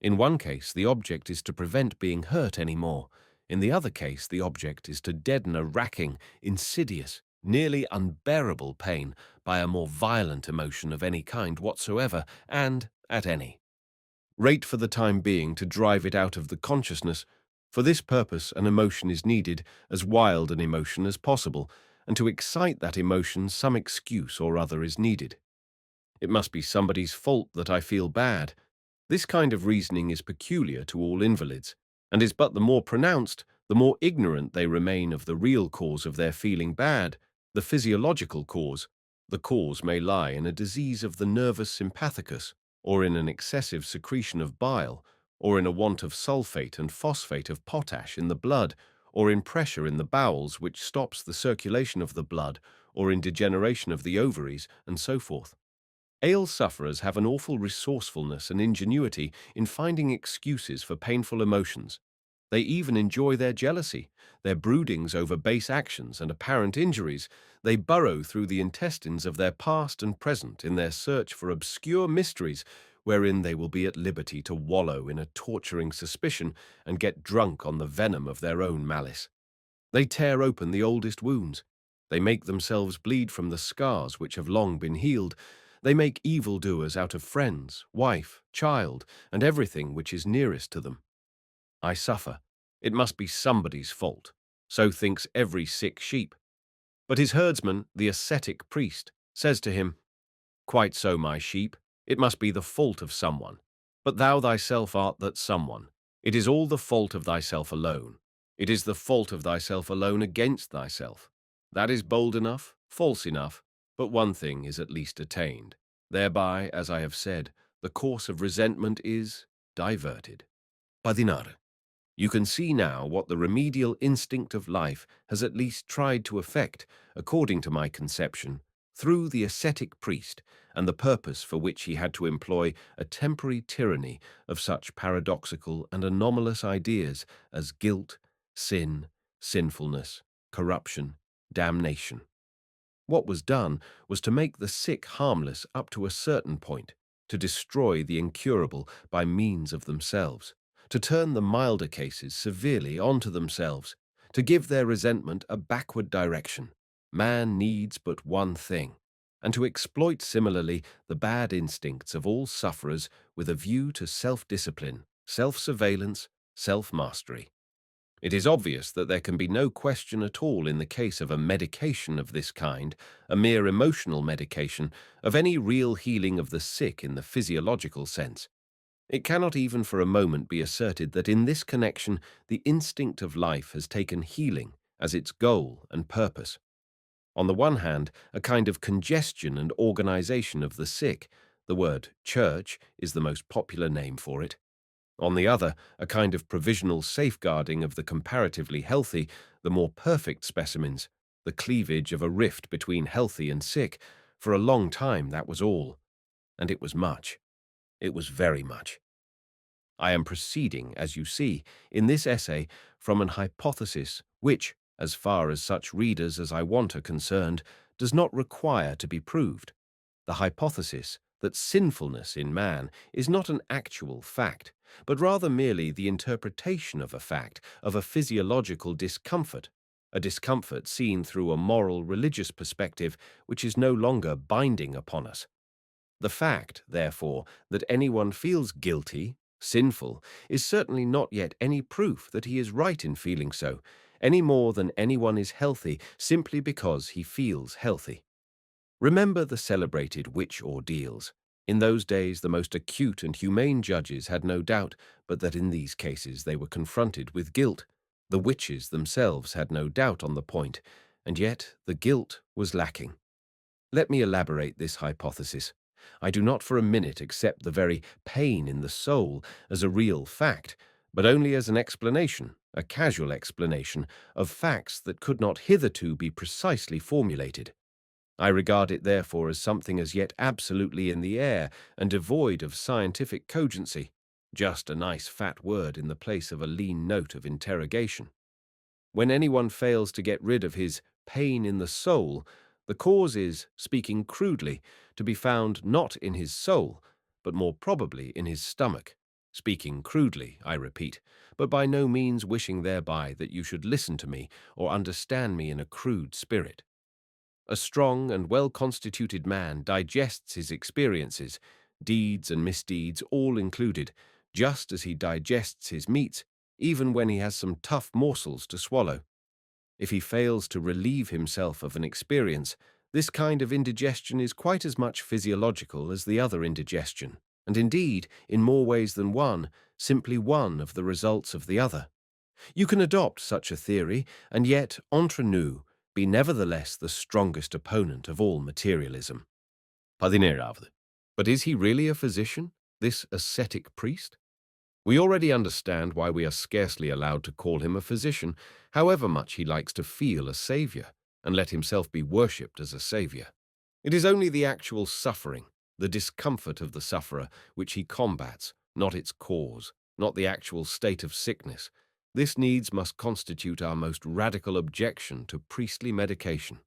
In one case, the object is to prevent being hurt any more. In the other case, the object is to deaden a racking, insidious, nearly unbearable pain by a more violent emotion of any kind whatsoever, and at any rate for the time being to drive it out of the consciousness. For this purpose, an emotion is needed, as wild an emotion as possible, and to excite that emotion some excuse or other is needed. It must be somebody's fault that I feel bad. This kind of reasoning is peculiar to all invalids, and is but the more pronounced, the more ignorant they remain of the real cause of their feeling bad, the physiological cause. The cause may lie in a disease of the nervus sympathicus, or in an excessive secretion of bile, or in a want of sulfate and phosphate of potash in the blood, or in pressure in the bowels which stops the circulation of the blood, or in degeneration of the ovaries, and so forth. Ale sufferers have an awful resourcefulness and ingenuity in finding excuses for painful emotions. They even enjoy their jealousy, their broodings over base actions and apparent injuries. They burrow through the intestines of their past and present in their search for obscure mysteries wherein they will be at liberty to wallow in a torturing suspicion and get drunk on the venom of their own malice. They tear open the oldest wounds. They make themselves bleed from the scars which have long been healed. They make evildoers out of friends, wife, child, and everything which is nearest to them. I suffer. It must be somebody's fault. So thinks every sick sheep. But his herdsman, the ascetic priest, says to him, "Quite so, my sheep. It must be the fault of someone. But thou thyself art that someone. It is all the fault of thyself alone. It is the fault of thyself alone against thyself. That is bold enough, false enough, but one thing is at least attained. Thereby, as I have said, the course of resentment is diverted." 19. You can see now what the remedial instinct of life has at least tried to effect, according to my conception, through the ascetic priest, and the purpose for which he had to employ a temporary tyranny of such paradoxical and anomalous ideas as guilt, sin, sinfulness, corruption, damnation. What was done was to make the sick harmless up to a certain point, to destroy the incurable by means of themselves, to turn the milder cases severely onto themselves, to give their resentment a backward direction. Man needs but one thing, and to exploit similarly the bad instincts of all sufferers with a view to self-discipline, self-surveillance, self-mastery. It is obvious that there can be no question at all in the case of a medication of this kind, a mere emotional medication, of any real healing of the sick in the physiological sense. It cannot even for a moment be asserted that in this connection the instinct of life has taken healing as its goal and purpose. On the one hand, a kind of congestion and organization of the sick, the word church is the most popular name for it. On the other, a kind of provisional safeguarding of the comparatively healthy, the more perfect specimens, the cleavage of a rift between healthy and sick. For a long time that was all. And it was much. It was very much. I am proceeding, as you see, in this essay from an hypothesis which, as far as such readers as I want are concerned, does not require to be proved. The hypothesis that sinfulness in man is not an actual fact, but rather merely the interpretation of a fact, of a physiological discomfort, a discomfort seen through a moral religious perspective which is no longer binding upon us. The fact, therefore, that anyone feels guilty, sinful, is certainly not yet any proof that he is right in feeling so, any more than anyone is healthy simply because he feels healthy. Remember the celebrated witch ordeals. In those days the most acute and humane judges had no doubt but that in these cases they were confronted with guilt. The witches themselves had no doubt on the point, and yet the guilt was lacking. Let me elaborate this hypothesis. I do not for a minute accept the very pain in the soul as a real fact, but only as an explanation, a casual explanation, of facts that could not hitherto be precisely formulated. I regard it therefore as something as yet absolutely in the air and devoid of scientific cogency, just a nice fat word in the place of a lean note of interrogation. When anyone fails to get rid of his pain in the soul, the cause is, speaking crudely, to be found not in his soul, but more probably in his stomach. Speaking crudely, I repeat, but by no means wishing thereby that you should listen to me or understand me in a crude spirit. A strong and well-constituted man digests his experiences, deeds and misdeeds all included, just as he digests his meats, even when he has some tough morsels to swallow. If he fails to relieve himself of an experience, this kind of indigestion is quite as much physiological as the other indigestion, and indeed, in more ways than one, simply one of the results of the other. You can adopt such a theory, and yet, entre nous, be nevertheless the strongest opponent of all materialism. But is he really a physician, this ascetic priest? We already understand why we are scarcely allowed to call him a physician, however much he likes to feel a saviour, and let himself be worshipped as a saviour. It is only the actual suffering, the discomfort of the sufferer, which he combats, not its cause, not the actual state of sickness. This needs must constitute our most radical objection to priestly medication.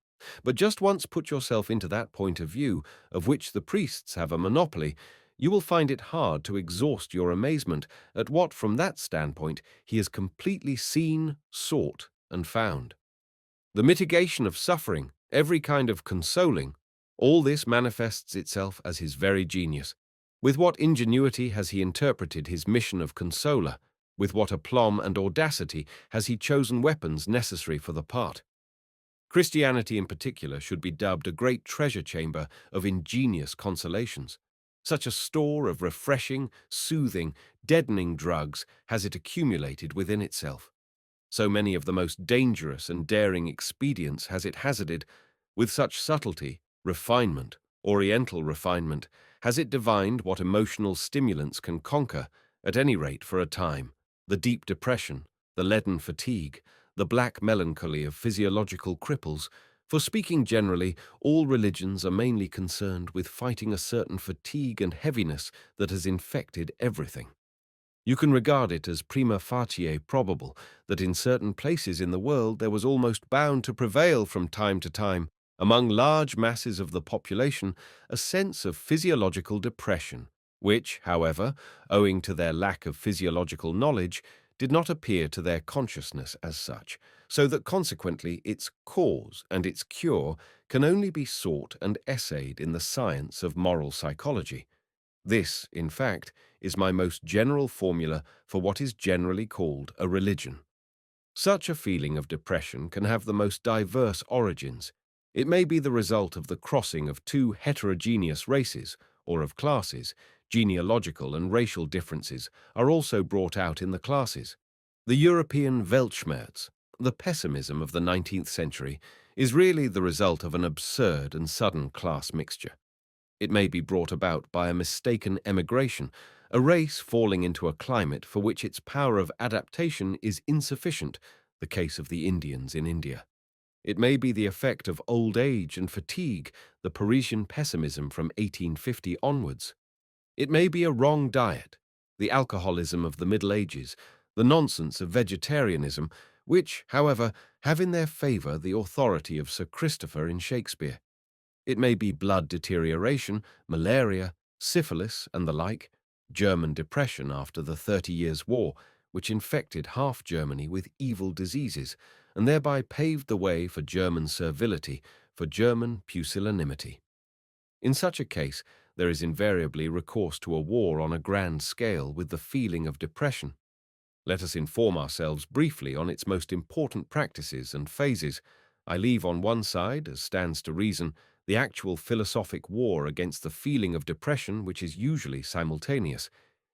But just once put yourself into that point of view, of which the priests have a monopoly, you will find it hard to exhaust your amazement at what, from that standpoint, he has completely seen, sought, and found. The mitigation of suffering, every kind of consoling, all this manifests itself as his very genius. With what ingenuity has he interpreted his mission of consoler? With what aplomb and audacity has he chosen weapons necessary for the part? Christianity in particular should be dubbed a great treasure chamber of ingenious consolations. Such a store of refreshing, soothing, deadening drugs has it accumulated within itself. So many of the most dangerous and daring expedients has it hazarded, with such subtlety, refinement, oriental refinement, has it divined what emotional stimulants can conquer, at any rate for a time, the deep depression, the leaden fatigue, the black melancholy of physiological cripples. For speaking generally, all religions are mainly concerned with fighting a certain fatigue and heaviness that has infected everything. You can regard it as prima facie probable that in certain places in the world there was almost bound to prevail from time to time, among large masses of the population, a sense of physiological depression, which, however, owing to their lack of physiological knowledge, did not appear to their consciousness as such, so that consequently its cause and its cure can only be sought and essayed in the science of moral psychology. This, in fact, is my most general formula for what is generally called a religion. Such a feeling of depression can have the most diverse origins. It may be the result of the crossing of two heterogeneous races, or of classes. Genealogical and racial differences are also brought out in the classes. The European Weltschmerz, the pessimism of the 19th century, is really the result of an absurd and sudden class mixture. It may be brought about by a mistaken emigration, a race falling into a climate for which its power of adaptation is insufficient, the case of the Indians in India. It may be the effect of old age and fatigue, the Parisian pessimism from 1850 onwards. It may be a wrong diet, the alcoholism of the Middle Ages, the nonsense of vegetarianism, which, however, have in their favour the authority of Sir Christopher in Shakespeare. It may be blood deterioration, malaria, syphilis, and the like, German depression after the 30 Years' War, which infected half Germany with evil diseases, and thereby paved the way for German servility, for German pusillanimity. In such a case, there is invariably recourse to a war on a grand scale with the feeling of depression. Let us inform ourselves briefly on its most important practices and phases. I leave on one side, as stands to reason, the actual philosophic war against the feeling of depression, which is usually simultaneous.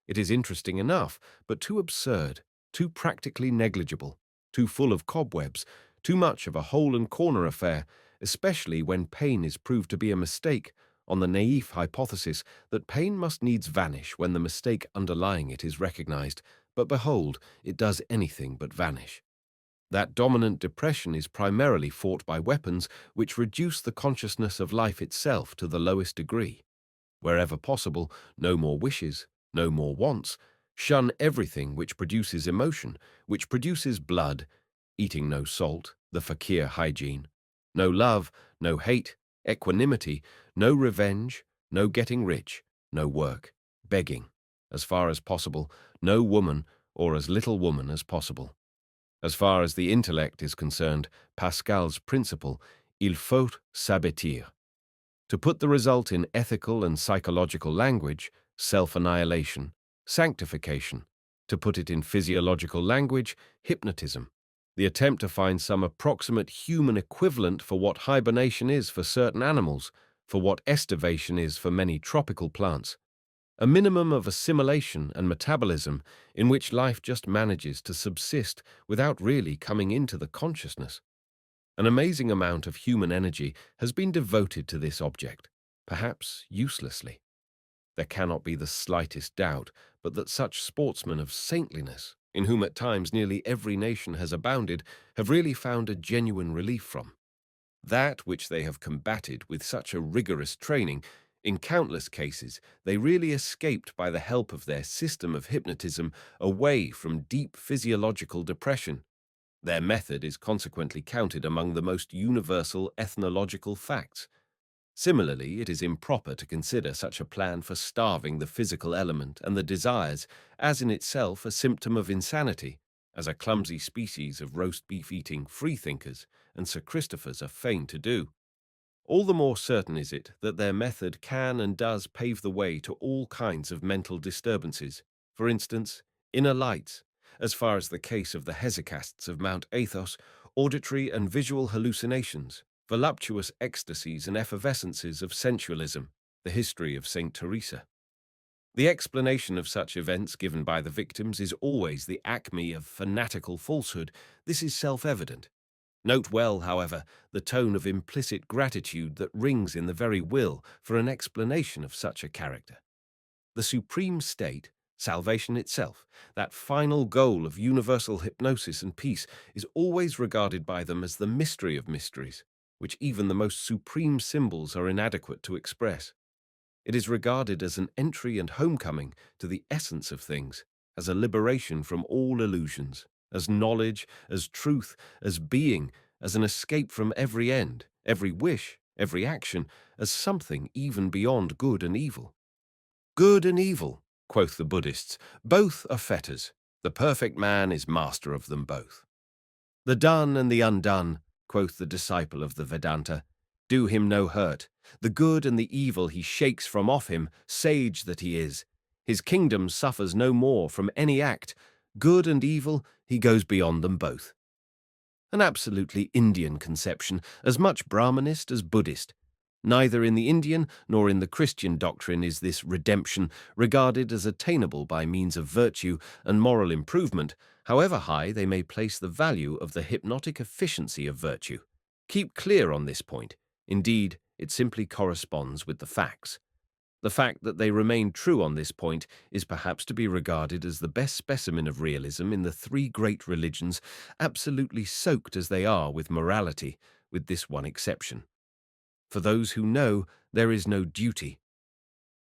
It is interesting enough, but too absurd, too practically negligible, too full of cobwebs, too much of a hole-and-corner affair, especially when pain is proved to be a mistake, on the naïf hypothesis that pain must needs vanish when the mistake underlying it is recognized, but behold, it does anything but vanish. That dominant depression is primarily fought by weapons which reduce the consciousness of life itself to the lowest degree. Wherever possible, no more wishes, no more wants. Shun everything which produces emotion, which produces blood, eating no salt, the fakir hygiene. No love, no hate, equanimity, no revenge, no getting rich, no work, begging. As far as possible, no woman, or as little woman as possible. As far as the intellect is concerned, Pascal's principle, il faut s'abattre. To put the result in ethical and psychological language, self-annihilation, sanctification. To put it in physiological language, hypnotism. The attempt to find some approximate human equivalent for what hibernation is for certain animals, for what estivation is for many tropical plants. A minimum of assimilation and metabolism in which life just manages to subsist without really coming into the consciousness. An amazing amount of human energy has been devoted to this object, perhaps uselessly. There cannot be the slightest doubt but that such sportsmen of saintliness, in whom at times nearly every nation has abounded, have really found a genuine relief from that which they have combated with such a rigorous training. In countless cases, they really escaped by the help of their system of hypnotism away from deep physiological depression. Their method is consequently counted among the most universal ethnological facts. Similarly, it is improper to consider such a plan for starving the physical element and the desires as in itself a symptom of insanity, as a clumsy species of roast beef-eating freethinkers and Sir Christophers are fain to do. All the more certain is it that their method can and does pave the way to all kinds of mental disturbances, for instance, inner lights, as far as the case of the hesychasts of Mount Athos, auditory and visual hallucinations, voluptuous ecstasies and effervescences of sensualism, the history of Saint Teresa. The explanation of such events given by the victims is always the acme of fanatical falsehood. This is self-evident. Note well, however, the tone of implicit gratitude that rings in the very will for an explanation of such a character. The supreme state, salvation itself, that final goal of universal hypnosis and peace, is always regarded by them as the mystery of mysteries, which even the most supreme symbols are inadequate to express. It is regarded as an entry and homecoming to the essence of things, as a liberation from all illusions, as knowledge, as truth, as being, as an escape from every end, every wish, every action, as something even beyond good and evil. Good and evil, quoth the Buddhists, both are fetters. The perfect man is master of them both. The done and the undone, quoth the disciple of the Vedanta, do him no hurt. The good and the evil he shakes from off him, sage that he is. His kingdom suffers no more from any act. Good and evil, he goes beyond them both. An absolutely Indian conception, as much Brahmanist as Buddhist. Neither in the Indian nor in the Christian doctrine is this redemption regarded as attainable by means of virtue and moral improvement, however high they may place the value of the hypnotic efficiency of virtue. Keep clear on this point. Indeed, it simply corresponds with the facts. The fact that they remain true on this point is perhaps to be regarded as the best specimen of realism in the three great religions, absolutely soaked as they are with morality, with this one exception. For those who know, there is no duty.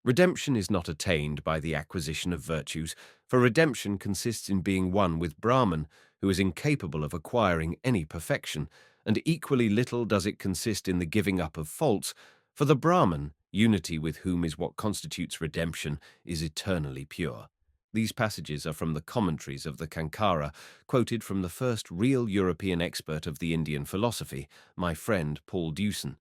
Redemption is not attained by the acquisition of virtues, for redemption consists in being one with Brahman, who is incapable of acquiring any perfection, and equally little does it consist in the giving up of faults, for the Brahman, unity with whom is what constitutes redemption, is eternally pure. These passages are from the commentaries of the Kankara, quoted from the first real European expert of the Indian philosophy, my friend Paul Deussen.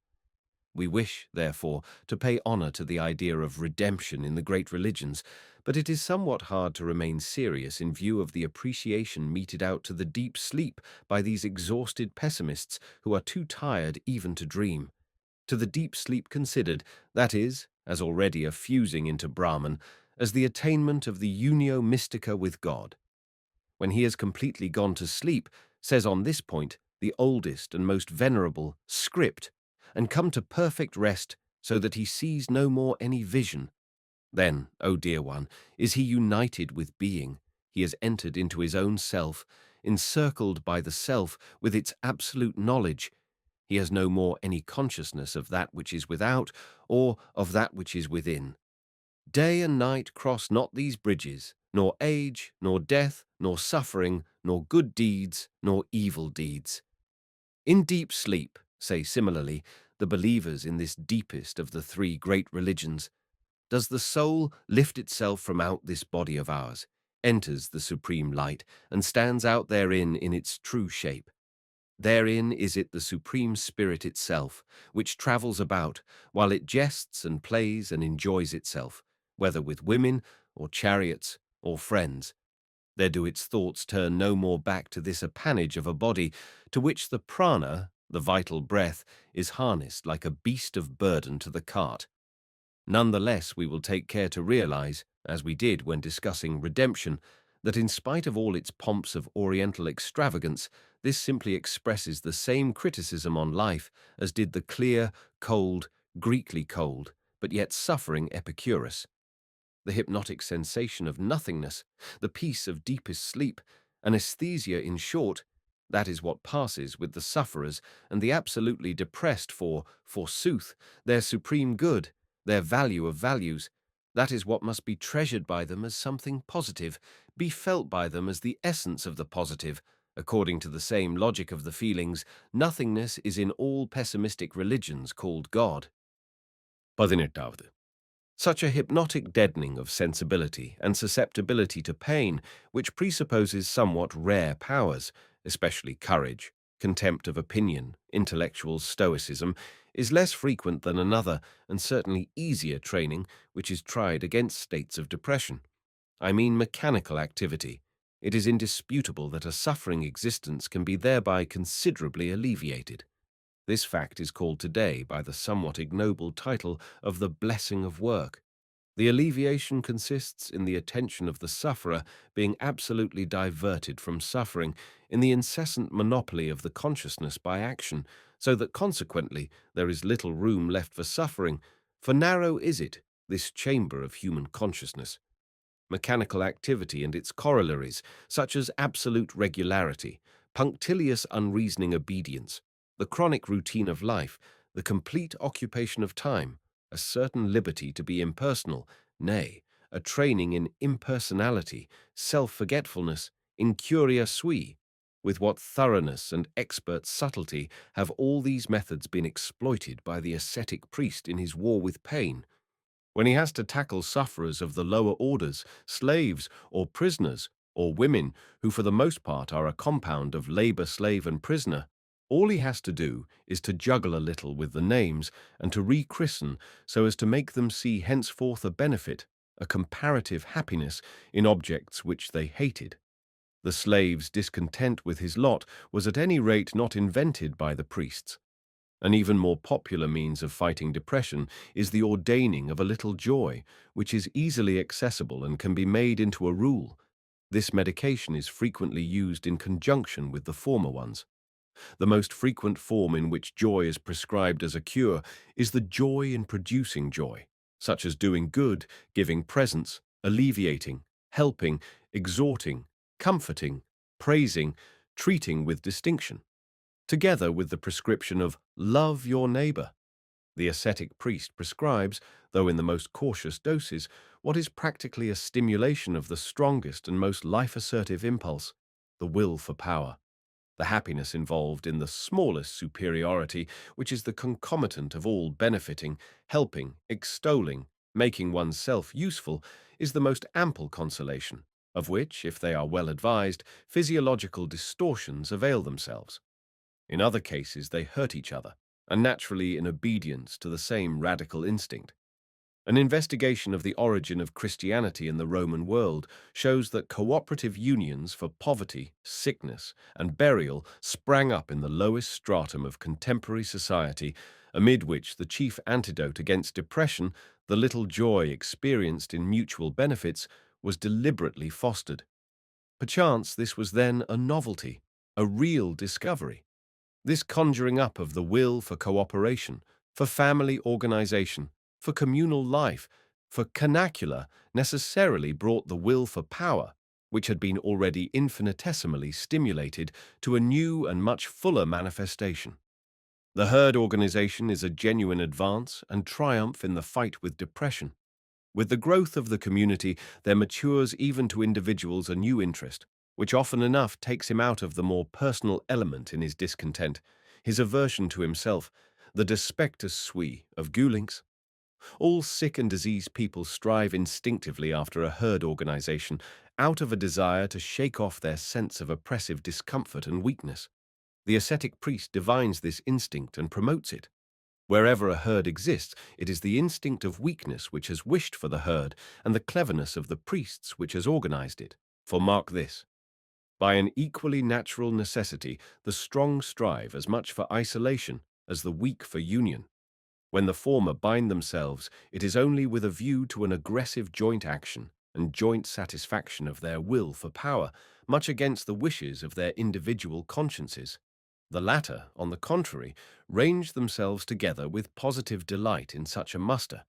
We wish, therefore, to pay honor to the idea of redemption in the great religions, but it is somewhat hard to remain serious in view of the appreciation meted out to the deep sleep by these exhausted pessimists who are too tired even to dream. To the deep sleep considered, that is, as already a fusing into Brahman, as the attainment of the unio mystica with God. When he has completely gone to sleep, says on this point the oldest and most venerable script, and come to perfect rest so that he sees no more any vision. Then, O dear one, is he united with being. He has entered into his own self, encircled by the self with its absolute knowledge. He has no more any consciousness of that which is without or of that which is within. Day and night cross not these bridges, nor age, nor death, nor suffering, nor good deeds, nor evil deeds. In deep sleep, say similarly, the believers in this deepest of the three great religions, does the soul lift itself from out this body of ours, enters the supreme light, and stands out therein in its true shape. Therein is it the supreme spirit itself, which travels about, while it jests and plays and enjoys itself, whether with women, or chariots, or friends. There do its thoughts turn no more back to this appanage of a body, to which the prana, the vital breath, is harnessed like a beast of burden to the cart. None the less we will take care to realize, as we did when discussing redemption, that in spite of all its pomps of oriental extravagance, this simply expresses the same criticism on life as did the clear, cold, Greekly cold, but yet suffering Epicurus. The hypnotic sensation of nothingness, the peace of deepest sleep, anesthesia in short, that is what passes with the sufferers and the absolutely depressed for, forsooth, their supreme good, their value of values. That is what must be treasured by them as something positive, be felt by them as the essence of the positive. According to the same logic of the feelings, nothingness is in all pessimistic religions called God. 18. Such a hypnotic deadening of sensibility and susceptibility to pain, which presupposes somewhat rare powers, especially courage, contempt of opinion, intellectual stoicism, is less frequent than another and certainly easier training which is tried against states of depression. I mean mechanical activity. It is indisputable that a suffering existence can be thereby considerably alleviated. This fact is called today by the somewhat ignoble title of the blessing of work. The alleviation consists in the attention of the sufferer being absolutely diverted from suffering, in the incessant monopoly of the consciousness by action, so that consequently there is little room left for suffering, for narrow is it, this chamber of human consciousness. Mechanical activity and its corollaries, such as absolute regularity, punctilious unreasoning obedience, the chronic routine of life, the complete occupation of time, a certain liberty to be impersonal, nay, a training in impersonality, self-forgetfulness, incuria sui. With what thoroughness and expert subtlety have all these methods been exploited by the ascetic priest in his war with pain! When he has to tackle sufferers of the lower orders, slaves or prisoners, or women who for the most part are a compound of labor, slave, and prisoner, all he has to do is to juggle a little with the names and to rechristen so as to make them see henceforth a benefit, a comparative happiness in objects which they hated. The slave's discontent with his lot was at any rate not invented by the priests. An even more popular means of fighting depression is the ordaining of a little joy, which is easily accessible and can be made into a rule. This medication is frequently used in conjunction with the former ones. The most frequent form in which joy is prescribed as a cure is the joy in producing joy, such as doing good, giving presents, alleviating, helping, exhorting, comforting, praising, treating with distinction, together with the prescription of love your neighbor. The ascetic priest prescribes, though in the most cautious doses, what is practically a stimulation of the strongest and most life-assertive impulse, the will for power. The happiness involved in the smallest superiority, which is the concomitant of all benefiting, helping, extolling, making oneself useful, is the most ample consolation, of which, if they are well advised, physiological distortions avail themselves. In other cases, they hurt each other, and naturally in obedience to the same radical instinct. An investigation of the origin of Christianity in the Roman world shows that cooperative unions for poverty, sickness, and burial sprang up in the lowest stratum of contemporary society, amid which the chief antidote against depression, the little joy experienced in mutual benefits, was deliberately fostered. Perchance this was then a novelty, a real discovery. This conjuring up of the will for cooperation, for family organization, for communal life, for canacula necessarily brought the will for power, which had been already infinitesimally stimulated to a new and much fuller manifestation. The herd organization is a genuine advance and triumph in the fight with depression. With the growth of the community, there matures even to individuals a new interest, which often enough takes him out of the more personal element in his discontent, his aversion to himself, the despectus sui of Gulinx. All sick and diseased people strive instinctively after a herd organization, out of a desire to shake off their sense of oppressive discomfort and weakness. The ascetic priest divines this instinct and promotes it. Wherever a herd exists, it is the instinct of weakness which has wished for the herd, and the cleverness of the priests which has organized it. For mark this: by an equally natural necessity, the strong strive as much for isolation as the weak for union. When the former bind themselves, it is only with a view to an aggressive joint action and joint satisfaction of their will for power, much against the wishes of their individual consciences. The latter, on the contrary, range themselves together with positive delight in such a muster.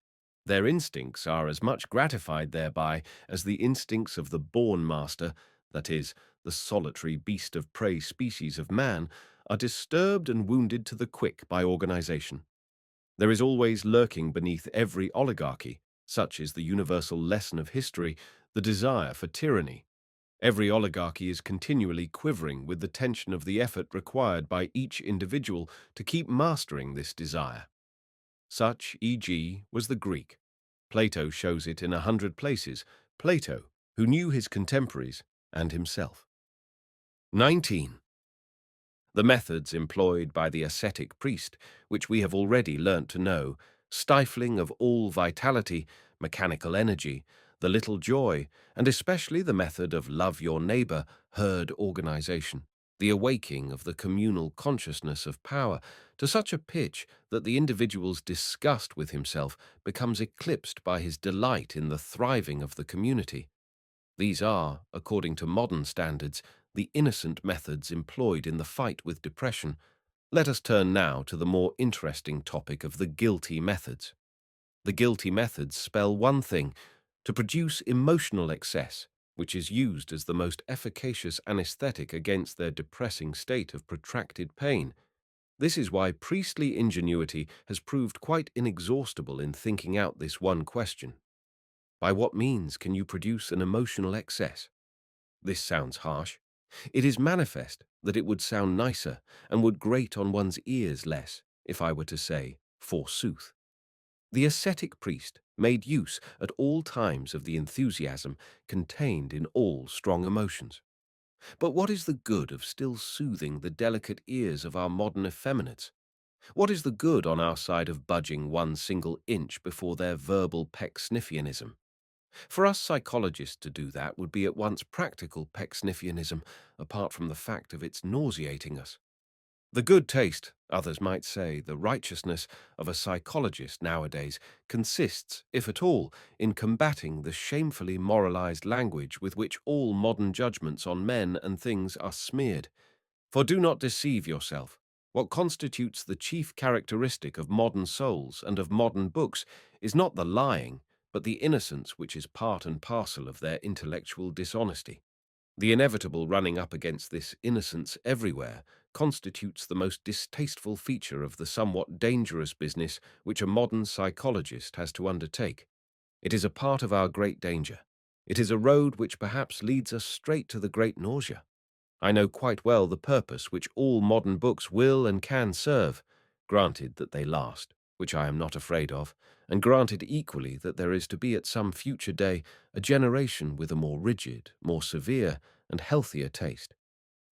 Their instincts are as much gratified thereby as the instincts of the born master, that is, the solitary beast of prey species of man, are disturbed and wounded to the quick by organization. There is always lurking beneath every oligarchy, such is the universal lesson of history, the desire for tyranny. Every oligarchy is continually quivering with the tension of the effort required by each individual to keep mastering this desire. Such, e.g., was the Greek. Plato shows it in 100 places. Plato, who knew his contemporaries and himself. 19. The methods employed by the ascetic priest, which we have already learnt to know, stifling of all vitality, mechanical energy, the little joy, and especially the method of love your neighbor, herd organization, the awaking of the communal consciousness of power to such a pitch that the individual's disgust with himself becomes eclipsed by his delight in the thriving of the community. These are, according to modern standards, the innocent methods employed in the fight with depression. Let us turn now to the more interesting topic of the guilty methods. The guilty methods spell one thing: to produce emotional excess, which is used as the most efficacious anesthetic against their depressing state of protracted pain. This is why priestly ingenuity has proved quite inexhaustible in thinking out this one question. By what means can you produce an emotional excess? This sounds harsh. It is manifest that it would sound nicer and would grate on one's ears less if I were to say, forsooth. The ascetic priest made use at all times of the enthusiasm contained in all strong emotions. But what is the good of still soothing the delicate ears of our modern effeminates? What is the good on our side of budging one single inch before their verbal pecksniffianism? For us psychologists to do that would be at once practical pecksniffianism, apart from the fact of its nauseating us. The good taste, others might say, the righteousness of a psychologist nowadays consists, if at all, in combating the shamefully moralized language with which all modern judgments on men and things are smeared. For do not deceive yourself. What constitutes the chief characteristic of modern souls and of modern books is not the lying, but the innocence which is part and parcel of their intellectual dishonesty. The inevitable running up against this innocence everywhere constitutes the most distasteful feature of the somewhat dangerous business which a modern psychologist has to undertake. It is a part of our great danger. It is a road which perhaps leads us straight to the great nausea. I know quite well the purpose which all modern books will and can serve, granted that they last, which I am not afraid of, and granted equally that there is to be at some future day a generation with a more rigid, more severe, and healthier taste.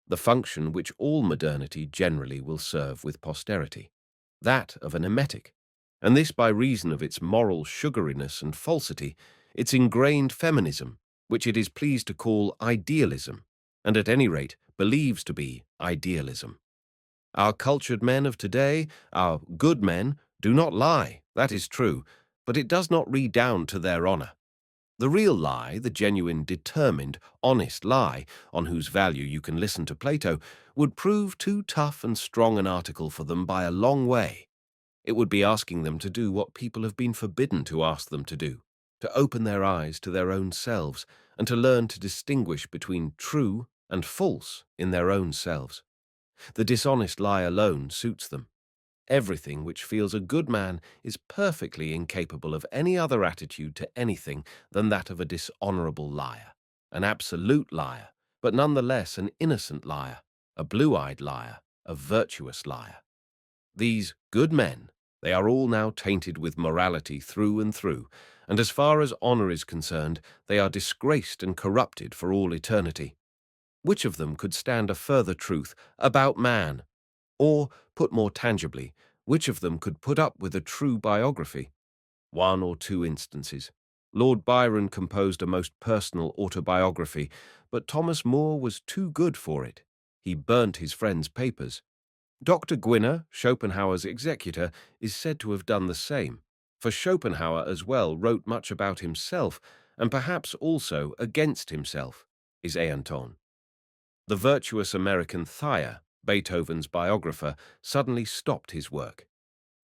The function which all modernity generally will serve with posterity, that of an emetic, and this by reason of its moral sugariness and falsity, its ingrained feminism, which it is pleased to call idealism, and at any rate believes to be idealism. Our cultured men of today, our good men, do not lie, that is true, but it does not redound to their honor. The real lie, the genuine, determined, honest lie, on whose value you can listen to Plato, would prove too tough and strong an article for them by a long way. It would be asking them to do what people have been forbidden to ask them to do. to open their eyes to their own selves, and to learn to distinguish between true and false in their own selves. The dishonest lie alone suits them. Everything which feels a good man is perfectly incapable of any other attitude to anything than that of a dishonorable liar, an absolute liar, but nonetheless an innocent liar, a blue-eyed liar, a virtuous liar. These good men, they are all now tainted with morality through and through, and as far as honor is concerned, they are disgraced and corrupted for all eternity. Which of them could stand a further truth about man? Or, put more tangibly, which of them could put up with a true biography? One or two instances. Lord Byron composed a most personal autobiography, but Thomas More was too good for it. He burnt his friends' papers. Dr. Gwinner, Schopenhauer's executor, is said to have done the same, for Schopenhauer as well wrote much about himself, and perhaps also against himself, is Anton. The virtuous American Thayer, Beethoven's biographer, suddenly stopped his work.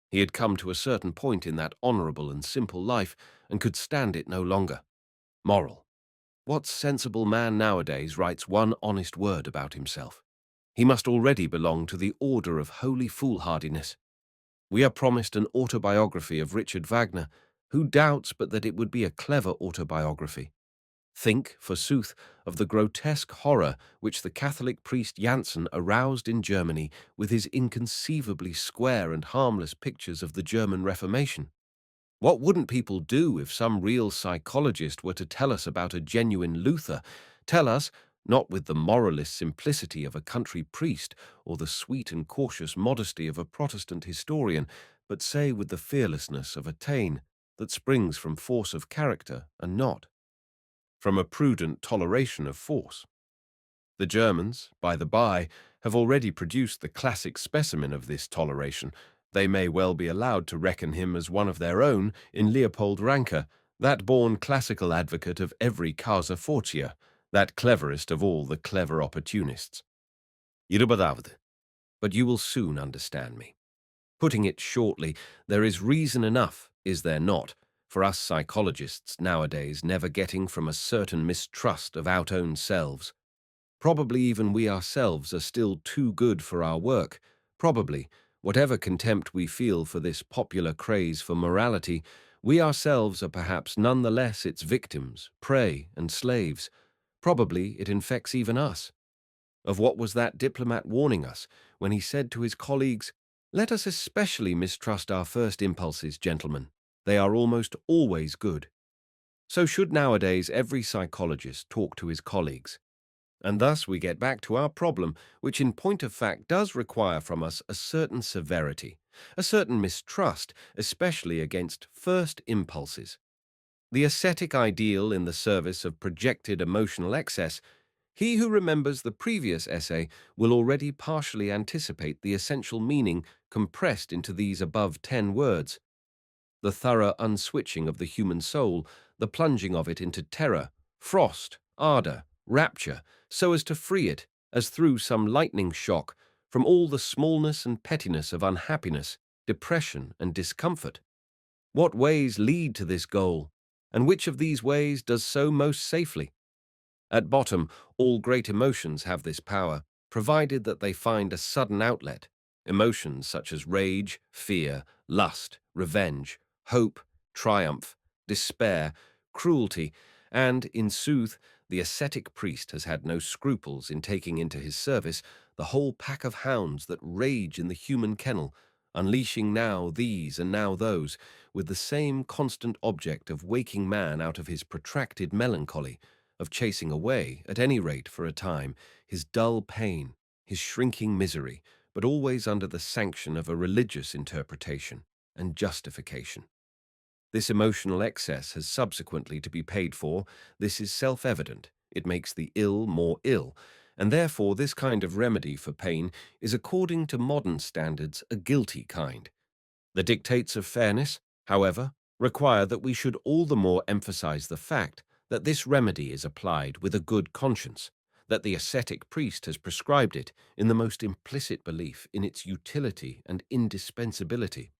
He had come to a certain point in that honorable and simple life and could stand it no longer. Moral. What sensible man nowadays writes one honest word about himself? He must already belong to the order of holy foolhardiness. We are promised an autobiography of Richard Wagner. Who doubts but that it would be a clever autobiography? Think, forsooth, of the grotesque horror which the Catholic priest Jansen aroused in Germany with his inconceivably square and harmless pictures of the German Reformation. What wouldn't people do if some real psychologist were to tell us about a genuine Luther, tell us, not with the moralist simplicity of a country priest or the sweet and cautious modesty of a Protestant historian, but say with the fearlessness of a Taine that springs from force of character and not from a prudent toleration of force. The Germans, by the by, have already produced the classic specimen of this toleration. They may well be allowed to reckon him as one of their own in Leopold Ranke, that born classical advocate of every causa fortia, that cleverest of all the clever opportunists. But you will soon understand me. Putting it shortly, there is reason enough, is there not, for us psychologists nowadays never getting from a certain mistrust of our own selves. Probably even we ourselves are still too good for our work. Probably, whatever contempt we feel for this popular craze for morality, we ourselves are perhaps none the less its victims, prey, and slaves. Probably it infects even us. Of what was that diplomat warning us when he said to his colleagues, "Let us especially mistrust our first impulses, gentlemen. They are almost always good." So should nowadays every psychologist talk to his colleagues. And thus we get back to our problem, which in point of fact does require from us a certain severity, a certain mistrust, especially against first impulses. The ascetic ideal in the service of projected emotional excess. He who remembers the previous essay will already partially anticipate the essential meaning compressed into these above 10 words. The thorough unswitching of the human soul, the plunging of it into terror, frost, ardor, rapture, so as to free it, as through some lightning shock, from all the smallness and pettiness of unhappiness, depression, and discomfort. What ways lead to this goal, and which of these ways does so most safely? At bottom, all great emotions have this power, provided that they find a sudden outlet. Emotions such as rage, fear, lust, revenge, hope, triumph, despair, cruelty, and, in sooth, the ascetic priest has had no scruples in taking into his service the whole pack of hounds that rage in the human kennel, unleashing now these and now those, with the same constant object of waking man out of his protracted melancholy, of chasing away, at any rate for a time, his dull pain, his shrinking misery, but always under the sanction of a religious interpretation and justification. This emotional excess has subsequently to be paid for. This is self-evident. It makes the ill more ill, and therefore this kind of remedy for pain is, according to modern standards, a guilty kind. The dictates of fairness, however, require that we should all the more emphasize the fact that this remedy is applied with a good conscience, that the ascetic priest has prescribed it in the most implicit belief in its utility and indispensability,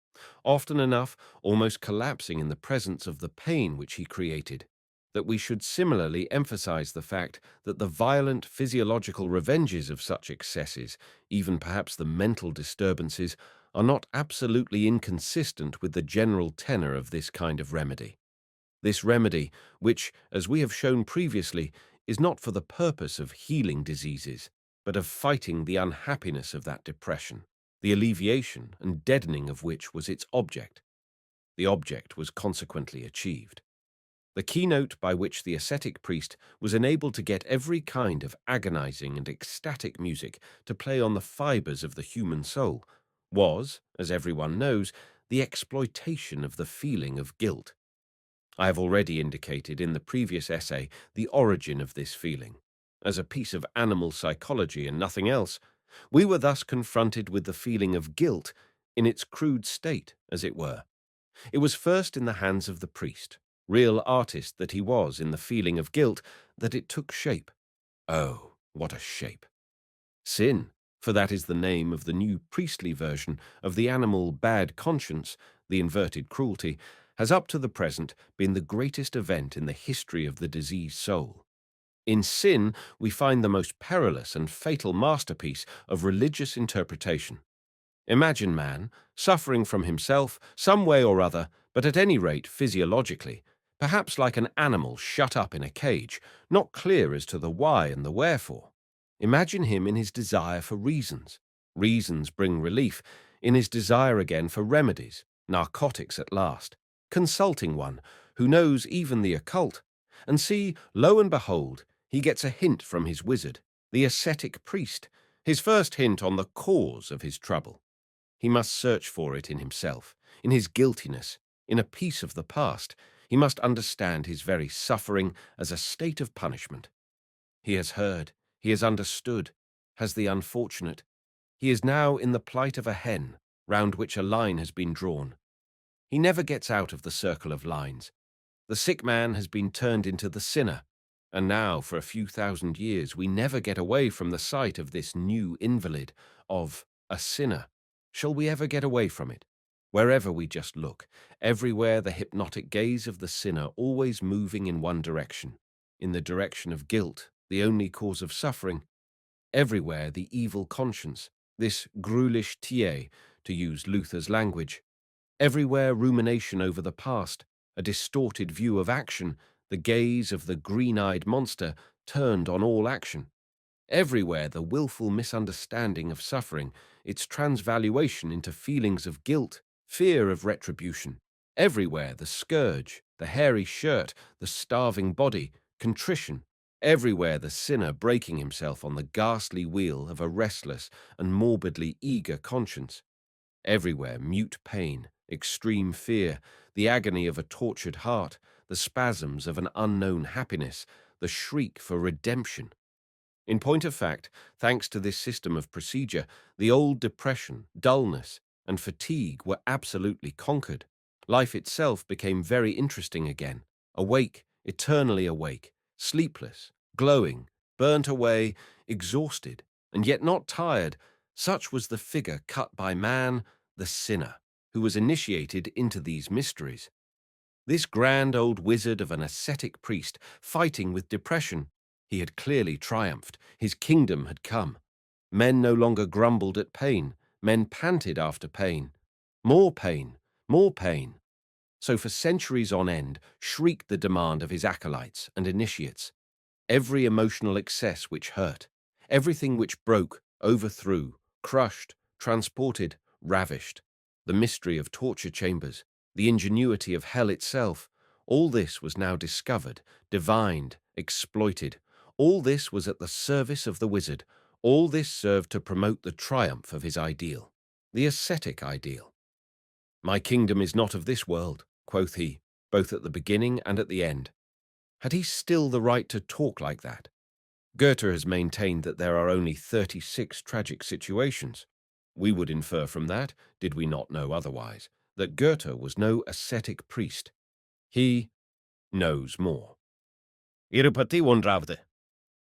often enough almost collapsing in the presence of the pain which he created, that we should similarly emphasize the fact that the violent physiological revenges of such excesses, even perhaps the mental disturbances, are not absolutely inconsistent with the general tenor of this kind of remedy. This remedy, which, as we have shown previously, is not for the purpose of healing diseases, but of fighting the unhappiness of that depression, the alleviation and deadening of which was its object. The object was consequently achieved. The keynote by which the ascetic priest was enabled to get every kind of agonizing and ecstatic music to play on the fibers of the human soul was, as everyone knows, the exploitation of the feeling of guilt. I have already indicated in the previous essay the origin of this feeling. As a piece of animal psychology and nothing else, we were thus confronted with the feeling of guilt in its crude state, as it were. It was first in the hands of the priest, real artist that he was in the feeling of guilt, that it took shape. Oh, what a shape! Sin, for that is the name of the new priestly version of the animal bad conscience, the inverted cruelty, has up to the present been the greatest event in the history of the diseased soul. In sin, we find the most perilous and fatal masterpiece of religious interpretation. Imagine man, suffering from himself, some way or other, but at any rate physiologically, perhaps like an animal shut up in a cage, not clear as to the why and the wherefore. Imagine him in his desire for reasons. Reasons bring relief, in his desire again for remedies, narcotics at last, consulting one who knows even the occult, and see, lo and behold, he gets a hint from his wizard, the ascetic priest, his first hint on the cause of his trouble. He must search for it in himself, in his guiltiness, in a piece of the past. He must understand his very suffering as a state of punishment. He has heard, he has understood, has the unfortunate. He is now in the plight of a hen, round which a line has been drawn. He never gets out of the circle of lines. The sick man has been turned into the sinner, and now, for a few thousand years, we never get away from the sight of this new invalid, of a sinner. Shall we ever get away from it? Wherever we just look, everywhere the hypnotic gaze of the sinner always moving in one direction, in the direction of guilt, the only cause of suffering. Everywhere the evil conscience, this ghoulish tie, to use Luther's language. Everywhere rumination over the past, a distorted view of action, the gaze of the green-eyed monster turned on all action. Everywhere the willful misunderstanding of suffering, its transvaluation into feelings of guilt, fear of retribution. Everywhere the scourge, the hairy shirt, the starving body, contrition. Everywhere the sinner breaking himself on the ghastly wheel of a restless and morbidly eager conscience. Everywhere mute pain, extreme fear, the agony of a tortured heart, the spasms of an unknown happiness, the shriek for redemption. In point of fact, thanks to this system of procedure, the old depression, dullness, and fatigue were absolutely conquered. Life itself became very interesting again, awake, eternally awake, sleepless, glowing, burnt away, exhausted, and yet not tired. Such was the figure cut by man, the sinner, who was initiated into these mysteries. This grand old wizard of an ascetic priest fighting with depression. He had clearly triumphed. His kingdom had come. Men no longer grumbled at pain. Men panted after pain. More pain, more pain. So for centuries on end shrieked the demand of his acolytes and initiates. Every emotional excess which hurt, everything which broke, overthrew, crushed, transported, ravished, the mystery of torture chambers, the ingenuity of hell itself, all this was now discovered, divined, exploited. All this was at the service of the wizard. All this served to promote the triumph of his ideal, the ascetic ideal. "My kingdom is not of this world," quoth he, both at the beginning and at the end. Had he still the right to talk like that? Goethe has maintained that there are only 36 tragic situations. We would infer from that, did we not know otherwise, that Goethe was no ascetic priest. He knows more. Irupati wondravde.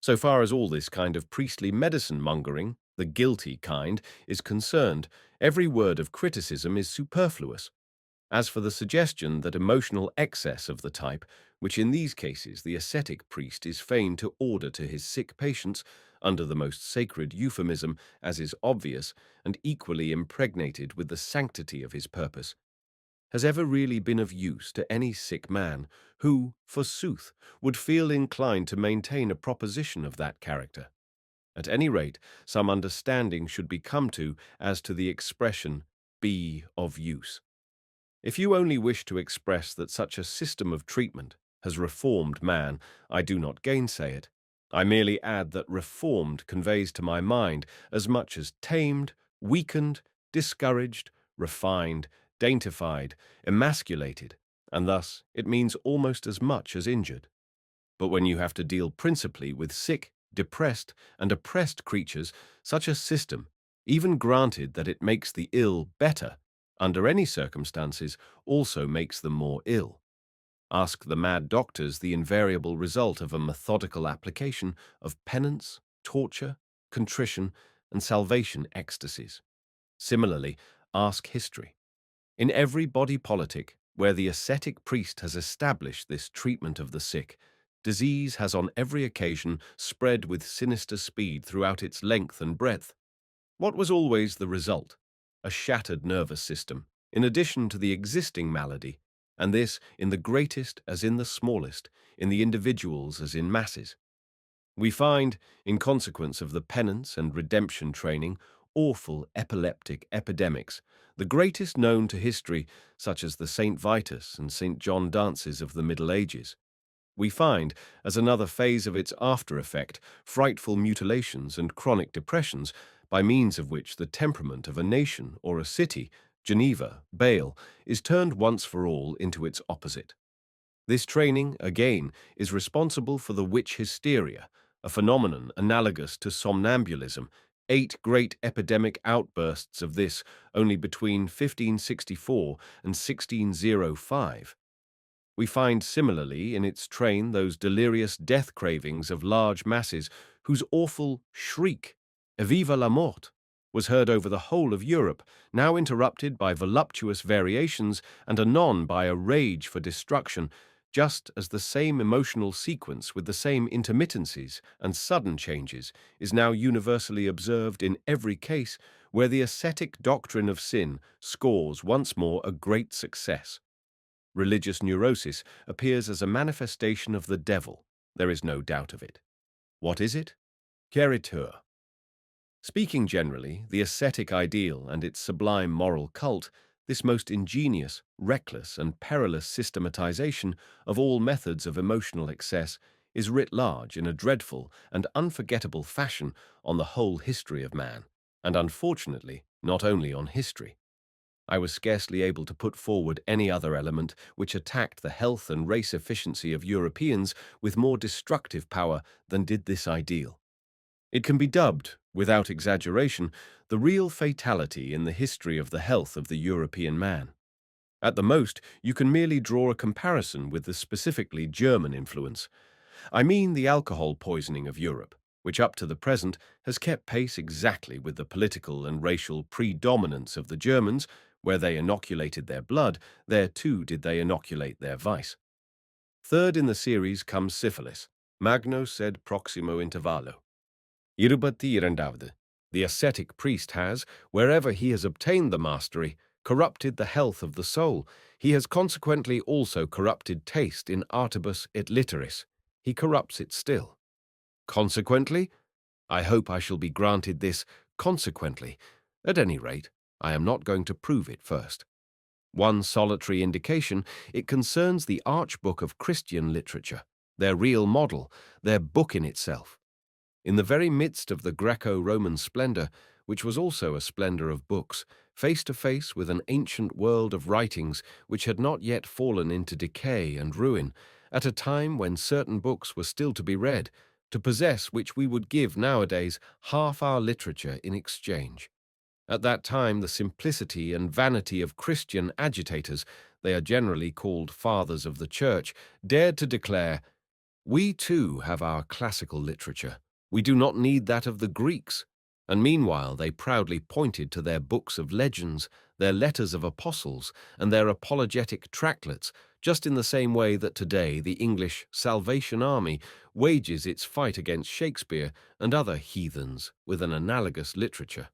So far as all this kind of priestly medicine-mongering, The guilty kind is concerned. Every word of criticism is superfluous. As for the suggestion that emotional excess of the type, which in these cases the ascetic priest is fain to order to his sick patients, under the most sacred euphemism, as is obvious, and equally impregnated with the sanctity of his purpose, has ever really been of use to any sick man who, forsooth, would feel inclined to maintain a proposition of that character. At any rate, some understanding should be come to as to the expression be of use. If you only wish to express that such a system of treatment has reformed man, I do not gainsay it. I merely add that reformed conveys to my mind as much as tamed, weakened, discouraged, refined, daintified, emasculated, and thus it means almost as much as injured. But when you have to deal principally with sick, depressed, and oppressed creatures, such a system, even granted that it makes the ill better, under any circumstances, also makes them more ill. Ask the mad doctors the invariable result of a methodical application of penance, torture, contrition, and salvation ecstasies. Similarly, ask history. In every body politic, where the ascetic priest has established this treatment of the sick, disease has on every occasion spread with sinister speed throughout its length and breadth. What was always the result? A shattered nervous system, in addition to the existing malady, and this in the greatest as in the smallest, in the individuals as in masses. We find, in consequence of the penance and redemption training, awful epileptic epidemics, the greatest known to history, such as the St. Vitus and St. John dances of the Middle Ages. We find, as another phase of its after-effect, frightful mutilations and chronic depressions, by means of which the temperament of a nation or a city, Geneva, Bale, is turned once for all into its opposite. This training, again, is responsible for the witch hysteria, a phenomenon analogous to somnambulism, 8 great epidemic outbursts of this only between 1564 and 1605. We find similarly in its train those delirious death cravings of large masses whose awful shriek, "Eviva la mort!" was heard over the whole of Europe, now interrupted by voluptuous variations and anon by a rage for destruction, just as the same emotional sequence with the same intermittencies and sudden changes is now universally observed in every case where the ascetic doctrine of sin scores once more a great success. Religious neurosis appears as a manifestation of the devil. There is no doubt of it. What is it? Character. Speaking generally, the ascetic ideal and its sublime moral cult, this most ingenious, reckless, and perilous systematization of all methods of emotional excess, is writ large in a dreadful and unforgettable fashion on the whole history of man, and unfortunately, not only on history. I was scarcely able to put forward any other element which attacked the health and race efficiency of Europeans with more destructive power than did this ideal. It can be dubbed, without exaggeration, the real fatality in the history of the health of the European man. At the most, you can merely draw a comparison with the specifically German influence. I mean the alcohol poisoning of Europe, which up to the present has kept pace exactly with the political and racial predominance of the Germans. Where they inoculated their blood, there too did they inoculate their vice. Third in the series comes syphilis, magno sed proximo intervallo. Irubati இரண்டாவது. The ascetic priest has, wherever he has obtained the mastery, corrupted the health of the soul. He has consequently also corrupted taste in artibus et litteris. He corrupts it still. Consequently, I hope I shall be granted this consequently. At any rate, I am not going to prove it first. One solitary indication, it concerns the archbook of Christian literature, their real model, their book in itself. In the very midst of the Greco-Roman splendor, which was also a splendor of books, face to face with an ancient world of writings which had not yet fallen into decay and ruin, at a time when certain books were still to be read, to possess which we would give nowadays half our literature in exchange. At that time, the simplicity and vanity of Christian agitators, they are generally called fathers of the church, dared to declare, "We too have our classical literature. We do not need that of the Greeks. And meanwhile they proudly pointed to their books of legends, their letters of apostles, and their apologetic tractlets, just in the same way that today the English Salvation Army wages its fight against Shakespeare and other heathens with an analogous literature.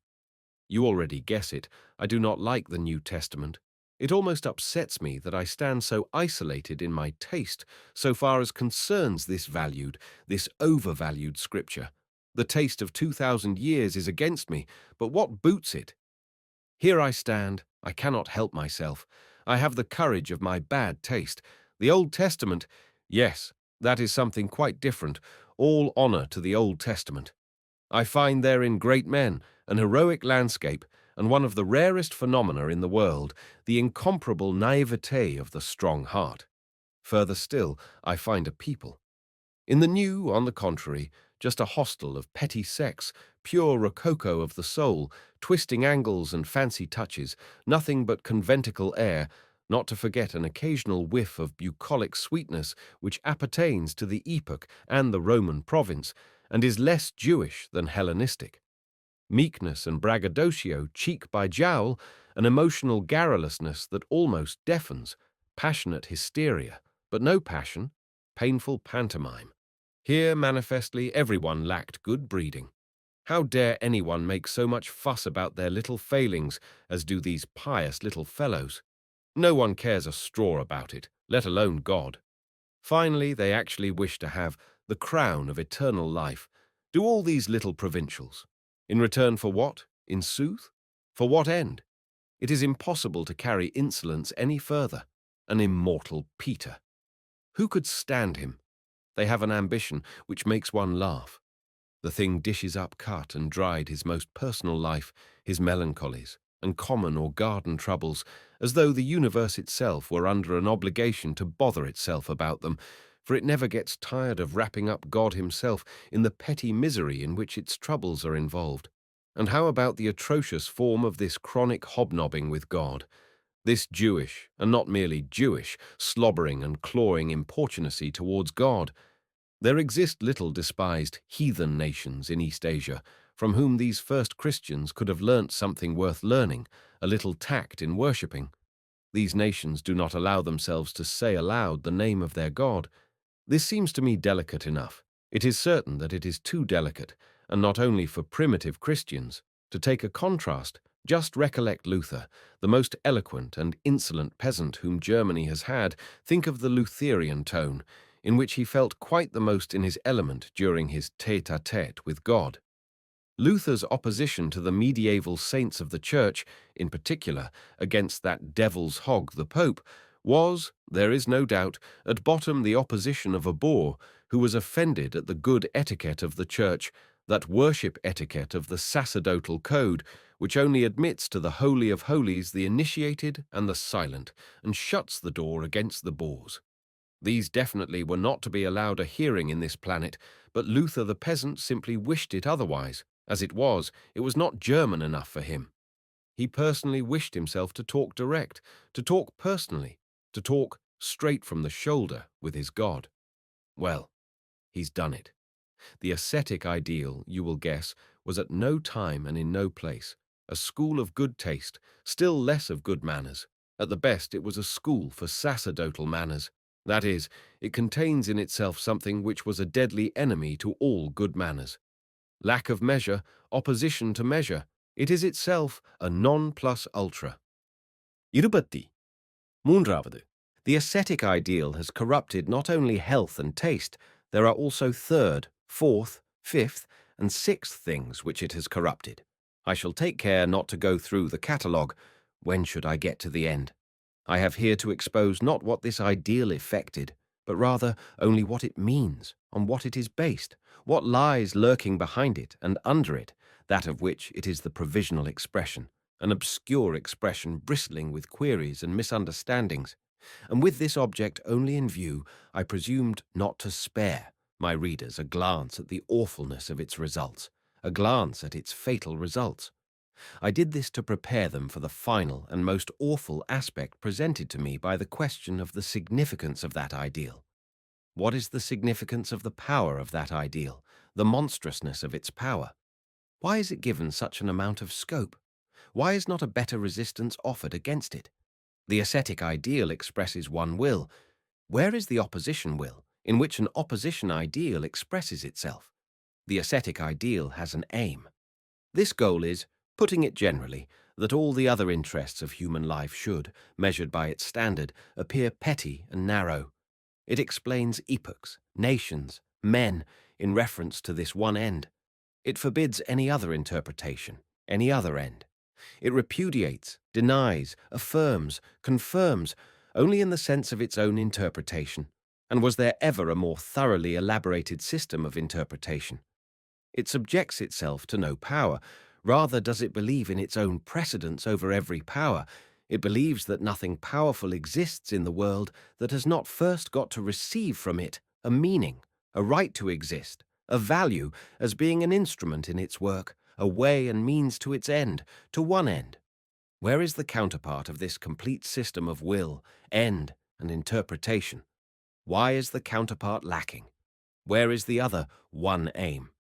You already guess it, I do not like the New Testament. It almost upsets me that I stand so isolated in my taste so far as concerns this valued, this overvalued scripture. The taste of 2,000 years is against me, but what boots it? Here I stand, I cannot help myself. I have the courage of my bad taste. The Old Testament, yes, that is something quite different. All honor to the Old Testament. I find therein great men, an heroic landscape, and one of the rarest phenomena in the world, the incomparable naivete of the strong heart. Further still, I find a people. In the New, on the contrary, just a hostel of petty sex, pure rococo of the soul, twisting angles and fancy touches, nothing but conventicle air, not to forget an occasional whiff of bucolic sweetness which appertains to the epoch and the Roman province, and is less Jewish than Hellenistic. Meekness and braggadocio cheek by jowl, an emotional garrulousness that almost deafens, passionate hysteria, but no passion, painful pantomime. Here, manifestly, everyone lacked good breeding. How dare anyone make so much fuss about their little failings as do these pious little fellows? No one cares a straw about it, let alone God. Finally, they actually wish to have the crown of eternal life. Do all these little provincials. In return for what, in sooth? For what end? It is impossible to carry insolence any further. An immortal Peter. Who could stand him? They have an ambition which makes one laugh. The thing dishes up cut and dried his most personal life, his melancholies, and common or garden troubles, as though the universe itself were under an obligation to bother itself about them, for it never gets tired of wrapping up God himself in the petty misery in which its troubles are involved. And how about the atrocious form of this chronic hobnobbing with God? This Jewish, and not merely Jewish, slobbering and clawing importunacy towards God. There exist little despised heathen nations in East Asia, from whom these first Christians could have learnt something worth learning, a little tact in worshipping. These nations do not allow themselves to say aloud the name of their God. This seems to me delicate enough. It is certain that it is too delicate, and not only for primitive Christians. To take a contrast, just recollect Luther, the most eloquent and insolent peasant whom Germany has had. Think of the Lutheran tone, in which he felt quite the most in his element during his tête-à-tête with God. Luther's opposition to the medieval saints of the Church, in particular against that devil's hog, the Pope, was, there is no doubt, at bottom the opposition of a boor who was offended at the good etiquette of the Church, that worship etiquette of the sacerdotal code, which only admits to the Holy of Holies the initiated and the silent, and shuts the door against the boors. These definitely were not to be allowed a hearing in this planet, but Luther the peasant simply wished it otherwise. As it was not German enough for him. He personally wished himself to talk direct, to talk personally, to talk straight from the shoulder with his God. Well, he's done it. The ascetic ideal, you will guess, was at no time and in no place a school of good taste, still less of good manners. At the best, it was a school for sacerdotal manners. That is, it contains in itself something which was a deadly enemy to all good manners. Lack of measure, opposition to measure. It is itself a non plus ultra. Irupatti. Moonravadu. The ascetic ideal has corrupted not only health and taste, there are also third, fourth, fifth, and sixth things which it has corrupted. I shall take care not to go through the catalogue. When should I get to the end? I have here to expose not what this ideal effected, but rather only what it means, on what it is based, what lies lurking behind it and under it, that of which it is the provisional expression, an obscure expression bristling with queries and misunderstandings. And with this object only in view, I presumed not to spare my readers a glance at the awfulness of its results, a glance at its fatal results. I did this to prepare them for the final and most awful aspect presented to me by the question of the significance of that ideal. What is the significance of the power of that ideal, the monstrousness of its power? Why is it given such an amount of scope? Why is not a better resistance offered against it? The ascetic ideal expresses one will. Where is the opposition will, in which an opposition ideal expresses itself? The ascetic ideal has an aim. This goal is, putting it generally, that all the other interests of human life should, measured by its standard, appear petty and narrow. It explains epochs, nations, men, in reference to this one end. It forbids any other interpretation, any other end. It repudiates, denies, affirms, confirms, only in the sense of its own interpretation. And was there ever a more thoroughly elaborated system of interpretation? It subjects itself to no power. Rather does it believe in its own precedence over every power. It believes that nothing powerful exists in the world that has not first got to receive from it a meaning, a right to exist, a value as being an instrument in its work, a way and means to its end, to one end. Where is the counterpart of this complete system of will, end, and interpretation? Why is the counterpart lacking? Where is the other one aim?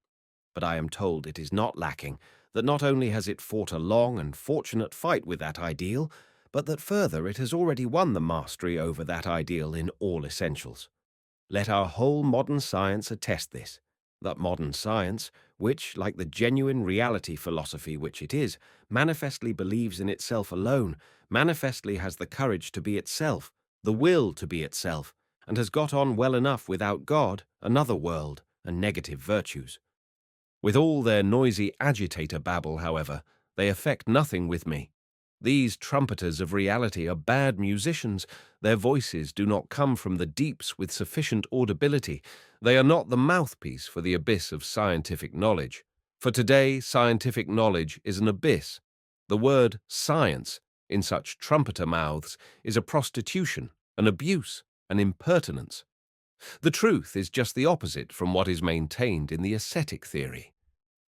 But I am told it is not lacking, that not only has it fought a long and fortunate fight with that ideal, but that further it has already won the mastery over that ideal in all essentials. Let our whole modern science attest this, that modern science, which, like the genuine reality philosophy which it is, manifestly believes in itself alone, manifestly has the courage to be itself, the will to be itself, and has got on well enough without God, another world, and negative virtues. With all their noisy agitator babble, however, they effect nothing with me. These trumpeters of reality are bad musicians. Their voices do not come from the deeps with sufficient audibility. They are not the mouthpiece for the abyss of scientific knowledge. For today, scientific knowledge is an abyss. The word science, in such trumpeter mouths, is a prostitution, an abuse, an impertinence. The truth is just the opposite from what is maintained in the ascetic theory.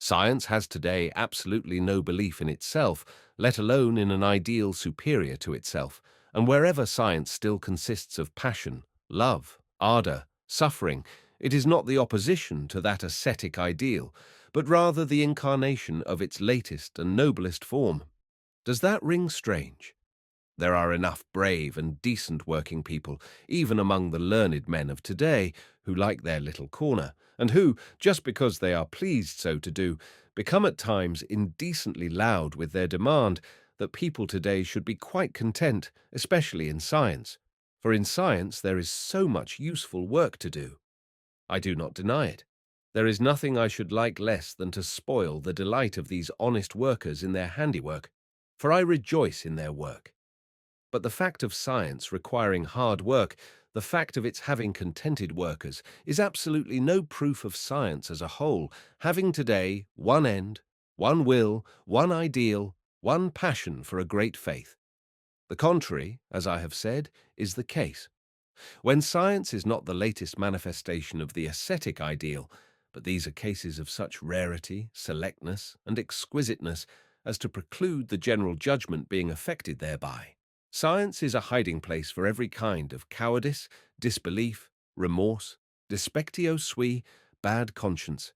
Science has today absolutely no belief in itself, let alone in an ideal superior to itself, and wherever science still consists of passion, love, ardor, suffering, it is not the opposition to that ascetic ideal, but rather the incarnation of its latest and noblest form. Does that ring strange? There are enough brave and decent working people, even among the learned men of today, who like their little corner, and who, just because they are pleased so to do, become at times indecently loud with their demand that people today should be quite content, especially in science. For in science there is so much useful work to do. I do not deny it. There is nothing I should like less than to spoil the delight of these honest workers in their handiwork, for I rejoice in their work. But the fact of science requiring hard work, the fact of its having contented workers, is absolutely no proof of science as a whole, having today one end, one will, one ideal, one passion for a great faith. The contrary, as I have said, is the case. When science is not the latest manifestation of the ascetic ideal, but these are cases of such rarity, selectness, and exquisiteness as to preclude the general judgment being affected thereby. Science is a hiding place for every kind of cowardice, disbelief, remorse, despectio sui, bad conscience.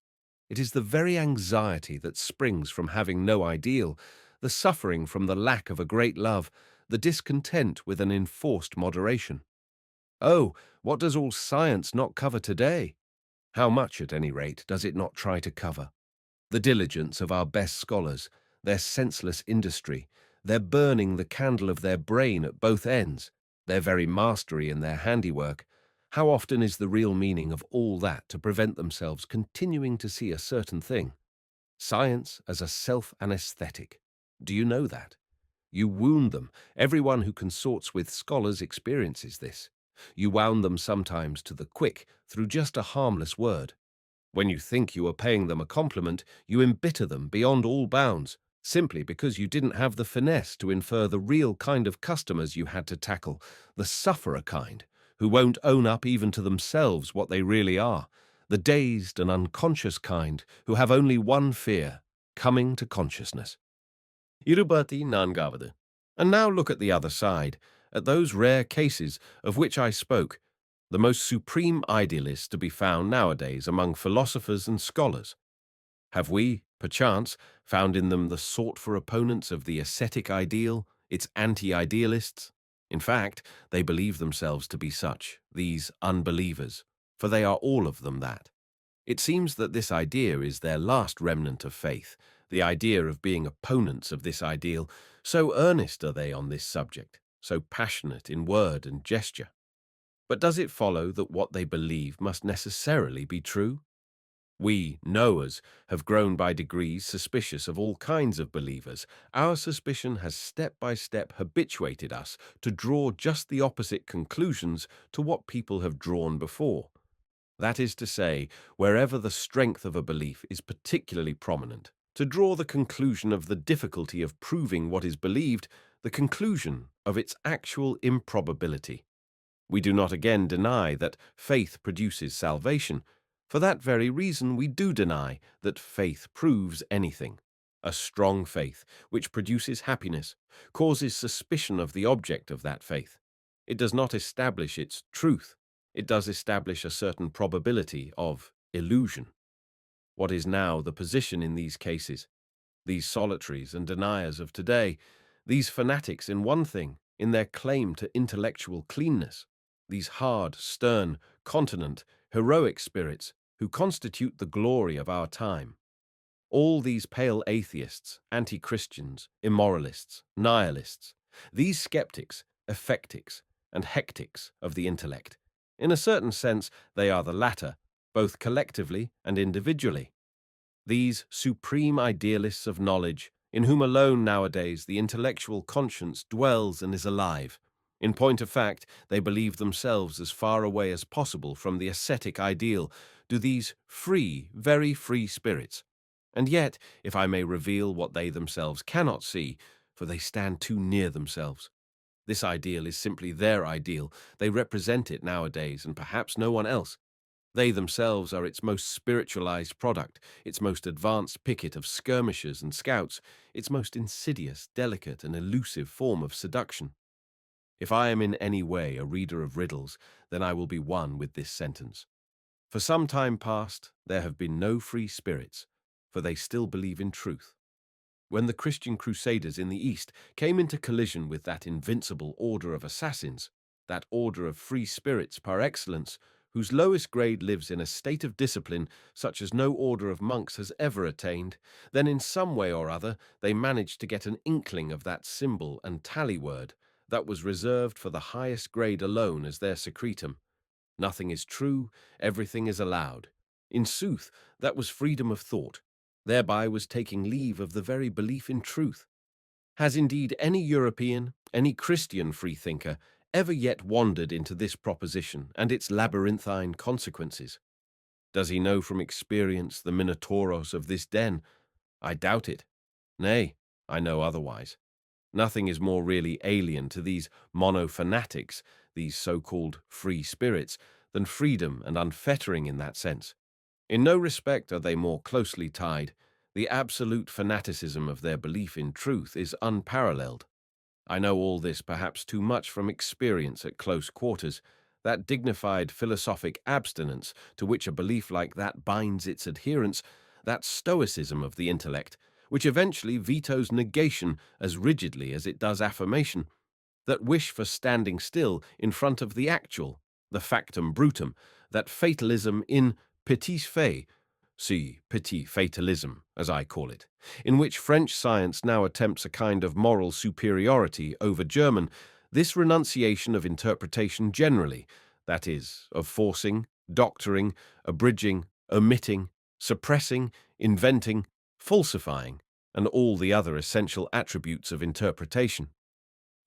It is the very anxiety that springs from having no ideal, the suffering from the lack of a great love, the discontent with an enforced moderation. Oh, what does all science not cover today? How much, at any rate, does it not try to cover? The diligence of our best scholars, their senseless industry, their burning the candle of their brain at both ends, their very mastery in their handiwork. How often is the real meaning of all that to prevent themselves continuing to see a certain thing? Science as a self-anesthetic. Do you know that? You wound them. Everyone who consorts with scholars experiences this. You wound them sometimes to the quick through just a harmless word. When you think you are paying them a compliment, you embitter them beyond all bounds, simply because you didn't have the finesse to infer the real kind of customers you had to tackle, the sufferer kind, who won't own up even to themselves what they really are, the dazed and unconscious kind who have only one fear, coming to consciousness. Irubati Nangavadu. And now look at the other side, at those rare cases of which I spoke, the most supreme idealists to be found nowadays among philosophers and scholars. Have we, perchance, found in them the sought-for opponents of the ascetic ideal, its anti-idealists? In fact, they believe themselves to be such, these unbelievers, for they are all of them that. It seems that this idea is their last remnant of faith, the idea of being opponents of this ideal. So earnest are they on this subject, so passionate in word and gesture. But does it follow that what they believe must necessarily be true? We, knowers, have grown by degrees suspicious of all kinds of believers. Our suspicion has step by step habituated us to draw just the opposite conclusions to what people have drawn before. That is to say, wherever the strength of a belief is particularly prominent, to draw the conclusion of the difficulty of proving what is believed, the conclusion of its actual improbability. We do not again deny that faith produces salvation. For that very reason, we do deny that faith proves anything. A strong faith, which produces happiness, causes suspicion of the object of that faith. It does not establish its truth. It does establish a certain probability of illusion. What is now the position in these cases? These solitaries and deniers of today, these fanatics in one thing, in their claim to intellectual cleanness, these hard, stern, continent, heroic spirits who constitute the glory of our time. All these pale atheists, anti-Christians, immoralists, nihilists, these skeptics, effectics, and hectics of the intellect. In a certain sense, they are the latter, both collectively and individually. These supreme idealists of knowledge, in whom alone nowadays the intellectual conscience dwells and is alive. In point of fact, they believe themselves as far away as possible from the ascetic ideal, do these free, very free spirits. And yet, if I may reveal what they themselves cannot see, for they stand too near themselves. This ideal is simply their ideal. They represent it nowadays, and perhaps no one else. They themselves are its most spiritualized product, its most advanced picket of skirmishers and scouts, its most insidious, delicate, and elusive form of seduction. If I am in any way a reader of riddles, then I will be one with this sentence. For some time past, there have been no free spirits, for they still believe in truth. When the Christian crusaders in the East came into collision with that invincible order of assassins, that order of free spirits par excellence, whose lowest grade lives in a state of discipline such as no order of monks has ever attained, then in some way or other they managed to get an inkling of that symbol and tally word that was reserved for the highest grade alone as their secretum. Nothing is true, everything is allowed. In sooth, that was freedom of thought. Thereby was taking leave of the very belief in truth. Has indeed any European, any Christian freethinker ever yet wandered into this proposition and its labyrinthine consequences? Does he know from experience the Minotauros of this den? I doubt it. Nay, I know otherwise. Nothing is more really alien to these monofanatics, these so-called free spirits, than freedom and unfettering in that sense. In no respect are they more closely tied. The absolute fanaticism of their belief in truth is unparalleled. I know all this perhaps too much from experience at close quarters, that dignified philosophic abstinence to which a belief like that binds its adherents, that stoicism of the intellect, which eventually vetoes negation as rigidly as it does affirmation, that wish for standing still in front of the actual, the factum brutum, that fatalism in petits faits, see petit fatalism, as I call it, in which French science now attempts a kind of moral superiority over German, this renunciation of interpretation generally, that is, of forcing, doctoring, abridging, omitting, suppressing, inventing, falsifying, and all the other essential attributes of interpretation.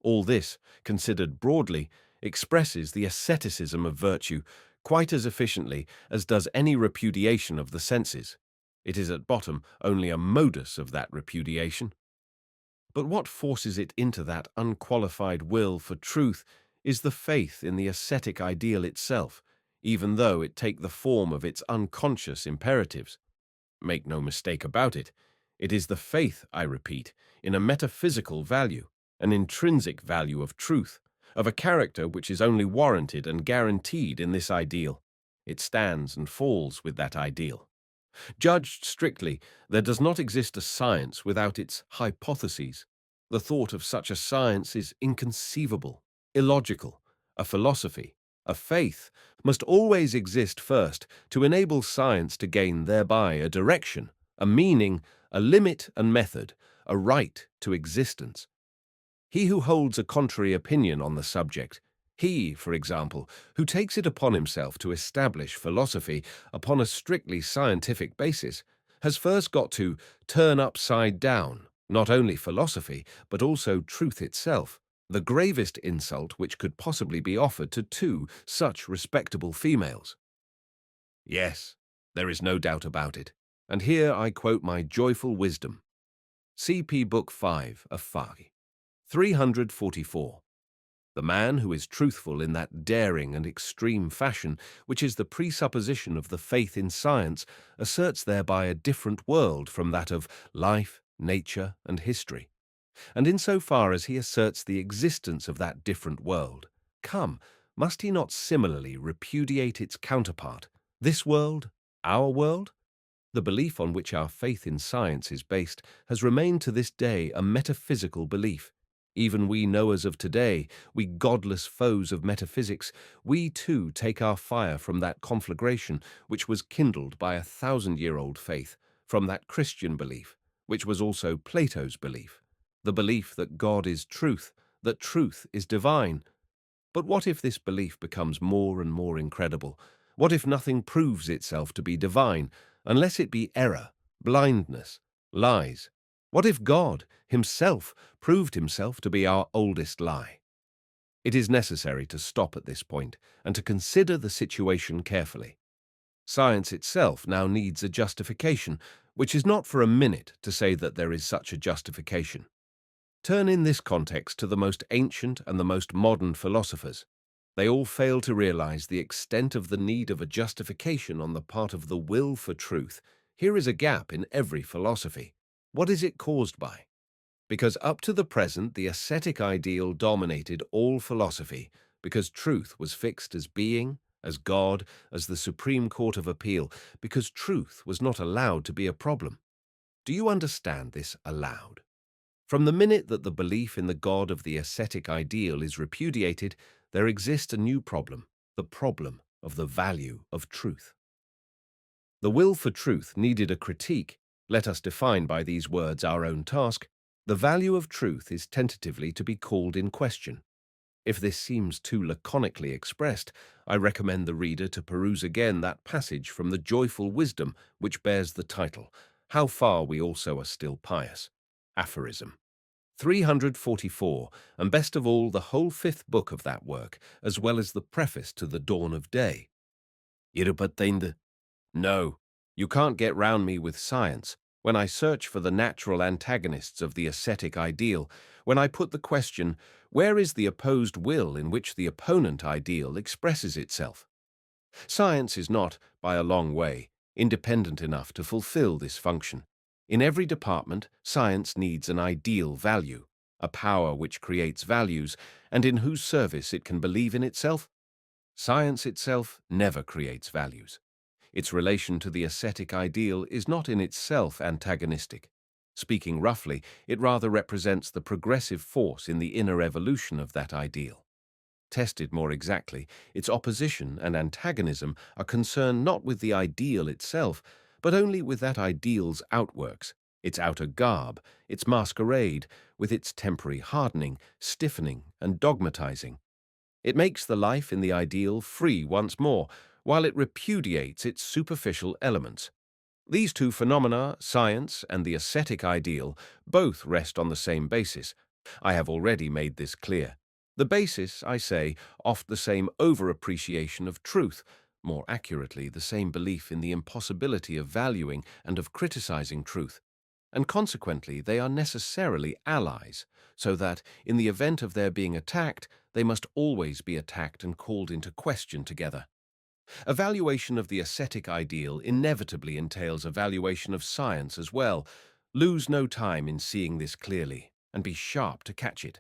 All this, considered broadly, expresses the asceticism of virtue quite as efficiently as does any repudiation of the senses. It is at bottom only a modus of that repudiation. But what forces it into that unqualified will for truth is the faith in the ascetic ideal itself, even though it take the form of its unconscious imperatives. Make no mistake about it. It is the faith, I repeat, in a metaphysical value, an intrinsic value of truth, of a character which is only warranted and guaranteed in this ideal. It stands and falls with that ideal. Judged strictly, there does not exist a science without its hypotheses. The thought of such a science is inconceivable, illogical. A philosophy, a faith, must always exist first to enable science to gain thereby a direction, a meaning, a limit and method, a right to existence. He who holds a contrary opinion on the subject, he, for example, who takes it upon himself to establish philosophy upon a strictly scientific basis, has first got to turn upside down not only philosophy, but also truth itself, the gravest insult which could possibly be offered to two such respectable females. Yes, there is no doubt about it, and here I quote my joyful wisdom. C.P. Book 5 of Folly, 344. The man who is truthful in that daring and extreme fashion which is the presupposition of the faith in science asserts thereby a different world from that of life, nature, and history. And in so far as he asserts the existence of that different world, come, must he not similarly repudiate its counterpart, this world, our world? The belief on which our faith in science is based has remained to this day a metaphysical belief. Even we knowers of today, we godless foes of metaphysics, we too take our fire from that conflagration which was kindled by 1,000-year-old faith, from that Christian belief, which was also Plato's belief, the belief that God is truth, that truth is divine. But what if this belief becomes more and more incredible? What if nothing proves itself to be divine, unless it be error, blindness, lies? What if God himself proved himself to be our oldest lie? It is necessary to stop at this point and to consider the situation carefully. Science itself now needs a justification, which is not for a minute to say that there is such a justification. Turn in this context to the most ancient and the most modern philosophers. They all fail to realize the extent of the need of a justification on the part of the will for truth. Here is a gap in every philosophy. What is it caused by? Because up to the present the ascetic ideal dominated all philosophy, because truth was fixed as being, as God, as the Supreme Court of Appeal, because truth was not allowed to be a problem. Do you understand this allowed? From the minute that the belief in the God of the ascetic ideal is repudiated, there exists a new problem, the problem of the value of truth. The will for truth needed a critique. Let us define by these words our own task. The value of truth is tentatively to be called in question. If this seems too laconically expressed, I recommend the reader to peruse again that passage from the Joyful Wisdom which bears the title, How Far We Also Are Still Pious. Aphorism 344, and best of all the whole 5th book of that work, as well as the preface to the Dawn of Day. Irupatende. No, you can't get round me with science. When I search for the natural antagonists of the ascetic ideal, when I put the question, where is the opposed will in which the opponent ideal expresses itself? Science is not, by a long way, independent enough to fulfill this function. In every department, science needs an ideal value, a power which creates values, and in whose service it can believe in itself. Science itself never creates values. Its relation to the ascetic ideal is not in itself antagonistic. Speaking roughly, it rather represents the progressive force in the inner evolution of that ideal. Tested more exactly, its opposition and antagonism are concerned not with the ideal itself, but only with that ideal's outworks, its outer garb, its masquerade, with its temporary hardening, stiffening, and dogmatizing. It makes the life in the ideal free once more, while it repudiates its superficial elements. These two phenomena, science and the ascetic ideal, both rest on the same basis. I have already made this clear. The basis, I say, oft the same over-appreciation of truth, more accurately, the same belief in the impossibility of valuing and of criticizing truth, and consequently they are necessarily allies, so that, in the event of their being attacked, they must always be attacked and called into question together. Evaluation of the ascetic ideal inevitably entails evaluation of science as well. Lose no time in seeing this clearly, and be sharp to catch it.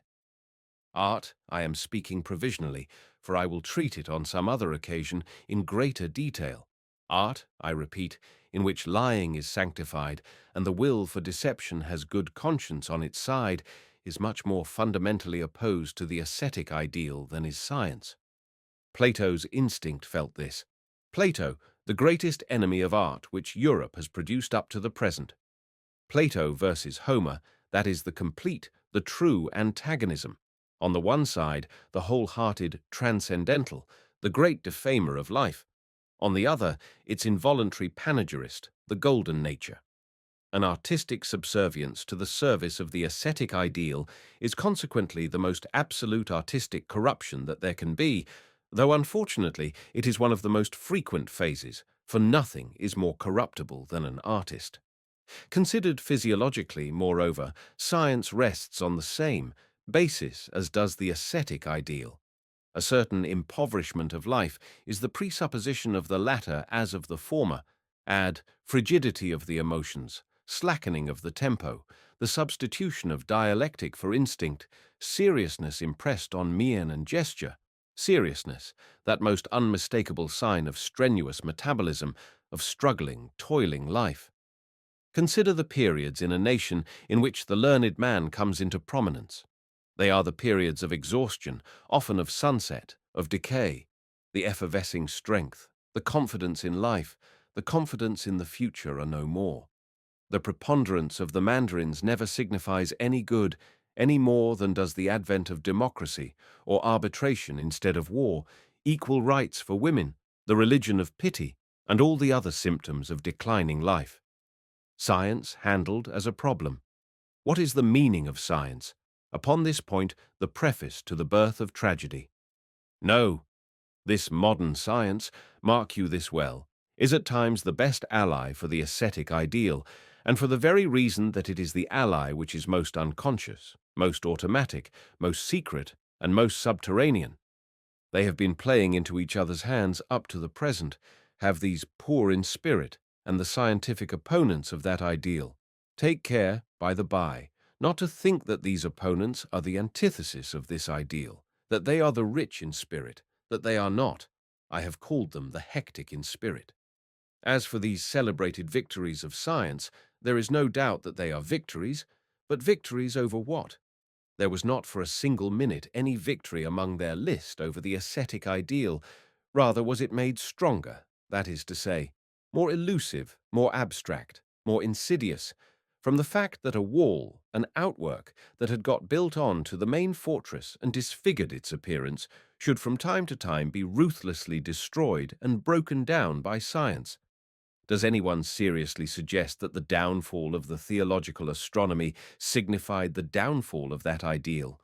Art, I am speaking provisionally, for I will treat it on some other occasion in greater detail. Art, I repeat, in which lying is sanctified and the will for deception has good conscience on its side, is much more fundamentally opposed to the ascetic ideal than is science. Plato's instinct felt this. Plato, the greatest enemy of art which Europe has produced up to the present. Plato versus Homer, that is the complete, the true antagonism. On the one side, the wholehearted transcendental, the great defamer of life. On the other, its involuntary panegyrist, the golden nature. An artistic subservience to the service of the ascetic ideal is consequently the most absolute artistic corruption that there can be, though unfortunately it is one of the most frequent phases, for nothing is more corruptible than an artist. Considered physiologically, moreover, science rests on the same basis as does the ascetic ideal. A certain impoverishment of life is the presupposition of the latter as of the former. Add frigidity of the emotions, slackening of the tempo, the substitution of dialectic for instinct, seriousness impressed on mien and gesture, seriousness, that most unmistakable sign of strenuous metabolism, of struggling, toiling life. Consider the periods in a nation in which the learned man comes into prominence. They are the periods of exhaustion, often of sunset, of decay, the effervescing strength, the confidence in life, the confidence in the future are no more. The preponderance of the mandarins never signifies any good, any more than does the advent of democracy, or arbitration instead of war, equal rights for women, the religion of pity, and all the other symptoms of declining life. Science handled as a problem. What is the meaning of science? Upon this point, the preface to the birth of tragedy. No, this modern science, mark you this well, is at times the best ally for the ascetic ideal, and for the very reason that it is the ally which is most unconscious, most automatic, most secret, and most subterranean. They have been playing into each other's hands up to the present, have these poor in spirit, and the scientific opponents of that ideal. Take care, by the by, not to think that these opponents are the antithesis of this ideal, that they are the rich in spirit, that they are not. I have called them the hectic in spirit. As for these celebrated victories of science, there is no doubt that they are victories, but victories over what? There was not for a single minute any victory among their list over the ascetic ideal. Rather was it made stronger, that is to say, more elusive, more abstract, more insidious, from the fact that a wall, an outwork that had got built on to the main fortress and disfigured its appearance, should from time to time be ruthlessly destroyed and broken down by science. Does anyone seriously suggest that the downfall of the theological astronomy signified the downfall of that ideal?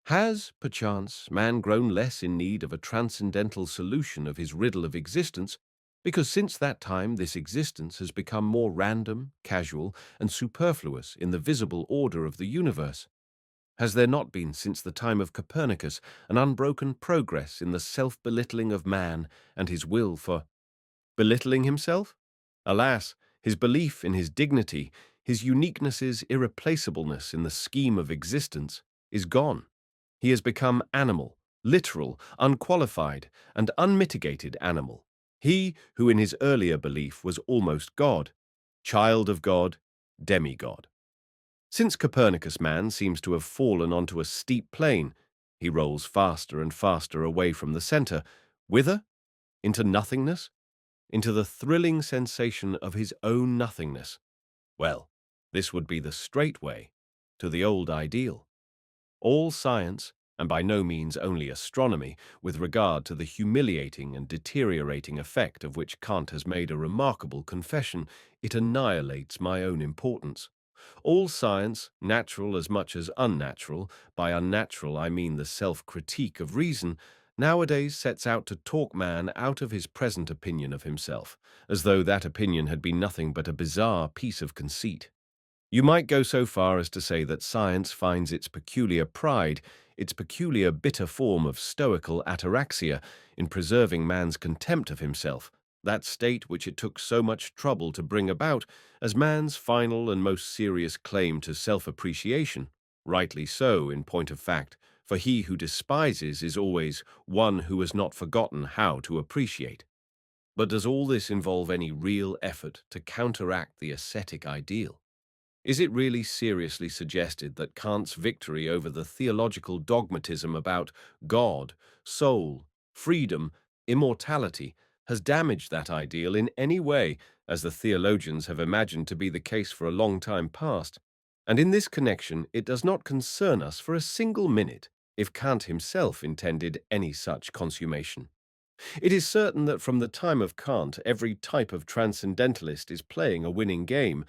Has, perchance, man grown less in need of a transcendental solution of his riddle of existence, because since that time this existence has become more random, casual, and superfluous in the visible order of the universe? Has there not been since the time of Copernicus an unbroken progress in the self-belittling of man and his will for belittling himself? Alas, his belief in his dignity, his uniqueness's irreplaceableness in the scheme of existence, is gone. He has become animal, literal, unqualified, and unmitigated animal. He who in his earlier belief was almost God, child of God, demigod. Since Copernicus, man seems to have fallen onto a steep plane. He rolls faster and faster away from the center. Whither? Into nothingness? Into the thrilling sensation of his own nothingness. Well, this would be the straight way to the old ideal. All science, and by no means only astronomy, with regard to the humiliating and deteriorating effect of which Kant has made a remarkable confession, it annihilates my own importance. All science, natural as much as unnatural, by unnatural I mean the self-critique of reason, nowadays sets out to talk man out of his present opinion of himself, as though that opinion had been nothing but a bizarre piece of conceit. You might go so far as to say that science finds its peculiar pride, its peculiar bitter form of stoical ataraxia, in preserving man's contempt of himself, that state which it took so much trouble to bring about, as man's final and most serious claim to self-appreciation. Rightly so, in point of fact, for he who despises is always one who has not forgotten how to appreciate. But does all this involve any real effort to counteract the ascetic ideal? Is it really seriously suggested that Kant's victory over the theological dogmatism about God, soul, freedom, immortality has damaged that ideal in any way, as the theologians have imagined to be the case for a long time past? And in this connection, it does not concern us for a single minute if Kant himself intended any such consummation. It is certain that from the time of Kant, every type of transcendentalist is playing a winning game.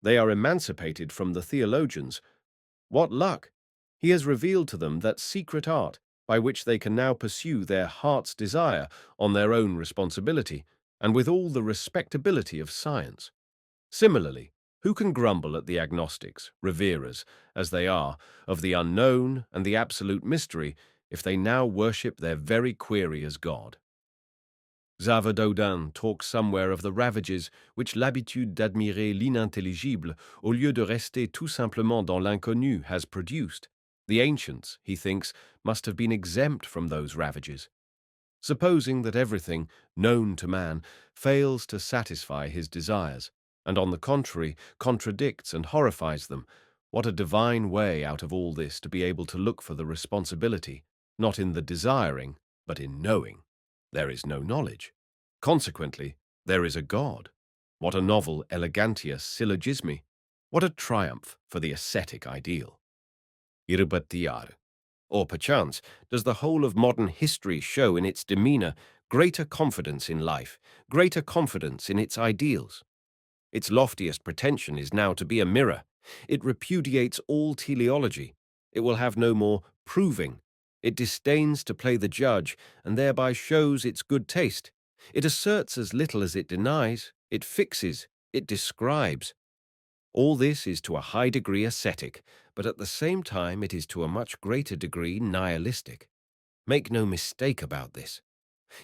They are emancipated from the theologians. What luck! He has revealed to them that secret art by which they can now pursue their heart's desire on their own responsibility, and with all the respectability of science. Similarly, who can grumble at the agnostics, reverers, as they are, of the unknown and the absolute mystery, if they now worship their very query as God? Xaver Daudin talks somewhere of the ravages which l'habitude d'admirer l'inintelligible au lieu de rester tout simplement dans l'inconnu has produced. The ancients, he thinks, must have been exempt from those ravages. Supposing that everything, known to man, fails to satisfy his desires, and on the contrary contradicts and horrifies them, what a divine way out of all this to be able to look for the responsibility, not in the desiring, but in knowing. There is no knowledge. Consequently, there is a God. What a novel elegantia syllogismi! What a triumph for the ascetic ideal! Irrepetiar. Or perchance, does the whole of modern history show in its demeanor greater confidence in life, greater confidence in its ideals? Its loftiest pretension is now to be a mirror. It repudiates all teleology. It will have no more proving. It disdains to play the judge, and thereby shows its good taste. It asserts as little as it denies. It fixes. It describes. All this is to a high degree ascetic, but at the same time it is to a much greater degree nihilistic. Make no mistake about this.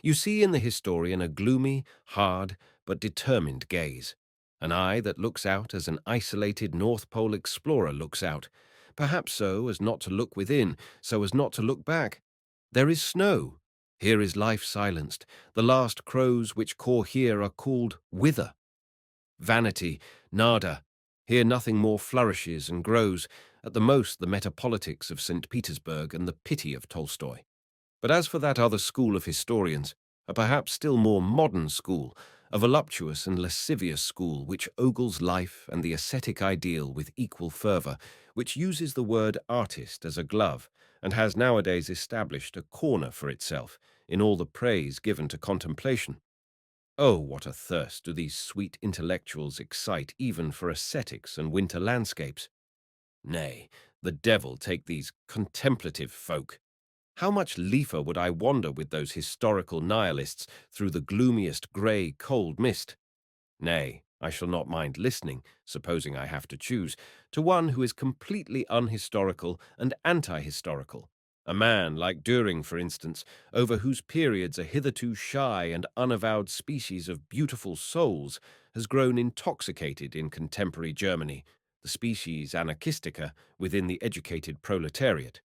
You see in the historian a gloomy, hard, but determined gaze, an eye that looks out as an isolated North Pole explorer looks out, perhaps so as not to look within, so as not to look back. There is snow. Here is life silenced. The last crows which caw here are called whither. Vanity, nada. Here nothing more flourishes and grows, at the most the metapolitics of St. Petersburg and the pity of Tolstoy. But as for that other school of historians, a perhaps still more modern school, a voluptuous and lascivious school which ogles life and the ascetic ideal with equal fervour, which uses the word artist as a glove, and has nowadays established a corner for itself in all the praise given to contemplation. Oh, what a thirst do these sweet intellectuals excite even for ascetics and winter landscapes! Nay, the devil take these contemplative folk. How much liefer would I wander with those historical nihilists through the gloomiest grey, cold mist? Nay, I shall not mind listening, supposing I have to choose, to one who is completely unhistorical and anti-historical. A man like Düring, for instance, over whose periods a hitherto shy and unavowed species of beautiful souls has grown intoxicated in contemporary Germany, the species anarchistica within the educated proletariat.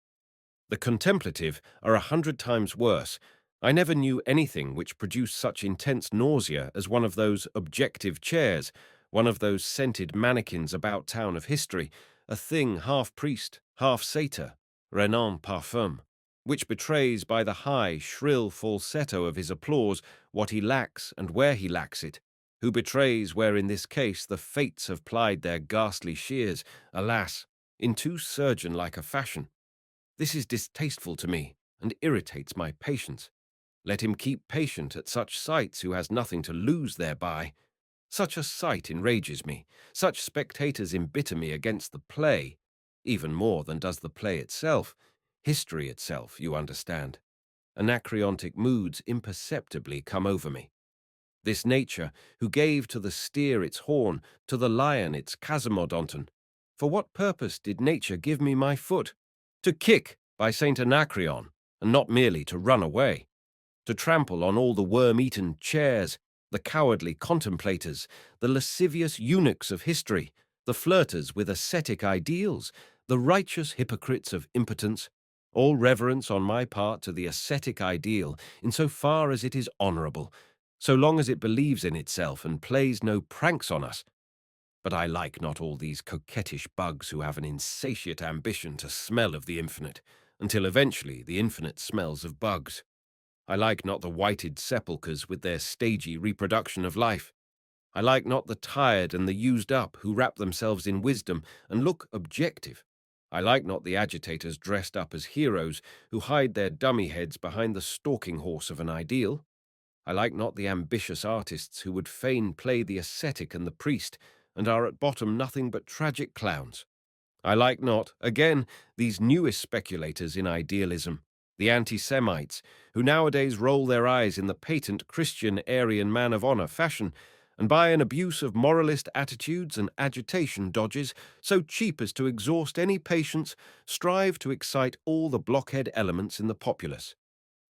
The contemplative are 100 times worse. I never knew anything which produced such intense nausea as one of those objective chairs, one of those scented mannequins about town of history, a thing half priest, half satyr, renom parfum, which betrays by the high, shrill falsetto of his applause what he lacks and where he lacks it, who betrays where in this case the fates have plied their ghastly shears, alas, in too surgeon-like a fashion. This is distasteful to me, and irritates my patience. Let him keep patient at such sights who has nothing to lose thereby. Such a sight enrages me, such spectators embitter me against the play, even more than does the play itself, history itself, you understand. Anacreontic moods imperceptibly come over me. This nature, who gave to the steer its horn, to the lion its chasmodonton. For what purpose did nature give me my foot? To kick by Saint Anacreon, and not merely to run away. To trample on all the worm-eaten chairs, the cowardly contemplators, the lascivious eunuchs of history, the flirters with ascetic ideals, the righteous hypocrites of impotence, all reverence on my part to the ascetic ideal in so far as it is honourable, so long as it believes in itself and plays no pranks on us. But I like not all these coquettish bugs who have an insatiate ambition to smell of the infinite, until eventually the infinite smells of bugs. I like not the whited sepulchres with their stagey reproduction of life. I like not the tired and the used up who wrap themselves in wisdom and look objective. I like not the agitators dressed up as heroes who hide their dummy heads behind the stalking horse of an ideal. I like not the ambitious artists who would fain play the ascetic and the priest and are at bottom nothing but tragic clowns. I like not, again, these newest speculators in idealism, the anti-Semites, who nowadays roll their eyes in the patent Christian Aryan man of honor fashion, and by an abuse of moralist attitudes and agitation dodges, so cheap as to exhaust any patience, strive to excite all the blockhead elements in the populace.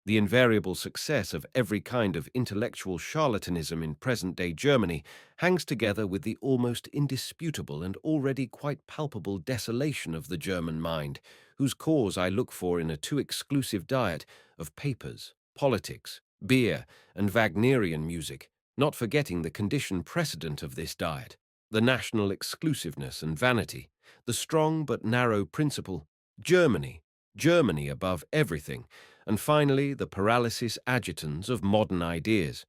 The invariable success of every kind of intellectual charlatanism in present-day Germany hangs together with the almost indisputable and already quite palpable desolation of the German mind, whose cause I look for in a too exclusive diet of papers, politics, beer, and Wagnerian music, not forgetting the condition precedent of this diet, the national exclusiveness and vanity, the strong but narrow principle, Germany, Germany above everything, and finally the paralysis agitans of modern ideas.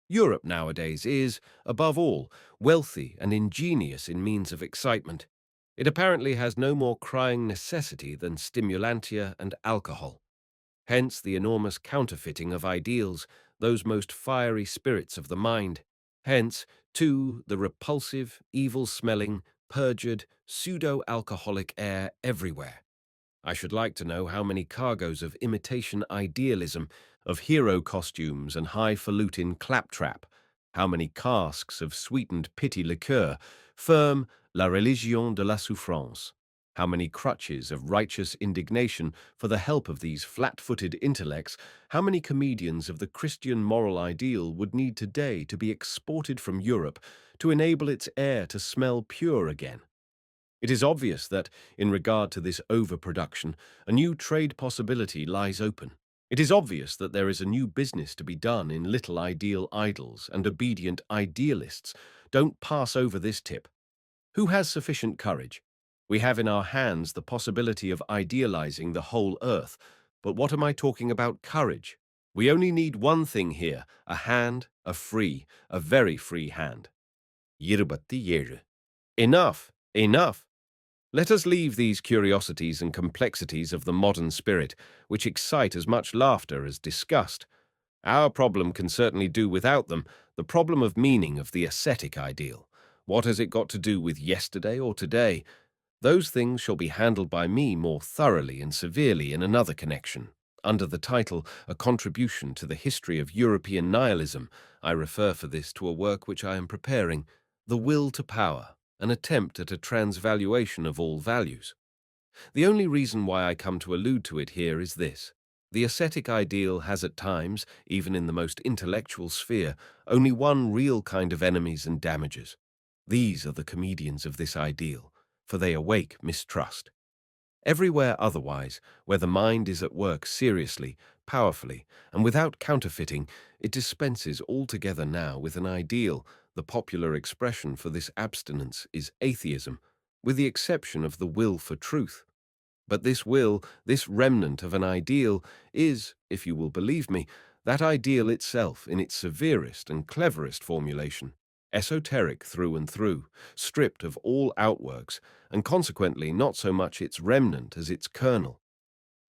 Europe nowadays is, above all, wealthy and ingenious in means of excitement. It apparently has no more crying necessity than stimulantia and alcohol. Hence the enormous counterfeiting of ideals, those most fiery spirits of the mind. Hence, too, the repulsive, evil-smelling, perjured, pseudo-alcoholic air everywhere. I should like to know how many cargoes of imitation idealism, of hero costumes and highfalutin claptrap, how many casks of sweetened pity liqueur, firm la religion de la souffrance, how many crutches of righteous indignation for the help of these flat-footed intellects, how many comedians of the Christian moral ideal would need today to be exported from Europe to enable its air to smell pure again. It is obvious that, in regard to this overproduction, a new trade possibility lies open. It is obvious that there is a new business to be done in little ideal idols and obedient idealists. Don't pass over this tip. Who has sufficient courage? We have in our hands the possibility of idealizing the whole earth. But what am I talking about courage? We only need one thing here, a hand, a very free hand. Yirbatiyir. Enough, enough. Let us leave these curiosities and complexities of the modern spirit, which excite as much laughter as disgust. Our problem can certainly do without them, the problem of meaning of the ascetic ideal. What has it got to do with yesterday or today? Those things shall be handled by me more thoroughly and severely in another connection. Under the title, A Contribution to the History of European Nihilism, I refer for this to a work which I am preparing, The Will to Power, an attempt at a transvaluation of all values. The only reason why I come to allude to it here is this. The ascetic ideal has at times, even in the most intellectual sphere, only one real kind of enemies and damages. These are the comedians of this ideal, for they awake mistrust. Everywhere otherwise, where the mind is at work seriously, powerfully, and without counterfeiting, it dispenses altogether now with an ideal. The popular expression for this abstinence is atheism, with the exception of the will for truth. But this will, this remnant of an ideal, is, if you will believe me, that ideal itself in its severest and cleverest formulation, esoteric through and through, stripped of all outworks, and consequently not so much its remnant as its kernel.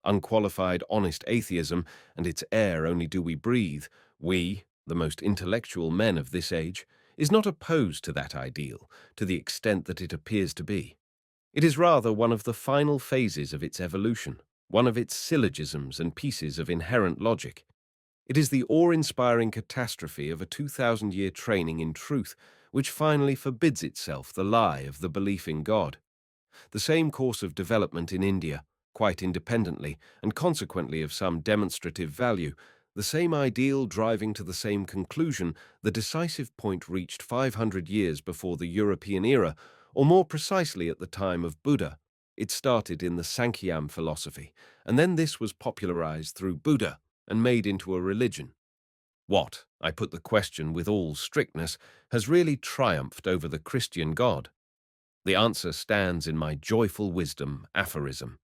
Unqualified honest atheism, and its air only do we breathe, we, the most intellectual men of this age, is not opposed to that ideal, to the extent that it appears to be. It is rather one of the final phases of its evolution, one of its syllogisms and pieces of inherent logic. It is the awe-inspiring catastrophe of a 2,000-year training in truth, which finally forbids itself the lie of the belief in God. The same course of development in India, quite independently, and consequently of some demonstrative value, the same ideal driving to the same conclusion, the decisive point reached 500 years before the European era, or more precisely at the time of Buddha. It started in the Sankhya philosophy, and then this was popularized through Buddha and made into a religion. What, I put the question with all strictness, has really triumphed over the Christian God? The answer stands in my joyful wisdom aphorism.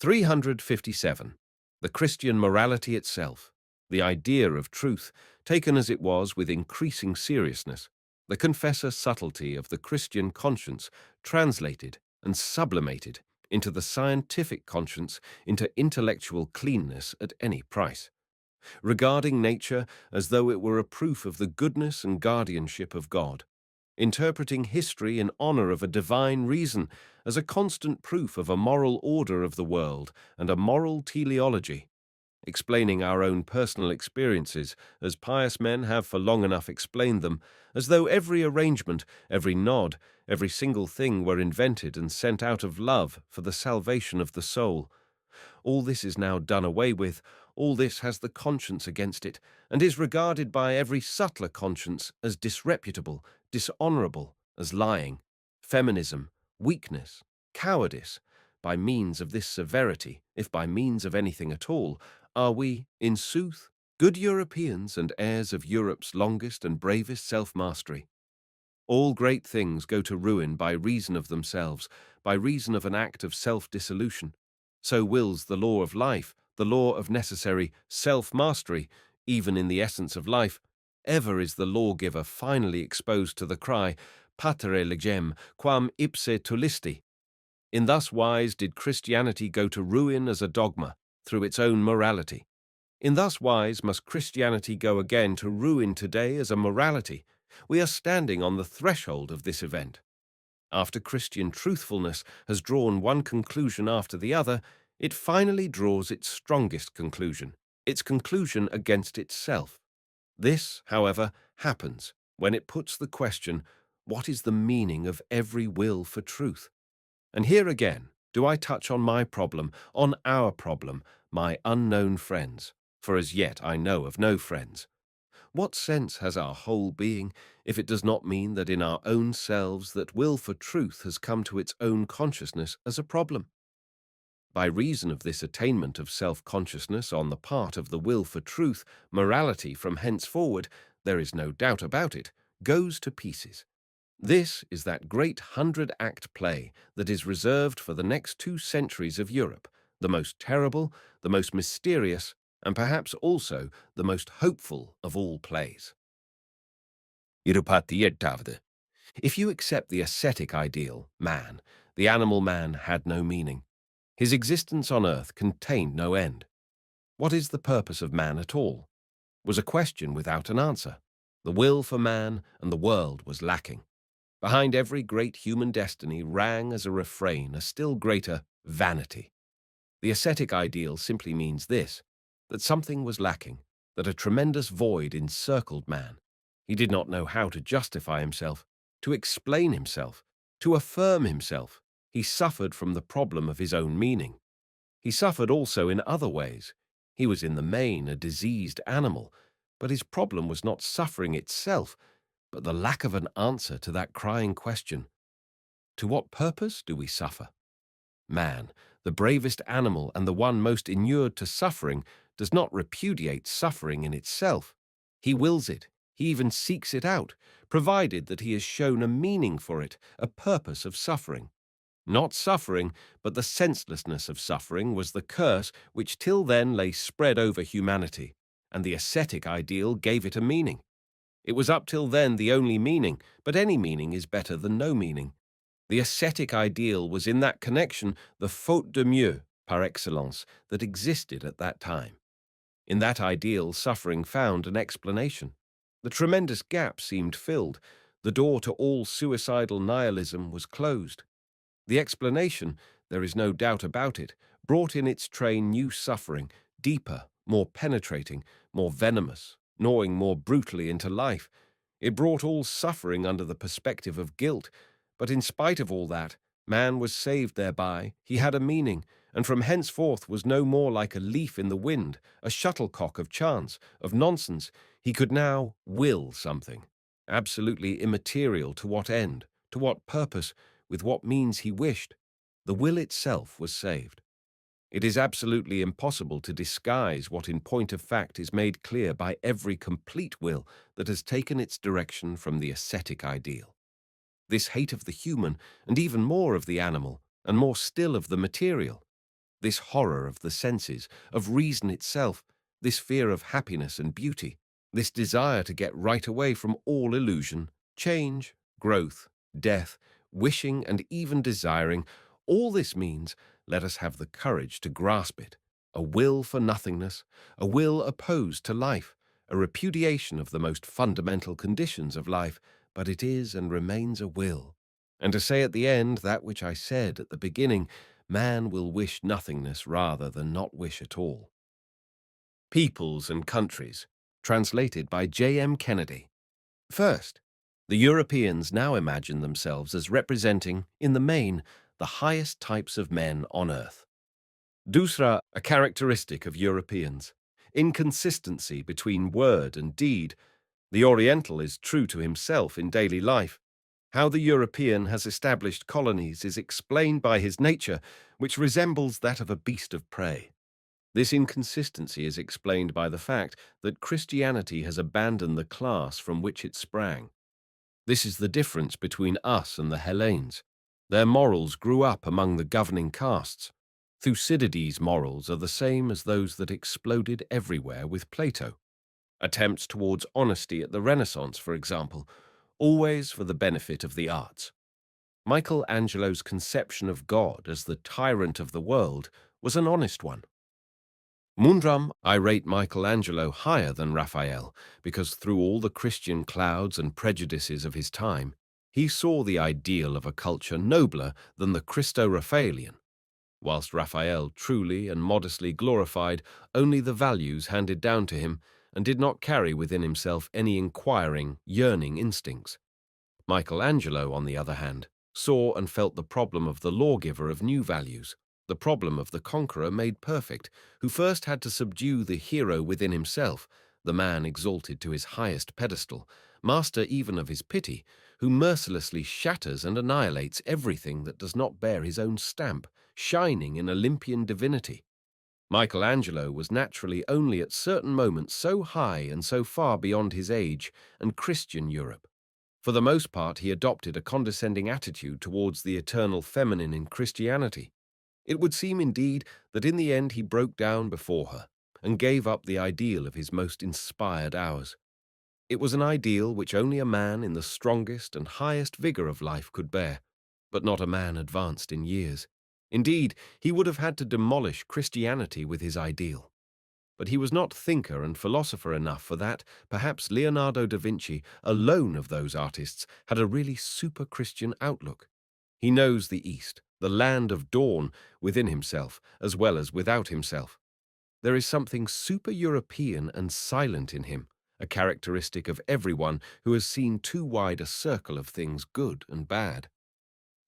357. The Christian morality itself, the idea of truth, taken as it was with increasing seriousness, the confessor subtlety of the Christian conscience, translated and sublimated into the scientific conscience, into intellectual cleanness at any price, regarding nature as though it were a proof of the goodness and guardianship of God, interpreting history in honor of a divine reason as a constant proof of a moral order of the world and a moral teleology, explaining our own personal experiences as pious men have for long enough explained them, as though every arrangement, every nod, every single thing were invented and sent out of love for the salvation of the soul. All this is now done away with, all this has the conscience against it, and is regarded by every subtler conscience as disreputable, dishonorable, as lying, feminism, weakness, cowardice. By means of this severity, if by means of anything at all, are we, in sooth, good Europeans and heirs of Europe's longest and bravest self-mastery. All great things go to ruin by reason of themselves, by reason of an act of self-dissolution. So wills the law of life, the law of necessary self-mastery, even in the essence of life. Ever is the lawgiver finally exposed to the cry, Patere legem, quam ipse tullisti. In thus wise did Christianity go to ruin as a dogma, through its own morality. In thus wise must Christianity go again to ruin today as a morality. We are standing on the threshold of this event. After Christian truthfulness has drawn one conclusion after the other, it finally draws its strongest conclusion, its conclusion against itself. This, however, happens when it puts the question, what is the meaning of every will for truth? And here again do I touch on my problem, on our problem, my unknown friends, for as yet I know of no friends. What sense has our whole being if it does not mean that in our own selves that will for truth has come to its own consciousness as a problem? By reason of this attainment of self-consciousness on the part of the will for truth, morality from henceforward, there is no doubt about it, goes to pieces. This is that great 100-act play that is reserved for the next 2 centuries of Europe, the most terrible, the most mysterious, and perhaps also the most hopeful of all plays. 28. If you accept the ascetic ideal, man, the animal man had no meaning. His existence on earth contained no end. What is the purpose of man at all? Was a question without an answer. The will for man and the world was lacking. Behind every great human destiny rang as a refrain a still greater vanity. The ascetic ideal simply means this, that something was lacking, that a tremendous void encircled man. He did not know how to justify himself, to explain himself, to affirm himself. He suffered from the problem of his own meaning. He suffered also in other ways. He was in the main a diseased animal, but his problem was not suffering itself, but the lack of an answer to that crying question. To what purpose do we suffer? Man, the bravest animal and the one most inured to suffering, does not repudiate suffering in itself. He wills it, he even seeks it out, provided that he is shown a meaning for it, a purpose of suffering. Not suffering, but the senselessness of suffering was the curse which till then lay spread over humanity, and the ascetic ideal gave it a meaning. It was up till then the only meaning, but any meaning is better than no meaning. The ascetic ideal was in that connection the faute de mieux, par excellence, that existed at that time. In that ideal, suffering found an explanation. The tremendous gap seemed filled. The door to all suicidal nihilism was closed. The explanation, there is no doubt about it, brought in its train new suffering, deeper, more penetrating, more venomous, gnawing more brutally into life. It brought all suffering under the perspective of guilt, but in spite of all that, man was saved thereby, he had a meaning, and from henceforth was no more like a leaf in the wind, a shuttlecock of chance, of nonsense. He could now will something, absolutely immaterial to what end, to what purpose, with what means he wished. The will itself was saved. It is absolutely impossible to disguise what in point of fact is made clear by every complete will that has taken its direction from the ascetic ideal. This hate of the human, and even more of the animal, and more still of the material, this horror of the senses, of reason itself, this fear of happiness and beauty, this desire to get right away from all illusion, change, growth, death, wishing and even desiring, all this means let us have the courage to grasp it, a will for nothingness, a will opposed to life, a repudiation of the most fundamental conditions of life, but it is and remains a will. And to say at the end that which I said at the beginning, man will wish nothingness rather than not wish at all. Peoples and Countries, translated by J.M. Kennedy. First, the Europeans now imagine themselves as representing, in the main, the highest types of men on earth. Dusra, a characteristic of Europeans, inconsistency between word and deed. The Oriental is true to himself in daily life. How the European has established colonies is explained by his nature, which resembles that of a beast of prey. This inconsistency is explained by the fact that Christianity has abandoned the class from which it sprang. This is the difference between us and the Hellenes. Their morals grew up among the governing castes. Thucydides' morals are the same as those that exploded everywhere with Plato. Attempts towards honesty at the Renaissance, for example, always for the benefit of the arts. Michelangelo's conception of God as the tyrant of the world was an honest one. Mundrum, I rate Michelangelo higher than Raphael, because through all the Christian clouds and prejudices of his time, he saw the ideal of a culture nobler than the Christo-Raphaelian, whilst Raphael truly and modestly glorified only the values handed down to him and did not carry within himself any inquiring, yearning instincts. Michelangelo, on the other hand, saw and felt the problem of the lawgiver of new values, the problem of the conqueror made perfect, who first had to subdue the hero within himself, the man exalted to his highest pedestal, master even of his pity, who mercilessly shatters and annihilates everything that does not bear his own stamp, shining in Olympian divinity. Michelangelo was naturally only at certain moments so high and so far beyond his age and Christian Europe. For the most part, he adopted a condescending attitude towards the eternal feminine in Christianity. It would seem, indeed, that in the end he broke down before her and gave up the ideal of his most inspired hours. It was an ideal which only a man in the strongest and highest vigor of life could bear, but not a man advanced in years. Indeed, he would have had to demolish Christianity with his ideal. But he was not thinker and philosopher enough for that. Perhaps Leonardo da Vinci, alone of those artists, had a really super-Christian outlook. He knows the East, the land of dawn, within himself as well as without himself. There is something super-European and silent in him, a characteristic of everyone who has seen too wide a circle of things good and bad.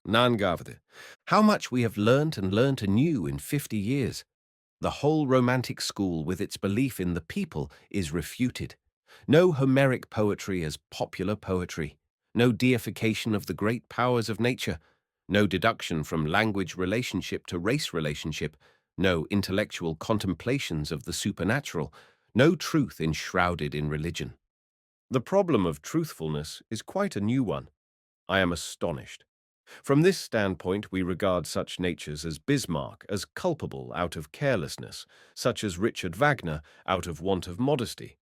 Nangavde. How much we have learnt and learnt anew in 50 years. The whole Romantic school, with its belief in the people, is refuted. No Homeric poetry as popular poetry. No deification of the great powers of nature. No deduction from language relationship to race relationship. No intellectual contemplations of the supernatural. No truth enshrouded in religion. The problem of truthfulness is quite a new one. I am astonished. From this standpoint, we regard such natures as Bismarck as culpable out of carelessness, such as Richard Wagner out of want of modesty.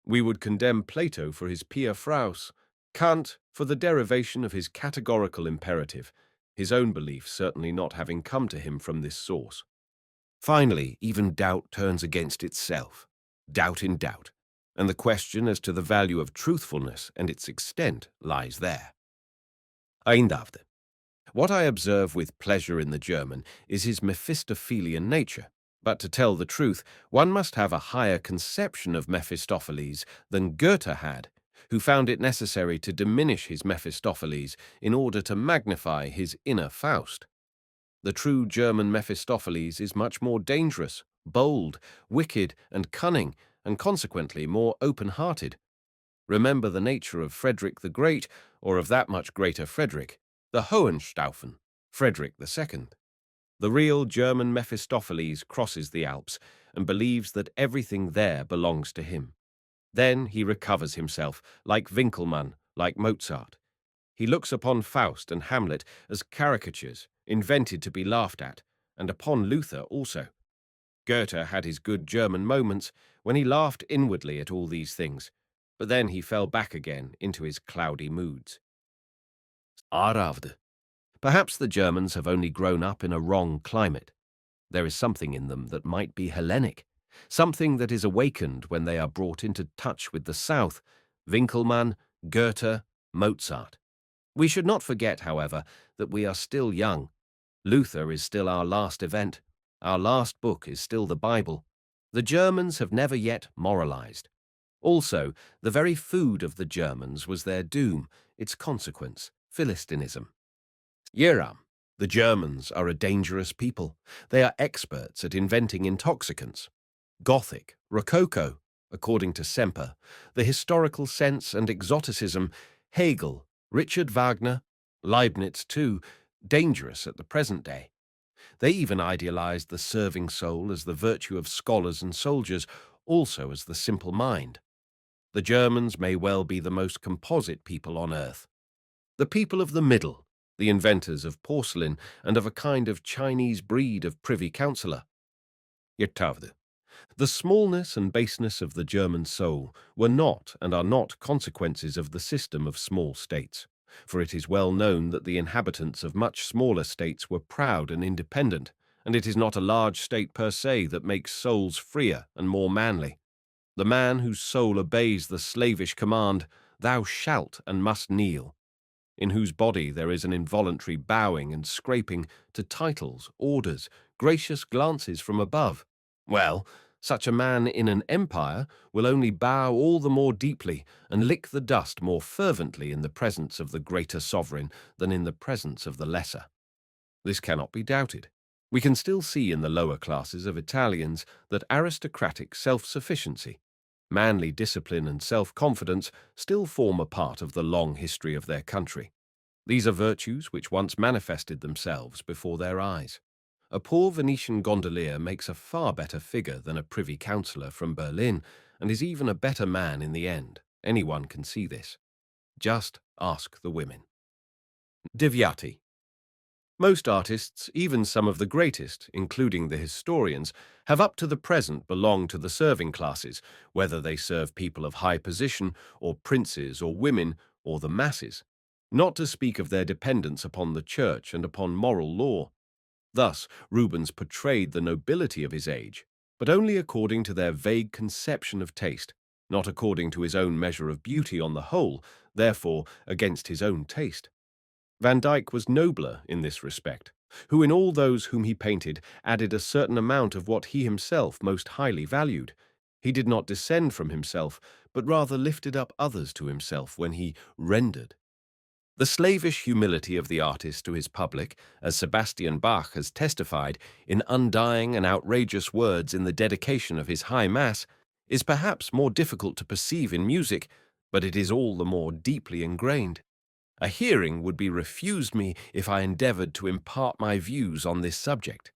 We would condemn Plato for his pia fraus, Kant for the derivation of his categorical imperative, his own belief certainly not having come to him from this source. Finally, even doubt turns against itself, doubt in doubt, and the question as to the value of truthfulness and its extent lies there. Eindavde. What I observe with pleasure in the German is his Mephistophelian nature. But to tell the truth, one must have a higher conception of Mephistopheles than Goethe had, who found it necessary to diminish his Mephistopheles in order to magnify his inner Faust. The true German Mephistopheles is much more dangerous, bold, wicked, and cunning, and consequently more open-hearted. Remember the nature of Frederick the Great, or of that much greater Frederick, the Hohenstaufen, Frederick II. The real German Mephistopheles crosses the Alps and believes that everything there belongs to him. Then he recovers himself, like Winckelmann, like Mozart. He looks upon Faust and Hamlet as caricatures invented to be laughed at, and upon Luther also. Goethe had his good German moments when he laughed inwardly at all these things, but then he fell back again into his cloudy moods. Aravd. Perhaps the Germans have only grown up in a wrong climate. There is something in them that might be Hellenic, something that is awakened when they are brought into touch with the South, Winckelmann, Goethe, Mozart. We should not forget, however, that we are still young. Luther is still our last event. Our last book is still the Bible. The Germans have never yet moralized. Also, the very food of the Germans was their doom, its consequence, Philistinism. Yeram. The Germans are a dangerous people. They are experts at inventing intoxicants. Gothic, Rococo, according to Semper, the historical sense and exoticism, Hegel, Richard Wagner, Leibniz too, dangerous at the present day. They even idealized the serving soul as the virtue of scholars and soldiers, also as the simple mind. The Germans may well be the most composite people on earth. The people of the middle, the inventors of porcelain and of a kind of Chinese breed of privy councillor. Yetavde. The smallness and baseness of the German soul were not and are not consequences of the system of small states, for it is well known that the inhabitants of much smaller states were proud and independent, and it is not a large state per se that makes souls freer and more manly. The man whose soul obeys the slavish command, "Thou shalt and must kneel," in whose body there is an involuntary bowing and scraping to titles, orders, gracious glances from above. Well, such a man in an empire will only bow all the more deeply and lick the dust more fervently in the presence of the greater sovereign than in the presence of the lesser. This cannot be doubted. We can still see in the lower classes of Italians that aristocratic self-sufficiency, manly discipline and self-confidence still form a part of the long history of their country. These are virtues which once manifested themselves before their eyes. A poor Venetian gondolier makes a far better figure than a privy councillor from Berlin, and is even a better man in the end. Anyone can see this. Just ask the women. Deviati. Most artists, even some of the greatest, including the historians, have up to the present belonged to the serving classes, whether they serve people of high position, or princes, or women, or the masses, not to speak of their dependence upon the church and upon moral law. Thus, Rubens portrayed the nobility of his age, but only according to their vague conception of taste, not according to his own measure of beauty on the whole, therefore against his own taste. Van Dyck was nobler in this respect, who in all those whom he painted added a certain amount of what he himself most highly valued. He did not descend from himself, but rather lifted up others to himself when he rendered. The slavish humility of the artist to his public, as Sebastian Bach has testified in undying and outrageous words in the dedication of his High Mass, is perhaps more difficult to perceive in music, but it is all the more deeply ingrained. A hearing would be refused me if I endeavored to impart my views on this subject.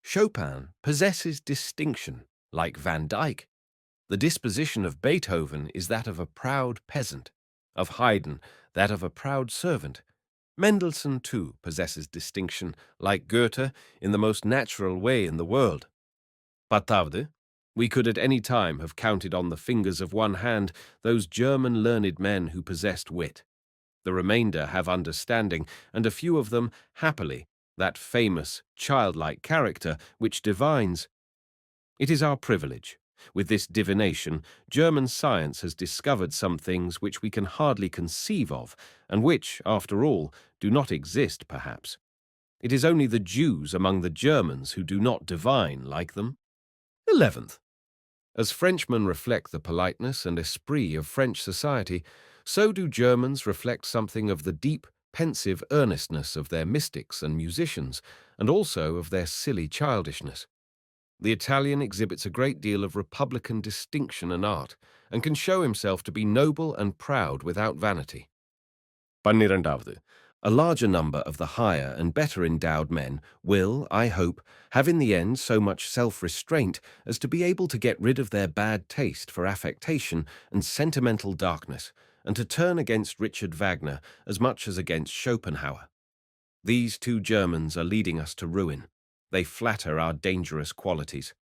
Chopin possesses distinction, like Van Dyck. The disposition of Beethoven is that of a proud peasant, of Haydn that of a proud servant. Mendelssohn, too, possesses distinction, like Goethe, in the most natural way in the world. Patavde, we could at any time have counted on the fingers of one hand those German learned men who possessed wit. The remainder have understanding, and a few of them, happily, that famous, childlike character which divines. It is our privilege. With this divination, German science has discovered some things which we can hardly conceive of, and which, after all, do not exist, perhaps. It is only the Jews among the Germans who do not divine like them. 11th. As Frenchmen reflect the politeness and esprit of French society, so do Germans reflect something of the deep, pensive earnestness of their mystics and musicians, and also of their silly childishness. The Italian exhibits a great deal of republican distinction and art, and can show himself to be noble and proud without vanity. 12. A larger number of the higher and better endowed men will, I hope, have in the end so much self-restraint as to be able to get rid of their bad taste for affectation and sentimental darkness, and to turn against Richard Wagner as much as against Schopenhauer. These two Germans are leading us to ruin. They flatter our dangerous qualities.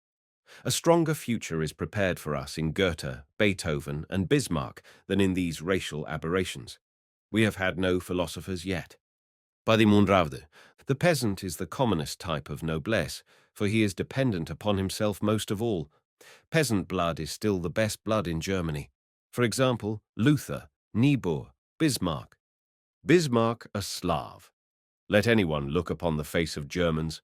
A stronger future is prepared for us in Goethe, Beethoven, and Bismarck than in these racial aberrations. We have had no philosophers yet. By the Mundraude, the peasant is the commonest type of noblesse, for he is dependent upon himself most of all. Peasant blood is still the best blood in Germany. For example, Luther, Niebuhr, Bismarck. Bismarck a Slav. Let anyone look upon the face of Germans.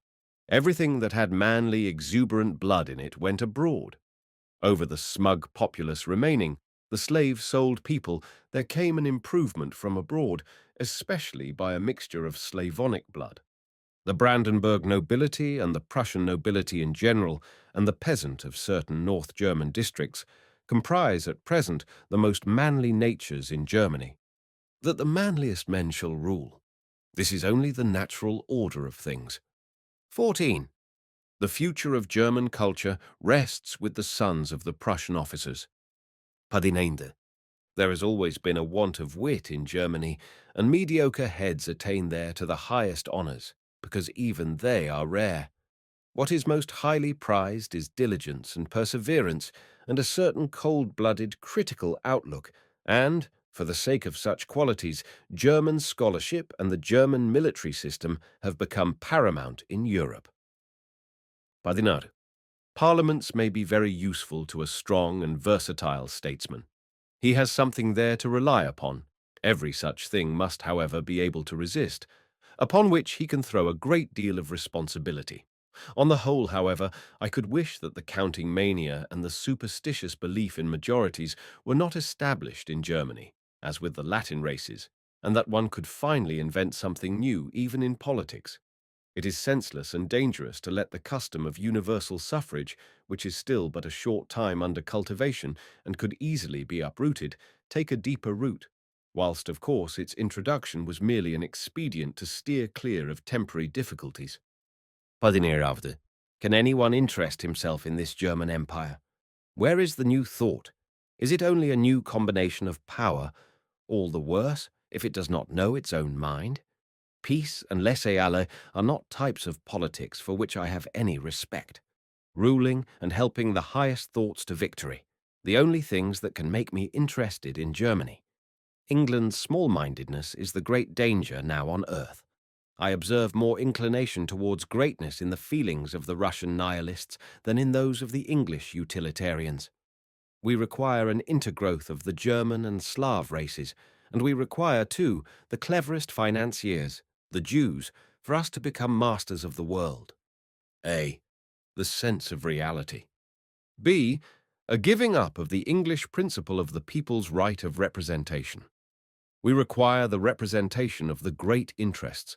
Everything that had manly, exuberant blood in it went abroad. Over the smug populace remaining, the slave-sold people, there came an improvement from abroad, especially by a mixture of Slavonic blood. The Brandenburg nobility and the Prussian nobility in general, and the peasant of certain North German districts, comprise at present the most manly natures in Germany. That the manliest men shall rule. This is only the natural order of things. 14. The future of German culture rests with the sons of the Prussian officers. 15. There has always been a want of wit in Germany, and mediocre heads attain there to the highest honors, because even they are rare. What is most highly prized is diligence and perseverance, and a certain cold-blooded critical outlook, and, for the sake of such qualities, German scholarship and the German military system have become paramount in Europe. 16. Parliaments may be very useful to a strong and versatile statesman. He has something there to rely upon. Every such thing must, however, be able to resist, upon which he can throw a great deal of responsibility. On the whole, however, I could wish that the counting mania and the superstitious belief in majorities were not established in Germany, as with the Latin races, and that one could finally invent something new even in politics. It is senseless and dangerous to let the custom of universal suffrage, which is still but a short time under cultivation and could easily be uprooted, take a deeper root, whilst, of course, its introduction was merely an expedient to steer clear of temporary difficulties. 17. Can anyone interest himself in this German Empire? Where is the new thought? Is it only a new combination of power, all the worse if it does not know its own mind? Peace and laissez-aller are not types of politics for which I have any respect. Ruling and helping the highest thoughts to victory, the only things that can make me interested in Germany. England's small-mindedness is the great danger now on earth. I observe more inclination towards greatness in the feelings of the Russian nihilists than in those of the English utilitarians. We require an intergrowth of the German and Slav races, and we require, too, the cleverest financiers, the Jews, for us to become masters of the world. A. The sense of reality. B. A giving up of the English principle of the people's right of representation. We require the representation of the great interests.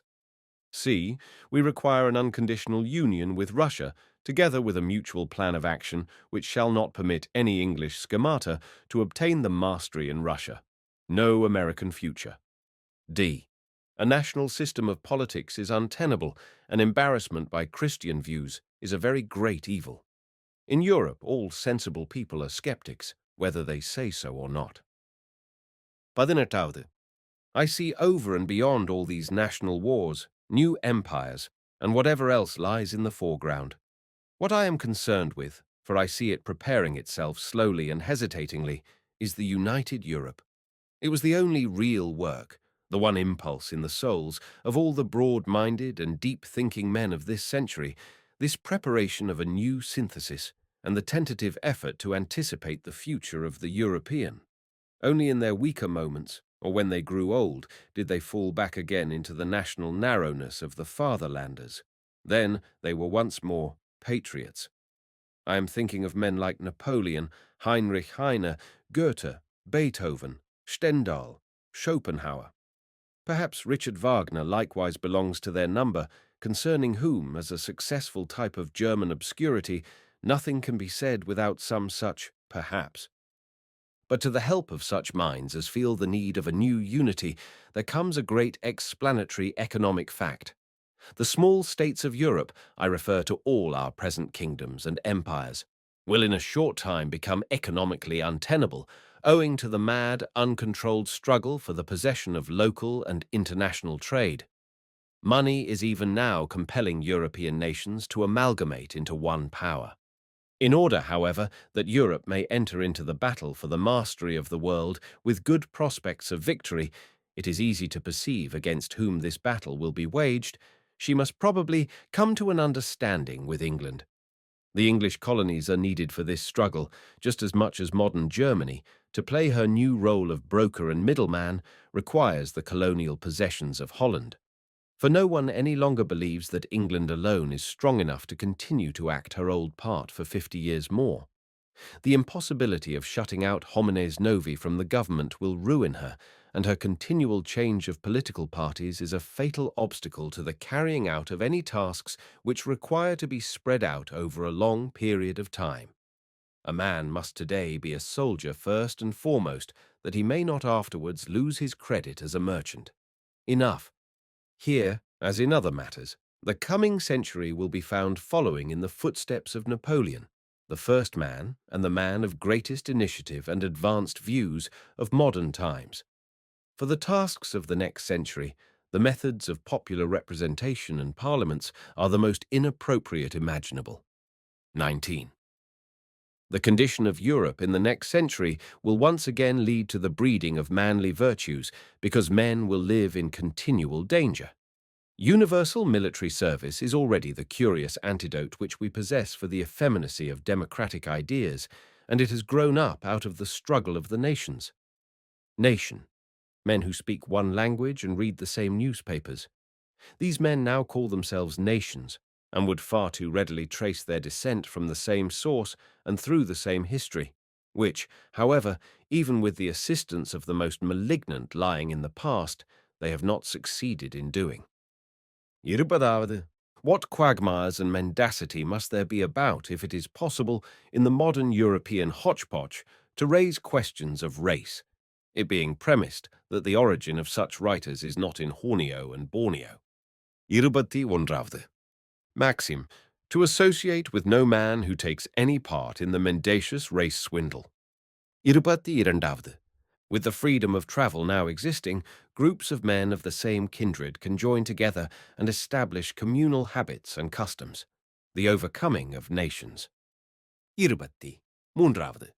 C. We require an unconditional union with Russia, together with a mutual plan of action which shall not permit any English schemata to obtain the mastery in Russia. No American future. D. A national system of politics is untenable, and embarrassment by Christian views is a very great evil. In Europe, all sensible people are skeptics, whether they say so or not. 18. I see over and beyond all these national wars, new empires, and whatever else lies in the foreground. What I am concerned with, for I see it preparing itself slowly and hesitatingly, is the united Europe. It was the only real work, the one impulse in the souls of all the broad-minded and deep-thinking men of this century, this preparation of a new synthesis and the tentative effort to anticipate the future of the European. Only in their weaker moments, or when they grew old, did they fall back again into the national narrowness of the fatherlanders. Then they were once more patriots. I am thinking of men like Napoleon, Heinrich Heine, Goethe, Beethoven, Stendhal, Schopenhauer. Perhaps Richard Wagner likewise belongs to their number, concerning whom, as a successful type of German obscurity, nothing can be said without some such perhaps. But to the help of such minds as feel the need of a new unity, there comes a great explanatory economic fact. The small states of Europe, I refer to all our present kingdoms and empires, will in a short time become economically untenable, owing to the mad, uncontrolled struggle for the possession of local and international trade. Money is even now compelling European nations to amalgamate into one power. In order, however, that Europe may enter into the battle for the mastery of the world with good prospects of victory, it is easy to perceive against whom this battle will be waged. She must probably come to an understanding with England. The English colonies are needed for this struggle, just as much as modern Germany, to play her new role of broker and middleman, requires the colonial possessions of Holland. For no one any longer believes that England alone is strong enough to continue to act her old part for 50 years more. The impossibility of shutting out homines novi from the government will ruin her, and her continual change of political parties is a fatal obstacle to the carrying out of any tasks which require to be spread out over a long period of time. A man must today be a soldier first and foremost, that he may not afterwards lose his credit as a merchant. Enough. Here, as in other matters, the coming century will be found following in the footsteps of Napoleon, the first man and the man of greatest initiative and advanced views of modern times. For the tasks of the next century, the methods of popular representation and parliaments are the most inappropriate imaginable. 19. The condition of Europe in the next century will once again lead to the breeding of manly virtues, because men will live in continual danger. Universal military service is already the curious antidote which we possess for the effeminacy of democratic ideas, and it has grown up out of the struggle of the nations. Nation. Men who speak one language and read the same newspapers. These men now call themselves nations, and would far too readily trace their descent from the same source and through the same history, which, however, even with the assistance of the most malignant lying in the past, they have not succeeded in doing. இருபதாவது, what quagmires and mendacity must there be about if it is possible in the modern European hodgepodge to raise questions of race, it being premised that the origin of such writers is not in Borneo and Borneo. இருபத்தி ஒன்றாவது. Maxim, to associate with no man who takes any part in the mendacious race swindle. இருபத்தி இரண்டாவது. With the freedom of travel now existing, groups of men of the same kindred can join together and establish communal habits and customs, the overcoming of nations. இருபத்தி மூன்றாவது.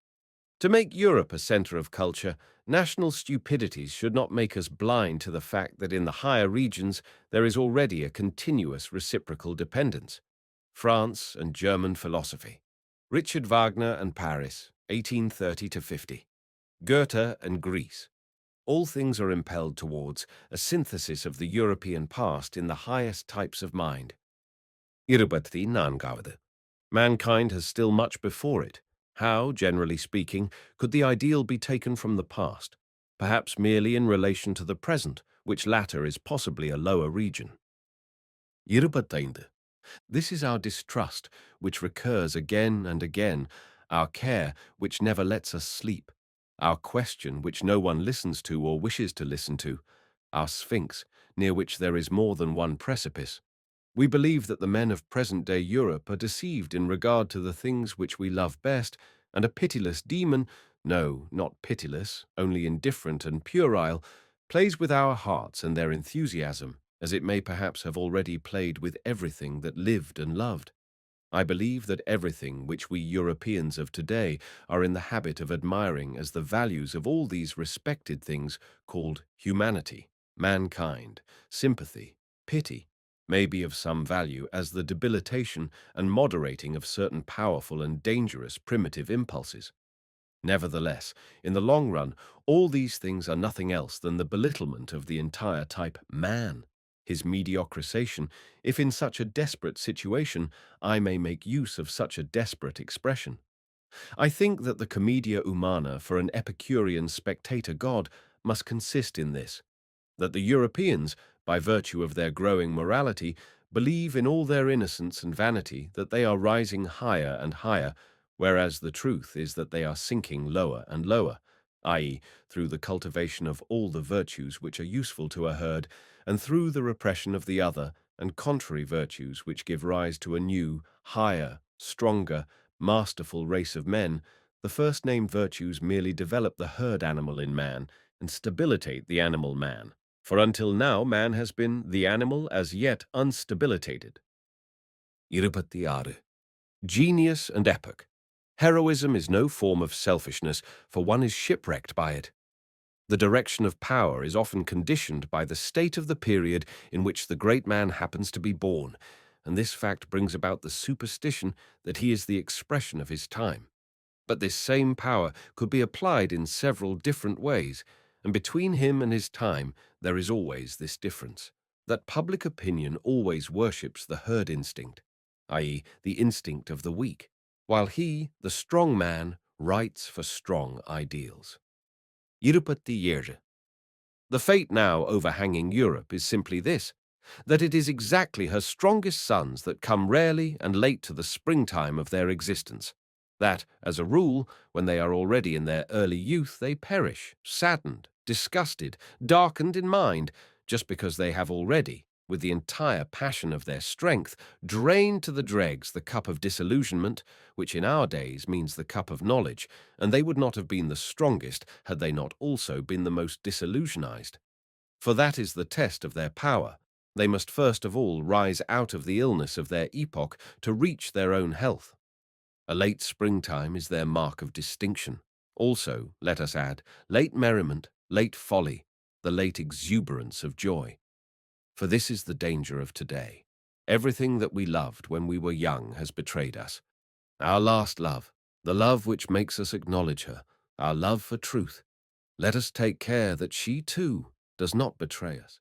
To make Europe a center of culture, national stupidities should not make us blind to the fact that in the higher regions there is already a continuous reciprocal dependence. France and German philosophy. Richard Wagner and Paris, 1830–50. Goethe and Greece. All things are impelled towards a synthesis of the European past in the highest types of mind. இருபத்தி நான்காவது. Mankind has still much before it. How, generally speaking, could the ideal be taken from the past? Perhaps merely in relation to the present, which latter is possibly a lower region. இருபத்தைந்து. This is our distrust, which recurs again and again, our care, which never lets us sleep, our question, which no one listens to or wishes to listen to, our sphinx, near which there is more than one precipice. We believe that the men of present-day Europe are deceived in regard to the things which we love best, and a pitiless demon, no, not pitiless, only indifferent and puerile, plays with our hearts and their enthusiasm, as it may perhaps have already played with everything that lived and loved. I believe that everything which we Europeans of today are in the habit of admiring as the values of all these respected things called humanity, mankind, sympathy, pity, may be of some value as the debilitation and moderating of certain powerful and dangerous primitive impulses. Nevertheless, in the long run, all these things are nothing else than the belittlement of the entire type man, his mediocrisation, if in such a desperate situation I may make use of such a desperate expression. I think that the commedia humana for an Epicurean spectator god must consist in this, that the Europeans, by virtue of their growing morality, believe in all their innocence and vanity that they are rising higher and higher, whereas the truth is that they are sinking lower and lower, i.e., through the cultivation of all the virtues which are useful to a herd, and through the repression of the other and contrary virtues which give rise to a new, higher, stronger, masterful race of men. The first named virtues merely develop the herd animal in man and stabilitate the animal man. For until now man has been the animal as yet unstabilitated. 26. Genius and epoch. Heroism is no form of selfishness, for one is shipwrecked by it. The direction of power is often conditioned by the state of the period in which the great man happens to be born, and this fact brings about the superstition that he is the expression of his time. But this same power could be applied in several different ways, and between him and his time there is always this difference, that public opinion always worships the herd instinct, i.e., the instinct of the weak, while he, the strong man, writes for strong ideals. 27. The fate now overhanging Europe is simply this, that it is exactly her strongest sons that come rarely and late to the springtime of their existence, that, as a rule, when they are already in their early youth, they perish, saddened, disgusted, darkened in mind, just because they have already, with the entire passion of their strength, drained to the dregs the cup of disillusionment, which in our days means the cup of knowledge, and they would not have been the strongest had they not also been the most disillusionized. For that is the test of their power. They must first of all rise out of the illness of their epoch to reach their own health. A late springtime is their mark of distinction. Also, let us add, late merriment, late folly, the late exuberance of joy. For this is the danger of today. Everything that we loved when we were young has betrayed us. Our last love, the love which makes us acknowledge her, our love for truth. Let us take care that she, too, does not betray us.